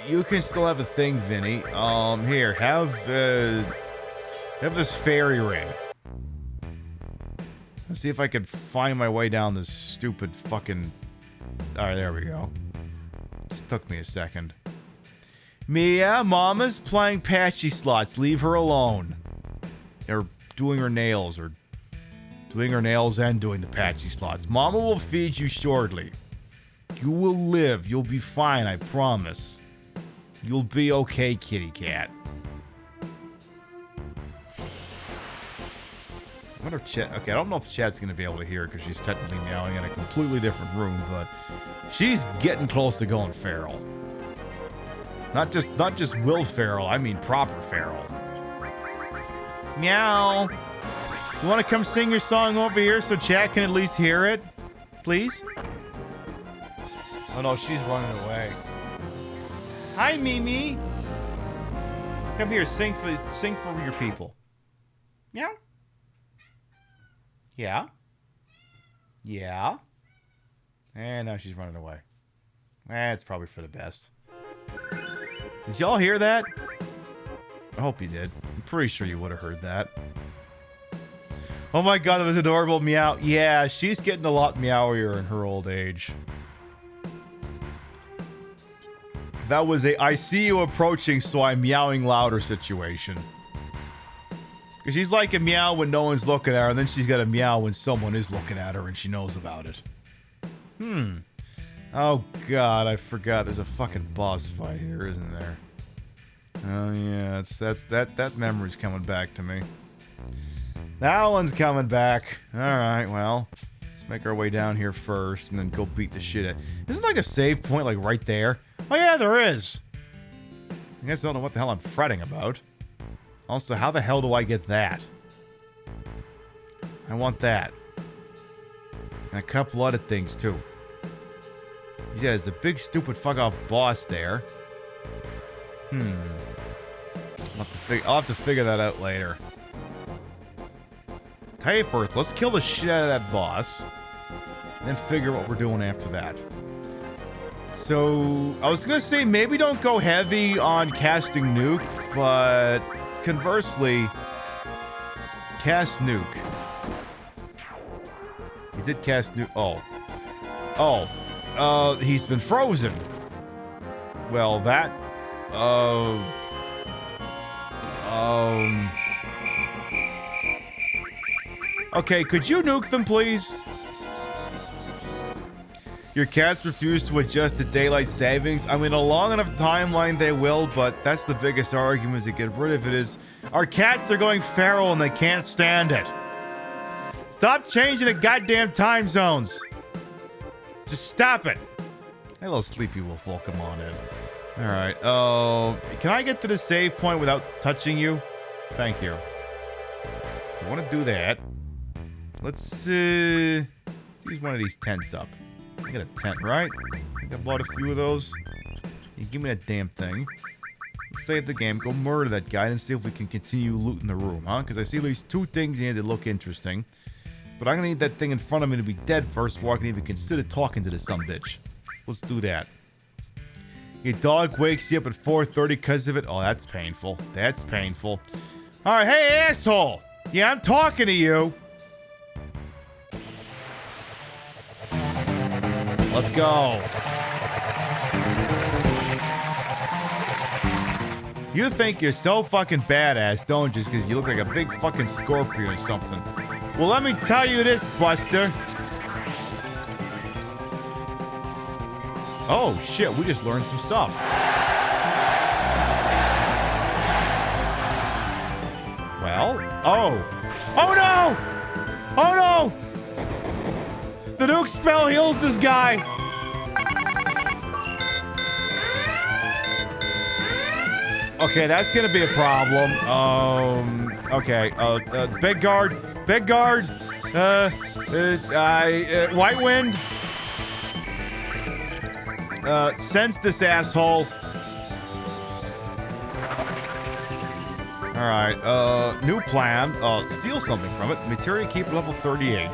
[SPEAKER 1] you can still have a thing, Vinny. Here, have this fairy ring. Let's see if I can find my way down this stupid fucking... Alright, there we go. Just took me a second. Mia, Mama's playing patchy slots. Leave her alone. Or doing her nails, or doing her nails and doing the patchy slots. Mama will feed you shortly. You will live. You'll be fine, I promise. You'll be okay, kitty cat. I wonder if Chat... Okay, I don't know if Chat's going to be able to hear because she's technically meowing in a completely different room, but she's getting close to going feral. Not just Will Ferrell, I mean proper feral. Meow. You want to come sing your song over here so Chat can at least hear it? Please? Oh no, she's running away. Hi, Mimi. Come here, sing for your people. Meow. Yeah. Yeah. And now she's running away. It's probably for the best. Did y'all hear that? I hope you did. I'm pretty sure you would have heard that. Oh my god, that was adorable. Meow. Yeah, she's getting a lot meowier in her old age. That was a I see you approaching, so I'm meowing louder situation. Because she's like a meow when no one's looking at her, and then she's got a meow when someone is looking at her and she knows about it. Oh god, I forgot there's a fucking boss fight here, isn't there? Oh yeah, that memory's coming back to me. That one's coming back. Alright, well, let's make our way down here first and then go beat the shit out. Isn't like a save point like right there? Oh yeah, there is! I guess I don't know what the hell I'm fretting about. Also, how the hell do I get that? I want that. And a couple other things too. Yeah, there's a big stupid fuck off boss there. I'll have to figure that out later. Tell you first, let's kill the shit out of that boss. And then figure what we're doing after that. So, I was gonna say maybe don't go heavy on casting nuke, but conversely, cast nuke. He did cast nuke. He's been frozen. Well, that... Okay, could you nuke them, please? Your cats refuse to adjust to daylight savings. I mean, a long enough timeline they will, but that's the biggest argument to get rid of it is our cats are going feral and they can't stand it. Stop changing the goddamn time zones. Just stop it. Hey, little sleepy wolf, welcome on in. Alright, can I get to the save point without touching you? Thank you. So I want to do that. Let's, use one of these tents up. I got a tent, right? I think I bought a few of those. You give me that damn thing. Let's save the game, go murder that guy, and see if we can continue looting the room, huh? Because I see at least two things here that look interesting. But I'm gonna need that thing in front of me to be dead first before I can even consider talking to this sumbitch. Let's do that. Your dog wakes you up at 4:30 because of it. Oh, that's painful. That's painful. All right, hey, asshole. Yeah, I'm talking to you. Let's go. You think you're so fucking badass, don't you? Just because you look like a big fucking scorpion or something. Well, let me tell you this, Buster. Oh, shit, we just learned some stuff. Well, oh. Oh, no! Oh, no! The nuke spell heals this guy. Okay, that's gonna be a problem. Okay. Big guard. Big guard. White wind. Sense this asshole. Alright, new plan. Steal something from it. Materia keep level 38.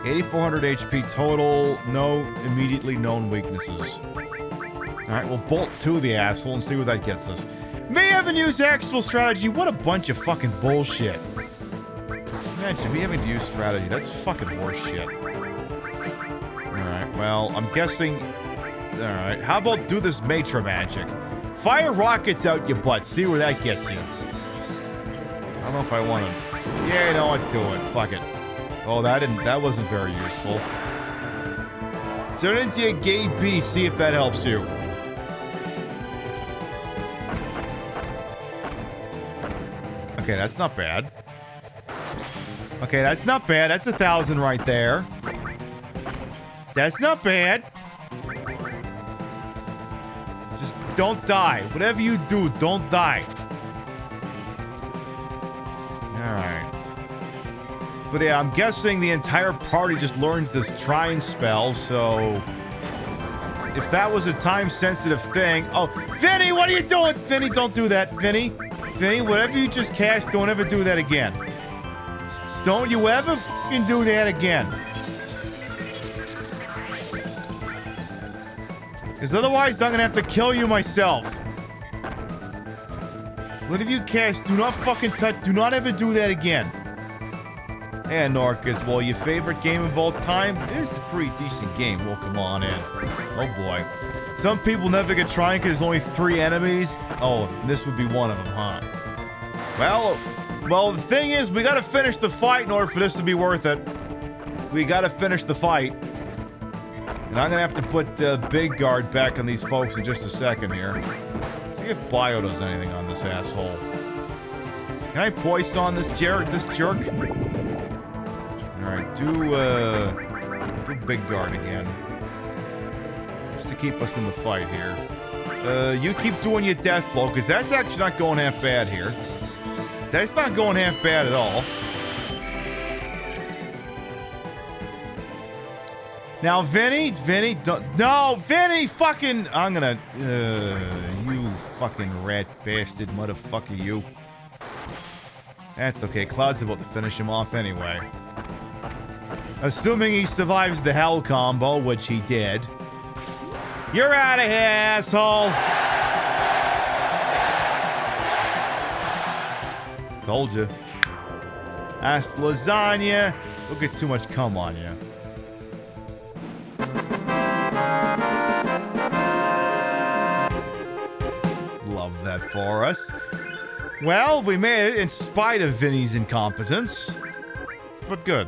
[SPEAKER 1] 8,400 HP total. No immediately known weaknesses. Alright, we'll bolt to the asshole and see where that gets us. May haven't used actual strategy. What a bunch of fucking bullshit. Imagine we haven't used strategy. That's fucking horseshit. Alright, well, I'm guessing... Alright, how about do this Matra magic? Fire rockets out your butt. See where that gets you. I don't know if I want to... Yeah, you know what? Do it. Fuck it. Oh, that wasn't very useful. Turn into a gay bee. See if that helps you. Okay, that's not bad. Okay, that's not bad. That's 1,000 right there. That's not bad. Just don't die. Whatever you do, don't die. Alright. But yeah, I'm guessing the entire party just learned this Trine spell, so... If that was a time-sensitive thing... Oh, Vinny, what are you doing? Vinny, don't do that. Vinny, whatever you just cast, don't ever do that again. Don't you ever fucking do that again. Because otherwise, I'm gonna have to kill you myself. Whatever you cast, do not fucking touch. Do not ever do that again. And Norcus, well, your favorite game of all time? It's a pretty decent game. Welcome on in. Oh boy. Some people never get trying because there's only 3 enemies. Oh, this would be one of them, huh? Well, the thing is, we gotta finish the fight in order for this to be worth it. We gotta finish the fight. And I'm gonna have to put Big Guard back on these folks in just a second here. See if Bio does anything on this asshole. Can I poison this jerk? Alright, do Big Guard again. Just to keep us in the fight here. You keep doing your death blow, because that's actually not going half bad here. That's not going half bad at all. Now, Vinny, don't... No, Vinny, fucking... I'm gonna... you fucking rat bastard motherfucker, you. That's okay. Cloud's about to finish him off anyway. Assuming he survives the hell combo, which he did. You're out of here, asshole! Told you. Asked lasagna. Don't get too much cum on you. Love that for us. Well, we made it in spite of Vinny's incompetence. But good.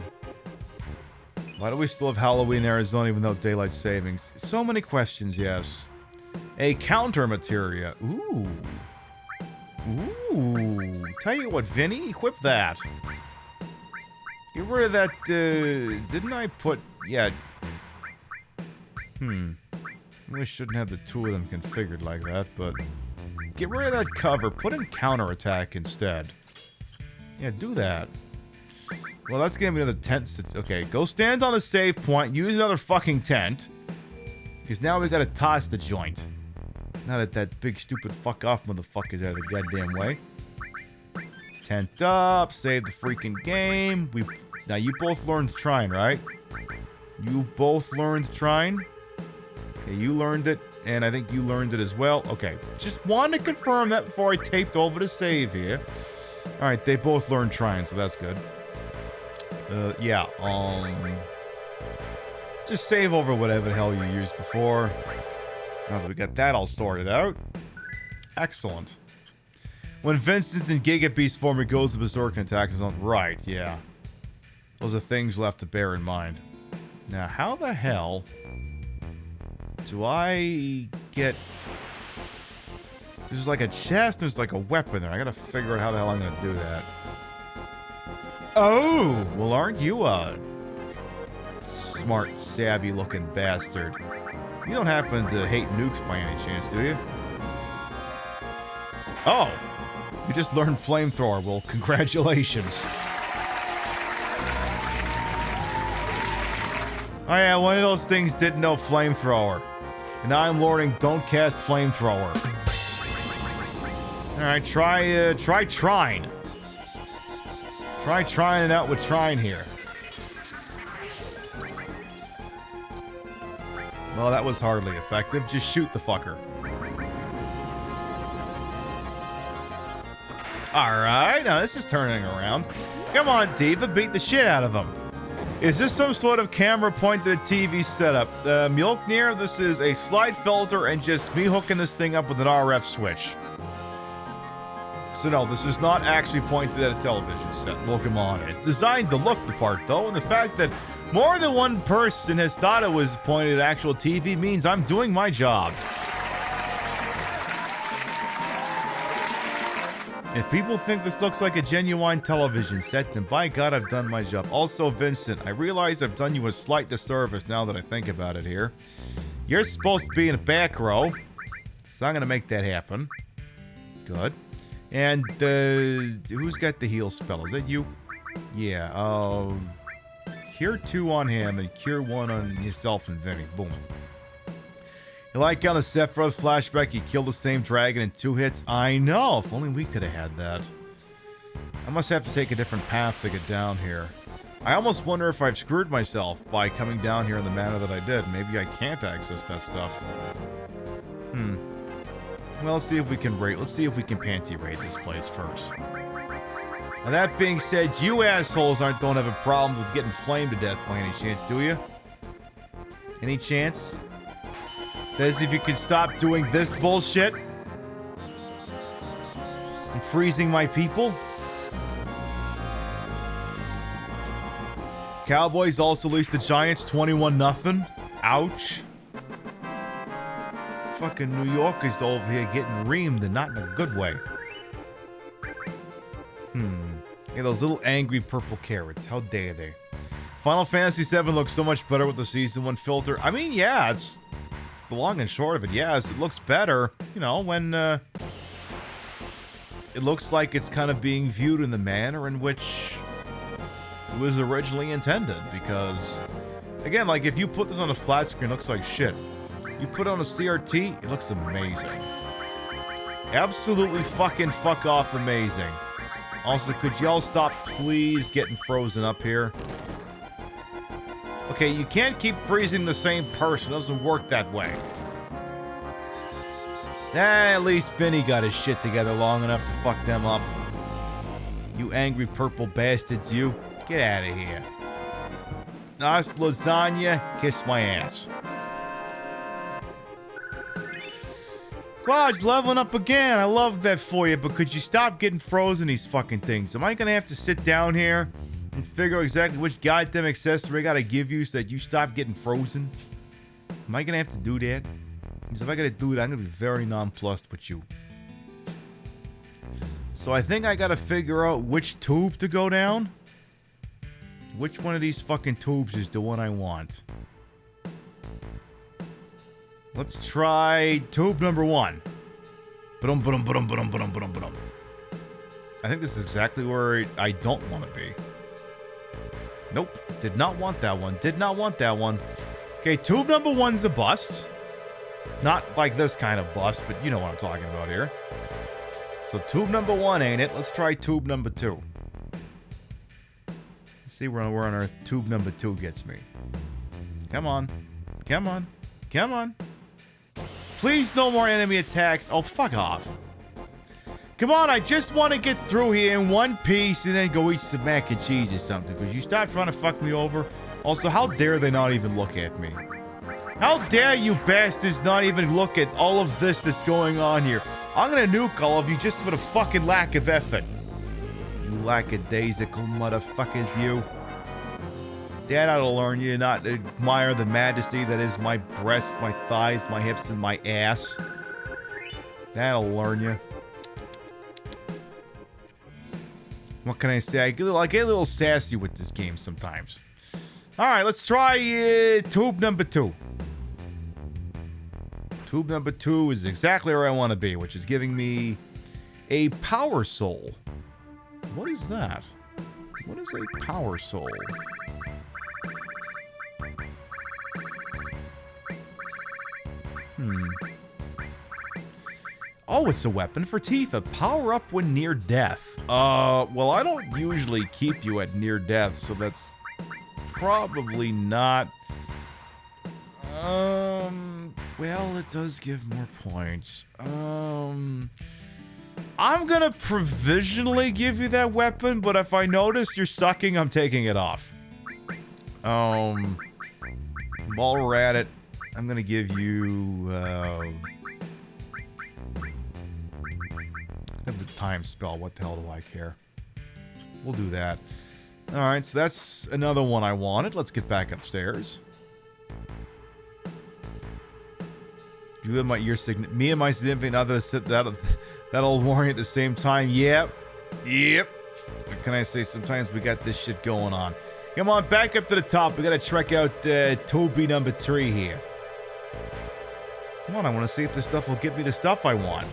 [SPEAKER 1] Why do we still have Halloween Arizona even though daylight savings? So many questions, yes. A counter materia. Ooh. Ooh. Tell you what, Vinny, equip that. Get rid of that, didn't I put... Yeah. We shouldn't have the 2 of them configured like that, but... Get rid of that cover. Put in counterattack instead. Yeah, do that. Well, that's gonna be another tent. Okay, go stand on the save point. Use another fucking tent. Because now we gotta toss the joint. Now that that big stupid fuck off motherfucker's out of the goddamn way. Tent up. Save the freaking game. Now you both learned Trine, right? You both learned Trine? Okay, you learned it, and I think you learned it as well. Okay, just wanted to confirm that before I taped over to save here. All right, they both learned trying, so that's good. Yeah, just save over whatever the hell you used before. Now that we got that all sorted out. Excellent. When Vincent's in Giga Beast form, he goes to Berserk and attacks his own. Right, yeah. Those are things we'll have to bear in mind. Now, how the hell do I get... There's like a chest, there's like a weapon there. I gotta figure out how the hell I'm gonna do that. Oh! Well, aren't you a smart, savvy-looking bastard? You don't happen to hate nukes by any chance, do you? Oh! You just learned flamethrower. Well, congratulations. Oh yeah, one of those things didn't know flamethrower. And now I'm learning don't cast flamethrower. Alright, try trying. Try trying it out with trying here. Well, that was hardly effective. Just shoot the fucker. Alright, now this is turning around. Come on, Diva, beat the shit out of him. Is this some sort of camera pointed at TV setup? Mjolnir, this is a slide filter and just me hooking this thing up with an RF switch. So no, this is not actually pointed at a television set. Look him on. It's designed to look the part, though, and the fact that more than one person has thought it was pointed at actual TV means I'm doing my job. If people think this looks like a genuine television set, then by God, I've done my job. Also, Vincent, I realize I've done you a slight disservice now that I think about it here. You're supposed to be in the back row, so I'm going to make that happen. Good. And, who's got the heal spell? Is that you? Yeah, Cure 2 on him and Cure 1 on yourself and Vinny. Boom. You like on the Sephiroth flashback, you killed the same dragon in 2 hits? I know! If only we could have had that. I must have to take a different path to get down here. I almost wonder if I've screwed myself by coming down here in the manner that I did. Maybe I can't access that stuff. Well, let's see if we can raid. Let's see if we can panty raid this place first. Now that being said, you assholes don't have a problem with getting flamed to death by any chance, do you? Any chance? That is, if you can stop doing this bullshit and freezing my people. Cowboys also leased the Giants 21-0. Ouch. Fucking New Yorkers over here getting reamed and not in a good way. Yeah, those little angry purple carrots. How dare they? Final Fantasy VII looks so much better with the Season 1 filter. I mean, yeah, it's the long and short of it. Yes, it looks better, you know, when it looks like it's kind of being viewed in the manner in which it was originally intended. Because, again, like if you put this on a flat screen, it looks like shit. You put it on a CRT, it looks amazing. Absolutely fucking fuck off amazing. Also, could y'all stop please getting frozen up here? Okay, you can't keep freezing the same person. It doesn't work that way. At least Vinny got his shit together long enough to fuck them up. You angry purple bastards, you. Get out of here. Us lasagna, kiss my ass. Claude's leveling up again. I love that for you, but could you stop getting frozen these fucking things? Am I gonna have to sit down here and figure out exactly which goddamn accessory I gotta give you so that you stop getting frozen? Am I gonna have to do that? Because if I gotta do that, I'm gonna be very nonplussed with you. So I think I gotta figure out which tube to go down. Which one of these fucking tubes is the one I want? Let's try tube number 1. Ba-dum, ba-dum, ba-dum, ba-dum, ba-dum, ba-dum, ba-dum. I think this is exactly where I don't want to be. Nope. Did not want that one. Did not want that one. Okay, tube number 1's a bust. Not like this kind of bust, but you know what I'm talking about here. So tube number 1 ain't it. Let's try tube number 2. Let's see where on earth tube number 2 gets me. Come on. Come on. Come on. Please, no more enemy attacks. Oh, fuck off. Come on, I just want to get through here in one piece and then go eat some mac and cheese or something. Because you stop trying to fuck me over. Also, how dare they not even look at me? How dare you bastards not even look at all of this that's going on here? I'm gonna nuke all of you just for the fucking lack of effort. You lackadaisical motherfuckers, you. Dad ought to learn you not to admire the majesty that is my breast, my thighs, my hips, and my ass. That'll learn you. What can I say? I get a little sassy with this game sometimes. Alright, let's try tube number 2. Tube number 2 is exactly where I want to be, which is giving me a power soul. What is that? What is a power soul? Oh, it's a weapon for Tifa. Power up when near death. Well, I don't usually keep you at near death, so that's probably not. Well, it does give more points. I'm gonna provisionally give you that weapon, but if I notice you're sucking, I'm taking it off. While we're at it, I'm gonna give you, have the time spell. What the hell do I care? We'll do that. Alright, so that's another one I wanted. Let's get back upstairs. You and me and my significant other, that'll warn you at the same time. Yep. What can I say? Sometimes we got this shit going on. Come on, back up to the top. We gotta check out Toby number 3 here. Come on, I want to see if this stuff will get me the stuff I want.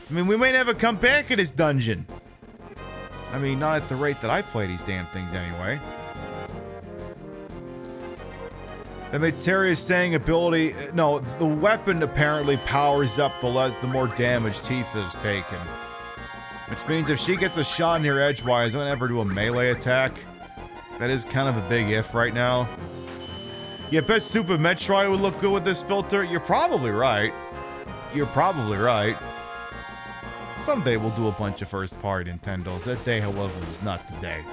[SPEAKER 1] I mean, we may never come back in this dungeon. I mean, not at the rate that I play these damn things anyway. The Materia's saying ability... No, the weapon apparently powers up the more damage Tifa's taken. Which means if she gets a shot in here edgewise, I'm gonna have her do a melee attack. That is kind of a big if right now. Yeah, bet Super Metroid would look good with this filter. You're probably right. You're probably right. Someday we'll do a bunch of first-party Nintendos. That day, however, is not today.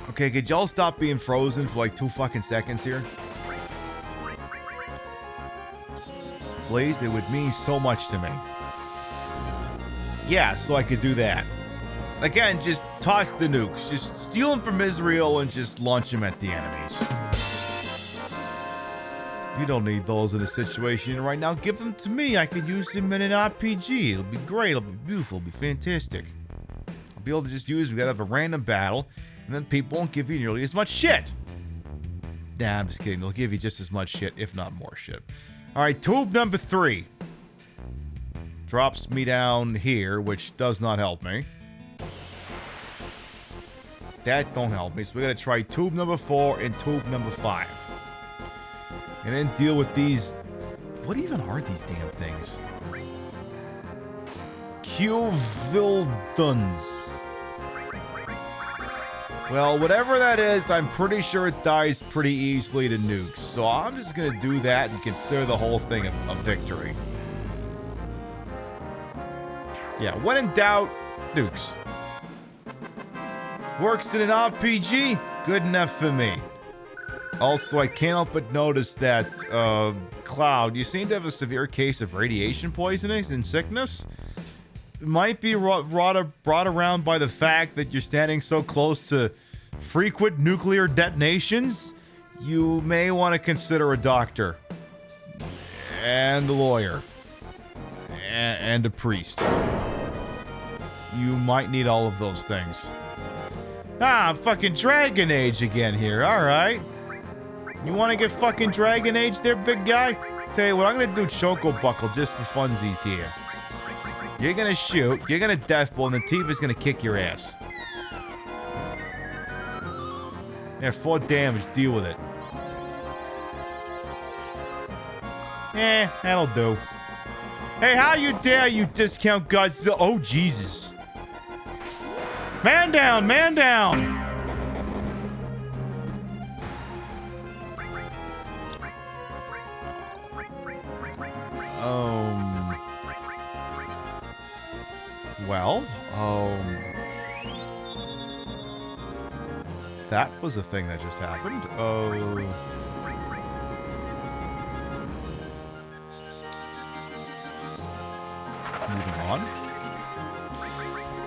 [SPEAKER 1] Okay, could y'all stop being frozen for like 2 fucking seconds here? Please, it would mean so much to me. Yeah, so I could do that. Again, just toss the nukes. Just steal them from Israel and just launch them at the enemies. You don't need those in a situation right now. Give them to me. I can use them in an RPG. It'll be great. It'll be beautiful. It'll be fantastic. I'll be able to just use. We gotta have a random battle, and then people won't give you nearly as much shit. Nah, I'm just kidding. They'll give you just as much shit, if not more shit. All right, tube number 3 drops me down here, which does not help me. That don't help me. So we gotta try tube number 4 and tube number 5. And then deal with these... What even are these damn things? Q-Vilduns. Well, whatever that is, I'm pretty sure it dies pretty easily to nukes. So I'm just gonna do that and consider the whole thing a victory. Yeah, when in doubt, nukes. Works in an RPG? Good enough for me. Also, I can't help but notice that, Cloud, you seem to have a severe case of radiation poisoning and sickness. It might be brought around by the fact that you're standing so close to frequent nuclear detonations. You may want to consider a doctor. And a lawyer. And a priest. You might need all of those things. Ah, fucking Dragon Age again here. Alright. You want to get fucking Dragon Age there, big guy? Tell you what, I'm going to do Choco Buckle just for funsies here. You're going to shoot, you're going to death blow, and then Tifa's going to kick your ass. Yeah, 4 damage, deal with it. That'll do. Hey, how you dare you discount Godzilla? Oh, Jesus. Man down, man down! well, that was a thing that just happened. Moving on.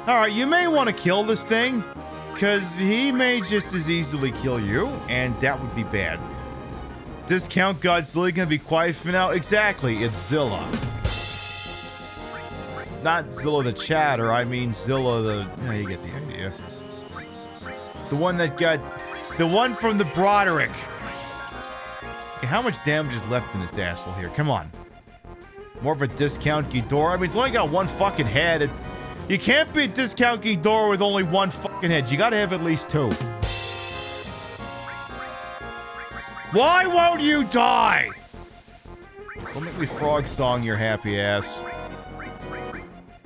[SPEAKER 1] Alright, you may want to kill this thing, because he may just as easily kill you, and that would be bad. Discount Godzilla gonna be quiet for now? Exactly, it's Zilla. Not Zilla the chatter, I mean Zilla the... Yeah, you get the idea. The one that got... The one from the Broderick. Okay, how much damage is left in this asshole here? Come on. More of a Discount Ghidorah? I mean, it's only got one fucking head. It's... You can't be a Discount Ghidorah with only one fucking head. You gotta have at least two. Why won't you die? Don't make me frog song your happy ass.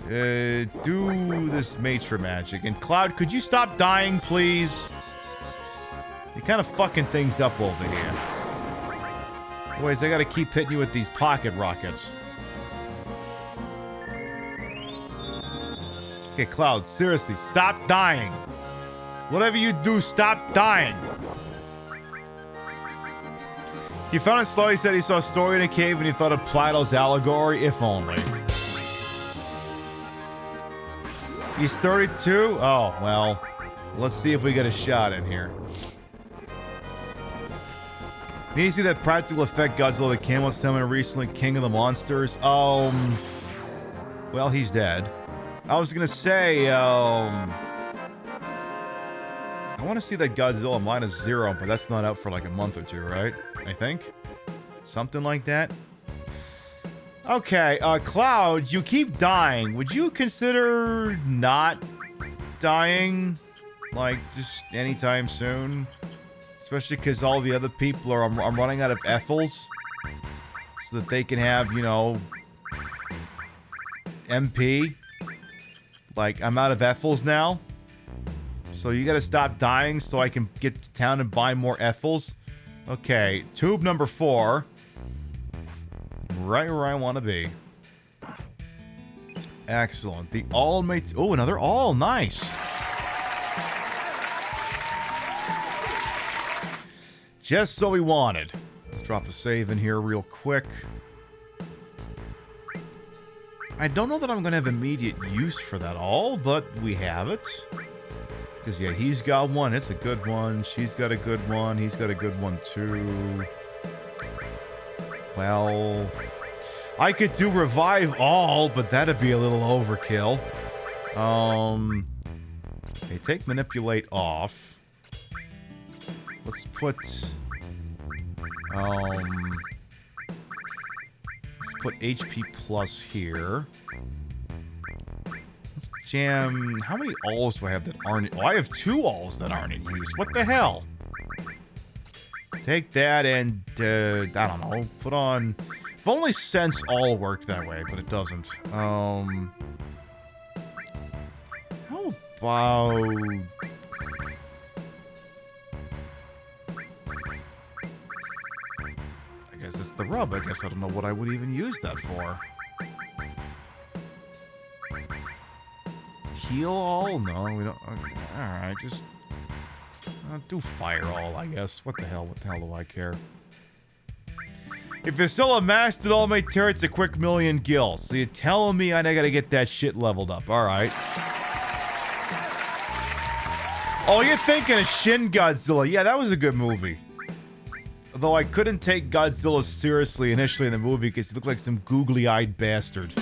[SPEAKER 1] Do this Matra magic. And Cloud, could you stop dying, please? You're kind of fucking things up over here. Anyways, I gotta keep hitting you with these pocket rockets. Okay, Cloud, seriously, stop dying. Whatever you do, stop dying. He found a story, he said he saw a story in a cave and he thought of Plato's allegory, if only. He's 32? Oh, well. Let's see if we get a shot in here. Need to see that practical effect Godzilla the Camel summoned recently, King of the Monsters? Well, he's dead. I was gonna say, I want to see that Godzilla -0, but that's not out for like a month or two, right? I think. Something like that. Okay, Cloud, you keep dying. Would you consider not dying? Like, just anytime soon? Especially because all the other people are... I'm running out of Ethels. So that they can have, you know... MP. Like, I'm out of Ethels now. So you gotta stop dying so I can get to town and buy more Ethels. Okay, tube number 4. Right where I want to be. Excellent. The all mate. Oh, another all. Nice. Just so we wanted. Let's drop a save in here real quick. I don't know that I'm going to have immediate use for that all, but we have it. Because, yeah, he's got one. It's a good one. She's got a good one. He's got a good one, too. Well, I could do revive all, but that'd be a little overkill. Okay, take manipulate off. Let's put, let's put HP plus here. Let's jam, how many alls do I have that aren't, oh, I have 2 alls that aren't in use. What the hell? Take that and, I don't know, put on... If only Sense all worked that way, but it doesn't. How about... I guess it's the rub. I guess I don't know what I would even use that for. Heal all? No, we don't... Okay, alright, just... do fire all, I guess. What the hell do I care? If you're still a mastered all-mate turret, it's a quick million gills. So you're telling me I gotta get that shit leveled up. Alright. Oh, you're thinking of Shin Godzilla. Yeah, that was a good movie. Although I couldn't take Godzilla seriously initially in the movie because he looked like some googly-eyed bastard.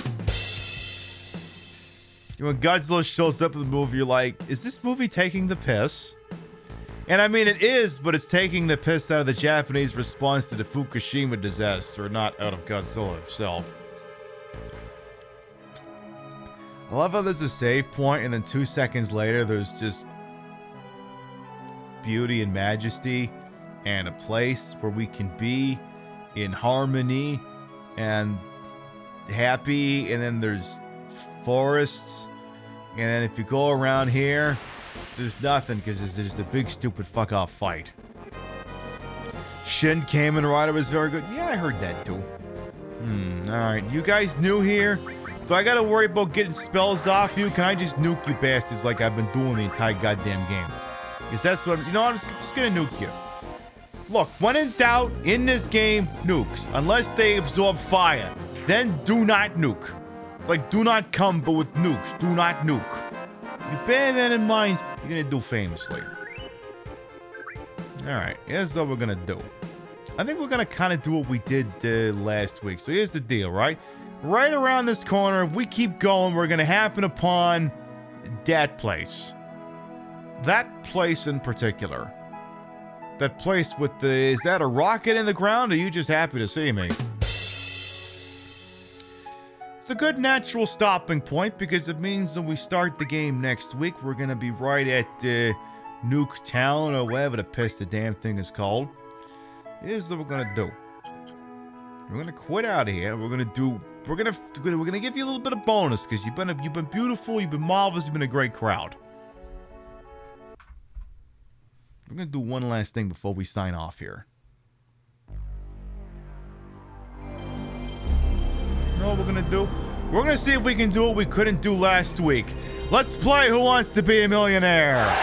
[SPEAKER 1] When Godzilla shows up in the movie, you're like, is this movie taking the piss? And I mean, it is, but it's taking the piss out of the Japanese response to the Fukushima disaster, not out of Godzilla himself. I love how there's a save point, and then 2 seconds later, there's just beauty and majesty, and a place where we can be in harmony and happy, and then there's forests, and then if you go around here, there's nothing, because there's just a big stupid fuck-off fight. Shin Kamen Rider was very good. Yeah, I heard that too. Alright, you guys new here? Do I gotta worry about getting spells off you? Can I just nuke you bastards like I've been doing the entire goddamn game? Because that's what I'm just gonna nuke you. Look, when in doubt, in this game, nukes. Unless they absorb fire. Then do not nuke. It's like do not come, but with nukes. Do not nuke. You bear that in mind, you're gonna do famously. Alright, here's what we're gonna do. I think we're gonna kind of do what we did last week. So here's the deal, right? Right around this corner, if we keep going, we're gonna happen upon that place. That place in particular. That place with the... Is that a rocket in the ground, or are you just happy to see me? It's a good natural stopping point, because it means when we start the game next week, we're gonna be right at Nuke Town, or whatever the piss the damn thing is called. Here's what we're gonna do. We're gonna quit out of here. We're gonna give you a little bit of bonus, because you've been beautiful, you've been marvelous, you've been a great crowd. We're gonna do one last thing before we sign off here. You know what we're gonna do? We're gonna see if we can do what we couldn't do last week. Let's play Who Wants to Be a Millionaire?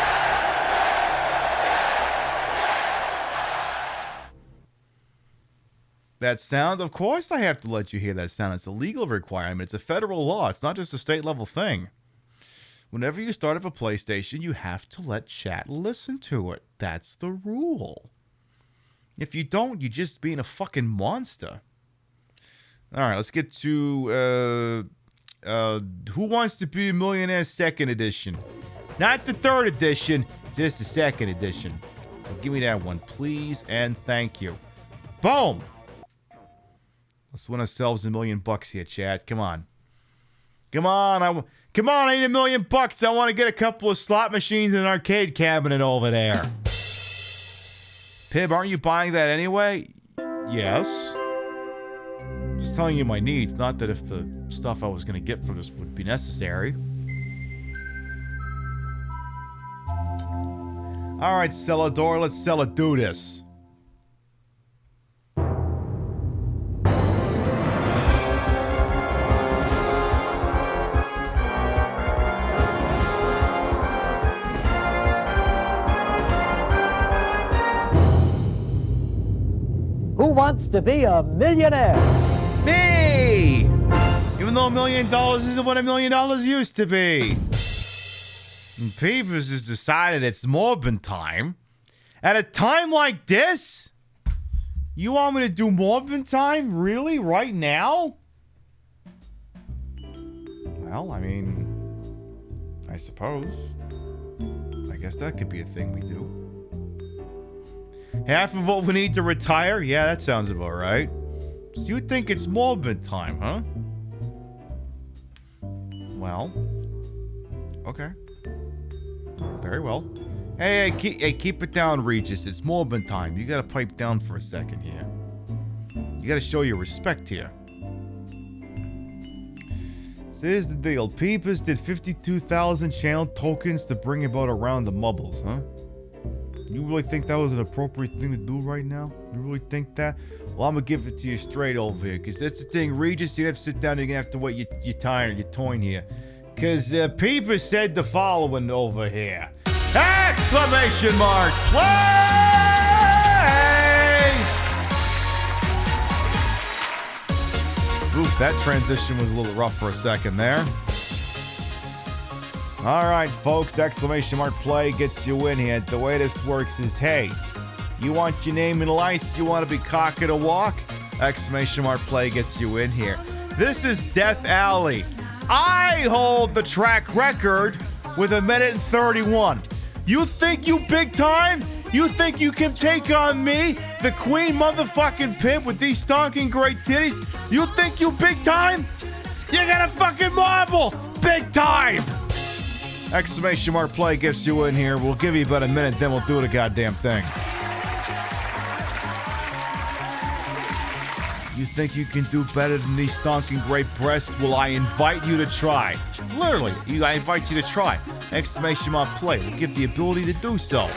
[SPEAKER 1] That sound, of course I have to let you hear that sound. It's a legal requirement. It's a federal law. It's not just a state level thing. Whenever you start up a PlayStation, you have to let chat listen to it. That's the rule. If you don't, you're just being a fucking monster. Alright, let's get to Who Wants to Be a Millionaire 2nd edition. Not the 3rd edition, just the 2nd edition. So give me that one, please, and thank you. Boom! Let's win ourselves $1 million here, chat. Come on. Come on, I need $1 million. I want to get a couple of slot machines in an arcade cabinet over there. Pib, aren't you buying that anyway? Yes. Just telling you my needs, not that if the stuff I was going to get from this would be necessary. Alright, Celador, let's do this.
[SPEAKER 18] Who wants to be a millionaire?
[SPEAKER 1] Me! Even though $1 million isn't what $1 million used to be. And Peepers has decided it's Morbin time. At a time like this? You want me to do Morbin time? Really? Right now? Well, I mean... I suppose. I guess that could be a thing we do. Half of what we need to retire? Yeah, that sounds about right. So you think it's Morbin time, huh? Well. Okay. Very well. Hey, keep it down, Regis. It's Morbin time. You gotta pipe down for a second here. You gotta show your respect here. So here's the deal. Peepers did 52,000 channel tokens to bring about around the mubbles, huh? You really think that was an appropriate thing to do right now? You really think that? Well, I'm gonna give it to you straight over here, because that's the thing, Regis. You have to sit down and you're gonna have to wait your time, your toin here. Because Peepers said the following over here. Exclamation mark! Play! Oof, that transition was a little rough for a second there. All right, folks, exclamation mark play gets you in here. The way this works is, hey, you want your name in lights? You want to be cocky to walk? Exclamation mark play gets you in here. This is Death Alley. I hold the track record with 1:31. You think you big time? You think you can take on me, the queen motherfucking Pib with these stonking great titties? You think you big time? You got a fucking marble! Big time! Exclamation mark play gets you in here. We'll give you about a minute, then we'll do the goddamn thing. You think you can do better than these stonking great breasts? Well, I invite you to try. Literally, I invite you to try. Exclamation mark play will give the ability to do so.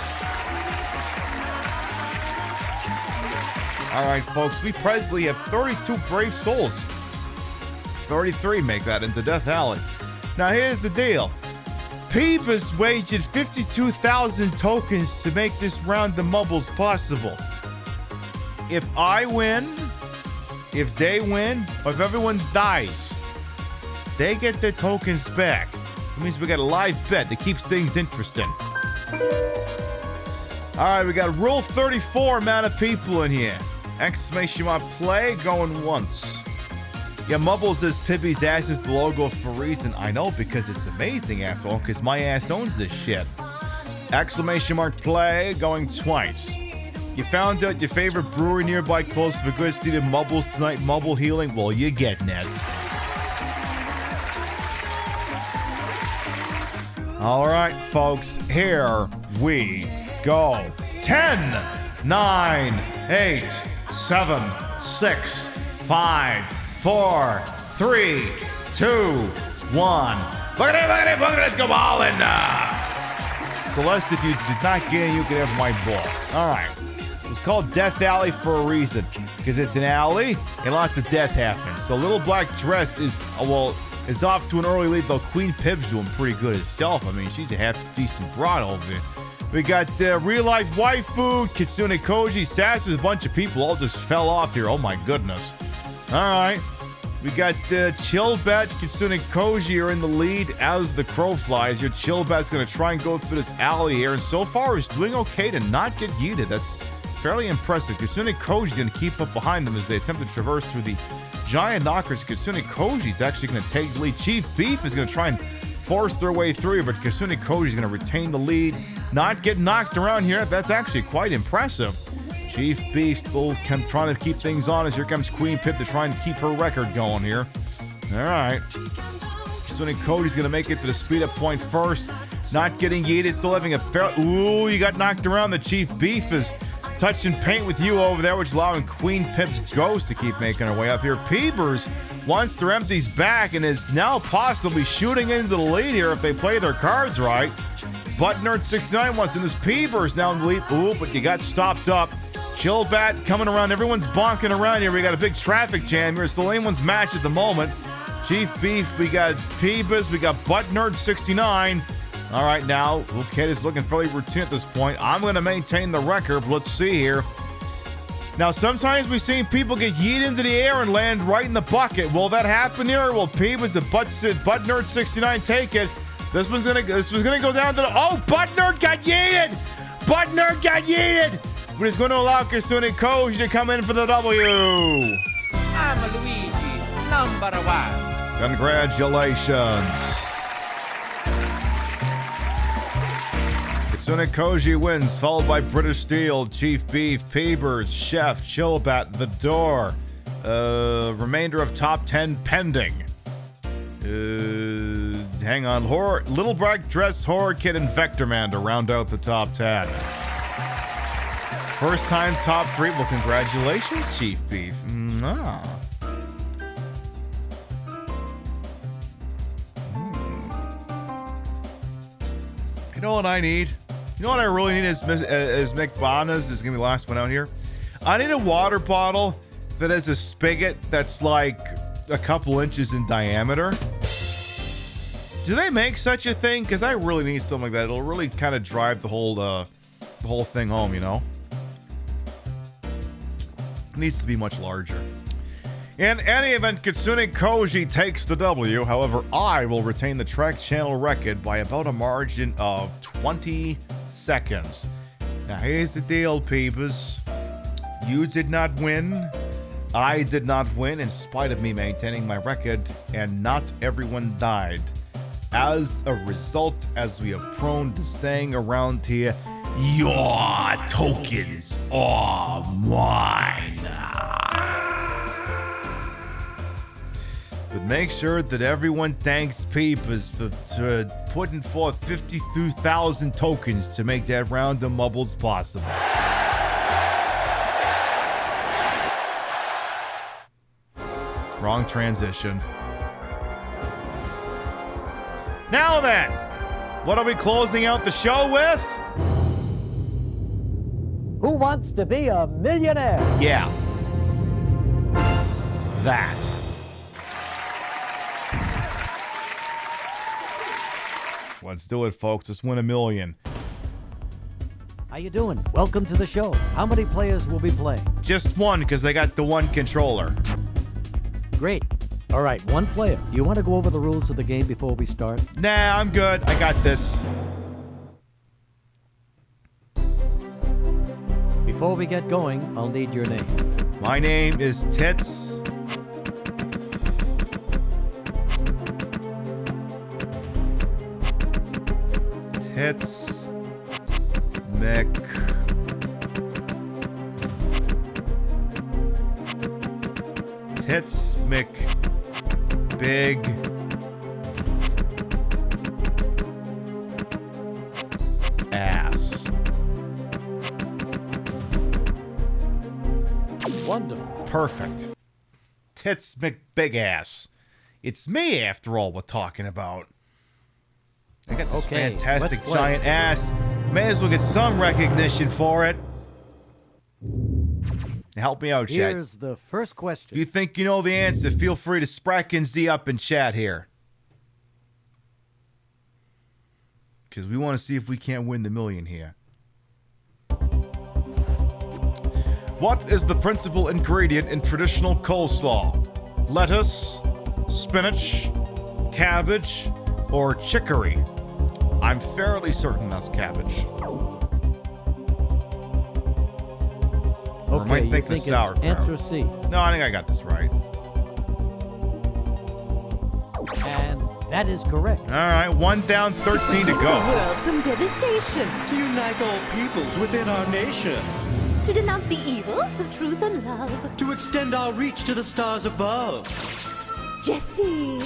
[SPEAKER 1] All right, folks, we presently have 32 brave souls. 33 make that into Death Alley. Now here's the deal. Peebus wagered 52,000 tokens to make this round the Mubbles possible. If I win, if they win, or if everyone dies, they get their tokens back. That means we got a live bet that keeps things interesting. All right, we got Rule 34 amount of people in here. Exclamation mark play going once. Yeah, Mubbles says Pibby's ass is the logo for a reason. I know, because it's amazing after all, because my ass owns this shit. Exclamation mark play going twice. You found out your favorite brewery nearby close to a good seat of Mubbles tonight, Mubble healing? Well, you're getting it. All right, folks, here we go. 10, 9, 8, 7, 6, 5, 4, 3, 2, 1. Boogity, let's go ballin'. Celeste, if you did not get it, you can have my ball. All right. It's called Death Alley for a reason, because it's an alley and lots of death happens. So Little Black Dress is off to an early lead, though Queen Pib's doing pretty good herself. I mean, she's a half-decent broad over there. We got real-life waifu, Kitsune Koji, Sass with a bunch of people all just fell off here. Oh, my goodness. All right. We got Chillbat, Kitsune Koji are in the lead as the crow flies. Your Chillbat's going to try and go through this alley here, and so far is doing okay to not get yeeted. That's fairly impressive. Kitsune Koji's going to keep up behind them as they attempt to traverse through the giant knockers. Kitsune Koji's actually going to take the lead. Chief Beef is going to try and force their way through, but Kitsune Koji's going to retain the lead. Not get knocked around here. That's actually quite impressive. Chief Beef still trying to keep things on as here comes Queen Pip to try and keep her record going here. All right. Kitsune Koji's going to make it to the speed-up point first. Not getting yeeted. Still having a fair... Ooh, you got knocked around. The Chief Beef is touching paint with you over there, which is allowing Queen Pip's ghost to keep making her way up here. Peebers wants their empties back and is now possibly shooting into the lead here if they play their cards right. Butt Nerd 69 wants in this. Peebers now in the lead. Ooh, but you got stopped up. Chillbat coming around. Everyone's bonking around here. We got a big traffic jam here. It's still anyone's match at the moment. Chief Beef, we got Peebus, we got Butt Nerd 69. All right, now, Kid is looking fairly routine at this point. I'm going to maintain the record, but let's see here. Now, sometimes we've seen people get yeeted into the air and land right in the bucket. Will that happen here, or will Peebus, the Butt Nerd 69 take it? This was gonna go down to the... Oh, Butt Nerd got yeeted! Butt Nerd got yeeted! But it's going to allow Kitsune Koji to come in for the W.
[SPEAKER 19] I'm Luigi, number one.
[SPEAKER 1] Congratulations. Kitsune Koji wins, followed by British Steel, Chief Beef, Peebers, Chef, Chillbat, The Door. Remainder of top 10 pending. Hang on. Little Black Dress, Horror Kid, and Vectorman to round out the top 10. First time top 3. Well, congratulations, Chief Beef. You know what I need? You know what I really need is Mick Bonas is going to be the last one out here. I need a water bottle that has a spigot that's like a couple inches in diameter. Do they make such a thing? Because I really need something like that. It'll really kind of drive the whole thing home, you know? It needs to be much larger. In any event, Kitsune Koji takes the W. However, I will retain the track channel record by about a margin of 20 seconds. Now, here's the deal, peepers. You did not win. I did not win in spite of me maintaining my record, and not everyone died. As a result, as we are prone to saying around here, your tokens are mine. But make sure that everyone thanks Peepers for putting forth 52,000 tokens to make that round of Mubbles possible. Wrong transition. Now then, what are we closing out the show with?
[SPEAKER 18] Who wants to be a millionaire?
[SPEAKER 1] Yeah. That. Let's do it, folks. Let's win $1 million.
[SPEAKER 18] How you doing? Welcome to the show. How many players will be playing?
[SPEAKER 1] Just one, because I got the one controller.
[SPEAKER 18] Great. All right, one player. Do you want to go over the rules of the game before we start?
[SPEAKER 1] Nah, I'm good. I got this.
[SPEAKER 18] Before we get going, I'll need your name.
[SPEAKER 1] My name is Tits. Tits Mick. Tits Mick. Big. Ass.
[SPEAKER 18] Wonderful.
[SPEAKER 1] Perfect. Tits McBig Ass. It's me, after all, we're talking about. I got this fantastic giant ass. May as well get some recognition for it. Help me out, chat.
[SPEAKER 18] Here's the first question.
[SPEAKER 1] If you think you know the answer, feel free to spracken Z up in chat here. Because we want to see if we can't win the $1 million here. What is the principal ingredient in traditional coleslaw? Lettuce, spinach, cabbage, or chicory? I'm fairly certain that's cabbage. Or am I thinking of sauerkraut?
[SPEAKER 18] Answer C.
[SPEAKER 1] No, I think I got this right.
[SPEAKER 18] And that is correct.
[SPEAKER 1] All right, 1 down, 13 to go.
[SPEAKER 9] World from devastation.
[SPEAKER 6] To unite all peoples within our nation.
[SPEAKER 9] To denounce the evils of truth and love.
[SPEAKER 6] To extend our reach to the stars above.
[SPEAKER 9] Jesse.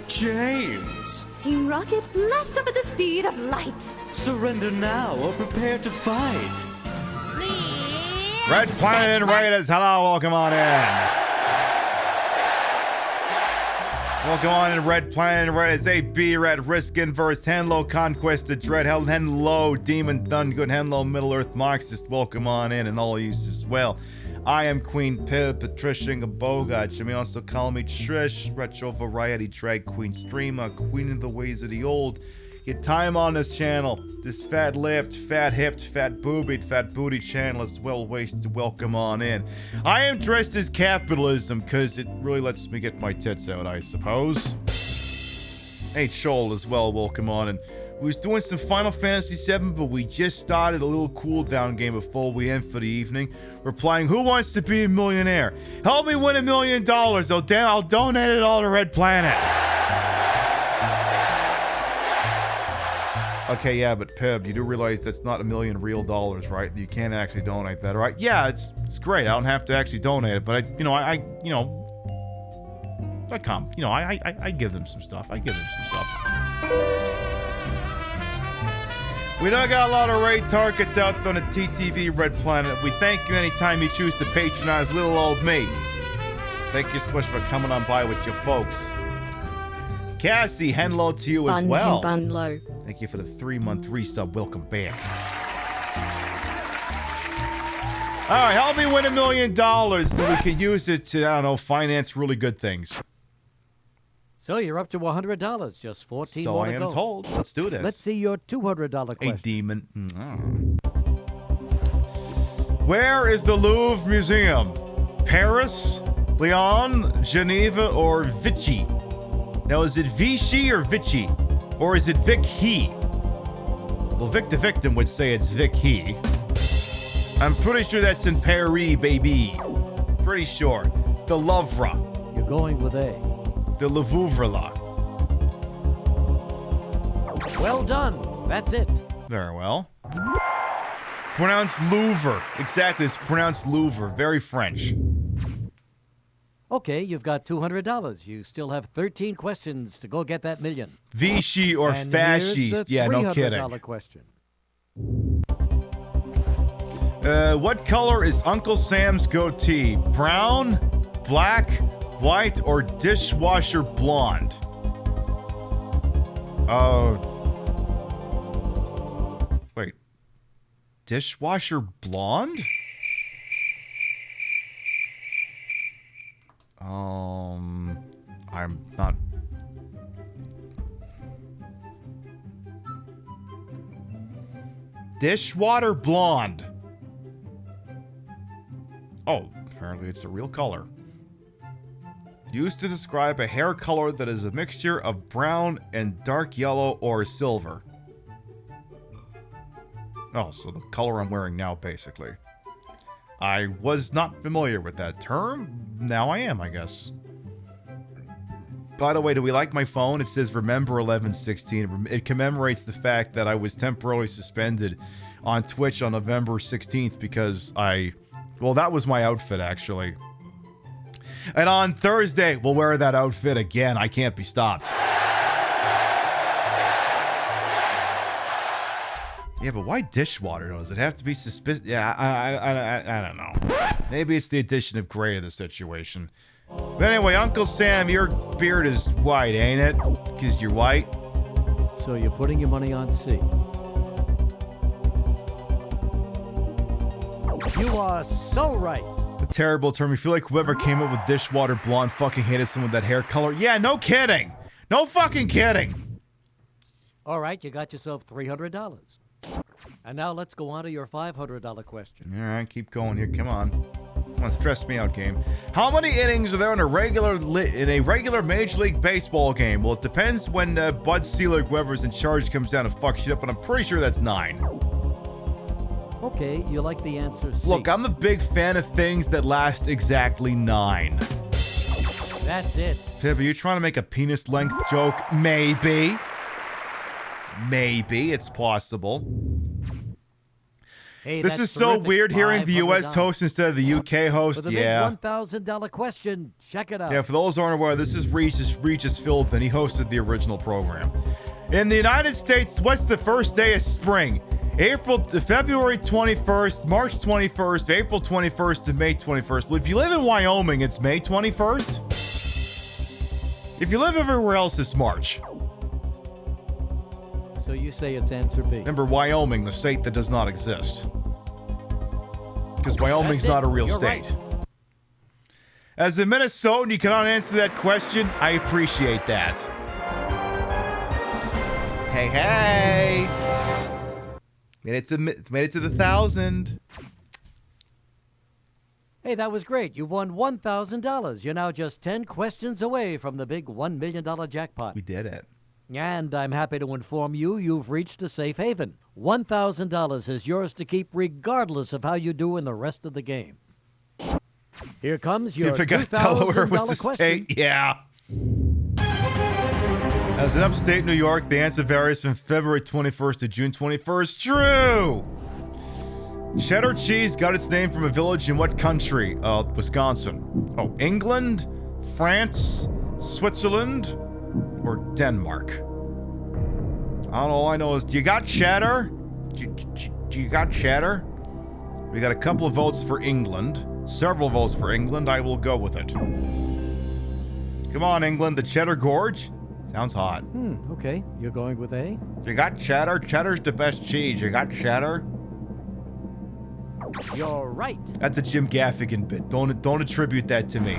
[SPEAKER 6] James.
[SPEAKER 9] Team Rocket, blast up at the speed of light.
[SPEAKER 6] Surrender now or prepare to fight.
[SPEAKER 1] Red Planet Raiders, hello, welcome on in. Welcome on in, Red Planet Raiders. AB Red, Risk Inverse, Henlo, Conquest of Dread, Henlo, Demon, Thungood, Henlo, Middle Earth, Marxist, welcome on in, and all of you as well. I am Queen Pib, Patricia Bogart. You may also call me Trish, Retro Variety Drag Queen Streamer, Queen of the Ways of the Old. Your time on this channel, this fat-lipped, fat-hipped, fat-boobied, fat-booty channel is well-wasted. Welcome on in. I am dressed as capitalism because it really lets me get my tits out, I suppose. Hey, Shoal as well, welcome on in. We was doing some Final Fantasy VII, but we just started a little cool-down game before we end for the evening. We're playing Who Wants to Be a Millionaire? Help me win $1 million. I'll donate it all to Red Planet. Okay, yeah, but Peb, you do realize that's not $1 million real dollars, right? You can't actually donate that, right? Yeah, it's great. I don't have to actually donate it, but I give them some stuff. We don't got a lot of raid targets out on the TTV Red Planet. We thank you anytime you choose to patronize little old me. Thank you so much for coming on by with your folks. Cassie, hello to you as well.
[SPEAKER 10] Bun low.
[SPEAKER 1] Thank you for the 3-month resub. Welcome back. All right, help me win $1 million so we can use it to, I don't know, finance really good things.
[SPEAKER 18] So you're up to $100. Just 14
[SPEAKER 1] so
[SPEAKER 18] more
[SPEAKER 1] I
[SPEAKER 18] to
[SPEAKER 1] am
[SPEAKER 18] go.
[SPEAKER 1] told. Let's do this.
[SPEAKER 18] Let's see your $200 question.
[SPEAKER 1] A demon. Where is the Louvre Museum? Paris, Lyon, Geneva, or Vichy? Now, is it Vichy or Vichy? Or is it Vic He? Well, Vic the Victim would say it's Vic He. I'm pretty sure that's in Paris, baby. Pretty sure. The Louvre.
[SPEAKER 18] You're going with A.
[SPEAKER 1] The Louvre.
[SPEAKER 18] Well done. That's it.
[SPEAKER 1] Very well. Pronounced Louvre. Exactly, it's pronounced Louvre. Very French.
[SPEAKER 18] Okay, you've got $200. You still have 13 questions to go get that $1 million.
[SPEAKER 1] Vichy or
[SPEAKER 18] and
[SPEAKER 1] fascist? Yeah, no kidding.
[SPEAKER 18] $300 question.
[SPEAKER 1] What color is Uncle Sam's goatee? Brown, black, white, or dishwasher blonde? Wait. Dishwasher blonde? I'm not. Dishwater blonde. Oh, apparently it's a real color. Used to describe a hair color that is a mixture of brown and dark yellow or silver. Oh, so the color I'm wearing now, basically. I was not familiar with that term. Now I am, I guess. By the way, do we like my phone? It says Remember 11/16. It commemorates the fact that I was temporarily suspended on Twitch on November 16th because well, that was my outfit, actually. And on Thursday, we'll wear that outfit again. I can't be stopped. Yeah, but why dishwater? Does it have to be suspicious? Yeah, I don't know. Maybe it's the addition of gray to the situation. But anyway, Uncle Sam, your beard is white, ain't it? Because you're white.
[SPEAKER 18] So you're putting your money on C. You are so right.
[SPEAKER 1] A terrible term. You feel like whoever came up with dishwater blonde fucking hated someone with that hair color. Yeah, no kidding. No fucking kidding.
[SPEAKER 18] All right, you got yourself $300. And now let's go on to your $500 question.
[SPEAKER 1] All right, keep going here. Come on. Come on, stress me out, game. How many innings are there in a regular Major League Baseball game? Well, it depends when Bud Selig, whoever's in charge, comes down and fucks shit up, but I'm pretty sure that's 9.
[SPEAKER 18] Okay, you like the answer C.
[SPEAKER 1] Look, I'm a big fan of things that last exactly 9.
[SPEAKER 18] That's it.
[SPEAKER 1] Pib, are you trying to make a penis length joke? Maybe. Maybe. It's possible.
[SPEAKER 18] Hey,
[SPEAKER 1] this is so weird hearing the U.S. host instead of the U.K. host.
[SPEAKER 18] For the
[SPEAKER 1] yeah.
[SPEAKER 18] big $1,000 question, check it out.
[SPEAKER 1] Yeah, for those who aren't aware, this is Regis Philbin. He hosted the original program. In the United States, what's the first day of spring? February 21st, March 21st, April 21st, to May 21st. Well, if you live in Wyoming, it's May 21st. If you live everywhere else, it's March.
[SPEAKER 18] So you say it's answer B.
[SPEAKER 1] Remember, Wyoming, the state that does not exist. Because Wyoming's not a real state. Right. As a Minnesotan, you cannot answer that question. I appreciate that. Hey, hey. Made it to the 1,000.
[SPEAKER 18] Hey, that was great. You won $1,000. You're now just 10 questions away from the big $1 million jackpot.
[SPEAKER 1] We did it.
[SPEAKER 18] And I'm happy to inform you you've reached a safe haven. $1,000 is yours to keep regardless of how you do in the rest of the game. Here comes your $2,000 question.
[SPEAKER 1] State? Yeah. As in upstate New York, the answer varies from February 21st to June 21st. True! Cheddar cheese got its name from a village in what country? Wisconsin. Oh, England, France, Switzerland, or Denmark? I don't know. All I know is, you got cheddar? Do you got cheddar? We got a couple of votes for England. Several votes for England. I will go with it. Come on, England. The Cheddar Gorge? Sounds hot.
[SPEAKER 18] Okay. You're going with A?
[SPEAKER 1] You got cheddar? Cheddar's the best cheese. You got cheddar?
[SPEAKER 18] You're right.
[SPEAKER 1] That's a Jim Gaffigan bit. Don't attribute that to me.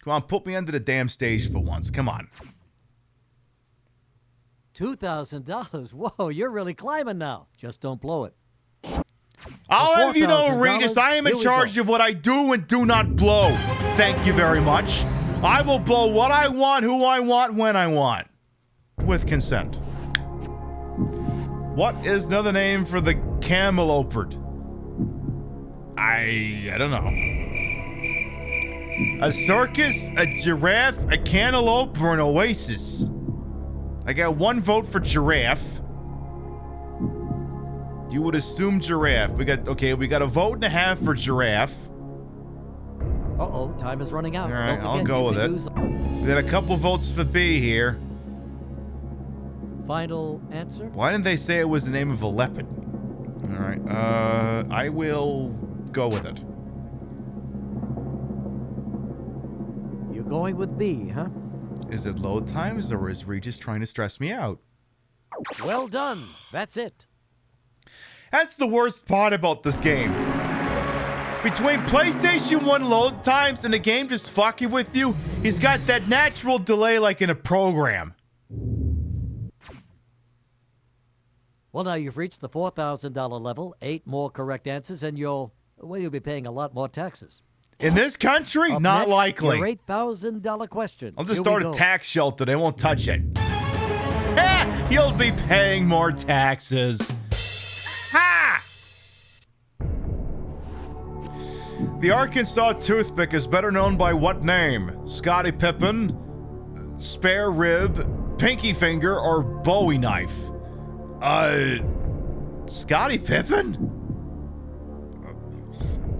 [SPEAKER 1] Come on, put me under the damn stage for once. Come on.
[SPEAKER 18] $2,000. Whoa, you're really climbing now. Just don't blow it.
[SPEAKER 1] I'll have you know, Regis, I am in charge of what I do and do not blow. Thank you very much. I will blow what I want, who I want, when I want. With consent. What is another name for the camelopard? I don't know. A circus, a giraffe, a cantaloupe, or an oasis? I got 1 vote for giraffe. You would assume giraffe. We got a vote and a half for giraffe.
[SPEAKER 18] Uh-oh, time is running out.
[SPEAKER 1] All right, I'll go with it. We got a couple votes for B here.
[SPEAKER 18] Final answer?
[SPEAKER 1] Why didn't they say it was the name of a leopard? All right, I will go with it.
[SPEAKER 18] You're going with B, huh?
[SPEAKER 1] Is it load times, or is Regis trying to stress me out?
[SPEAKER 18] Well done. That's it.
[SPEAKER 1] That's the worst part about this game. Between PlayStation 1 load times and the game just fucking with you, he's got that natural delay like in a program.
[SPEAKER 18] Well, now you've reached the $4,000 level. 8 more correct answers, and you'll be paying a lot more taxes.
[SPEAKER 1] In this country,
[SPEAKER 18] Up
[SPEAKER 1] not
[SPEAKER 18] next,
[SPEAKER 1] likely.
[SPEAKER 18] Your $8,000 question.
[SPEAKER 1] I'll just
[SPEAKER 18] Here
[SPEAKER 1] start
[SPEAKER 18] we
[SPEAKER 1] a
[SPEAKER 18] go.
[SPEAKER 1] tax shelter. They won't touch it. You'll be paying more taxes. Ha! The Arkansas toothpick is better known by what name? Scottie Pippen, spare rib, pinky finger, or Bowie knife? Scottie Pippen?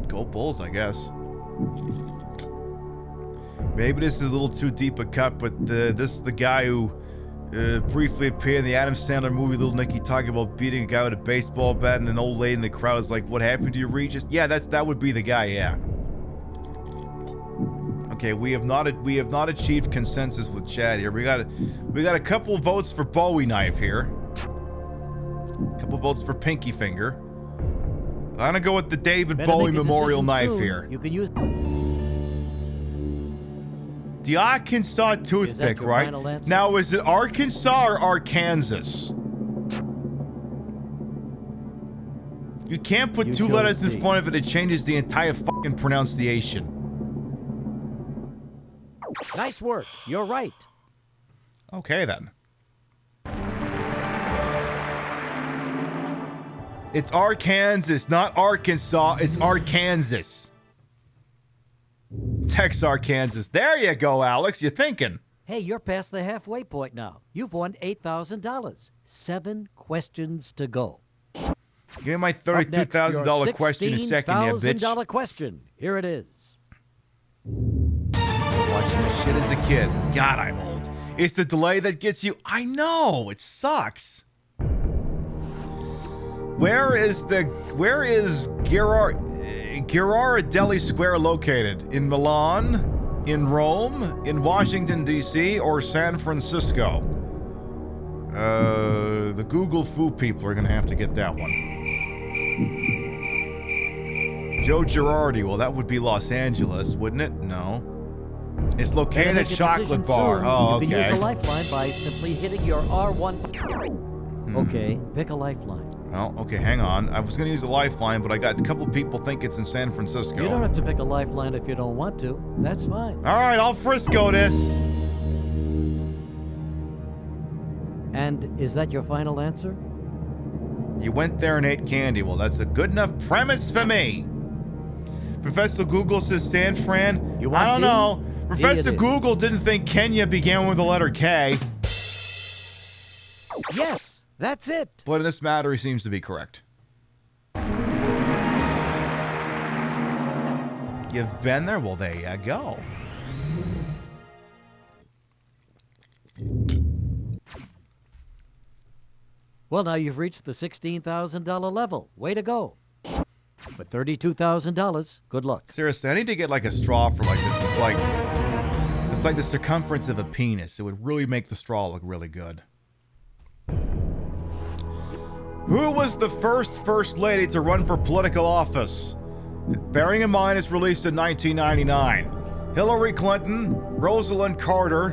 [SPEAKER 1] Go Bulls, I guess. Maybe this is a little too deep a cut, but this is the guy who briefly appeared in the Adam Sandler movie Little Nicky, talking about beating a guy with a baseball bat, and an old lady in the crowd is like, "What happened to you, Regis?" Yeah, that would be the guy. Yeah. Okay, we have not achieved consensus with Chad here. We got a couple votes for Bowie knife here. A couple votes for pinky finger. I'm gonna go with the David Bowie Memorial knife here.
[SPEAKER 18] You can use
[SPEAKER 1] the Arkansas toothpick, right? Now, is it Arkansas or Arkansas? You can't put two letters in front of it. It changes the entire fucking pronunciation.
[SPEAKER 18] Nice work. You're right.
[SPEAKER 1] Okay, then. It's Arkansas, not Arkansas. It's Arkansas. Texarkansas. There you go, Alex. You're thinking.
[SPEAKER 18] Hey, you're past the halfway point now. You've won $8,000. 7 questions to go.
[SPEAKER 1] Give me my $32,000 question in a second, you bitch.
[SPEAKER 18] $16,000 question. Here it is.
[SPEAKER 1] Watching this shit as a kid. God, I'm old. It's the delay that gets you. I know. It sucks. Where is Ghirardelli Square located? In Milan, in Rome, in Washington, D.C., or San Francisco? The Google Foo people are going to have to get that one. Joe Girardi. Well, that would be Los Angeles, wouldn't it? No. It's located at Chocolate Bar. Oh, okay.
[SPEAKER 18] You can use a lifeline by simply hitting your R1. Okay, pick a lifeline.
[SPEAKER 1] Well, okay, hang on. I was going to use a lifeline, but I got a couple people think it's in San Francisco.
[SPEAKER 18] You don't have to pick a lifeline if you don't want to. That's fine.
[SPEAKER 1] All right, I'll Frisco this.
[SPEAKER 18] And is that your final answer?
[SPEAKER 1] You went there and ate candy. Well, that's a good enough premise for me. Professor Google says San Fran. I don't know. Professor Google didn't think Kenya began with the letter K.
[SPEAKER 18] Yes, that's it.
[SPEAKER 1] But in this matter, he seems to be correct. You've been there? Well, there you go.
[SPEAKER 18] Well, now you've reached the $16,000 level. Way to go. With $32,000, good luck.
[SPEAKER 1] Seriously, I need to get like a straw for like this. It's like the circumference of a penis. It would really make the straw look really good. Who was the first lady to run for political office? Bearing in mind it's released in 1999. Hillary Clinton, Rosalind Carter,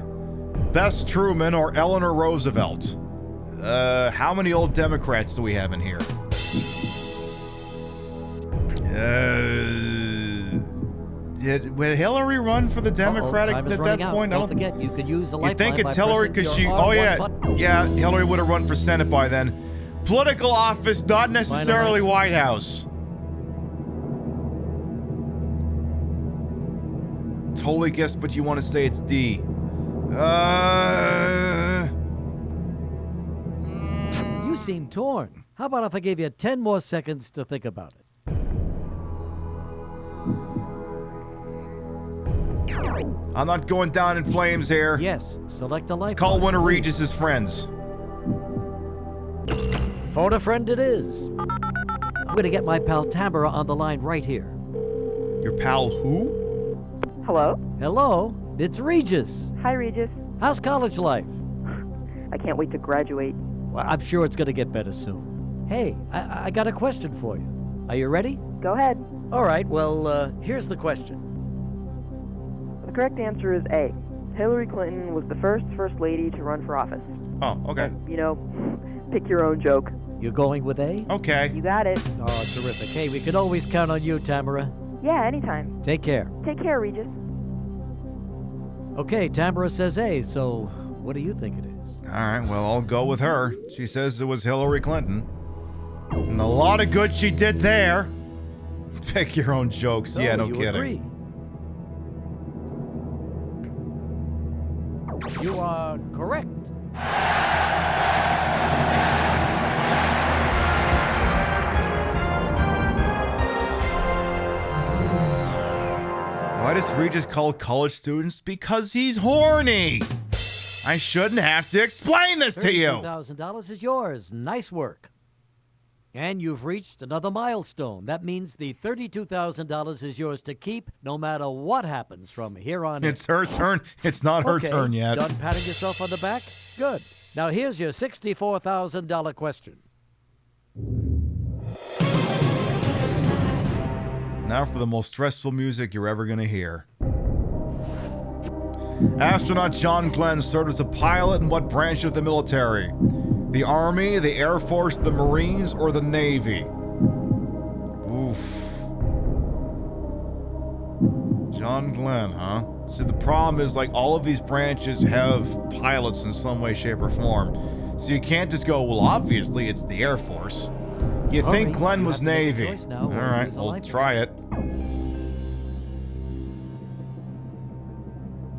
[SPEAKER 1] Bess Truman, or Eleanor Roosevelt? How many old Democrats do we have in here? Would Hillary run for the Democratic at that point?
[SPEAKER 18] Don't forget, you could use a lifeline.
[SPEAKER 1] You think it's Hillary because she... Oh, yeah, Hillary would have run for Senate by then. Political office, not necessarily White House. Totally guessed, but you want to say it's D.
[SPEAKER 18] You seem torn. How about if I gave you 10 more seconds to think about it?
[SPEAKER 1] I'm not going down in flames here.
[SPEAKER 18] Yes, select a lifeline.
[SPEAKER 1] Let's call one of Regis' friends.
[SPEAKER 18] Phone a friend it is. I'm going to get my pal Tamara on the line right here.
[SPEAKER 1] Your pal who?
[SPEAKER 20] Hello?
[SPEAKER 18] Hello, it's Regis.
[SPEAKER 20] Hi, Regis.
[SPEAKER 18] How's college life?
[SPEAKER 20] I can't wait to graduate.
[SPEAKER 18] Well, I'm sure it's going to get better soon. Hey, I got a question for you. Are you ready?
[SPEAKER 20] Go ahead.
[SPEAKER 18] All right, well, here's the question.
[SPEAKER 20] The correct answer is A. Hillary Clinton was the first lady to run for office.
[SPEAKER 1] Oh, okay.
[SPEAKER 20] You know, pick your own joke.
[SPEAKER 18] You're going with A?
[SPEAKER 1] Okay.
[SPEAKER 20] You got it.
[SPEAKER 18] Oh, terrific. Hey, we can always count on you, Tamara.
[SPEAKER 20] Yeah, anytime.
[SPEAKER 18] Take care.
[SPEAKER 20] Take care, Regis.
[SPEAKER 18] Okay, Tamara says A, so what do you think it is?
[SPEAKER 1] All right, well, I'll go with her. She says it was Hillary Clinton. And a lot of good she did there. Pick your own jokes.
[SPEAKER 18] So
[SPEAKER 1] yeah, no
[SPEAKER 18] you
[SPEAKER 1] kidding.
[SPEAKER 18] Agree. You are correct.
[SPEAKER 1] Why does Regis call college students? Because he's horny. I shouldn't have to explain this to you.
[SPEAKER 18] $32,000 is yours. Nice work. And you've reached another milestone. That means the $32,000 is yours to keep no matter what happens from here on in.
[SPEAKER 1] It's her turn. It's not her turn yet.
[SPEAKER 18] Done patting yourself on the back? Good. Now here's your $64,000 question.
[SPEAKER 1] Now for the most stressful music you're ever going to hear. Astronaut John Glenn served as a pilot in what branch of the military? The Army, the Air Force, the Marines, or the Navy? Oof. John Glenn, huh? See, the problem is, like, all of these branches have pilots in some way, shape, or form. So you can't just go, well, obviously it's the Air Force. You think Glenn was Navy. All right, we'll try it.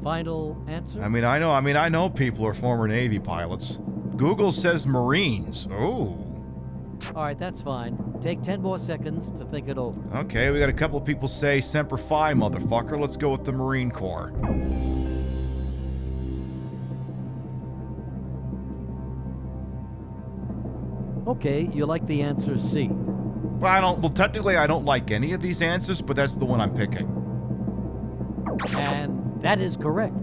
[SPEAKER 18] Final answer?
[SPEAKER 1] I know people are former Navy pilots. Google says Marines. Oh.
[SPEAKER 18] All right, that's fine. Take 10 more seconds to think it over.
[SPEAKER 1] Okay, we got a couple of people say Semper Fi, motherfucker. Let's go with the Marine Corps.
[SPEAKER 18] Okay, you like the answer C.
[SPEAKER 1] Well, technically I don't like any of these answers, but that's the one I'm picking.
[SPEAKER 18] And that is correct.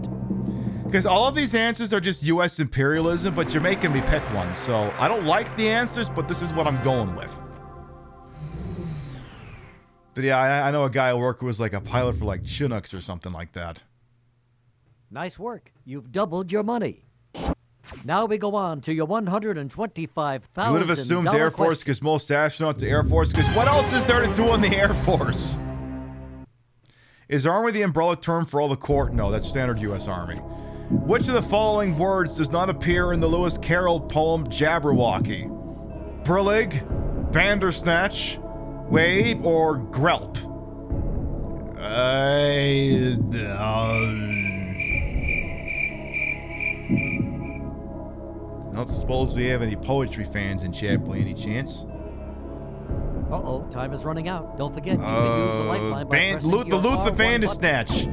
[SPEAKER 1] Because all of these answers are just U.S. imperialism, but you're making me pick one. So I don't like the answers, but this is what I'm going with. But yeah, I know a guy at work who was like a pilot for like Chinooks or something like that.
[SPEAKER 18] Nice work. You've doubled your money. Now we go on to your $125,000.
[SPEAKER 1] You would have assumed Air Force because most astronauts are Air Force. Because what else is there to do in the Air Force? Is Army the umbrella term for all the Corps? No, that's standard U.S. Army. Which of the following words does not appear in the Lewis Carroll poem Jabberwocky? Brillig, Bandersnatch, Wade, or Grelp? I don't suppose we have any poetry fans in chat by any chance.
[SPEAKER 18] Uh-oh, time is running out. Don't forget, you can use the lifeline by pressing
[SPEAKER 1] the
[SPEAKER 18] your
[SPEAKER 1] Luther
[SPEAKER 18] R1
[SPEAKER 1] Vandersnatch.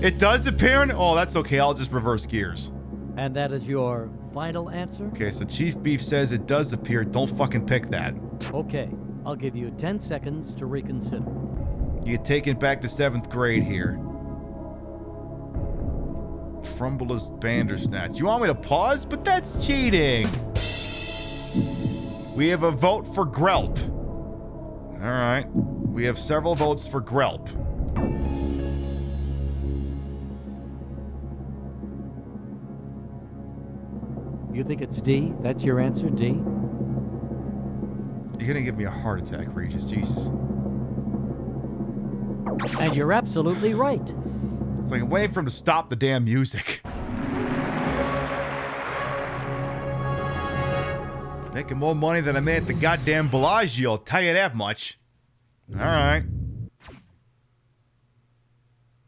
[SPEAKER 1] It does appear in... Oh, that's okay. I'll just reverse gears.
[SPEAKER 18] And that is your final answer?
[SPEAKER 1] Okay, so Chief Beef says it does appear. Don't fucking pick that.
[SPEAKER 18] Okay, I'll give you 10 seconds to reconsider.
[SPEAKER 1] You get taken back to 7th grade here. Frumbler's Bandersnatch. You want me to pause? But that's cheating. We have a vote for Grelp. All right. We have several votes for Grelp.
[SPEAKER 18] You think it's D? That's your answer, D?
[SPEAKER 1] You're going to give me a heart attack, Regis. Jesus.
[SPEAKER 18] And you're absolutely right.
[SPEAKER 1] It's like I'm waiting for him to stop the damn music. Making more money than I made at the goddamn Bellagio, I'll tell you that much. All right.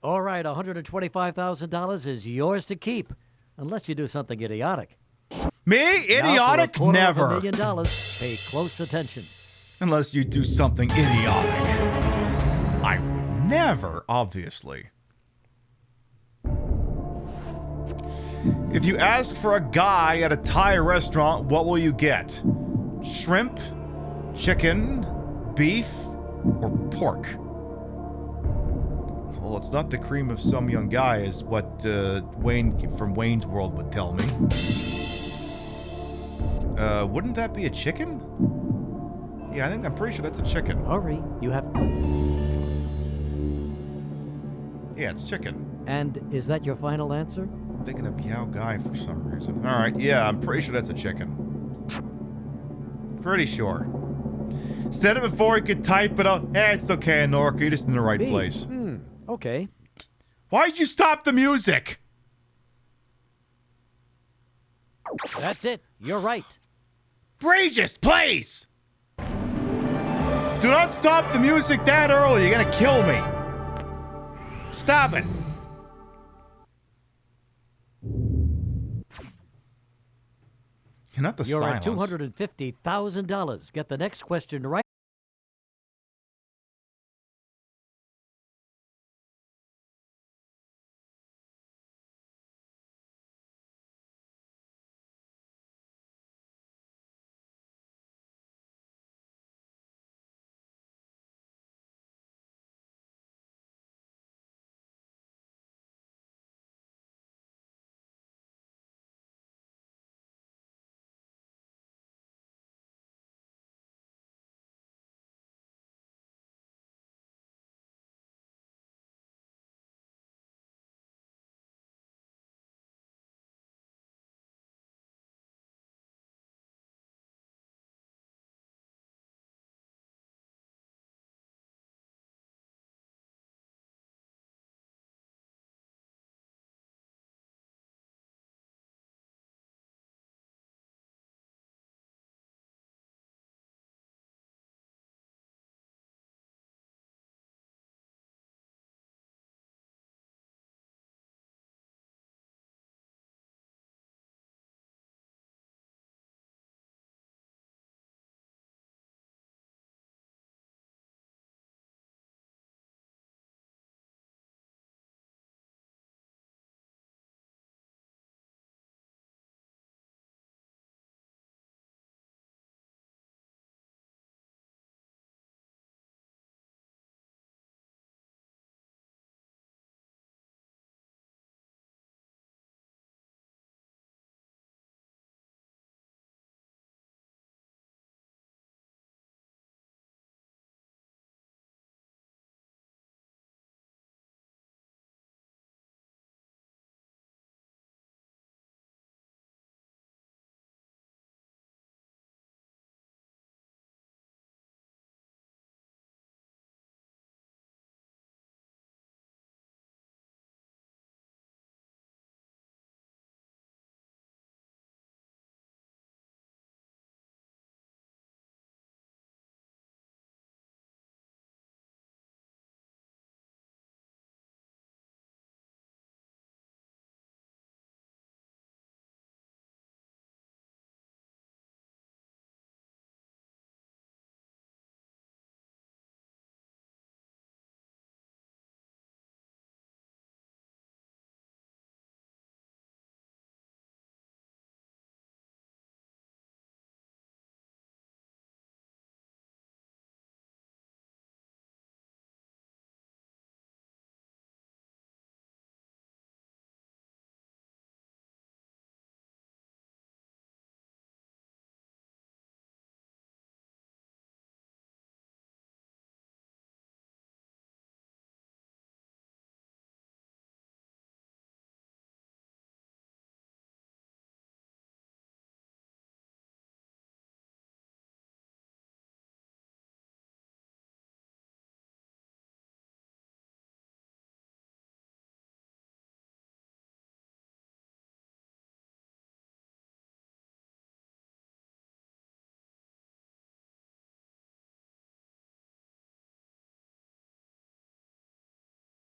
[SPEAKER 18] All right, $125,000 is yours to keep, unless you do something idiotic.
[SPEAKER 1] Me? Idiotic? Never.
[SPEAKER 18] $250,000. Pay close attention.
[SPEAKER 1] Unless you do something idiotic. I would never, obviously. If you ask for a guy at a Thai restaurant, what will you get? Shrimp, chicken, beef, or pork? Well, it's not the cream of some young guy, is what Wayne from Wayne's World would tell me. Wouldn't that be a chicken? Yeah, I'm pretty sure that's a chicken.
[SPEAKER 18] Hurry, you have...
[SPEAKER 1] Yeah, it's chicken.
[SPEAKER 18] And is that your final answer?
[SPEAKER 1] I'm thinking of Yao Gai for some reason. All right, yeah, I'm pretty sure that's a chicken. Pretty sure. Said it before he could type it out. Hey, it's okay, Nork. You're just in the right
[SPEAKER 18] B.
[SPEAKER 1] place.
[SPEAKER 18] Okay.
[SPEAKER 1] Why'd you stop the music?
[SPEAKER 18] That's it. You're right.
[SPEAKER 1] Regis, please! Do not stop the music that early. You're gonna kill me. Stop it. Not the
[SPEAKER 18] You're
[SPEAKER 1] silence.
[SPEAKER 18] at $250,000. Get the next question right.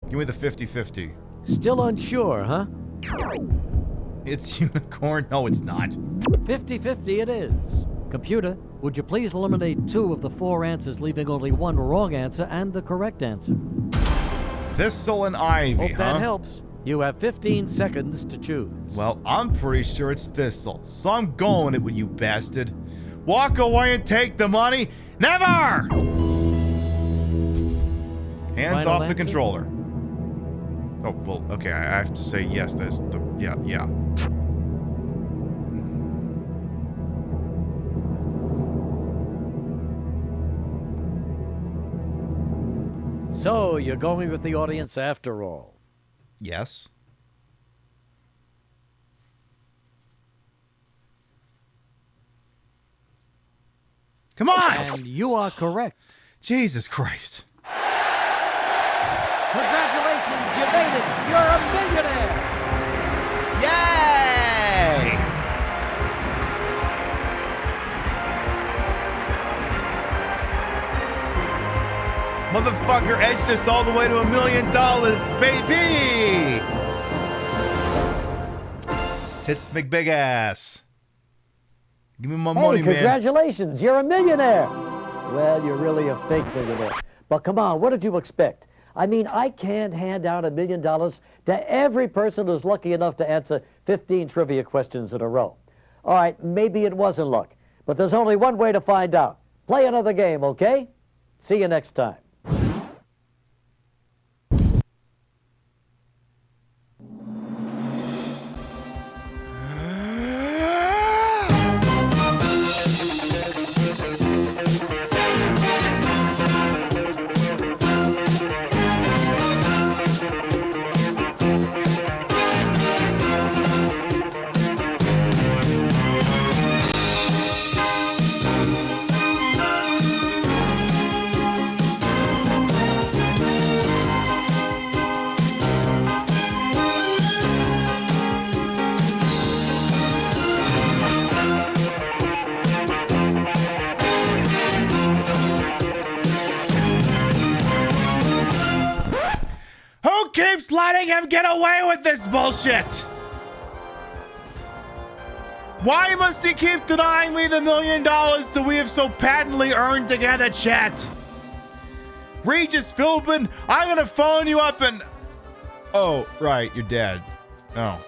[SPEAKER 1] Give me the 50-50.
[SPEAKER 18] Still unsure, huh?
[SPEAKER 1] It's unicorn. No, it's not.
[SPEAKER 18] 50-50 it is. Computer, would you please eliminate 2 of the 4 answers, leaving only 1 wrong answer and the correct answer?
[SPEAKER 1] Thistle and ivy,
[SPEAKER 18] Hope that helps. You have 15 seconds to choose.
[SPEAKER 1] Well, I'm pretty sure it's thistle, so I'm going it with you, bastard. Walk away and take the money? Never! Hands
[SPEAKER 18] Final
[SPEAKER 1] off the
[SPEAKER 18] answer?
[SPEAKER 1] controller. Oh, well, okay, I have to say yes, that's the, yeah.
[SPEAKER 18] So, you're going with the audience after all.
[SPEAKER 1] Yes. Come on!
[SPEAKER 18] And you are correct.
[SPEAKER 1] Jesus Christ.
[SPEAKER 18] Congratulations, you made it. You're a millionaire.
[SPEAKER 1] Yay! Motherfucker edged us all the way to $1 million, baby! Tits McBig ass. Give me my money, man.
[SPEAKER 18] Congratulations, you're a millionaire. Well, you're really a fake millionaire. But come on, what did you expect? I mean, I can't hand out $1 million to every person who's lucky enough to answer 15 trivia questions in a row. All right, maybe it wasn't luck, but there's only one way to find out. Play another game, okay? See you next time.
[SPEAKER 1] Who keeps letting him get away with this bullshit? Why must he keep denying me the $1 million that we have so patently earned together, chat? Regis Philbin, I'm gonna phone you up and... Oh, right, you're dead. Oh.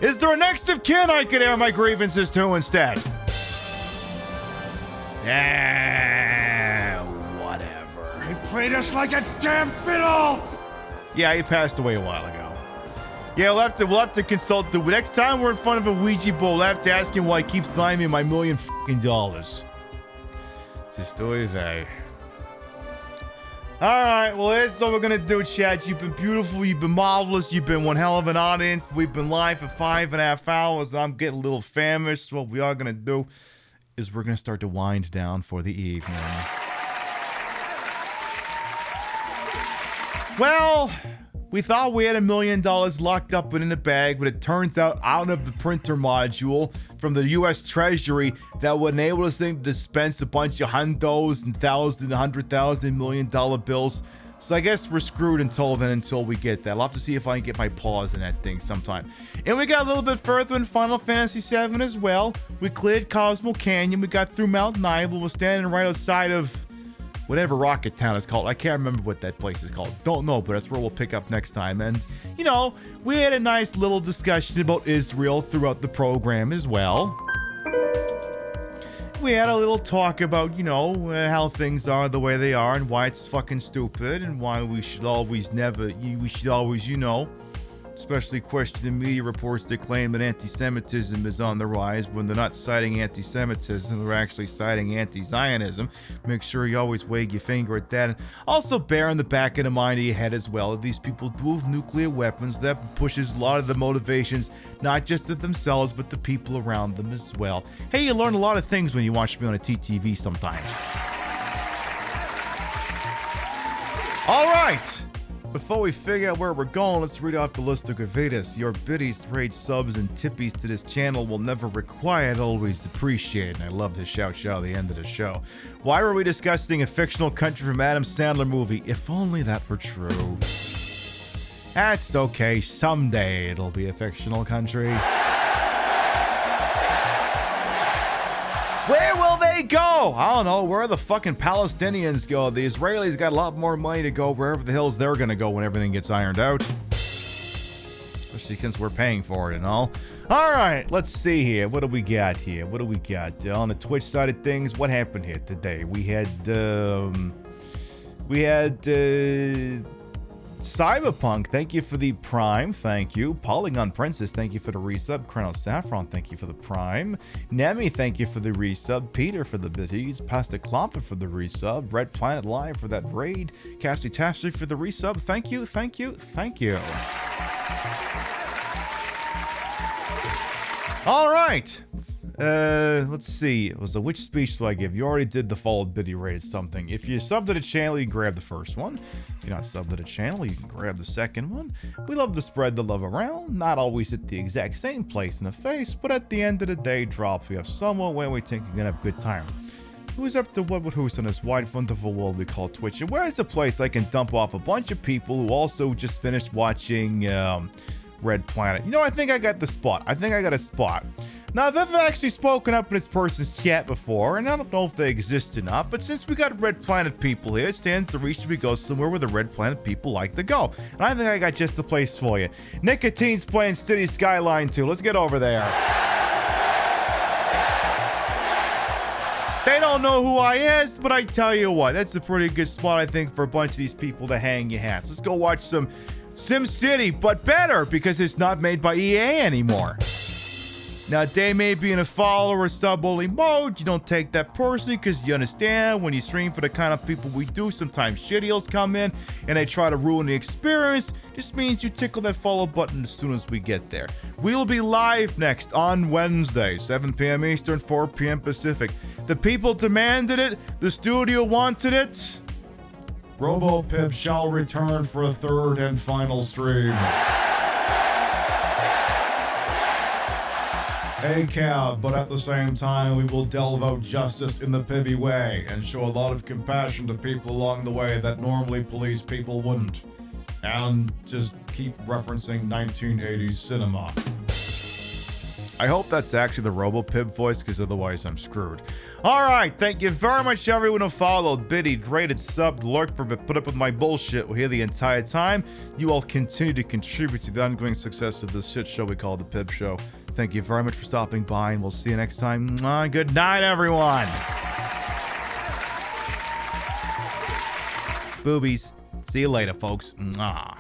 [SPEAKER 1] Is there a next of kin I could air my grievances to instead? Whatever.
[SPEAKER 15] He played us like a damn fiddle!
[SPEAKER 1] Yeah, he passed away a while ago. Yeah, we'll have to consult the next time we're in front of a Ouija board. We'll have to ask him why he keeps denying me my $1 million fucking dollars. Just the way they. All right, well, here's what we're gonna do, chat. You've been beautiful, you've been marvelous, you've been one hell of an audience. We've been live for 5.5 hours. And I'm getting a little famished. What we are gonna do is we're gonna start to wind down for the evening. Well, we thought we had $1 million locked up in a bag, but it turns out of the printer module from the U.S. Treasury that would enable us to dispense a bunch of hundos and $1,000, $100,000, $1 million bills. So I guess we're screwed until then, until we get that. I'll have to see if I can get my paws in that thing sometime. And we got a little bit further in Final Fantasy VII as well. We cleared Cosmo Canyon. We got through Mount Nival. We're standing right outside of whatever Rocket Town is called. I can't remember what that place is called. Don't know, but that's where we'll pick up next time. And, you know, we had a nice little discussion about Israel throughout the program as well. We had a little talk about, you know, how things are the way they are and why it's fucking stupid and why we should always, you know, especially question the media reports that claim that anti-Semitism is on the rise when they're not citing anti-Semitism, they're actually citing anti-Zionism. Make sure you always wag your finger at that. And also bear in the back of the mind of your head as well that these people do have nuclear weapons. That pushes a lot of the motivations, not just of themselves, but the people around them as well. Hey, you learn a lot of things when you watch me on a TTV sometimes. All right. Before we figure out where we're going, let's read off the list of gravitas. Your biddies, trade subs, and tippies to this channel will never required, always appreciated. And I love this shout at the end of the show. Why were we discussing a fictional country from Adam Sandler movie? If only that were true. That's okay. Someday it'll be a fictional country. Where will they go? I don't know. Where the fucking Palestinians go? The Israelis got a lot more money to go wherever the hills they're gonna go when everything gets ironed out. Especially since we're paying for it and all. Alright, let's see here. What do we got here? What do we got? On the Twitch side of things, what happened here today? We had Cyberpunk, thank you for the Prime. Thank you. Polygon Princess, thank you for the resub. Colonel Saffron, thank you for the Prime. Nemi, thank you for the resub. Peter for the biddies. Pasta Klompa for the resub. Red Planet Live for that raid. Casty Tashley for the resub. Thank you, thank you, thank you. All right. Let's see. It was which speech do I give? You already did the followed biddy rated something. If you sub to the channel, you can grab the first one. If you're not sub to the channel, you can grab the second one. We love to spread the love around. Not always at the exact same place in the face, but at the end of the day, drops. We have somewhere where we think you're gonna have a good time. Who's up to what with who's on this wide, wonderful world we call Twitch? And where is the place I can dump off a bunch of people who also just finished watching Red Planet? You know, I think I got the spot. I think I got a spot. Now, I've ever actually spoken up in this person's chat before, and I don't know if they exist or not, but since we got Red Planet people here, it stands to reason we go somewhere where the Red Planet people like to go. And I think I got just the place for you. Nicotine's playing City Skyline 2. Let's get over there. They don't know who I is, but I tell you what, that's a pretty good spot, I think, for a bunch of these people to hang your hats. Let's go watch some SimCity, but better, because it's not made by EA anymore. Now, they may be in a follow or sub-only mode. You don't take that personally because you understand when you stream for the kind of people we do, sometimes shittios come in and they try to ruin the experience. This means you tickle that follow button as soon as we get there. We'll be live next on Wednesday, 7 p.m. Eastern, 4 p.m. Pacific. The people demanded it. The studio wanted it. RoboPip shall return for a third and final stream. A cab, but at the same time, we will delve out justice in the Pibby way and show a lot of compassion to people along the way that normally police people wouldn't. And just keep referencing 1980s cinema. I hope that's actually the RoboPib voice, because otherwise I'm screwed. All right, thank you very much to everyone who followed, biddied, rated, subbed, lurked, for put up with my bullshit here the entire time. You all continue to contribute to the ongoing success of this shit show we call the Pib Show. Thank you very much for stopping by, and we'll see you next time. Good night, everyone. Boobies. See you later, folks. Mwah.